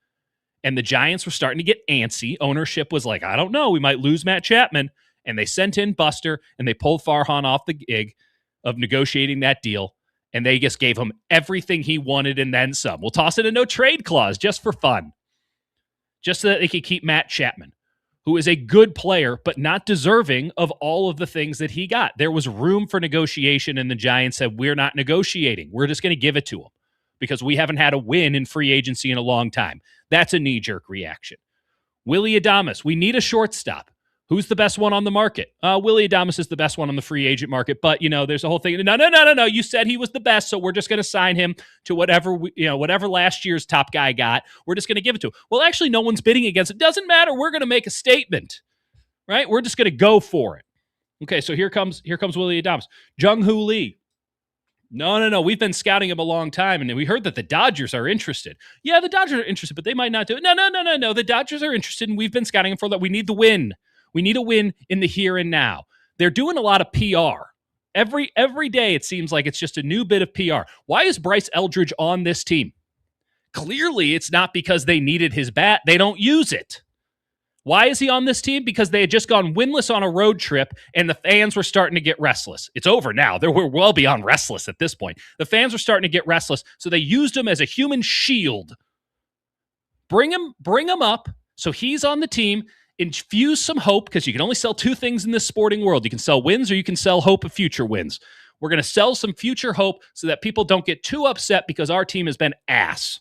And the Giants were starting to get antsy. Ownership was like, I don't know, we might lose Matt Chapman. And they sent in Buster, and they pulled Farhan off the gig of negotiating that deal, and they just gave him everything he wanted and then some. We'll toss in a no-trade clause just for fun, just so that they could keep Matt Chapman, who is a good player, but not deserving of all of the things that he got. There was room for negotiation, and the Giants said, we're not negotiating. We're just going to give it to him because we haven't had a win in free agency in a long time. That's a knee-jerk reaction. Willy Adames, we need a shortstop. Who's the best one on the market? Willy Adames is the best one on the free agent market, but, there's a whole thing. No. You said he was the best, so we're just going to sign him to whatever last year's top guy got. We're just going to give it to him. Well, actually, no one's bidding against it. Doesn't matter. We're going to make a statement, right? We're just going to go for it. Okay, so here comes Willy Adames. Jung-Hoo Lee. No. We've been scouting him a long time, and we heard that the Dodgers are interested. Yeah, the Dodgers are interested, but they might not do it. No. The Dodgers are interested, and we've been scouting him for that. We need the win. We need a win in the here and now. They're doing a lot of PR. Every day it seems like it's just a new bit of PR. Why is Bryce Eldridge on this team? Clearly, it's not because they needed his bat. They don't use it. Why is he on this team? Because they had just gone winless on a road trip, and the fans were starting to get restless. It's over now. We're well beyond restless at this point. The fans were starting to get restless, so they used him as a human shield. Bring him up so he's on the team, infuse some hope, because you can only sell two things in this sporting world. You can sell wins or you can sell hope of future wins. We're going to sell some future hope so that people don't get too upset because our team has been ass.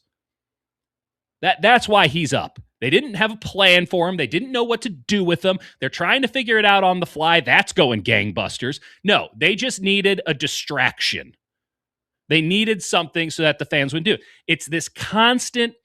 That's why he's up. They didn't have a plan for him. They didn't know what to do with him. They're trying to figure it out on the fly. That's going gangbusters. No, they just needed a distraction. They needed something so that the fans would do it. It's this constant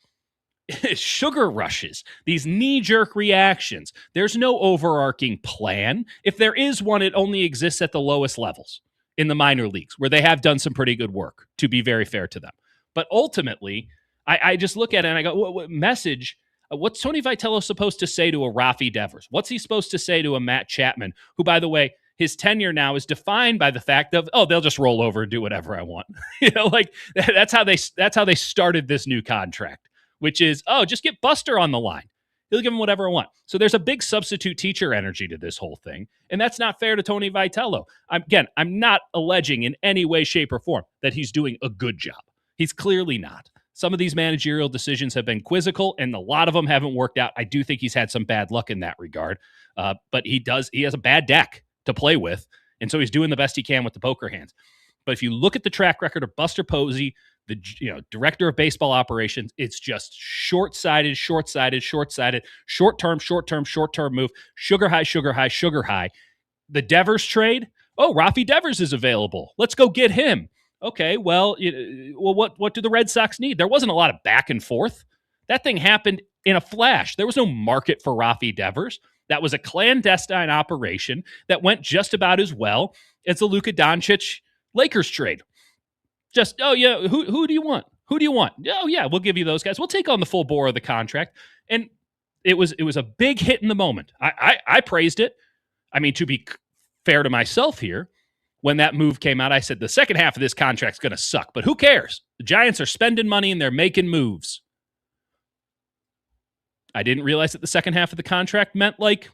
sugar rushes, these knee-jerk reactions. There's no overarching plan. If there is one, it only exists at the lowest levels in the minor leagues, where they have done some pretty good work, to be very fair to them. But ultimately, I just look at it and I go, what message? What's Tony Vitello supposed to say to a Rafi Devers? What's he supposed to say to a Matt Chapman, who, by the way, his tenure now is defined by the fact of, they'll just roll over and do whatever I want. That's how they started this new contract, which is, just get Buster on the line. He'll give him whatever I want. So there's a big substitute teacher energy to this whole thing, and that's not fair to Tony Vitello. I'm not alleging in any way, shape, or form that he's doing a good job. He's clearly not. Some of these managerial decisions have been quizzical, and a lot of them haven't worked out. I do think he's had some bad luck in that regard, but he has a bad deck to play with, and so he's doing the best he can with the poker hands. But if you look at the track record of Buster Posey, the director of baseball operations, it's just short-sighted, short-term move, sugar high. The Devers trade, Rafi Devers is available. Let's go get him. Okay, well, what do the Red Sox need? There wasn't a lot of back and forth. That thing happened in a flash. There was no market for Rafi Devers. That was a clandestine operation that went just about as well as the Luka Doncic Lakers trade. Just, who do you want? Who do you want? Oh, yeah, we'll give you those guys. We'll take on the full bore of the contract. And it was a big hit in the moment. I praised it. I mean, to be fair to myself here, when that move came out, I said the second half of this contract's going to suck, but who cares? The Giants are spending money and they're making moves. I didn't realize that the second half of the contract meant like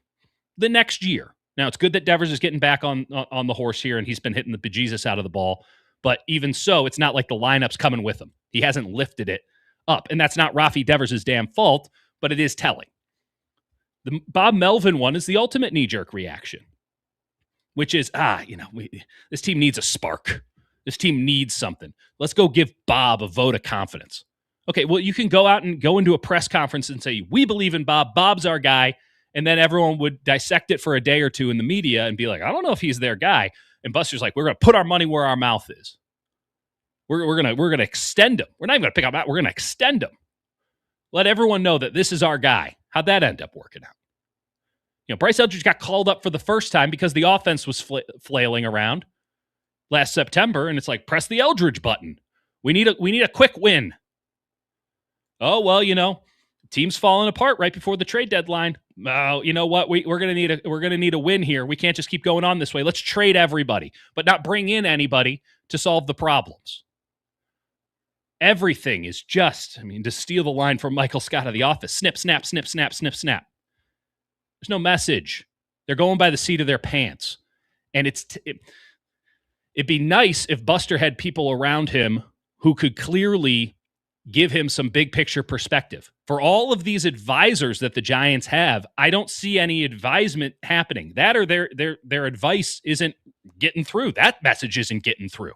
the next year. Now, it's good that Devers is getting back on the horse here and he's been hitting the bejesus out of the ball, but even so, it's not like the lineup's coming with him. He hasn't lifted it up, and that's not Rafi Devers' damn fault, but it is telling. The Bob Melvin one is the ultimate knee-jerk reaction, which is, this team needs a spark. This team needs something. Let's go give Bob a vote of confidence. Okay, well, you can go out and go into a press conference and say, we believe in Bob. Bob's our guy. And then everyone would dissect it for a day or two in the media and be like, I don't know if he's their guy. And Buster's like, we're going to put our money where our mouth is. We're going to extend him. We're not even going to pick him out. We're going to extend him. Let everyone know that this is our guy. How'd that end up working out? Bryce Eldridge got called up for the first time because the offense was flailing around last September, and it's like, press the Eldridge button. We need a quick win. Oh, well, team's falling apart right before the trade deadline. Oh, you know what? We're gonna need a win here. We can't just keep going on this way. Let's trade everybody, but not bring in anybody to solve the problems. Everything is just, to steal the line from Michael Scott of The Office, snip, snap, snip, snap, snip, snap. There's no message. They're going by the seat of their pants. And it'd be nice if Buster had people around him who could clearly give him some big picture perspective. For all of these advisors that the Giants have, I don't see any advisement happening. That or their advice isn't getting through. That message isn't getting through.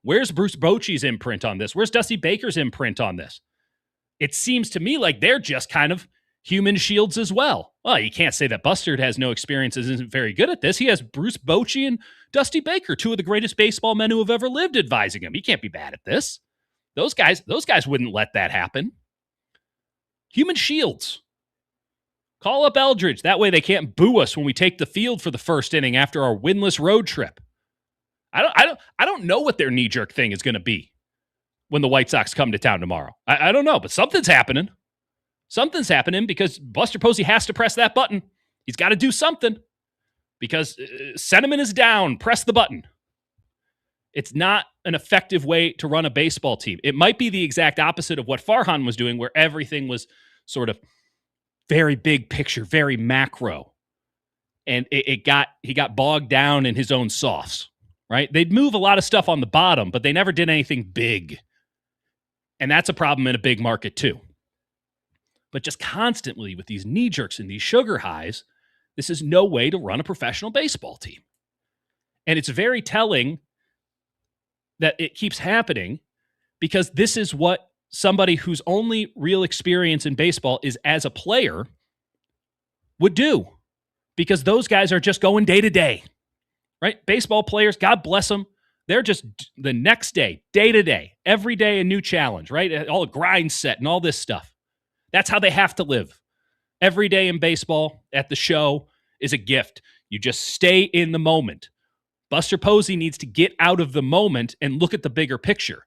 Where's Bruce Bochy's imprint on this? Where's Dusty Baker's imprint on this? It seems to me like they're just kind of human shields as well. Well, you can't say that Buster has no experience and isn't very good at this. He has Bruce Bochy and Dusty Baker, two of the greatest baseball men who have ever lived, advising him. He can't be bad at this. Those guys wouldn't let that happen. Human shields. Call up Eldridge. That way they can't boo us when we take the field for the first inning after our winless road trip. I don't know what their knee-jerk thing is going to be when the White Sox come to town tomorrow. I don't know, but something's happening. Something's happening because Buster Posey has to press that button. He's got to do something because sentiment is down. Press the button. It's not an effective way to run a baseball team. It might be the exact opposite of what Farhan was doing, where everything was sort of very big picture, very macro. And he got bogged down in his own sauce, right? They'd move a lot of stuff on the bottom, but they never did anything big. And that's a problem in a big market too. But just constantly with these knee jerks and these sugar highs, this is no way to run a professional baseball team. And it's very telling that it keeps happening because this is what somebody whose only real experience in baseball is as a player would do, because those guys are just going day to day, right? Baseball players, God bless them. They're just the next day to day, every day a new challenge, right? All the grind set and all this stuff. That's how they have to live. Every day in baseball at the show is a gift. You just stay in the moment. Buster Posey needs to get out of the moment and look at the bigger picture.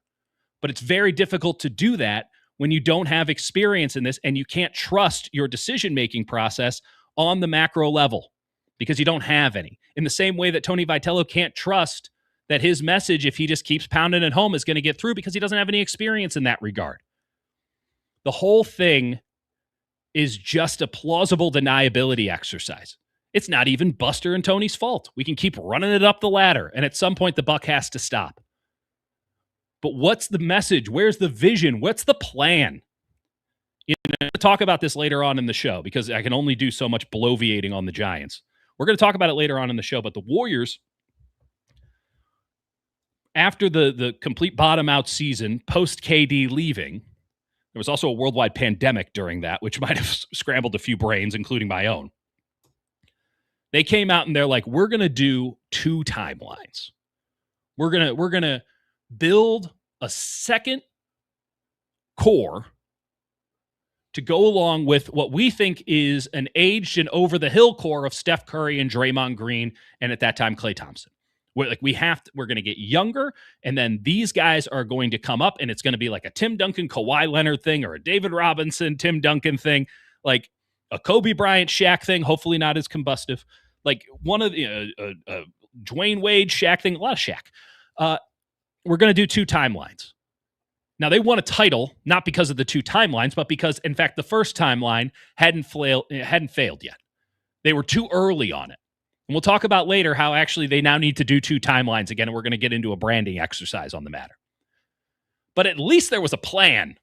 But it's very difficult to do that when you don't have experience in this and you can't trust your decision-making process on the macro level because you don't have any. In the same way that Tony Vitello can't trust that his message, if he just keeps pounding it home, is going to get through because he doesn't have any experience in that regard. The whole thing is just a plausible deniability exercise. It's not even Buster and Tony's fault. We can keep running it up the ladder, and at some point the buck has to stop. But what's the message? Where's the vision? What's the plan? We'll talk about this later on in the show because I can only do so much bloviating on the Giants. We're going to talk about it later on in the show, but the Warriors, after the complete bottom-out season, post-KD leaving, there was also a worldwide pandemic during that, which might have scrambled a few brains, including my own. They came out and they're like, we're going to do 2 timelines. We're going to build a second core to go along with what we think is an aged and over-the-hill core of Steph Curry and Draymond Green, and at that time, Klay Thompson. We're going to get younger, and then these guys are going to come up, and it's going to be like a Tim Duncan, Kawhi Leonard thing, or a David Robinson, Tim Duncan thing, like a Kobe Bryant, Shaq thing, hopefully not as combustive, like one of the Dwayne Wade, Shaq thing, a lot of Shaq. We're going to do 2 timelines. Now, they won a title, not because of the 2 timelines, but because, in fact, the first timeline hadn't failed yet. They were too early on it. And we'll talk about later how actually they now need to do 2 timelines again, and we're going to get into a branding exercise on the matter. But at least there was a plan.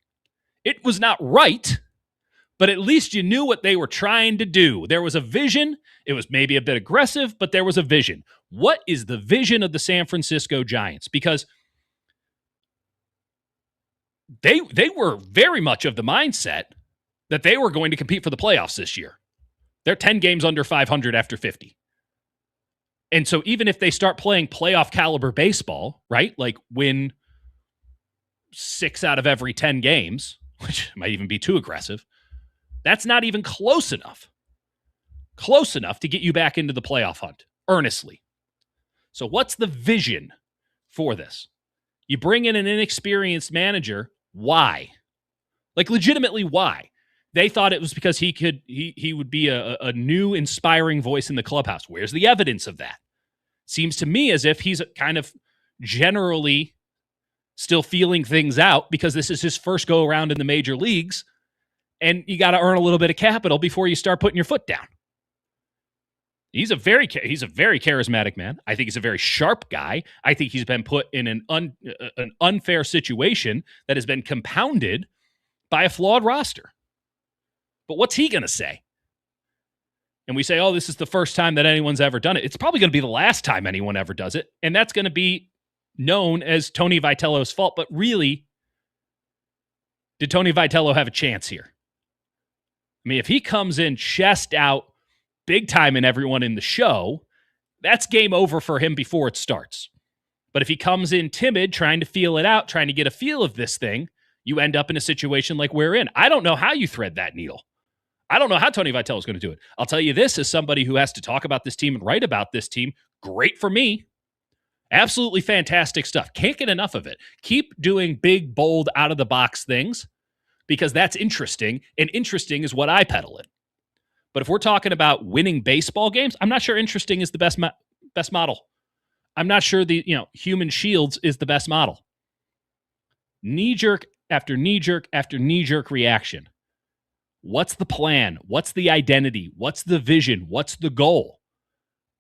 It was not right, but at least you knew what they were trying to do. There was a vision. It was maybe a bit aggressive, but there was a vision. What is the vision of the San Francisco Giants? Because they were very much of the mindset that they were going to compete for the playoffs this year. They're 10 games under 500 after 50. And so even if they start playing playoff caliber baseball, right, like win 6 out of every 10 games, which might even be too aggressive, that's not even close enough to get you back into the playoff hunt, earnestly. So what's the vision for this? You bring in an inexperienced manager. Why? Like, legitimately, why? They thought it was because he would be a new, inspiring voice in the clubhouse. Where's the evidence of that? Seems to me as if he's kind of generally still feeling things out because this is his first go around in the major leagues, and you got to earn a little bit of capital before you start putting your foot down. He's a very charismatic man. I think he's a very sharp guy. I think he's been put in an unfair situation that has been compounded by a flawed roster. But what's he going to say? And we say, oh, this is the first time that anyone's ever done it. It's probably going to be the last time anyone ever does it. And that's going to be known as Tony Vitello's fault. But really, did Tony Vitello have a chance here? I mean, if he comes in chest out, big time in everyone in the show, that's game over for him before it starts. But if he comes in timid, trying to feel it out, trying to get a feel of this thing, you end up in a situation like we're in. I don't know how you thread that needle. I don't know how Tony Vitello is going to do it. I'll tell you this as somebody who has to talk about this team and write about this team. Great for me. Absolutely fantastic stuff. Can't get enough of it. Keep doing big, bold, out-of-the-box things because that's interesting, and interesting is what I peddle in. But if we're talking about winning baseball games, I'm not sure interesting is the best model. I'm not sure the human shields is the best model. Knee-jerk after knee-jerk after knee-jerk reaction. What's the plan? What's the identity? What's the vision? What's the goal?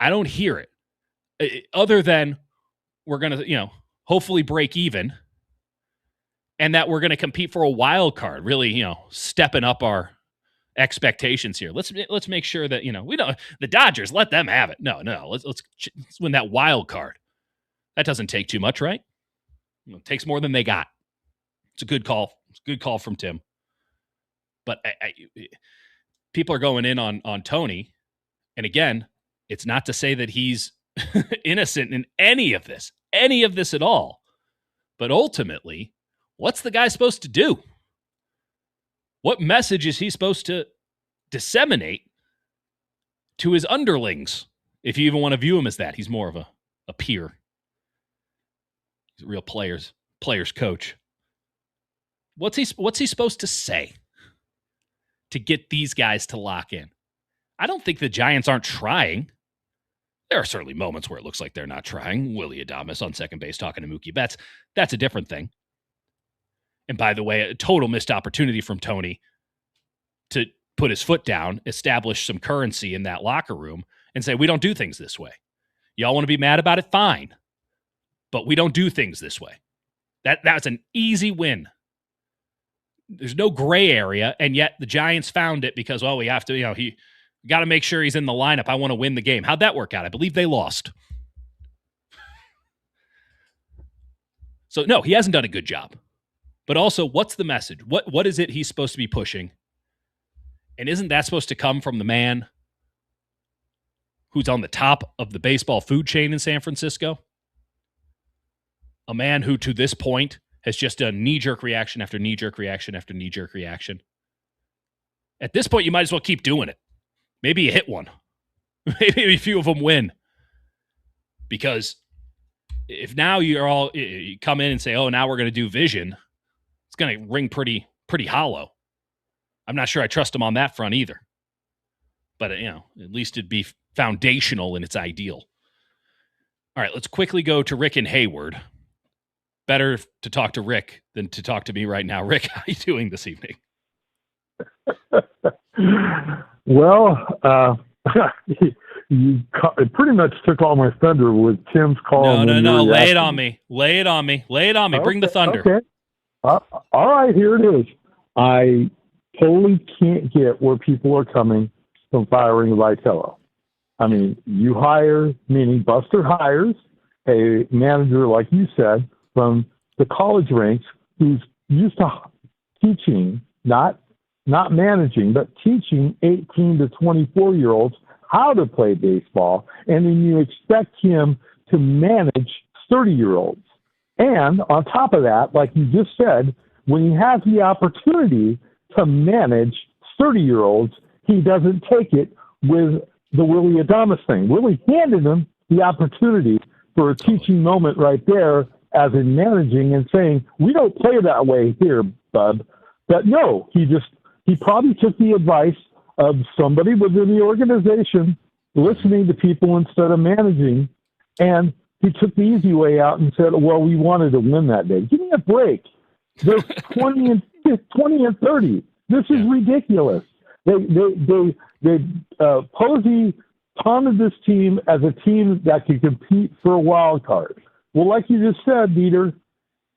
I don't hear it. Other than we're going to, hopefully break even and that we're going to compete for a wild card, really, stepping up our expectations here. Let's make sure that, we don't, the Dodgers, let them have it. No, let's win that wild card. That doesn't take too much, right? It takes more than they got. It's a good call. It's a good call from Tim. But people are going in on Tony. And again, it's not to say that he's innocent in any of this at all. But ultimately, what's the guy supposed to do? What message is he supposed to disseminate to his underlings? If you even want to view him as that, he's more of a peer. He's a real player's coach. What's he supposed to say to get these guys to lock in? I don't think the Giants aren't trying. There are certainly moments where it looks like they're not trying. Willie Adames on second base talking to Mookie Betts. That's a different thing. And by the way, a total missed opportunity from Tony to put his foot down, establish some currency in that locker room, and say, we don't do things this way. Y'all want to be mad about it? Fine. But we don't do things this way. That's an easy win. There's no gray area, and yet the Giants found it because, we have to, he got to make sure he's in the lineup. I want to win the game. How'd that work out? I believe they lost. So, no, he hasn't done a good job. But also, what's the message? What is it he's supposed to be pushing? And isn't that supposed to come from the man who's on the top of the baseball food chain in San Francisco? A man who, to this point, has just done knee-jerk reaction after knee-jerk reaction after knee-jerk reaction. At this point, you might as well keep doing it. Maybe you hit one. Maybe a few of them win. Because if now you come in and say, now we're going to do vision, it's going to ring pretty hollow. I'm not sure I trust him on that front either. But, at least it'd be foundational in its ideal. All right, let's quickly go to Rick and Hayward. Better to talk to Rick than to talk to me right now. Rick, how are you doing this evening? Well, you pretty much took all my thunder with Tim's call. No. Lay it on me. Okay, bring the thunder. Okay. All right, here it is. I totally can't get where people are coming from firing Vitello. I mean, you hire, meaning Buster hires a manager, like you said, from the college ranks who's used to teaching, not managing, but teaching 18 to 24-year-olds how to play baseball, and then you expect him to manage 30-year-olds. And on top of that, like you just said, when he has the opportunity to manage 30-year-olds, he doesn't take it with the Willie Adames thing. Willie handed him the opportunity for a teaching moment right there as in managing and saying, we don't play that way here, bub. But no, he probably took the advice of somebody within the organization listening to people instead of managing, and he took the easy way out and said, well, we wanted to win that day. Give me a break. There's 20 and 30. This is ridiculous. Posey taunted this team as a team that could compete for a wild card. Well, like you just said, Dieter,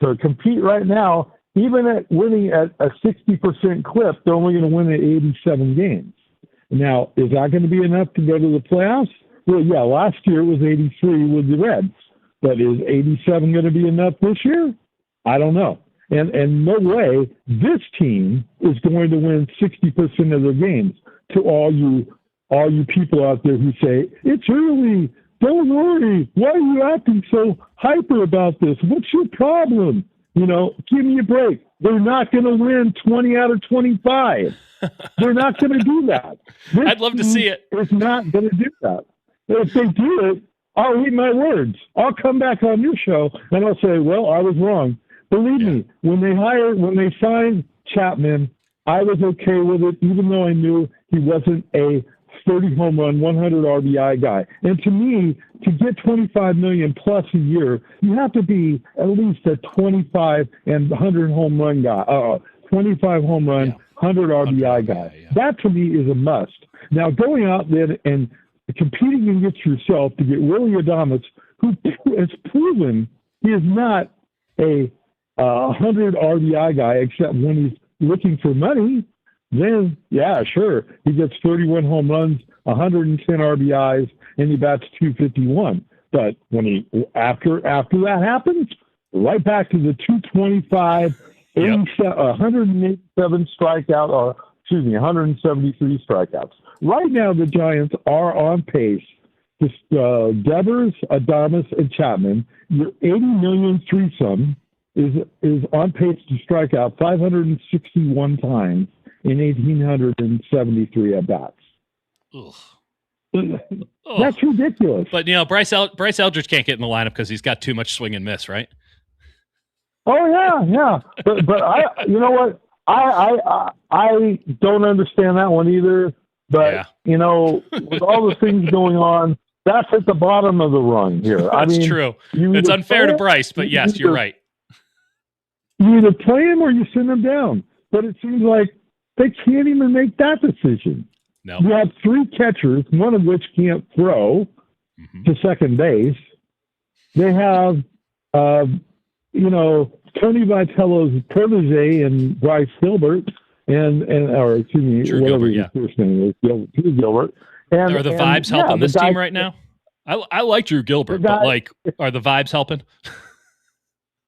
to compete right now, even at winning at a 60% clip, they're only going to win at 87 games. Now, is that going to be enough to go to the playoffs? Well, yeah, last year it was 83 with the Reds. But is 87 going to be enough this year? I don't know. And no way this team is going to win 60% of their games. To all you people out there who say, it's early, don't worry, why are you acting so hyper about this? What's your problem? Give me a break. They're not going to win 20 out of 25. They're not going to do that. I'd love to see it. It's not going to do that. If they do it, I'll eat my words. I'll come back on your show and I'll say, well, I was wrong. Believe me, when they signed Chapman, I was okay with it, even though I knew he wasn't a 30 home run, 100 RBI guy. And to me, to get $25 million plus a year, you have to be at least a 25 and 100 home run guy, 25 home run, 100 RBI guy. Yeah. That to me is a must. Now going out there and competing against yourself to get Willie Adames, who has proven he is not a 100 RBI guy, except when he's looking for money. then, yeah, sure, he gets 31 home runs, 110 RBIs, and he bats 251. But when after that happens, right back to the 225, 187 strikeout, or 173 strikeouts. Right now, the Giants are on pace. Devers, Adames, and Chapman, your 80 million threesome is on pace to strike out 561 times in 1,873 at bats. That's ridiculous. But Bryce Eldridge can't get in the lineup because he's got too much swing and miss, right? Oh yeah. But you know what? I don't understand that one either. But with all the things going on, that's at the bottom of the rung here. That's true. It's unfair to Bryce, but yes, you're right. You either play him or you send him down. But it seems like they can't even make that decision. No. You have three catchers, one of which can't throw to second base. They have, Tony Vitello's protege and Bryce Gilbert, or excuse me, Drew whatever Gilbert, his first name is, Drew Gilbert. Are the vibes helping this team right now? I like Drew Gilbert, but are the vibes helping?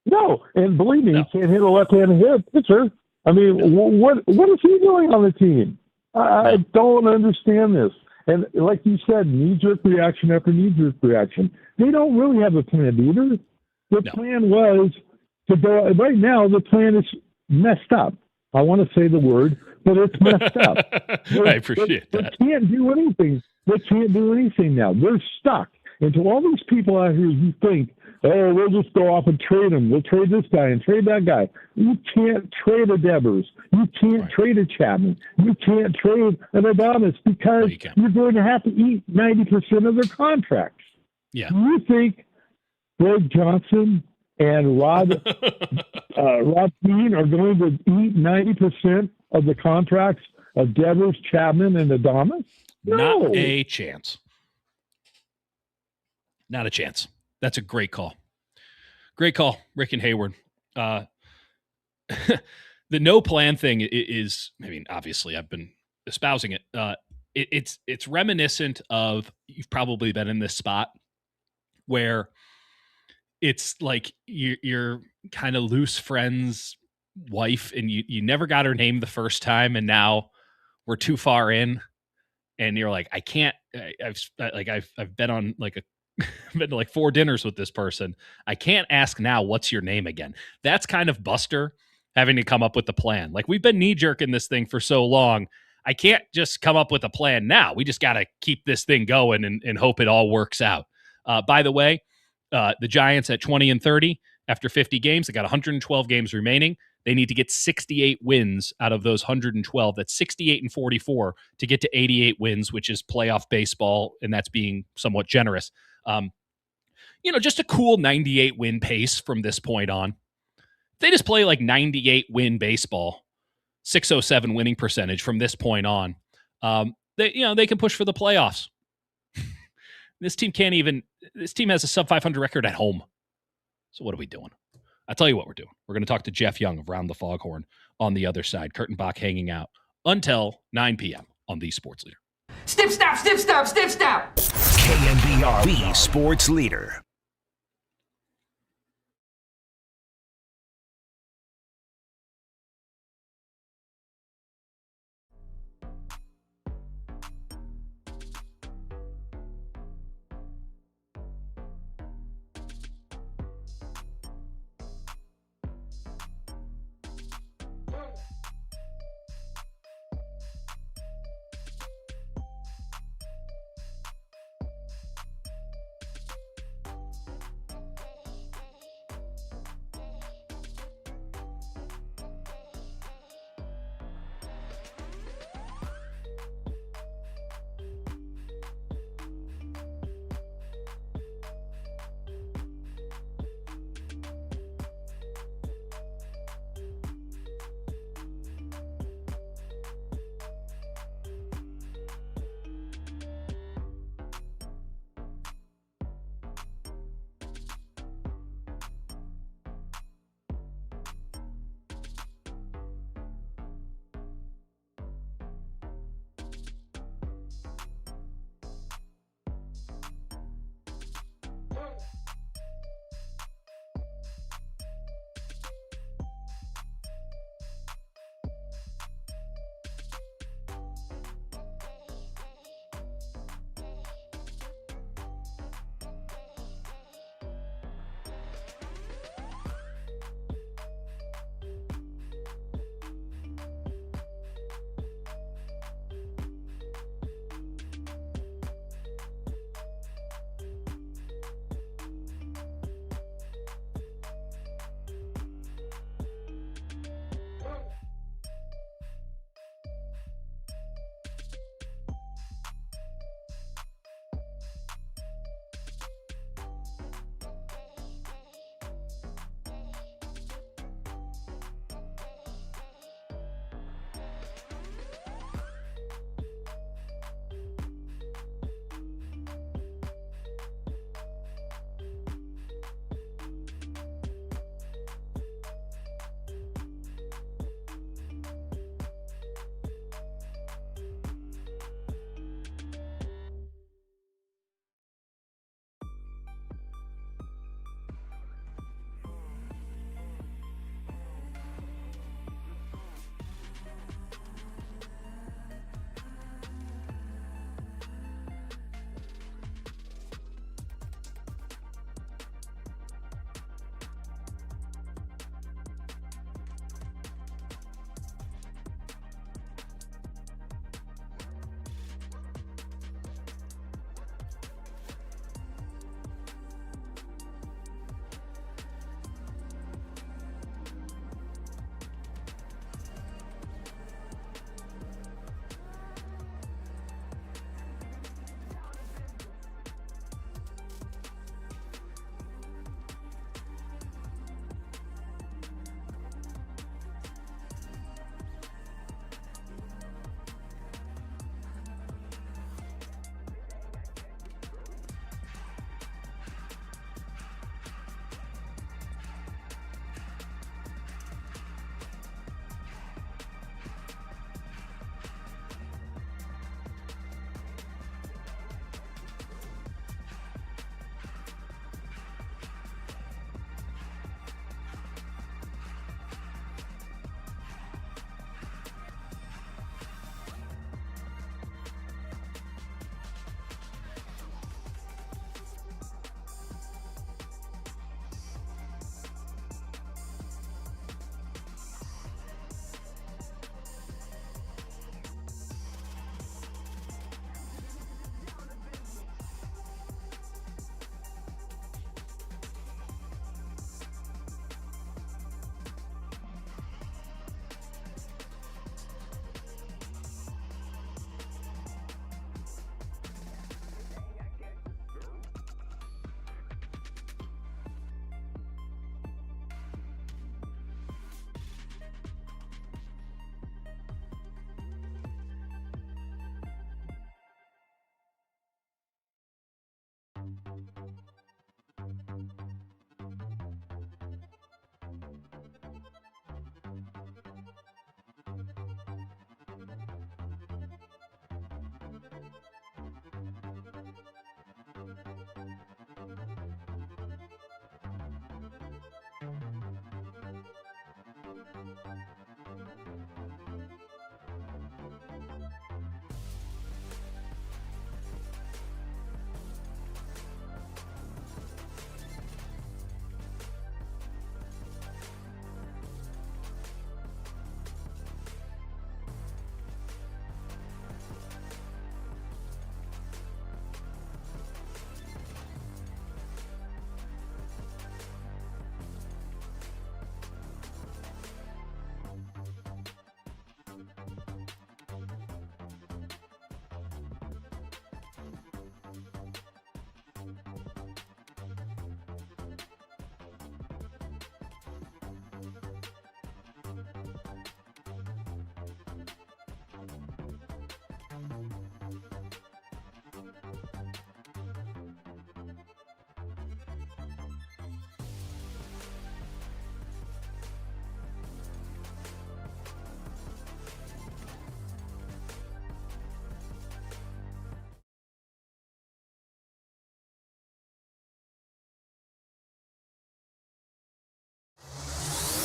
No, and believe me, he can't hit a left-handed pitcher. I mean, what is he doing on the team? I don't understand this. And like you said, knee-jerk reaction after knee-jerk reaction. They don't really have a plan either. The plan was to go. Right now, the plan is messed up. I want to say the word, but it's messed up. I appreciate that. They can't do anything. They can't do anything now. They're stuck. And to all these people out here who think, oh, we'll just go off and trade them. We'll trade this guy and trade that guy. You can't trade a Devers. You can't trade a Chapman. You can't trade an Adames because you're going to have to eat 90% of their contracts. Yeah. You think Greg Johnson and Rod Dean are going to eat 90% of the contracts of Devers, Chapman, and Adames? No. Not a chance. Not a chance. That's a great call. Great call, Rick and Hayward. The no plan thing is, I mean, obviously I've been espousing it. It's reminiscent of, you've probably been in this spot where it's like you're kind of loose friend's wife and you never got her name the first time, and now we're too far in and you're like, I can't, I've been on like been to like 4 dinners with this person. I can't ask now, what's your name again? That's kind of Buster having to come up with the plan. Like, we've been knee jerking this thing for so long. I can't just come up with a plan now. We just got to keep this thing going and hope it all works out. By the way, the Giants at 20-30 after 50 games, they got 112 games remaining. They need to get 68 wins out of those 112. That's 68-44 to get to 88 wins, which is playoff baseball, and that's being somewhat generous. Just a cool 98 win pace from this point on. If they just play like 98 win baseball, 607 winning percentage from this point on, they can push for the playoffs. This team has a sub 500 record at home. So what are we doing? I'll tell you what we're doing. We're going to talk to Jeff Young of Round the Foghorn on the other side. Kurtenbach hanging out until 9 p.m. on the Sports Leader. Snip, snap, snip, snap, snip, snap. KNBR, the Sports Leader.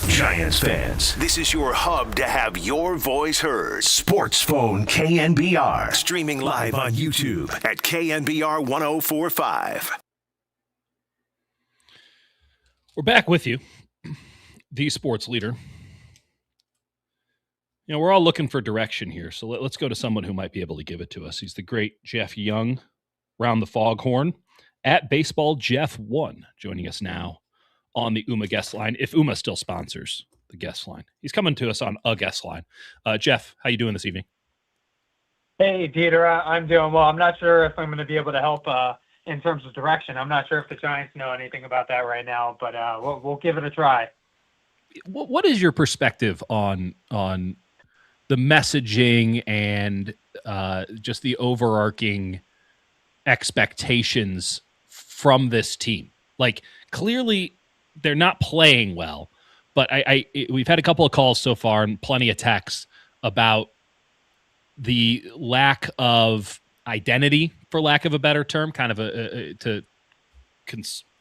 Giants fans, this is your hub to have your voice heard. Sports Phone KNBR. Streaming live on YouTube at KNBR 1045. We're back with you, the sports leader. You know, we're all looking for direction here, so let's go to someone who might be able to give it to us. He's the great Jeff Young, round the foghorn, at Baseball Jeff 1, joining us now on the UMA guest line, if UMA still sponsors the guest line. He's coming to us on a guest line. Jeff, how you doing this evening? Hey, Peter, I'm doing well. I'm not sure if I'm going to be able to help in terms of direction. I'm not sure if the Giants know anything about that right now, but we'll give it a try. What is your perspective on the messaging and just the overarching expectations from this team? Like, clearly they're not playing well, but we've had a couple of calls so far and plenty of texts about the lack of identity, for lack of a better term, kind of to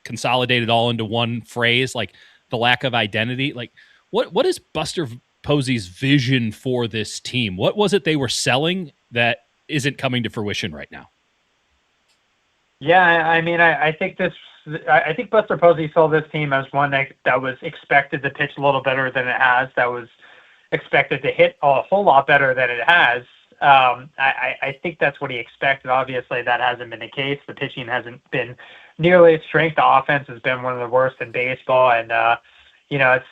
consolidate it all into one phrase, like the lack of identity. Like, what is Buster Posey's vision for this team? What was it they were selling that isn't coming to fruition right now? Yeah, I mean, I think Buster Posey sold this team as one that was expected to pitch a little better than it has, that was expected to hit a whole lot better than it has. I think that's what he expected. Obviously, that hasn't been the case. The pitching hasn't been nearly its strength. The offense has been one of the worst in baseball, and it's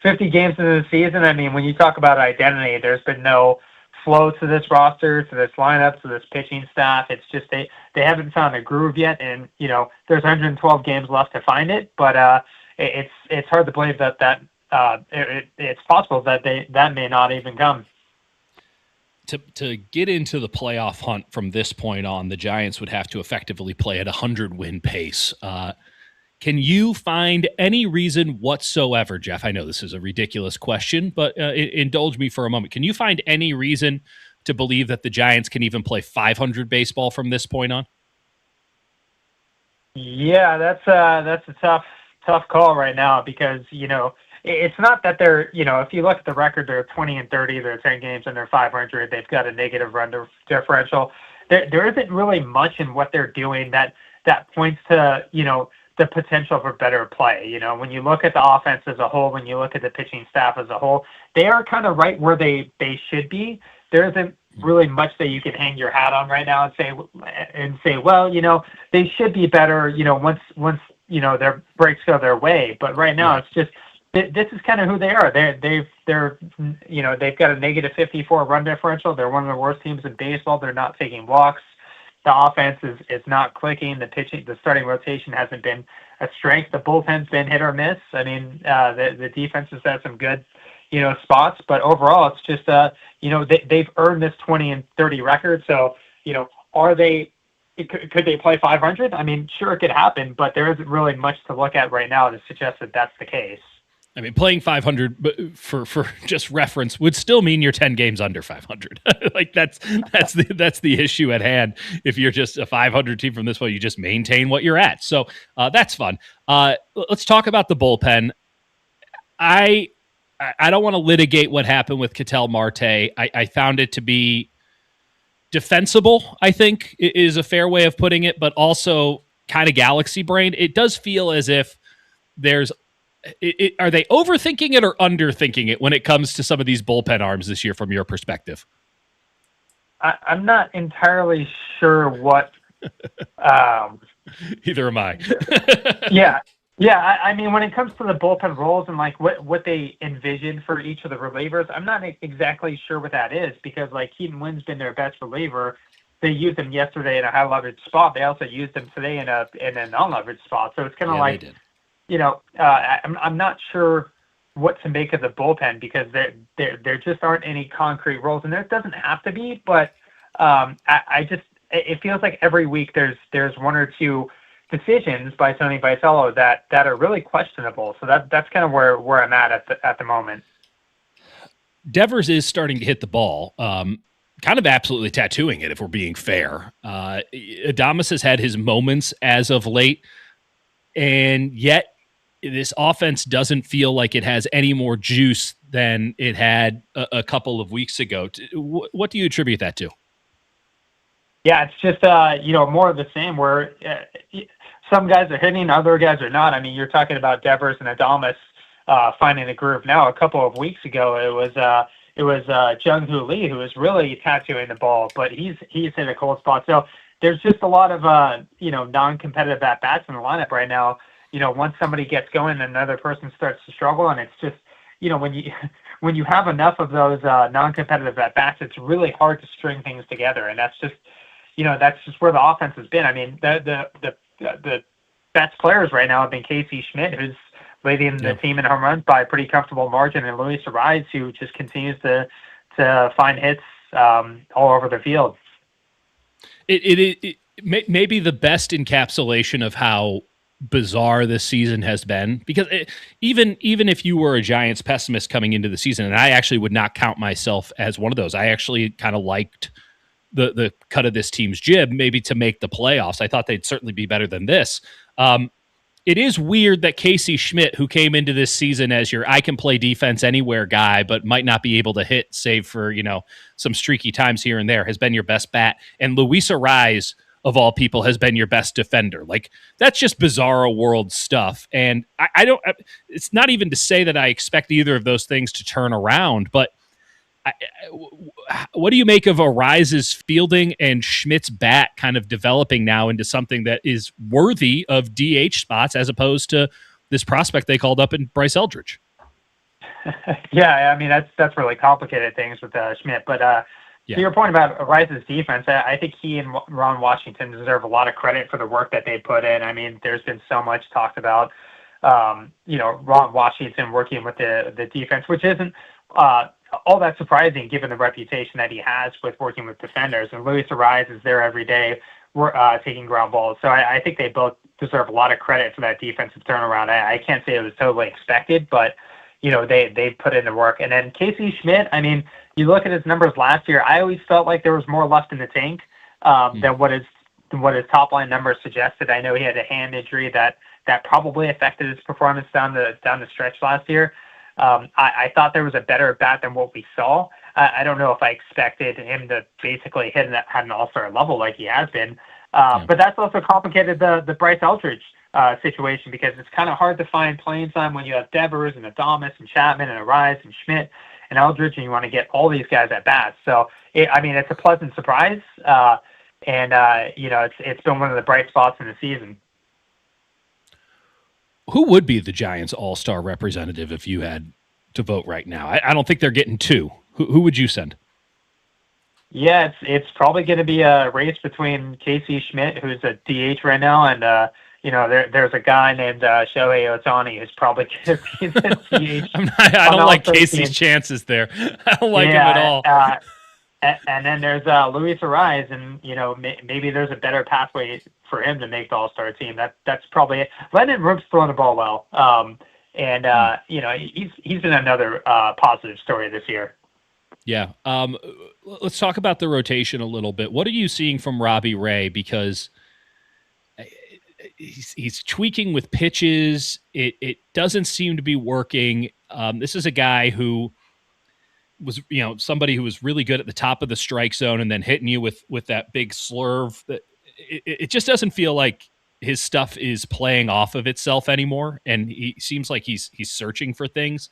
50 games into the season. I mean, when you talk about identity, there's been no flow to this roster, to this lineup, to this pitching staff. It's just they haven't found a groove yet, and there's 112 games left to find it. But it's hard to believe that it's possible that that may not even come. To get into the playoff hunt from this point on, the Giants would have to effectively play at 100-win pace. Can you find any reason whatsoever, Jeff? I know this is a ridiculous question, but indulge me for a moment. Can you find any reason to believe that the Giants can even play 500 baseball from this point on? Yeah, that's a tough call right now because it's not that they're if you look at the record, they're 20-30, they're 10 games and they're 500. They've got a negative run differential. There isn't really much in what they're doing that points to the potential for better play. When you look at the offense as a whole, when you look at the pitching staff as a whole, they are kind of right where they should be. There isn't really much that you can hang your hat on right now and say, well, they should be better, once their breaks go their way. But right now it's just, this is kind of who they are. They've got a negative 54 run differential. They're one of the worst teams in baseball. They're not taking walks. The offense is not clicking. The starting rotation hasn't been a strength. The bullpen's been hit or miss. I mean, the defense has had some good, spots, but overall, it's just, they've earned this 20-30 record. So, are they? Could they play 500? I mean, sure, it could happen, but there isn't really much to look at right now to suggest that that's the case. I mean, playing 500 for just reference would still mean you're 10 games under 500. Like that's the issue at hand. If you're just a 500 team from this point, you just maintain what you're at. So that's fun. Let's talk about the bullpen. I don't want to litigate what happened with Ketel Marte. I found it to be defensible, I think, is a fair way of putting it, but also kind of galaxy brain. It does feel as if there's are they overthinking it or underthinking it when it comes to some of these bullpen arms this year from your perspective? I'm not entirely sure what. Either am I. Yeah. I mean, when it comes to the bullpen roles and like what they envision for each of the relievers, I'm not exactly sure what that is because like Keaton Wynn's been their best reliever. They used him yesterday in a high leverage spot. They also used him today in a non-leverage spot. So it's kind of like, I'm not sure what to make of the bullpen because there just aren't any concrete roles, and there doesn't have to be. But it feels like every week there's one or two decisions by Tony Vitello that are really questionable. So that's kind of where I'm at the moment. Devers is starting to hit the ball, kind of absolutely tattooing it if we're being fair. Adames has had his moments as of late, and yet this offense doesn't feel like it has any more juice than it had a couple of weeks ago. What do you attribute that to? Yeah, it's just, more of the same where some guys are hitting, other guys are not. I mean, you're talking about Devers and Adames finding a groove. Now, a couple of weeks ago, it was Jung-Hoo Lee who was really tattooing the ball, but he's hit a cold spot. So there's just a lot of, non-competitive at-bats in the lineup right now. Once somebody gets going, another person starts to struggle, and it's just, when you have enough of those non-competitive at-bats, it's really hard to string things together, and that's just where the offense has been. I mean, the best players right now have been Casey Schmidt, who's leading the team in home runs by a pretty comfortable margin, and Luis Arraez, who just continues to find hits all over the field. It may be the best encapsulation of how bizarre this season has been, because even if you were a Giants pessimist coming into the season, and I actually would not count myself as one of those, I actually kind of liked the cut of this team's jib, maybe to make the playoffs. I thought they'd certainly be better than this. It is weird that Casey Schmidt, who came into this season as your I can play defense anywhere guy, but might not be able to hit, save for some streaky times here and there, has been your best bat, and Luis Arraez, of all people, has been your best defender. Like, that's just bizarro world stuff. And I don't, it's not even to say that I expect either of those things to turn around, but what do you make of Arraez's fielding and Schmidt's bat kind of developing now into something that is worthy of DH spots as opposed to this prospect they called up in Bryce Eldridge? Yeah, I mean, that's really complicated things with Schmidt, but to your point about Arraez's defense, I think he and Ron Washington deserve a lot of credit for the work that they put in. I mean, there's been so much talked about, Ron Washington working with the defense, which isn't all that surprising given the reputation that he has with working with defenders. And Luis Arraez is there every day taking ground balls. So I think they both deserve a lot of credit for that defensive turnaround. I can't say it was totally expected, but they put in the work. And then Casey Schmidt, I mean, you look at his numbers last year, I always felt like there was more left in the tank than what his top line numbers suggested. I know he had a hand injury that probably affected his performance down the stretch last year. I thought there was a better bat than what we saw. I don't know if I expected him to basically hit at an all-star level like he has been. But that's also complicated the Bryce Eldridge situation, because it's kind of hard to find playing time when you have Devers and Adames and Chapman and Arraez and Schmidt and Eldridge, and you want to get all these guys at bats. So, it's a pleasant surprise, and it's been one of the bright spots in the season. Who would be the Giants' all-star representative if you had to vote right now? I don't think they're getting two. Who would you send? Yeah, it's probably going to be a race between Casey Schmidt, who's a DH right now, and there's a guy named Shohei Ohtani who's probably going to be the DH. I don't like Casey's chances there. I don't like him at all. And then there's Luis Arraez, and maybe there's a better pathway for him to make the All-Star team. That's probably it. Lennon Rook's throwing the ball well, he's been another positive story this year. Yeah. Let's talk about the rotation a little bit. What are you seeing from Robbie Ray? Because he's tweaking with pitches. It doesn't seem to be working. This is a guy who was, somebody who was really good at the top of the strike zone and then hitting you with that big slurve. That it just doesn't feel like his stuff is playing off of itself anymore, and he seems like he's searching for things.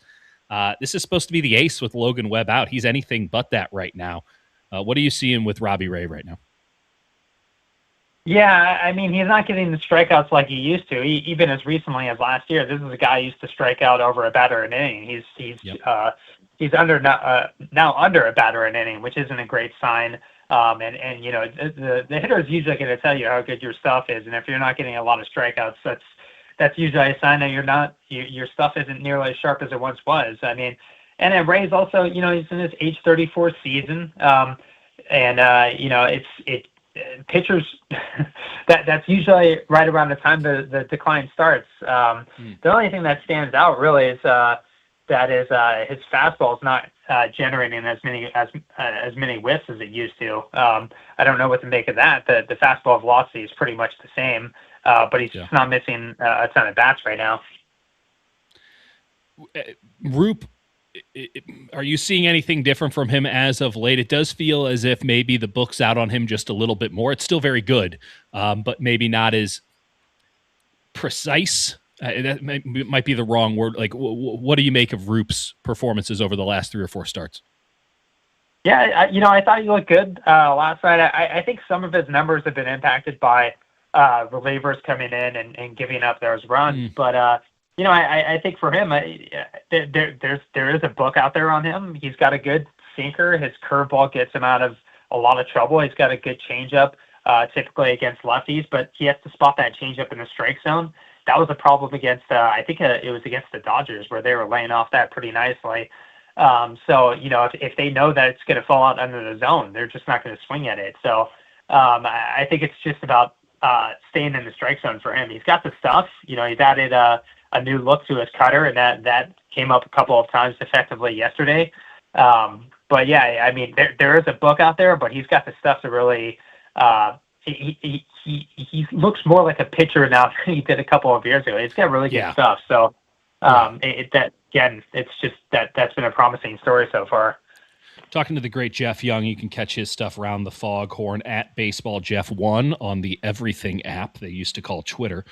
This is supposed to be the ace with Logan Webb out. He's anything but that right now. What are you seeing with Robbie Ray right now? Yeah, I mean, he's not getting the strikeouts like he used to. Even as recently as last year, this is a guy who used to strike out over a batter an inning. He's under now under a batter an inning, which isn't a great sign. And the hitter's usually going to tell you how good your stuff is, and if you're not getting a lot of strikeouts, that's usually a sign that your stuff isn't nearly as sharp as it once was. I mean, and then Ray's also, he's in his age 34 season, pitchers that's usually right around the time the decline starts. The only thing that stands out really is his fastball is not generating as many whiffs as it used to. I don't know what to make of that. The fastball velocity is pretty much the same, but he's just not missing a ton of bats right now. Roop, are you seeing anything different from him as of late? It does feel as if maybe the book's out on him just a little bit more. It's still very good, but maybe not as precise. That might be the wrong word. Like, what do you make of Roop's performances over the last 3 or 4 starts? Yeah, I thought he looked good last night. I think some of his numbers have been impacted by relievers coming in and giving up those runs, but I think for him, there is a book out there on him. He's got a good sinker. His curveball gets him out of a lot of trouble. He's got a good changeup, typically against lefties, but he has to spot that changeup in the strike zone. That was a problem against, I think it was against the Dodgers, where they were laying off that pretty nicely. If they know that it's going to fall out under the zone, they're just not going to swing at it. So I think it's just about staying in the strike zone for him. He's got the stuff. He's added a new look to his cutter, and that came up a couple of times effectively yesterday. But yeah, I mean, there is a book out there, but he's got the stuff to really. He looks more like a pitcher now than he did a couple of years ago. He's got really good stuff. So it's just that's been a promising story so far. Talking to the great Jeff Young, you can catch his stuff around the foghorn at BaseballJeff1 on the Everything app they used to call Twitter.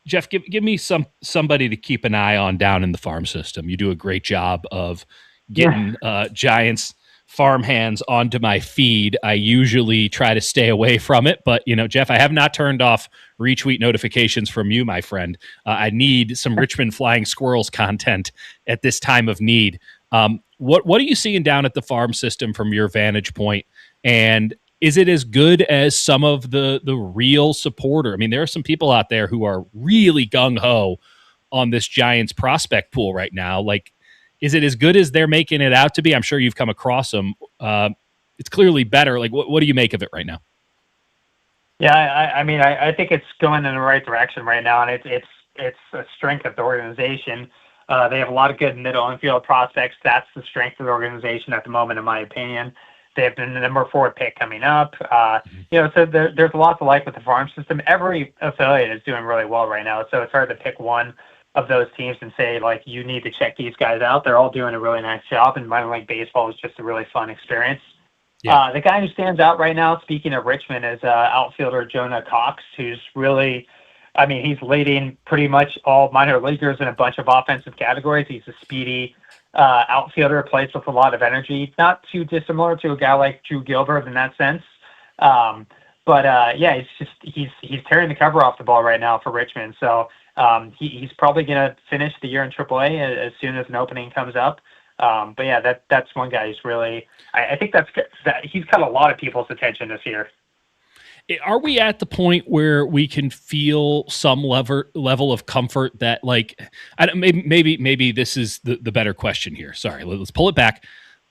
Jeff, give me somebody to keep an eye on down in the farm system. You do a great job of getting Giants farm hands onto my feed. I usually try to stay away from it, but Jeff, I have not turned off retweet notifications from you, my friend. I need some Richmond Flying Squirrels content at this time of need. What are you seeing down at the farm system from your vantage point? And is it as good as some of the real supporter? I mean, there are some people out there who are really gung-ho on this Giants prospect pool right now. Like, is it as good as they're making it out to be? I'm sure you've come across them. It's clearly better. Like, what do you make of it right now? Yeah, I mean, I think it's going in the right direction right now, and it's a strength of the organization. They have a lot of good middle infield prospects. That's the strength of the organization at the moment, in my opinion. They have been the number 4 pick coming up. So there's a lot to like with the farm system. Every affiliate is doing really well right now, so it's hard to pick one of those teams and say, like, you need to check these guys out. They're all doing a really nice job, and minor league baseball is just a really fun experience. Yeah. The guy who stands out right now, speaking of Richmond, is outfielder Jonah Cox, who's really, I mean, he's leading pretty much all minor leaguers in a bunch of offensive categories. He's a speedy outfielder, plays with a lot of energy, not too dissimilar to a guy like Drew Gilbert in that sense. He's tearing the cover off the ball right now for Richmond. So he's probably going to finish the year in AAA as soon as an opening comes up. That's one guy who's really, I think that he's got a lot of people's attention this year. Are we at the point where we can feel some level of comfort that, like, maybe this is the better question here. Sorry, let's pull it back.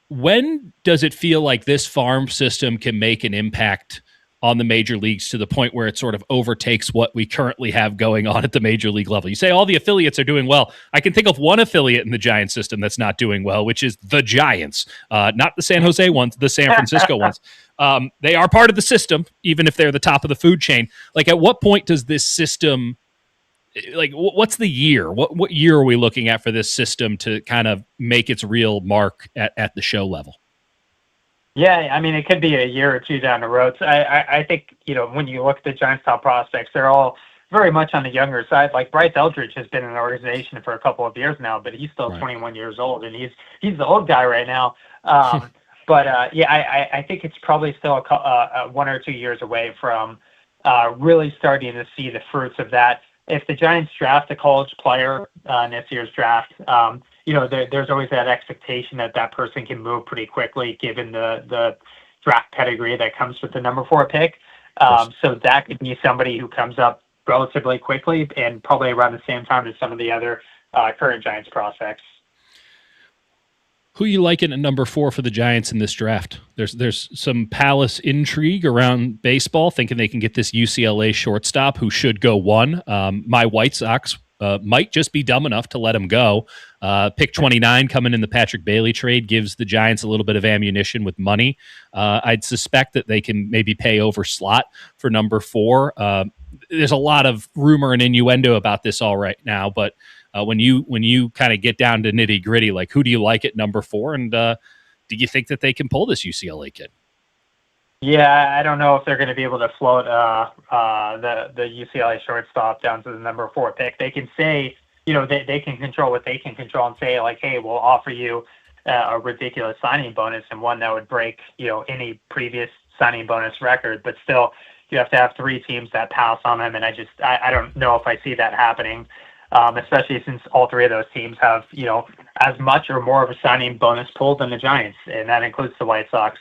When does it feel like this farm system can make an impact on the major leagues to the point where it sort of overtakes what we currently have going on at the major league level? You say all the affiliates are doing well. I can think of one affiliate in the Giants system that's not doing well, which is the Giants, not the San Jose ones, the San Francisco ones. They are part of the system, even if they're the top of the food chain. Like, at what point does this system like what's the year? What year are we looking at for this system to kind of make its real mark at the show level? Yeah, I mean, it could be a year or two down the road. So I think, when you look at the Giants' top prospects, they're all very much on the younger side. Like Bryce Eldridge has been in the organization for a couple of years now, but he's still 21 years old, and he's the old guy right now. I think it's probably still 1 or 2 years away from really starting to see the fruits of that. If the Giants draft a college player in this year's draft, there's always that expectation that person can move pretty quickly given the draft pedigree that comes with the number 4 pick. So that could be somebody who comes up relatively quickly and probably around the same time as some of the other current Giants prospects. Who you liking at number 4 for the Giants in this draft? There's some Palace intrigue around baseball, thinking they can get this UCLA shortstop who should go 1. My White Sox might just be dumb enough to let him go. Pick 29 coming in the Patrick Bailey trade gives the Giants a little bit of ammunition with money. I'd suspect that they can maybe pay over slot for number 4. There's a lot of rumor and innuendo about this all right now, but when you kind of get down to nitty gritty, like who do you like at number 4, and do you think that they can pull this UCLA kid? Yeah, I don't know if they're going to be able to float the UCLA shortstop down to the number 4 pick. They can say, they can control what they can control and say like, hey, we'll offer you a ridiculous signing bonus and one that would break, any previous signing bonus record, but still you have to have 3 teams that pass on them, and I don't know if I see that happening. Especially since all 3 of those teams have, as much or more of a signing bonus pool than the Giants, and that includes the White Sox.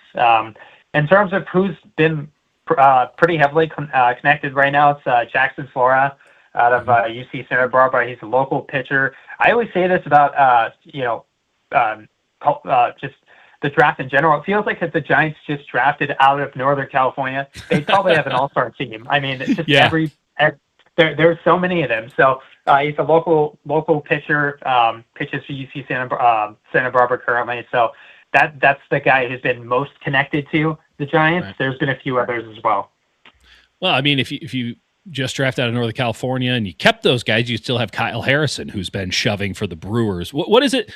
In terms of who's been pretty heavily connected right now, it's Jackson Flora out of UC Santa Barbara. He's a local pitcher. I always say this about, just the draft in general. It feels like if the Giants just drafted out of Northern California, they'd probably have an all-star team. I mean, it's just there's so many of them. So he's a local pitcher, pitches for UC Santa Barbara currently. So that's the guy who's been most connected to the Giants. Right. There's been a few others as well. Well, I mean, if you just draft out of Northern California and you kept those guys, you still have Kyle Harrison, who's been shoving for the Brewers. What is it,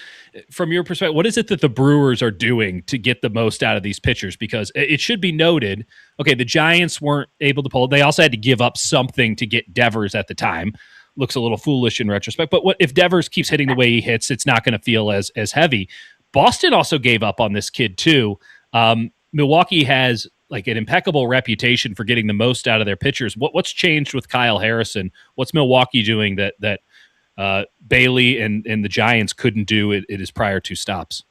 from your perspective, what is it that the Brewers are doing to get the most out of these pitchers? Because it should be noted, okay, the Giants weren't able to pull. They also had to give up something to get Devers at the time. Looks a little foolish in retrospect, but if Devers keeps hitting the way he hits, it's not going to feel as heavy. Boston also gave up on this kid too. Milwaukee has like an impeccable reputation for getting the most out of their pitchers. What's changed with Kyle Harrison? What's Milwaukee doing that Bailey and the Giants couldn't do at his prior 2 stops?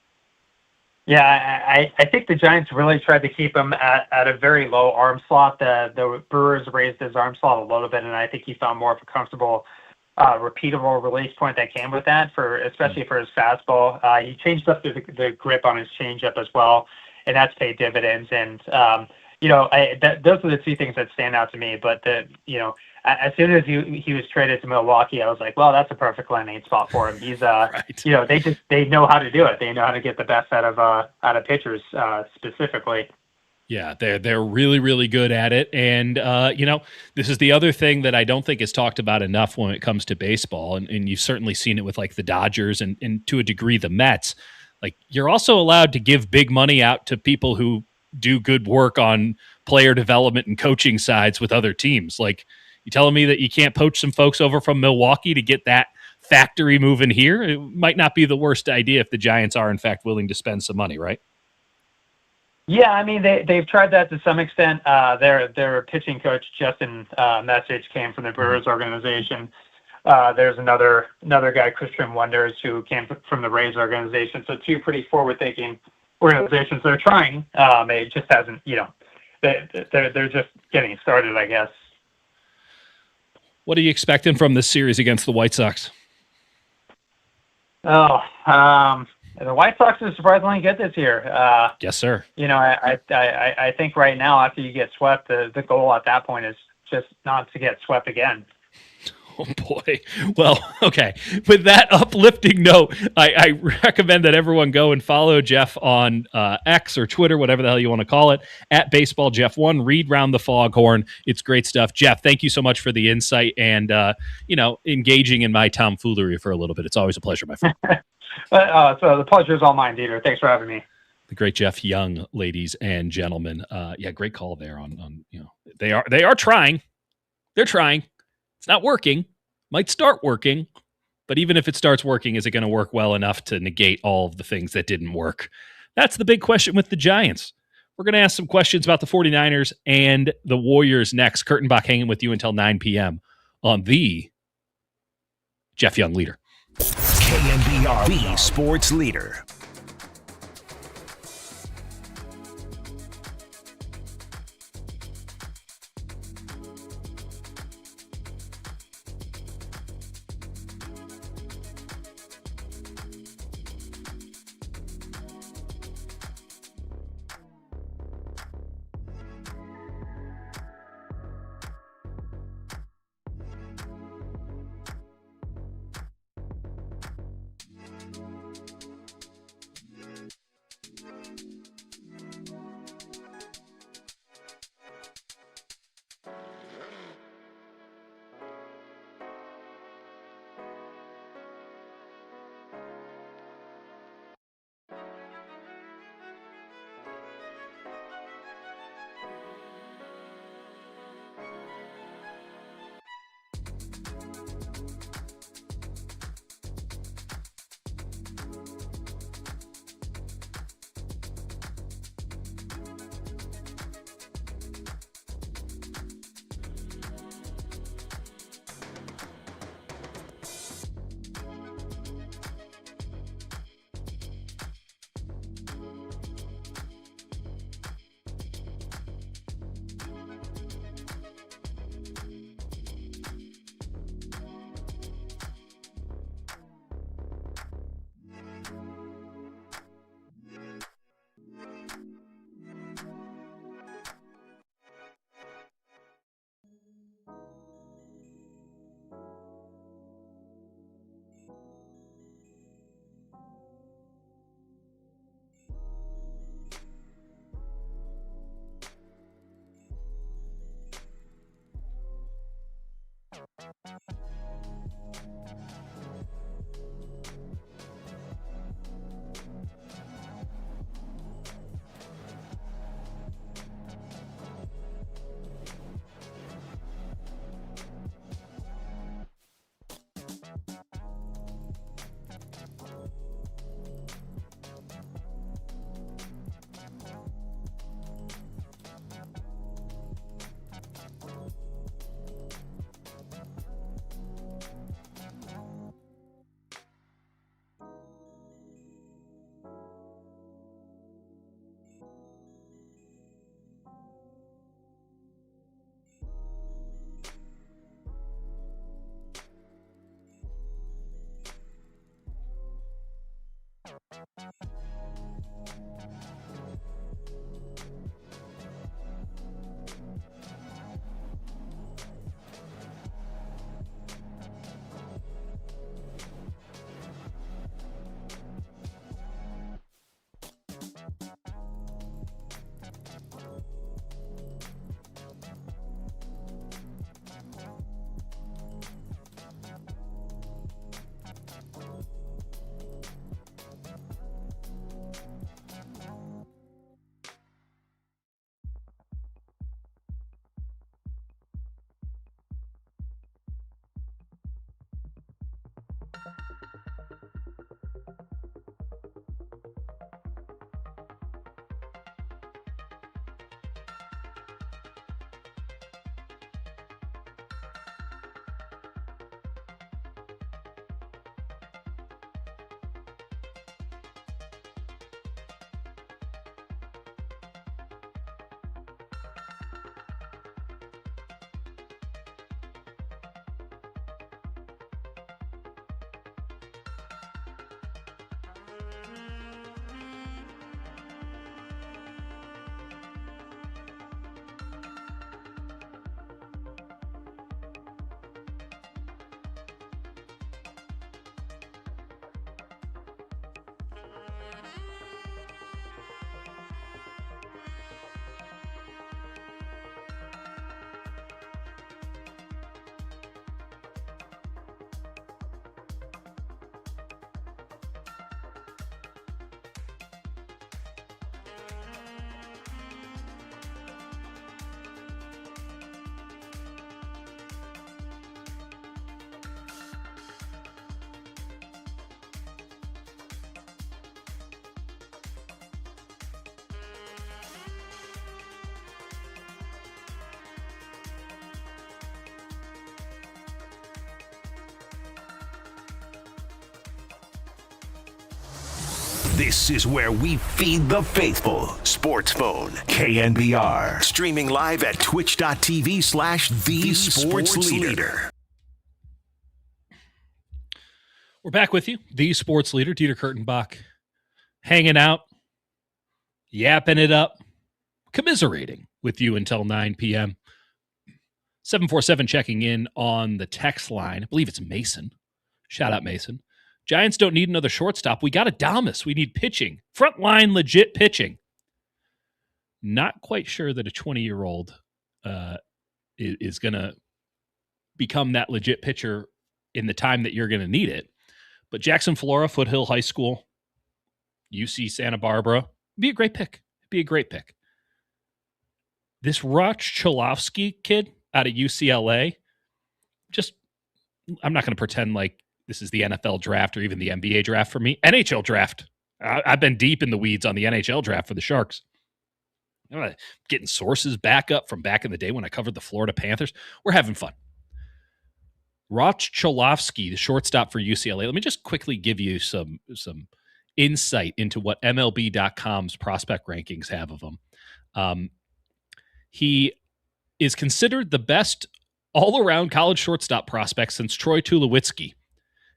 Yeah, I think the Giants really tried to keep him at a very low arm slot. The Brewers raised his arm slot a little bit, and I think he found more of a comfortable, repeatable release point that came with that, especially for his fastball. He changed up the grip on his changeup as well, and that's paid dividends. And those are the 2 things that stand out to me. But as soon as he was traded to Milwaukee, I was like, well, that's a perfect landing spot for him. He's right. They know how to do it. They know how to get the best out of pitchers specifically. Yeah, they're really, really good at it. And, this is the other thing that I don't think is talked about enough when it comes to baseball. And you've certainly seen it with like the Dodgers and to a degree the Mets. Like, you're also allowed to give big money out to people who do good work on player development and coaching sides with other teams. Like, you telling me that you can't poach some folks over from Milwaukee to get that factory moving here? It might not be the worst idea if the Giants are, in fact, willing to spend some money, right? Yeah, I mean, they've tried that to some extent. Their pitching coach, Justin Message, came from the Brewers organization. There's another guy, Christian Wonders, who came from the Rays organization. So 2 pretty forward-thinking organizations. They're trying. It just hasn't, they're just getting started, I guess. What are you expecting from this series against the White Sox? The White Sox are surprisingly good this year. Yes, sir. I think right now, after you get swept, the goal at that point is just not to get swept again. Oh boy. Well, okay. With that uplifting note, I recommend that everyone go and follow Jeff on X or Twitter, whatever the hell you want to call it, at BaseballJeff1. Read Round the Foghorn. It's great stuff. Jeff, thank you so much for the insight and engaging in my tomfoolery for a little bit. It's always a pleasure, my friend. So the pleasure is all mine, Dieter. Thanks for having me. The great Jeff Young, ladies and gentlemen. Great call there on they are trying. They're trying. It's not working. Might start working, but even if it starts working, is it going to work well enough to negate all of the things that didn't work? That's the big question with the Giants. We're going to ask some questions about the 49ers and the Warriors next. Kurtenbach hanging with you until 9 p.m. on the Jeff Young Leader. KNBR, the sports leader. This is where we feed the faithful. Sports Phone, KNBR. Streaming live at twitch.tv/The Sports Leader. We're back with you, the Sports Leader, Dieter Kurtenbach, hanging out, yapping it up, commiserating with you until 9 p.m. 747 checking in on the text line. I believe it's Mason. Shout out, Mason. Giants don't need another shortstop. We got Adames. We need pitching. Frontline legit pitching. Not quite sure that a 20-year-old is going to become that legit pitcher in the time that you're going to need it. But Jackson Flora, Foothill High School, UC Santa Barbara, be a great pick. Be a great pick. This Roch Cholowski kid out of UCLA, I'm not going to pretend like this is the NFL draft or even the NBA draft for me. NHL draft. I've been deep in the weeds on the NHL draft for the Sharks. Getting sources back up from back in the day when I covered the Florida Panthers. We're having fun. Roch Cholowski, the shortstop for UCLA. Let me just quickly give you some insight into what MLB.com's prospect rankings have of him. He is considered the best all-around college shortstop prospect since Troy Tulowitzki.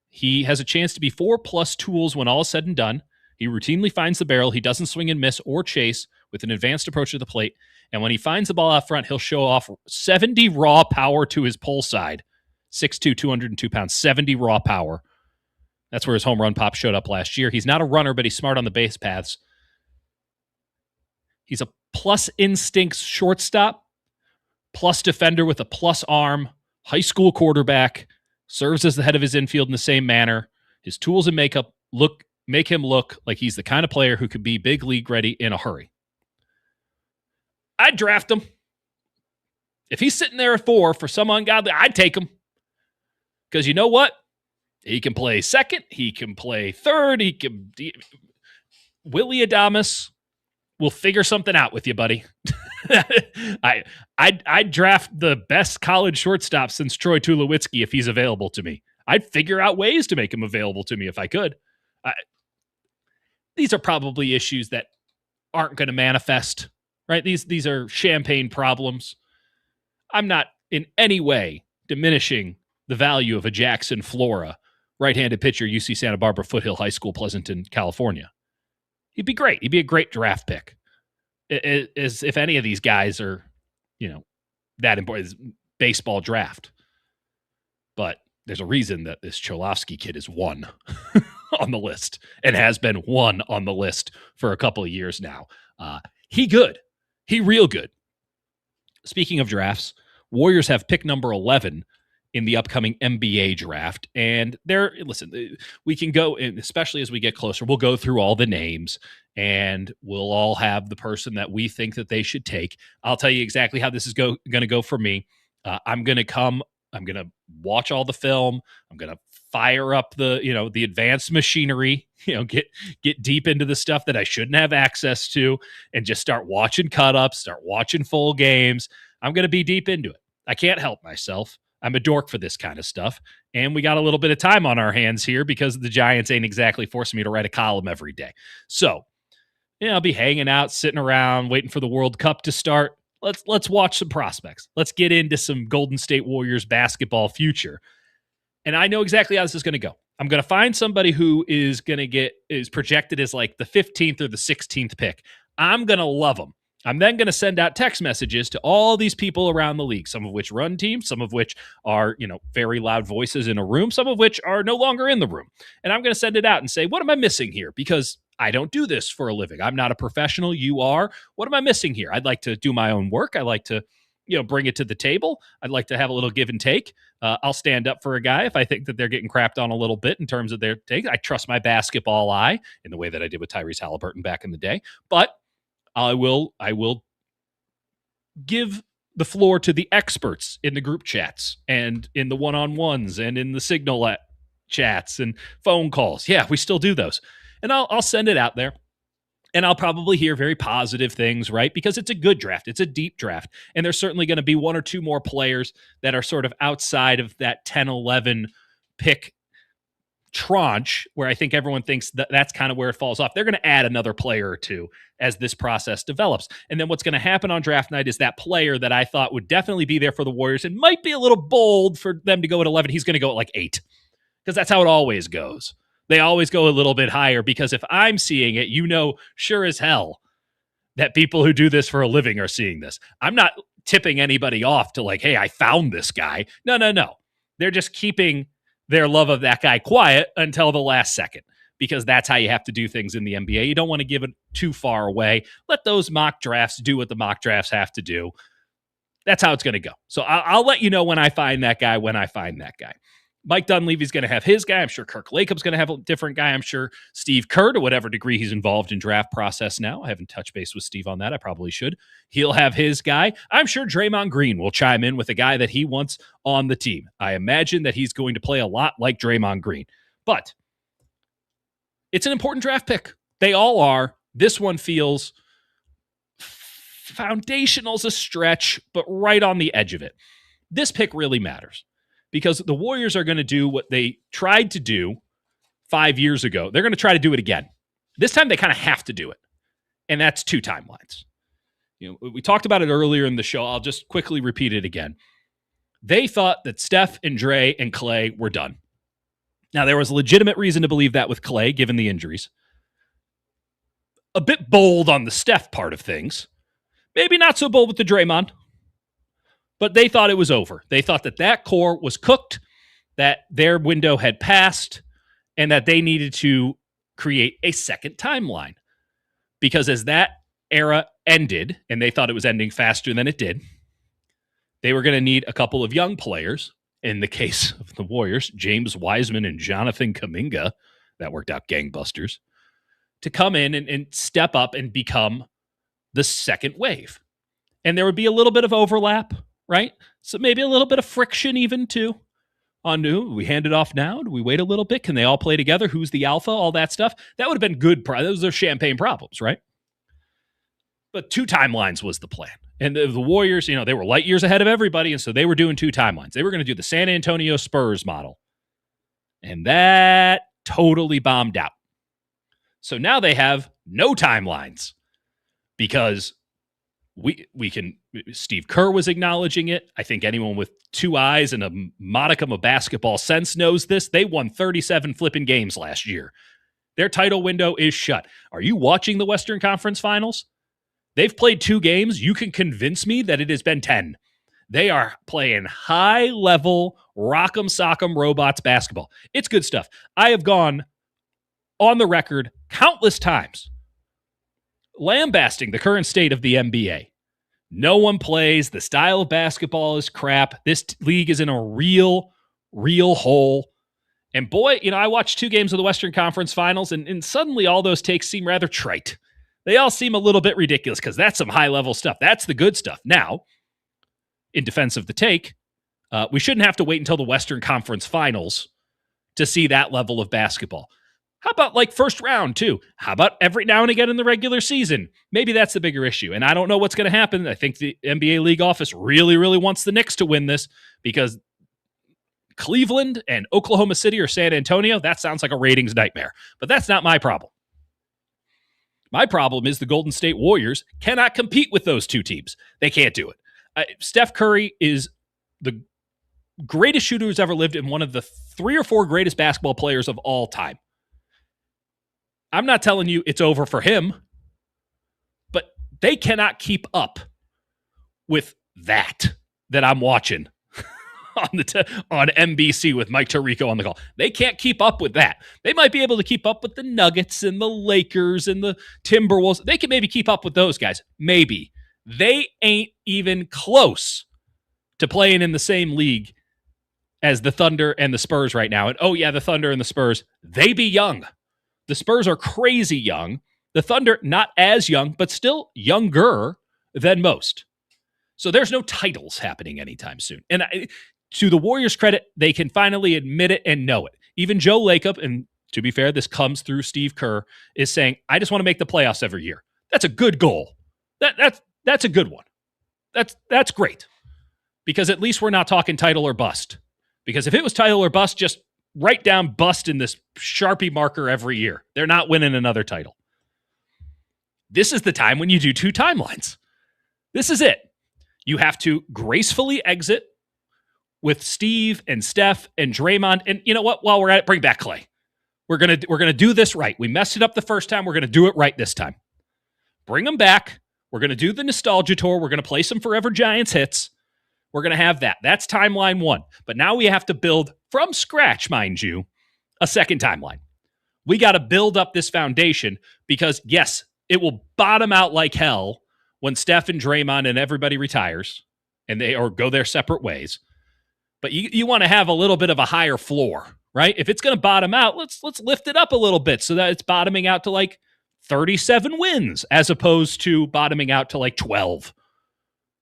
He has a chance to be 4+ tools when all is said and done. He routinely finds the barrel. He doesn't swing and miss or chase with an advanced approach to the plate. And when he finds the ball out front, he'll show off 70 raw power to his pull side. 6'2", 202 pounds, 70 raw power. That's where his home run pop showed up last year. He's not a runner, but he's smart on the base paths. He's a plus instincts shortstop, plus defender with a plus arm, high school quarterback, serves as the head of his infield in the same manner. His tools and makeup make him look like he's the kind of player who could be big league ready in a hurry. I'd draft him. If he's sitting there at 4 for some ungodly, I'd take him. Because you know what? He can play second. He can play third. Willie Adames will figure something out with you, buddy. I'd draft the best college shortstop since Troy Tulowitzki if he's available to me. I'd figure out ways to make him available to me if I could. These are probably issues that aren't going to manifest, right? These are champagne problems. I'm not in any way diminishing the value of a Jackson Flora, right-handed pitcher, UC Santa Barbara, Foothill High School, Pleasanton, California. He'd be great. He'd be a great draft pick. As if any of these guys are, that important. Baseball draft. But there's a reason that this Cholowski kid is 1 on the list and has been 1 on the list for a couple of years now. He good. He real good. Speaking of drafts, Warriors have pick number 11 in the upcoming NBA draft. And we can go, and especially as we get closer, we'll go through all the names and we'll all have the person that we think that they should take. I'll tell you exactly how this is going to go for me. I'm going to watch all the film. I'm going to fire up the advanced machinery, get deep into the stuff that I shouldn't have access to and just start watching cut-ups, start watching full games. I'm going to be deep into it. I can't help myself. I'm a dork for this kind of stuff. And we got a little bit of time on our hands here because the Giants ain't exactly forcing me to write a column every day. So, I'll be hanging out, sitting around, waiting for the World Cup to start. Let's watch some prospects. Let's get into some Golden State Warriors basketball future. And I know exactly how this is going to go. I'm going to find somebody who is projected as like the 15th or the 16th pick. I'm going to love them. I'm then going to send out text messages to all these people around the league, some of which run teams, some of which are, very loud voices in a room, some of which are no longer in the room. And I'm going to send it out and say, what am I missing here? Because I don't do this for a living. I'm not a professional. You are. What am I missing here? I'd like to do my own work. I like to, bring it to the table. I'd like to have a little give and take. I'll stand up for a guy if I think that they're getting crapped on a little bit in terms of their take. I trust my basketball eye in the way that I did with Tyrese Halliburton back in the day. But I will give the floor to the experts in the group chats and in the one-on-ones and in the Signal chats and phone calls. Yeah, we still do those. And I'll send it out there. And I'll probably hear very positive things, right? Because it's a good draft. It's a deep draft. And there's certainly going to be one or two more players that are sort of outside of that 10-11 pick tranche where I think everyone thinks that that's kind of where it falls off. They're going to add another player or two as this process develops. And then what's going to happen on draft night is that player that I thought would definitely be there for the Warriors and might be a little bold for them to go at 11. He's going to go at like 8 because that's how it always goes. They always go a little bit higher because if I'm seeing it, sure as hell that people who do this for a living are seeing this. I'm not tipping anybody off to like, hey, I found this guy. No. They're just keeping their love of that guy quiet until the last second because that's how you have to do things in the NBA. You don't want to give it too far away. Let those mock drafts do what the mock drafts have to do. That's how it's going to go. So I'll let you know when I find that guy, Mike Dunleavy's going to have his guy. I'm sure Kirk Lacob's going to have a different guy. I'm sure Steve Kerr, to whatever degree he's involved in draft process now. I haven't touched base with Steve on that. I probably should. He'll have his guy. I'm sure Draymond Green will chime in with a guy that he wants on the team. I imagine that he's going to play a lot like Draymond Green. But it's an important draft pick. They all are. This one feels foundational's a stretch, but right on the edge of it. This pick really matters. Because the Warriors are going to do what they tried to do 5 years ago. They're going to try to do it again. This time they kind of have to do it. And that's 2 timelines. We talked about it earlier in the show. I'll just quickly repeat it again. They thought that Steph and Dre and Clay were done. Now, there was legitimate reason to believe that with Clay, given the injuries. A bit bold on the Steph part of things. Maybe not so bold with the Draymond. But they thought it was over. They thought that core was cooked, that their window had passed, and that they needed to create a second timeline. Because as that era ended, and they thought it was ending faster than it did, they were going to need a couple of young players. In the case of the Warriors, James Wiseman and Jonathan Kuminga, that worked out gangbusters, to come in and step up and become the second wave. And there would be a little bit of overlap, right? So maybe a little bit of friction even too. On do we hand it off now? Do we wait a little bit? Can they all play together? Who's the alpha? All that stuff. That would have been good. Those are champagne problems, right? But 2 timelines was the plan. And the Warriors, they were light years ahead of everybody, and so they were doing 2 timelines. They were going to do the San Antonio Spurs model. And that totally bombed out. So now they have no timelines because we can. Steve Kerr was acknowledging it. I think anyone with 2 eyes and a modicum of basketball sense knows this. They won 37 flipping games last year. Their title window is shut. Are you watching the Western Conference Finals? They've played 2 games. You can convince me that it has been 10. They are playing high-level, rock'em sock'em robots basketball. It's good stuff. I have gone on the record countless times lambasting the current state of the NBA. No one plays. The style of basketball is crap. This league is in a real hole. And boy, I watched 2 games of the Western Conference Finals, and suddenly all those takes seem rather trite. They all seem a little bit ridiculous because that's some high-level stuff. That's the good stuff. Now, in defense of the take, we shouldn't have to wait until the Western Conference Finals to see that level of basketball. How about like first round too? How about every now and again in the regular season? Maybe that's the bigger issue. And I don't know what's going to happen. I think the NBA league office really wants the Knicks to win this because Cleveland and Oklahoma City or San Antonio, that sounds like a ratings nightmare. But that's not my problem. My problem is the Golden State Warriors cannot compete with those 2 teams. They can't do it. Steph Curry is the greatest shooter who's ever lived and one of the 3 or 4 greatest basketball players of all time. I'm not telling you it's over for him, but they cannot keep up with that I'm watching on NBC with Mike Tirico on the call. They can't keep up with that. They might be able to keep up with the Nuggets and the Lakers and the Timberwolves. They can maybe keep up with those guys. Maybe. They ain't even close to playing in the same league as the Thunder and the Spurs right now. And oh yeah, the Thunder and the Spurs, they be young. The Spurs are crazy young. The Thunder, not as young, but still younger than most. So there's no titles happening anytime soon. And to the Warriors' credit, they can finally admit it and know it. Even Joe Lacob, and to be fair, this comes through Steve Kerr, is saying, I just want to make the playoffs every year. That's a good goal. That's a good one. That's great. Because at least we're not talking title or bust. Because if it was title or bust, just write down bust in this Sharpie marker every year. They're not winning another title. This is the time when you do 2 timelines. This is it. You have to gracefully exit with Steve and Steph and Draymond. And you know what? While we're at it, bring back Clay. We're gonna do this right. We messed it up the first time. We're gonna do it right this time. Bring them back. We're gonna do the nostalgia tour. We're gonna play some Forever Giants hits. We're gonna have that. That's timeline 1. But now we have to build from scratch, mind you, a second timeline. We got to build up this foundation because yes, it will bottom out like hell when Steph and Draymond and everybody retires and they or go their separate ways. But you want to have a little bit of a higher floor, right? If it's going to bottom out, let's lift it up a little bit so that it's bottoming out to like 37 wins as opposed to bottoming out to like 12,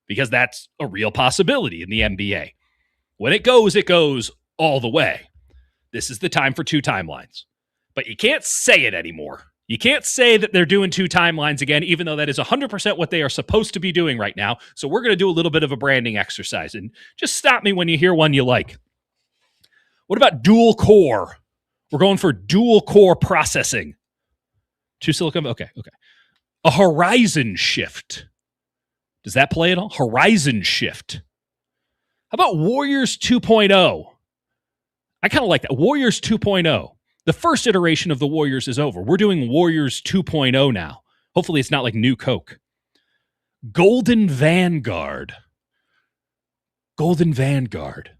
because that's a real possibility in the NBA. When it goes all the way. This is the time for 2 timelines. But you can't say it anymore. You can't say that they're doing 2 timelines again, even though that is 100% what they are supposed to be doing right now. So we're going to do a little bit of a branding exercise. And just stop me when you hear one you like. What about dual core? We're going for dual core processing. 2 silicon? Okay. A horizon shift. Does that play at all? Horizon shift. How about Warriors 2.0? I kind of like that. Warriors 2.0. The first iteration of the Warriors is over. We're doing Warriors 2.0 now. Hopefully it's not like New Coke. Golden Vanguard. Golden Vanguard.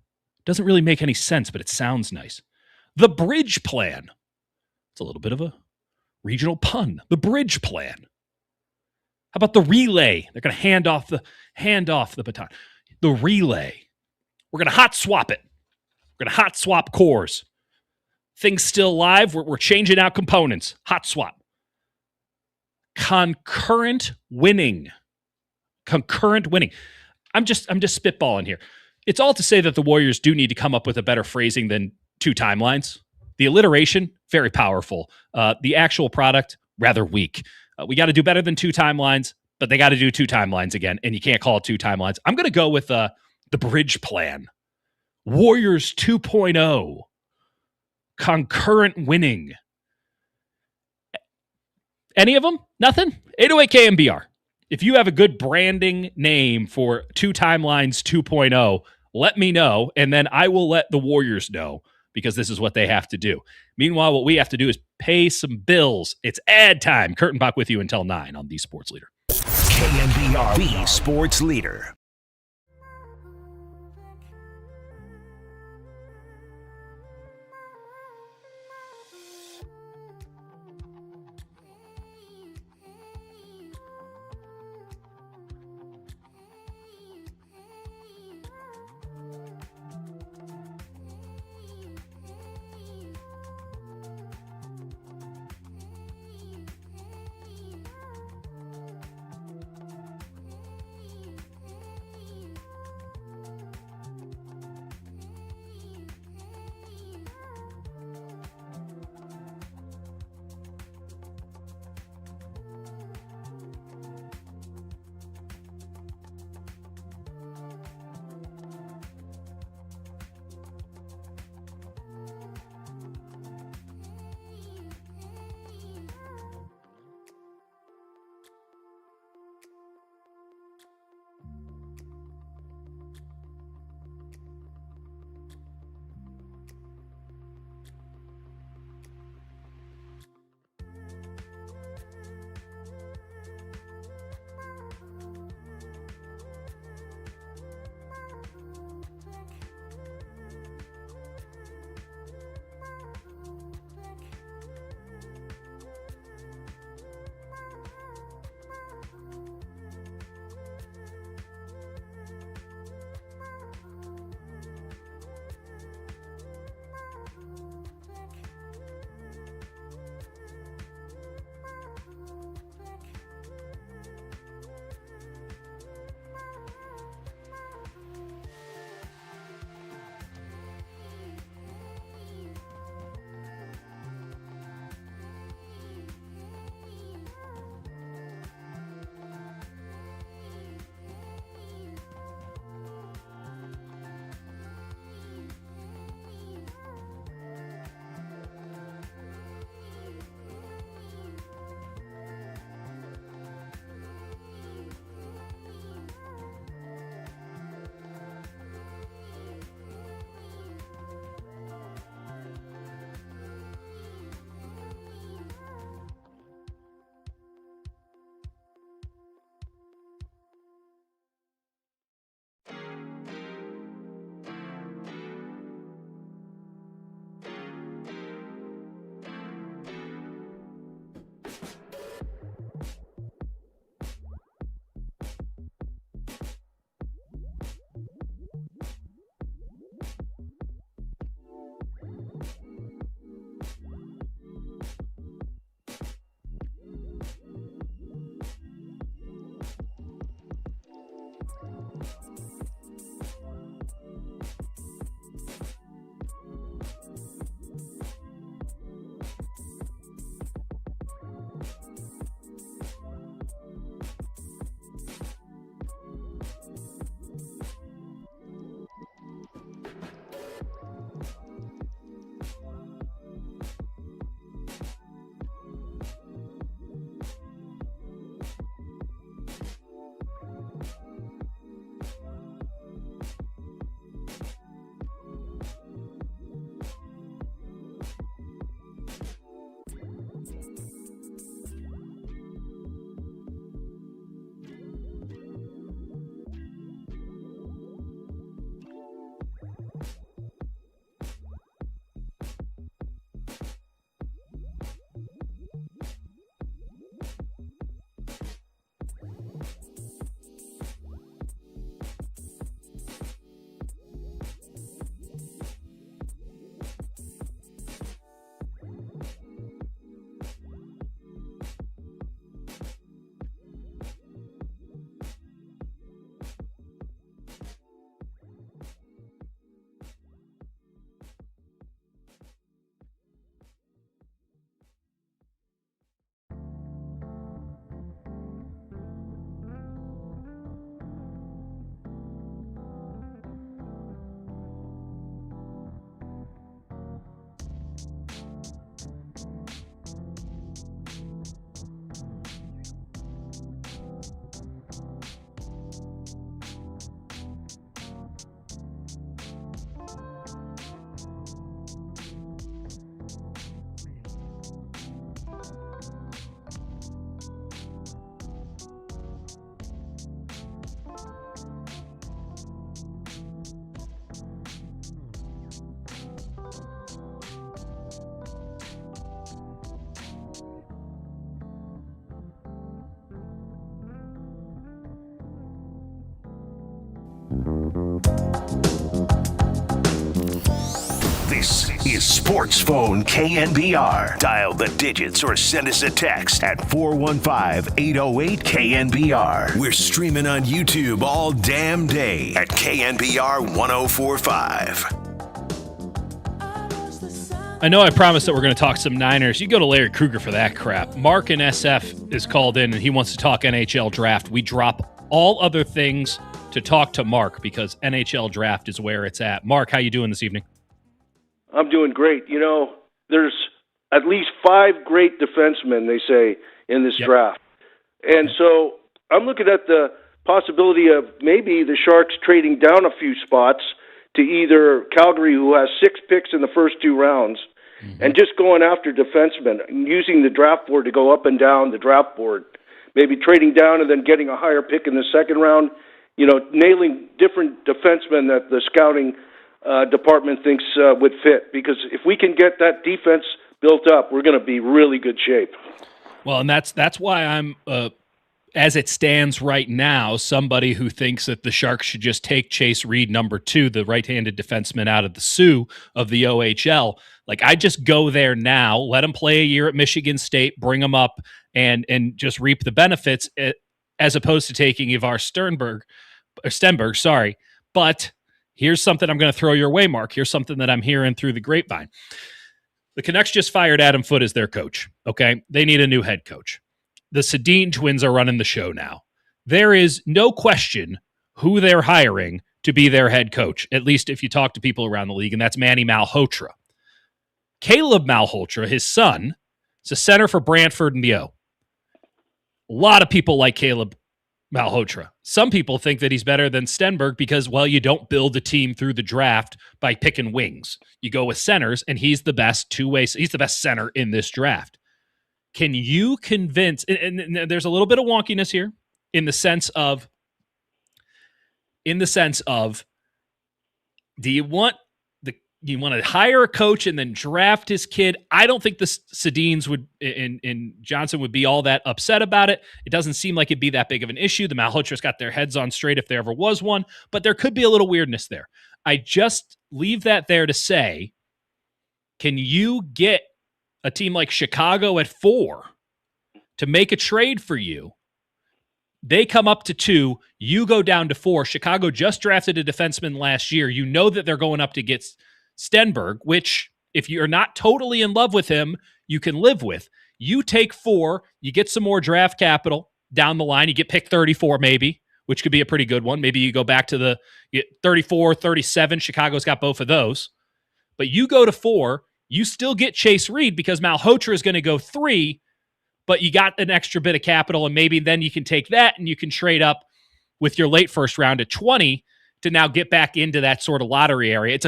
Doesn't really make any sense, but it sounds nice. The Bridge Plan. It's a little bit of a regional pun. The Bridge Plan. How about the Relay? They're going to hand off the baton. The Relay. We're going to hot swap it. We're going to hot swap cores. Things still live. We're changing out components. Hot swap. Concurrent winning. I'm just spitballing here. It's all to say that the Warriors do need to come up with a better phrasing than 2 timelines. The alliteration, very powerful. The actual product, rather weak. We got to do better than 2 timelines, but they got to do 2 timelines again, and you can't call it 2 timelines. I'm going to go with the Bridge Plan. Warriors 2.0. Concurrent winning. Any of them? Nothing? 808 KMBR. If you have a good branding name for 2 timelines 2.0, let me know, and then I will let the Warriors know, because this is what they have to do. Meanwhile, what we have to do is pay some bills. It's ad time. Kurtenbach with you until 9 on The Sports Leader. KNBR, The Sports Leader. is Sports Phone KNBR. Dial the digits or send us a text at 415-808-KNBR. We're streaming on YouTube all damn day at KNBR 1045. I know I promised that we're going to talk some Niners. You go to Larry Krueger for that crap. Mark in SF is called in, and he wants to talk NHL draft. We drop all other things to talk to Mark because NHL draft is where it's at. Mark, how you doing this evening? I'm doing great. You know, there's at least 5 great defensemen, they say, in this draft. And so I'm looking at the possibility of maybe the Sharks trading down a few spots to either Calgary, who has 6 picks in the first 2 rounds, and just going after defensemen, using the draft board to go up and down the draft board, maybe trading down and then getting a higher pick in the second round, you know, nailing different defensemen that the scouting department thinks would fit. Because if we can get that defense built up, we're going to be really good shape. Well, and that's why I'm, as it stands right now, somebody who thinks that the Sharks should just take Chase Reed, number 2, the right-handed defenseman out of the Sioux of the OHL. Like, I just go there now, let him play a year at Michigan State, bring him up, and just reap the benefits, as opposed to taking Ivar Stenberg, sorry. But here's something I'm going to throw your way, Mark. Here's something that I'm hearing through the grapevine. The Canucks just fired Adam Foote as their coach, okay? They need a new head coach. The Sedin twins are running the show now. There is no question who they're hiring to be their head coach, at least if you talk to people around the league, and that's Manny Malhotra. Caleb Malhotra, his son, is a center for Brantford and the O. A lot of people like Caleb Malhotra. Some people think that he's better than Stenberg because, well, you don't build a team through the draft by picking wings. You go with centers, and he's the best he's the best center in this draft. Can you convince, and there's a little bit of wonkiness here in the sense of, do you want to hire a coach and then draft his kid? I don't think the Sedins would, and Johnson would be all that upset about it. It doesn't seem like it'd be that big of an issue. The Malhotras got their heads on straight if there ever was one, but there could be a little weirdness there. I just leave that there to say, can you get a team like Chicago at 4 to make a trade for you? They come up to 2, you go down to 4. Chicago just drafted a defenseman last year. You know that they're going up to get Stenberg, which, if you're not totally in love with him, you can live with. You take 4, you get some more draft capital down the line. You get pick 34 maybe, which could be a pretty good one. Maybe you go back to 34, 37. Chicago's got both of those. But you go to 4, you still get Chase Reed because Malhotra is going to go 3, but you got an extra bit of capital, and maybe then you can take that and you can trade up with your late first round at 20 to now get back into that sort of lottery area.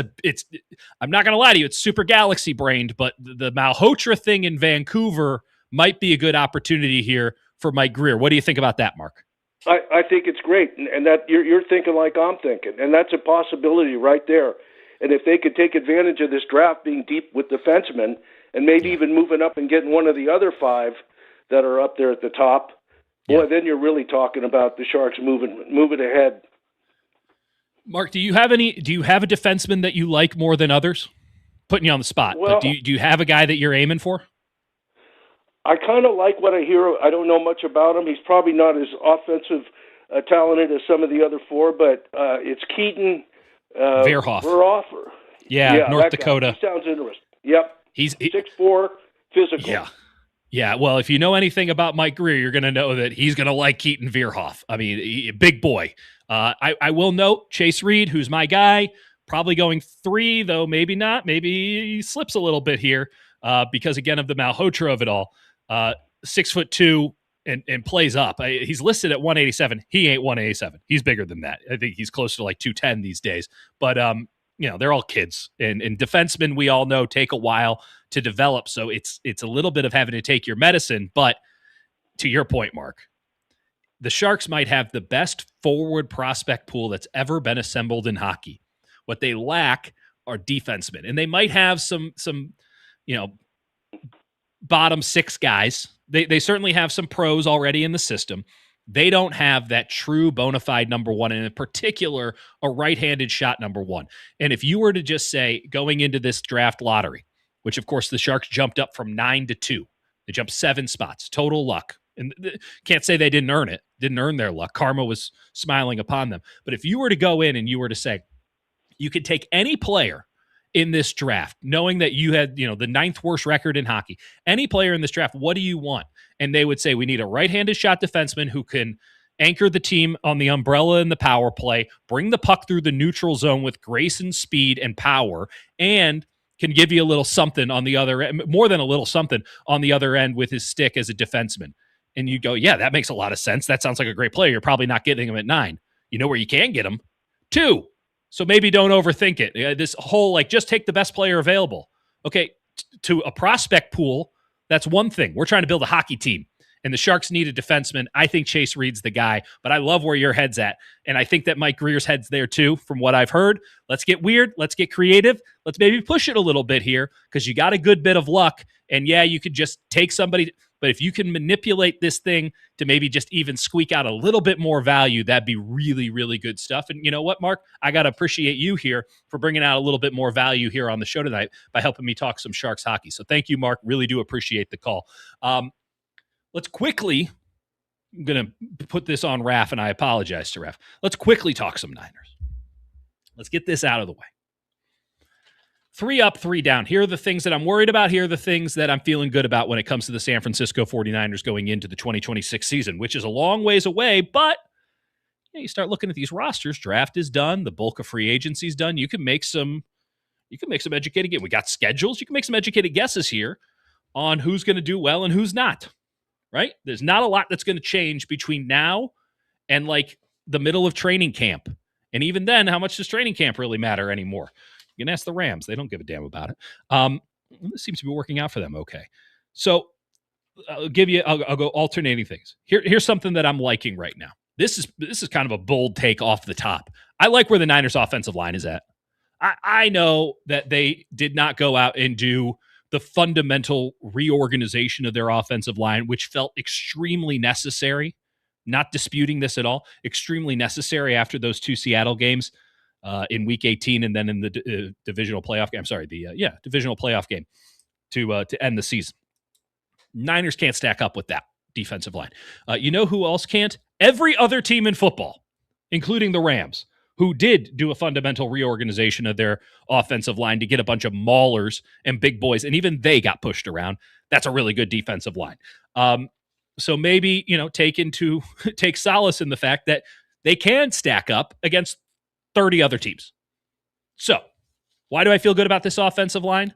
I'm not going to lie to you, it's super galaxy brained, but the Malhotra thing in Vancouver might be a good opportunity here for Mike Greer. What do you think about that, Mark? I think it's great, and that you're thinking like I'm thinking, and that's a possibility right there. And if they could take advantage of this draft being deep with defensemen, and maybe even moving up and getting one of the other 5 that are up there at the top, boy, then you're really talking about the Sharks moving ahead. Mark, do you have a defenseman that you like more than others? Putting you on the spot, well, but do you have a guy that you're aiming for? I kind of like what I hear. I don't know much about him. He's probably not as offensive talented as some of the other 4, but it's Keaton Verhoff. Yeah, North Dakota. He sounds interesting. Yep. He's 6'4", physical. Yeah, well, if you know anything about Mike Greer, you're going to know that he's going to like Keaton Verhoff. I mean, big boy. I will note Chase Reed, who's my guy, probably going 3, though maybe not. Maybe he slips a little bit here because, again, of the Malhotra of it all. 6'2" and plays up. He's listed at 187. He ain't 187. He's bigger than that. I think he's closer to like 210 these days. But, they're all kids. And defensemen, we all know, take a while to develop. So it's a little bit of having to take your medicine. But to your point, Mark, the Sharks might have the best forward prospect pool that's ever been assembled in hockey. What they lack are defensemen, and they might have some bottom 6 guys. They certainly have some pros already in the system, They don't have that true bona fide number one, and in particular, a right-handed shot number one. And if you were to just say, going into this draft lottery, which of course the Sharks jumped up from 9 to 2, they jumped 7 spots, total luck. And can't say they didn't earn it, didn't earn their luck. Karma was smiling upon them. But if you were to go in and you were to say, you could take any player in this draft, knowing that you had, the 9th worst record in hockey, any player in this draft, what do you want? And they would say, we need a right-handed shot defenseman who can anchor the team on the umbrella in the power play, bring the puck through the neutral zone with grace and speed and power, and can give you a little something on the other end, more than a little something on the other end with his stick as a defenseman. And you go, yeah, that makes a lot of sense. That sounds like a great player. You're probably not getting him at 9. You know where you can get him? 2. So maybe don't overthink it. This whole, just take the best player available. Okay, to a prospect pool, that's one thing. We're trying to build a hockey team, and the Sharks need a defenseman. I think Chase Reed's the guy, but I love where your head's at, and I think that Mike Greer's head's there too, from what I've heard. Let's get weird. Let's get creative. Let's maybe push it a little bit here, because you got a good bit of luck, and yeah, you could just take somebody, but if you can manipulate this thing to maybe just even squeak out a little bit more value, that'd be really, really good stuff. And you know what, Mark? I got to appreciate you here for bringing out a little bit more value here on the show tonight by helping me talk some Sharks hockey. So thank you, Mark. Really do appreciate the call. Let's quickly, I'm going to put this on Raf, and I apologize to Raf. Let's quickly talk some Niners. Let's get this out of the way. 3 up, 3 down. Here are the things that I'm worried about. Here are the things that I'm feeling good about when it comes to the San Francisco 49ers going into the 2026 season, which is a long ways away, but you start looking at these rosters. Draft is done. The bulk of free agency is done. You can make some educated guesses. We got schedules. You can make some educated guesses here on who's going to do well and who's not, right? There's not a lot that's going to change between now and the middle of training camp. And even then, how much does training camp really matter anymore? You can ask the Rams. They don't give a damn about it. This seems to be working out for them okay. So I'll go alternating things. Here's something that I'm liking right now. This is kind of a bold take off the top. I like where the Niners offensive line is at. I know that they did not go out and do the fundamental reorganization of their offensive line, which felt extremely necessary. Not disputing this at all. Extremely necessary after those 2 Seattle games. In Week 18, and then in the divisional playoff game. I'm sorry, divisional playoff game to end the season. Niners can't stack up with that defensive line. You know who else can't? Every other team in football, including the Rams, who did do a fundamental reorganization of their offensive line to get a bunch of maulers and big boys, and even they got pushed around. That's a really good defensive line. So maybe take solace in the fact that they can stack up against 30 other teams. So, why do I feel good about this offensive line?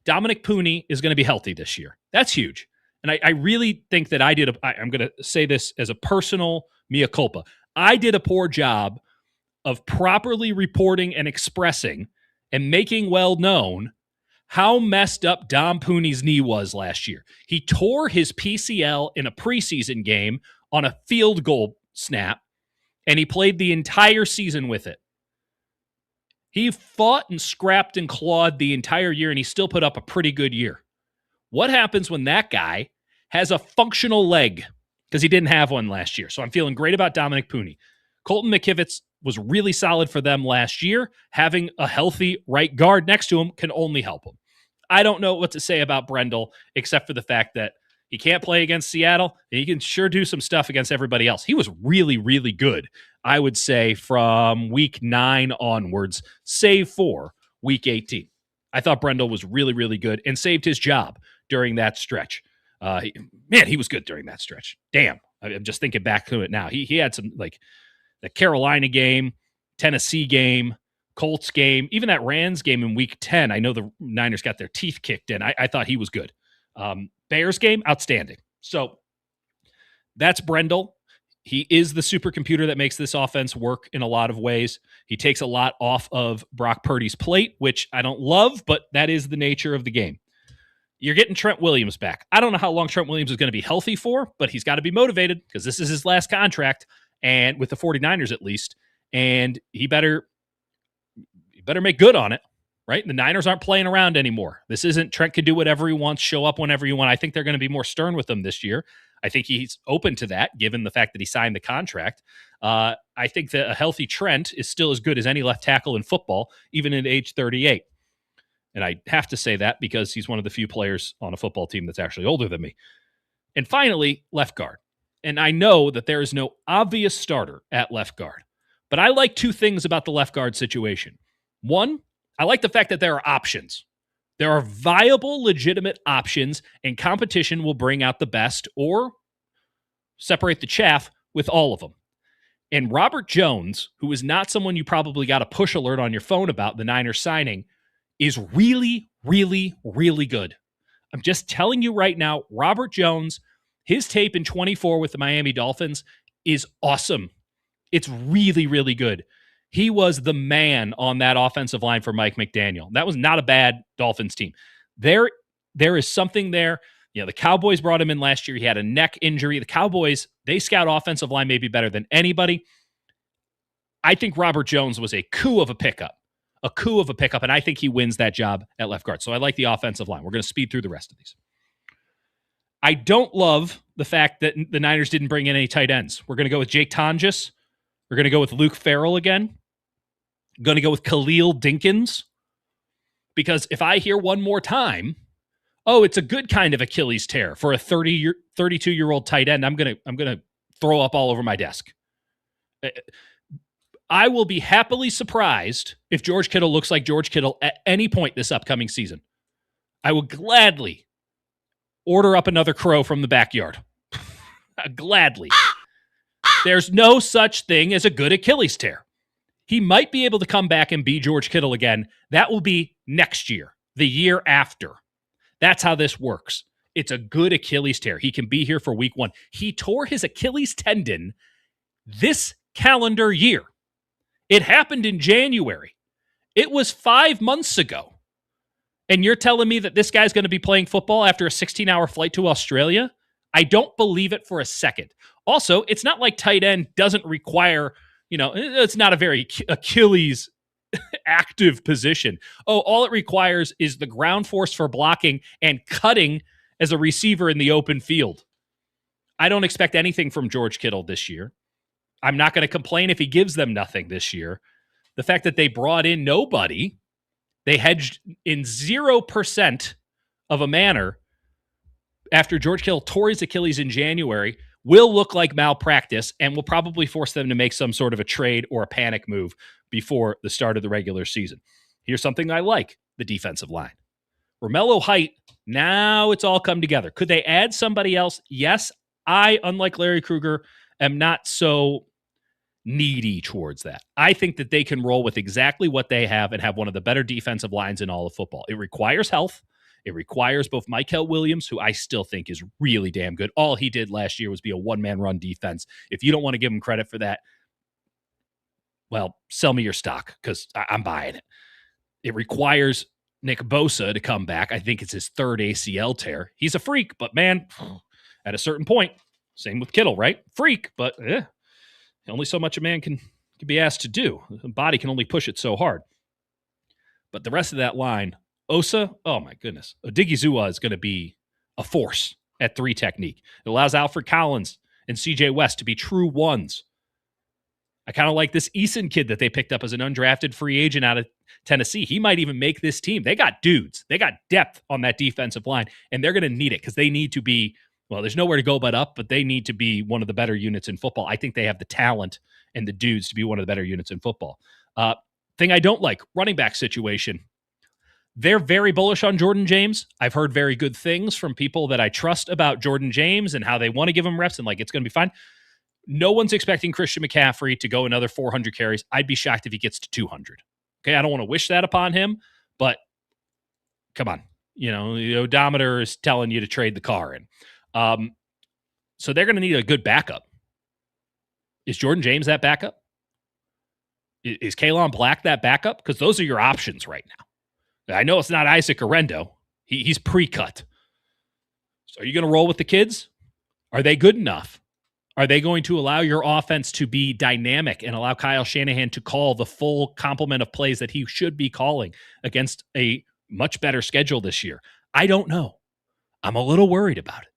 Dominic Pooney is going to be healthy this year. That's huge. And I really think that I'm going to say this as a personal mea culpa. I did a poor job of properly reporting and expressing and making well known how messed up Dom Pooney's knee was last year. He tore his PCL in a preseason game on a field goal snap, and he played the entire season with it. He fought and scrapped and clawed the entire year, and he still put up a pretty good year. What happens when that guy has a functional leg? Because he didn't have one last year. So I'm feeling great about Dominic Pooney. Colton McKivitz was really solid for them last year. Having a healthy right guard next to him can only help him. I don't know what to say about Brendel, except for the fact that he can't play against Seattle, and he can sure do some stuff against everybody else. He was really, really good, I would say, from Week 9 onwards, save for Week 18. I thought Brendel was really, really good and saved his job during that stretch. He was good during that stretch. Damn, I'm just thinking back to it now. He had some, the Carolina game, Tennessee game, Colts game, even that Rams game in Week 10. I know the Niners got their teeth kicked in. I thought he was good. Bears game, outstanding. So that's Brendel. He is the supercomputer that makes this offense work in a lot of ways. He takes a lot off of Brock Purdy's plate, which I don't love, but that is the nature of the game. You're getting Trent Williams back. I don't know how long Trent Williams is going to be healthy for, but he's got to be motivated because this is his last contract, and with the 49ers at least, and he better make good on it. Right? The Niners aren't playing around anymore. This isn't Trent can do whatever he wants, show up whenever you want. I think they're going to be more stern with him this year. I think he's open to that, given the fact that he signed the contract. I think that a healthy Trent is still as good as any left tackle in football, even at age 38. And I have to say that because he's one of the few players on a football team that's actually older than me. And finally, left guard. And I know that there is no obvious starter at left guard, but I like two things about the left guard situation. One, I like the fact that there are options. There are viable, legitimate options, and competition will bring out the best or separate the chaff with all of them. And Robert Jones, who is not someone you probably got a push alert on your phone about the Niners signing, is really, really, really good. I'm just telling you right now, Robert Jones, his tape in 24 with the Miami Dolphins is awesome. It's really, really good. He was the man on that offensive line for Mike McDaniel. That was not a bad Dolphins team. There is something there. You know, the Cowboys brought him in last year. He had a neck injury. The Cowboys, they scout offensive line maybe better than anybody. I think Robert Jones was a coup of a pickup, and I think he wins that job at left guard. So I like the offensive line. We're going to speed through the rest of these. I don't love the fact that the Niners didn't bring in any tight ends. We're going to go with Jake Tonjes. We're going to go with Luke Farrell again. I'm going to go with Khalil Dinkins. Because if I hear one more time, oh, it's a good kind of Achilles tear for a 32-year-old tight end, I'm going to throw up all over my desk. I will be happily surprised if George Kittle looks like George Kittle at any point this upcoming season. I will gladly order up another crow from the backyard. Gladly. There's no such thing as a good Achilles tear. He might be able to come back and be George Kittle again. That will be next year, the year after. That's how this works. It's a good Achilles tear. He can be here for week 1. He tore his Achilles tendon this calendar year. It happened in January. It was 5 months ago. And you're telling me that this guy's going to be playing football after a 16-hour flight to Australia? I don't believe it for a second. Also, it's not like tight end doesn't require, it's not a very Achilles active position. Oh, all it requires is the ground force for blocking and cutting as a receiver in the open field. I don't expect anything from George Kittle this year. I'm not going to complain if he gives them nothing this year. The fact that they brought in nobody, they hedged in 0% of a manner after George Kittle tore his Achilles in January, will look like malpractice and will probably force them to make some sort of a trade or a panic move before the start of the regular season. Here's something I like, the defensive line. Romello Height, now it's all come together. Could they add somebody else? Yes. I, unlike Larry Krueger, am not so needy towards that. I think that they can roll with exactly what they have and have one of the better defensive lines in all of football. It requires health. It requires both Michael Williams, who I still think is really damn good. All he did last year was be a one-man run defense. If you don't want to give him credit for that, well, sell me your stock because I'm buying it. It requires Nick Bosa to come back. I think it's his third ACL tear. He's a freak, but man, at a certain point, same with Kittle, right? Freak, but only so much a man can be asked to do. The body can only push it so hard. But the rest of that line, Osa, oh my goodness. Odigizua is going to be a force at 3 technique. It allows Alfred Collins and CJ West to be true ones. I kind of like this Eason kid that they picked up as an undrafted free agent out of Tennessee. He might even make this team. They got dudes. They got depth on that defensive line, and they're going to need it because they need to be, well, there's nowhere to go but up, but they need to be one of the better units in football. I think they have the talent and the dudes to be one of the better units in football. Thing I don't like, running back situation. They're very bullish on Jordan James. I've heard very good things from people that I trust about Jordan James and how they want to give him reps and it's going to be fine. No one's expecting Christian McCaffrey to go another 400 carries. I'd be shocked if he gets to 200. Okay, I don't want to wish that upon him, but come on. The odometer is telling you to trade the car in. So they're going to need a good backup. Is Jordan James that backup? Is Kalen Black that backup? Because those are your options right now. I know it's not Isaac Orendo. He's pre-cut. So are you going to roll with the kids? Are they good enough? Are they going to allow your offense to be dynamic and allow Kyle Shanahan to call the full complement of plays that he should be calling against a much better schedule this year? I don't know. I'm a little worried about it.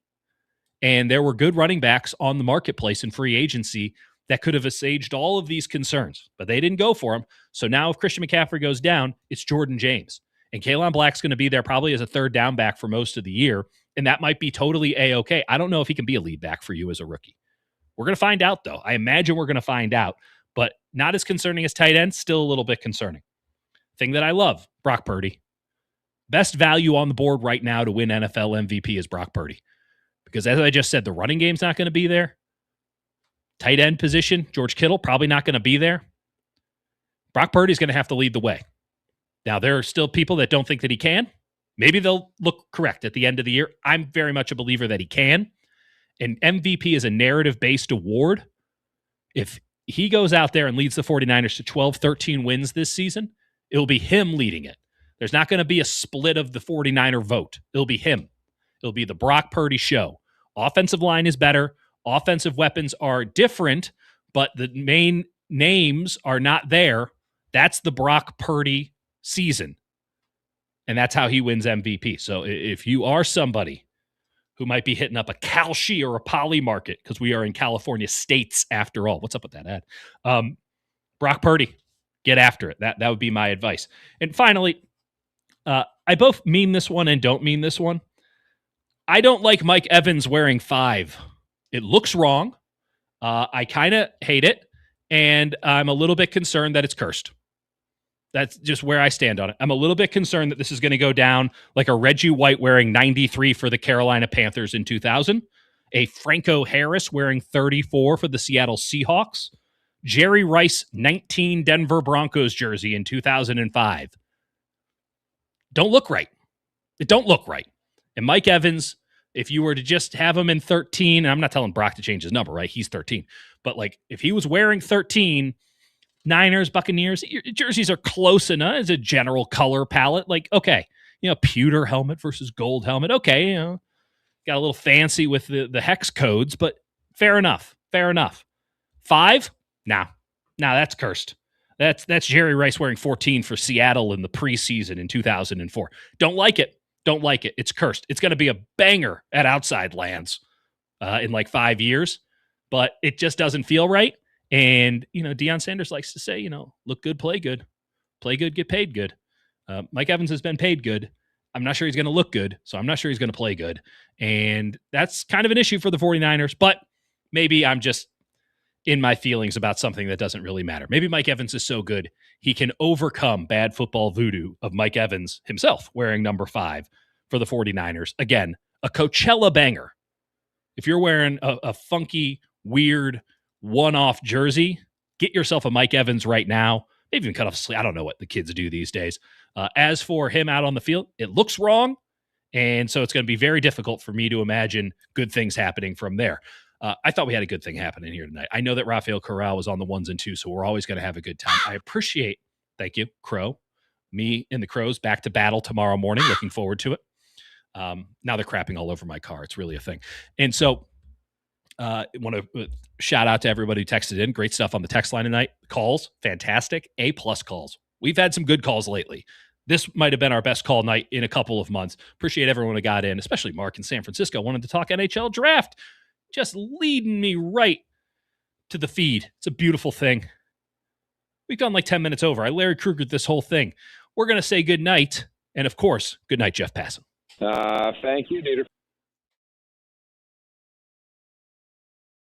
And there were good running backs on the marketplace in free agency that could have assuaged all of these concerns, but they didn't go for him. So now if Christian McCaffrey goes down, it's Jordan James. And Kalen Black's going to be there probably as a third down back for most of the year, and that might be totally A-okay. I don't know if he can be a lead back for you as a rookie. We're going to find out, though. I imagine we're going to find out, but not as concerning as tight end, still a little bit concerning. Thing that I love, Brock Purdy. Best value on the board right now to win NFL MVP is Brock Purdy. Because as I just said, the running game's not going to be there. Tight end position, George Kittle, probably not going to be there. Brock Purdy's going to have to lead the way. Now, there are still people that don't think that he can. Maybe they'll look correct at the end of the year. I'm very much a believer that he can. And MVP is a narrative-based award. If he goes out there and leads the 49ers to 12, 13 wins this season, it'll be him leading it. There's not going to be a split of the 49er vote. It'll be him. It'll be the Brock Purdy show. Offensive line is better. Offensive weapons are different, but the main names are not there. That's the Brock Purdy season. And that's how he wins MVP. So if you are somebody who might be hitting up a Kalshi or a Poly market, because we are in California states after all. What's up with that ad? Brock Purdy, get after it. That would be my advice. And finally, I both mean this one and don't mean this one. I don't like Mike Evans wearing 5. It looks wrong. I kind of hate it. And I'm a little bit concerned that it's cursed. That's just where I stand on it. I'm a little bit concerned that this is going to go down like a Reggie White wearing 93 for the Carolina Panthers in 2000, a Franco Harris wearing 34 for the Seattle Seahawks, Jerry Rice 19 Denver Broncos jersey in 2005. Don't look right. It don't look right. And Mike Evans, if you were to just have him in 13, and I'm not telling Brock to change his number, right? He's 13. But like if he was wearing 13, Niners, Buccaneers, your jerseys are close enough as a general color palette. Like, okay, pewter helmet versus gold helmet. Okay, got a little fancy with the hex codes, but fair enough. Fair enough. 5? Nah, that's cursed. That's Jerry Rice wearing 14 for Seattle in the preseason in 2004. Don't like it. Don't like it. It's cursed. It's going to be a banger at Outside Lands in like 5 years, but it just doesn't feel right. And, Deion Sanders likes to say, look good, play good. Play good, get paid good. Mike Evans has been paid good. I'm not sure he's going to look good, so I'm not sure he's going to play good. And that's kind of an issue for the 49ers, but maybe I'm just in my feelings about something that doesn't really matter. Maybe Mike Evans is so good, he can overcome bad football voodoo of Mike Evans himself wearing number 5 for the 49ers. Again, a Coachella banger. If you're wearing a funky, weird, one-off jersey, get yourself a Mike Evans right now. Maybe even cut off sleeve. I don't know what the kids do these days. As for him out on the field, it looks wrong, and so it's going to be very difficult for me to imagine good things happening from there. I thought we had a good thing happening here tonight. I know that Rafael Corral was on the 1s and 2s, so we're always going to have a good time. I appreciate, thank you, Crow. Me and the Crows back to battle tomorrow morning. Looking forward to it. Now they're crapping all over my car. It's really a thing. And so I want to shout out to everybody who texted in. Great stuff on the text line tonight. Calls, fantastic. A+ calls. We've had some good calls lately. This might have been our best call night in a couple of months. Appreciate everyone who got in, especially Mark in San Francisco. Wanted to talk NHL draft. Just leading me right to the feed. It's a beautiful thing. We've gone like 10 minutes over. I Larry Krugered this whole thing. We're going to say good night. And of course, good night, Jeff Passan. Thank you, Dieter.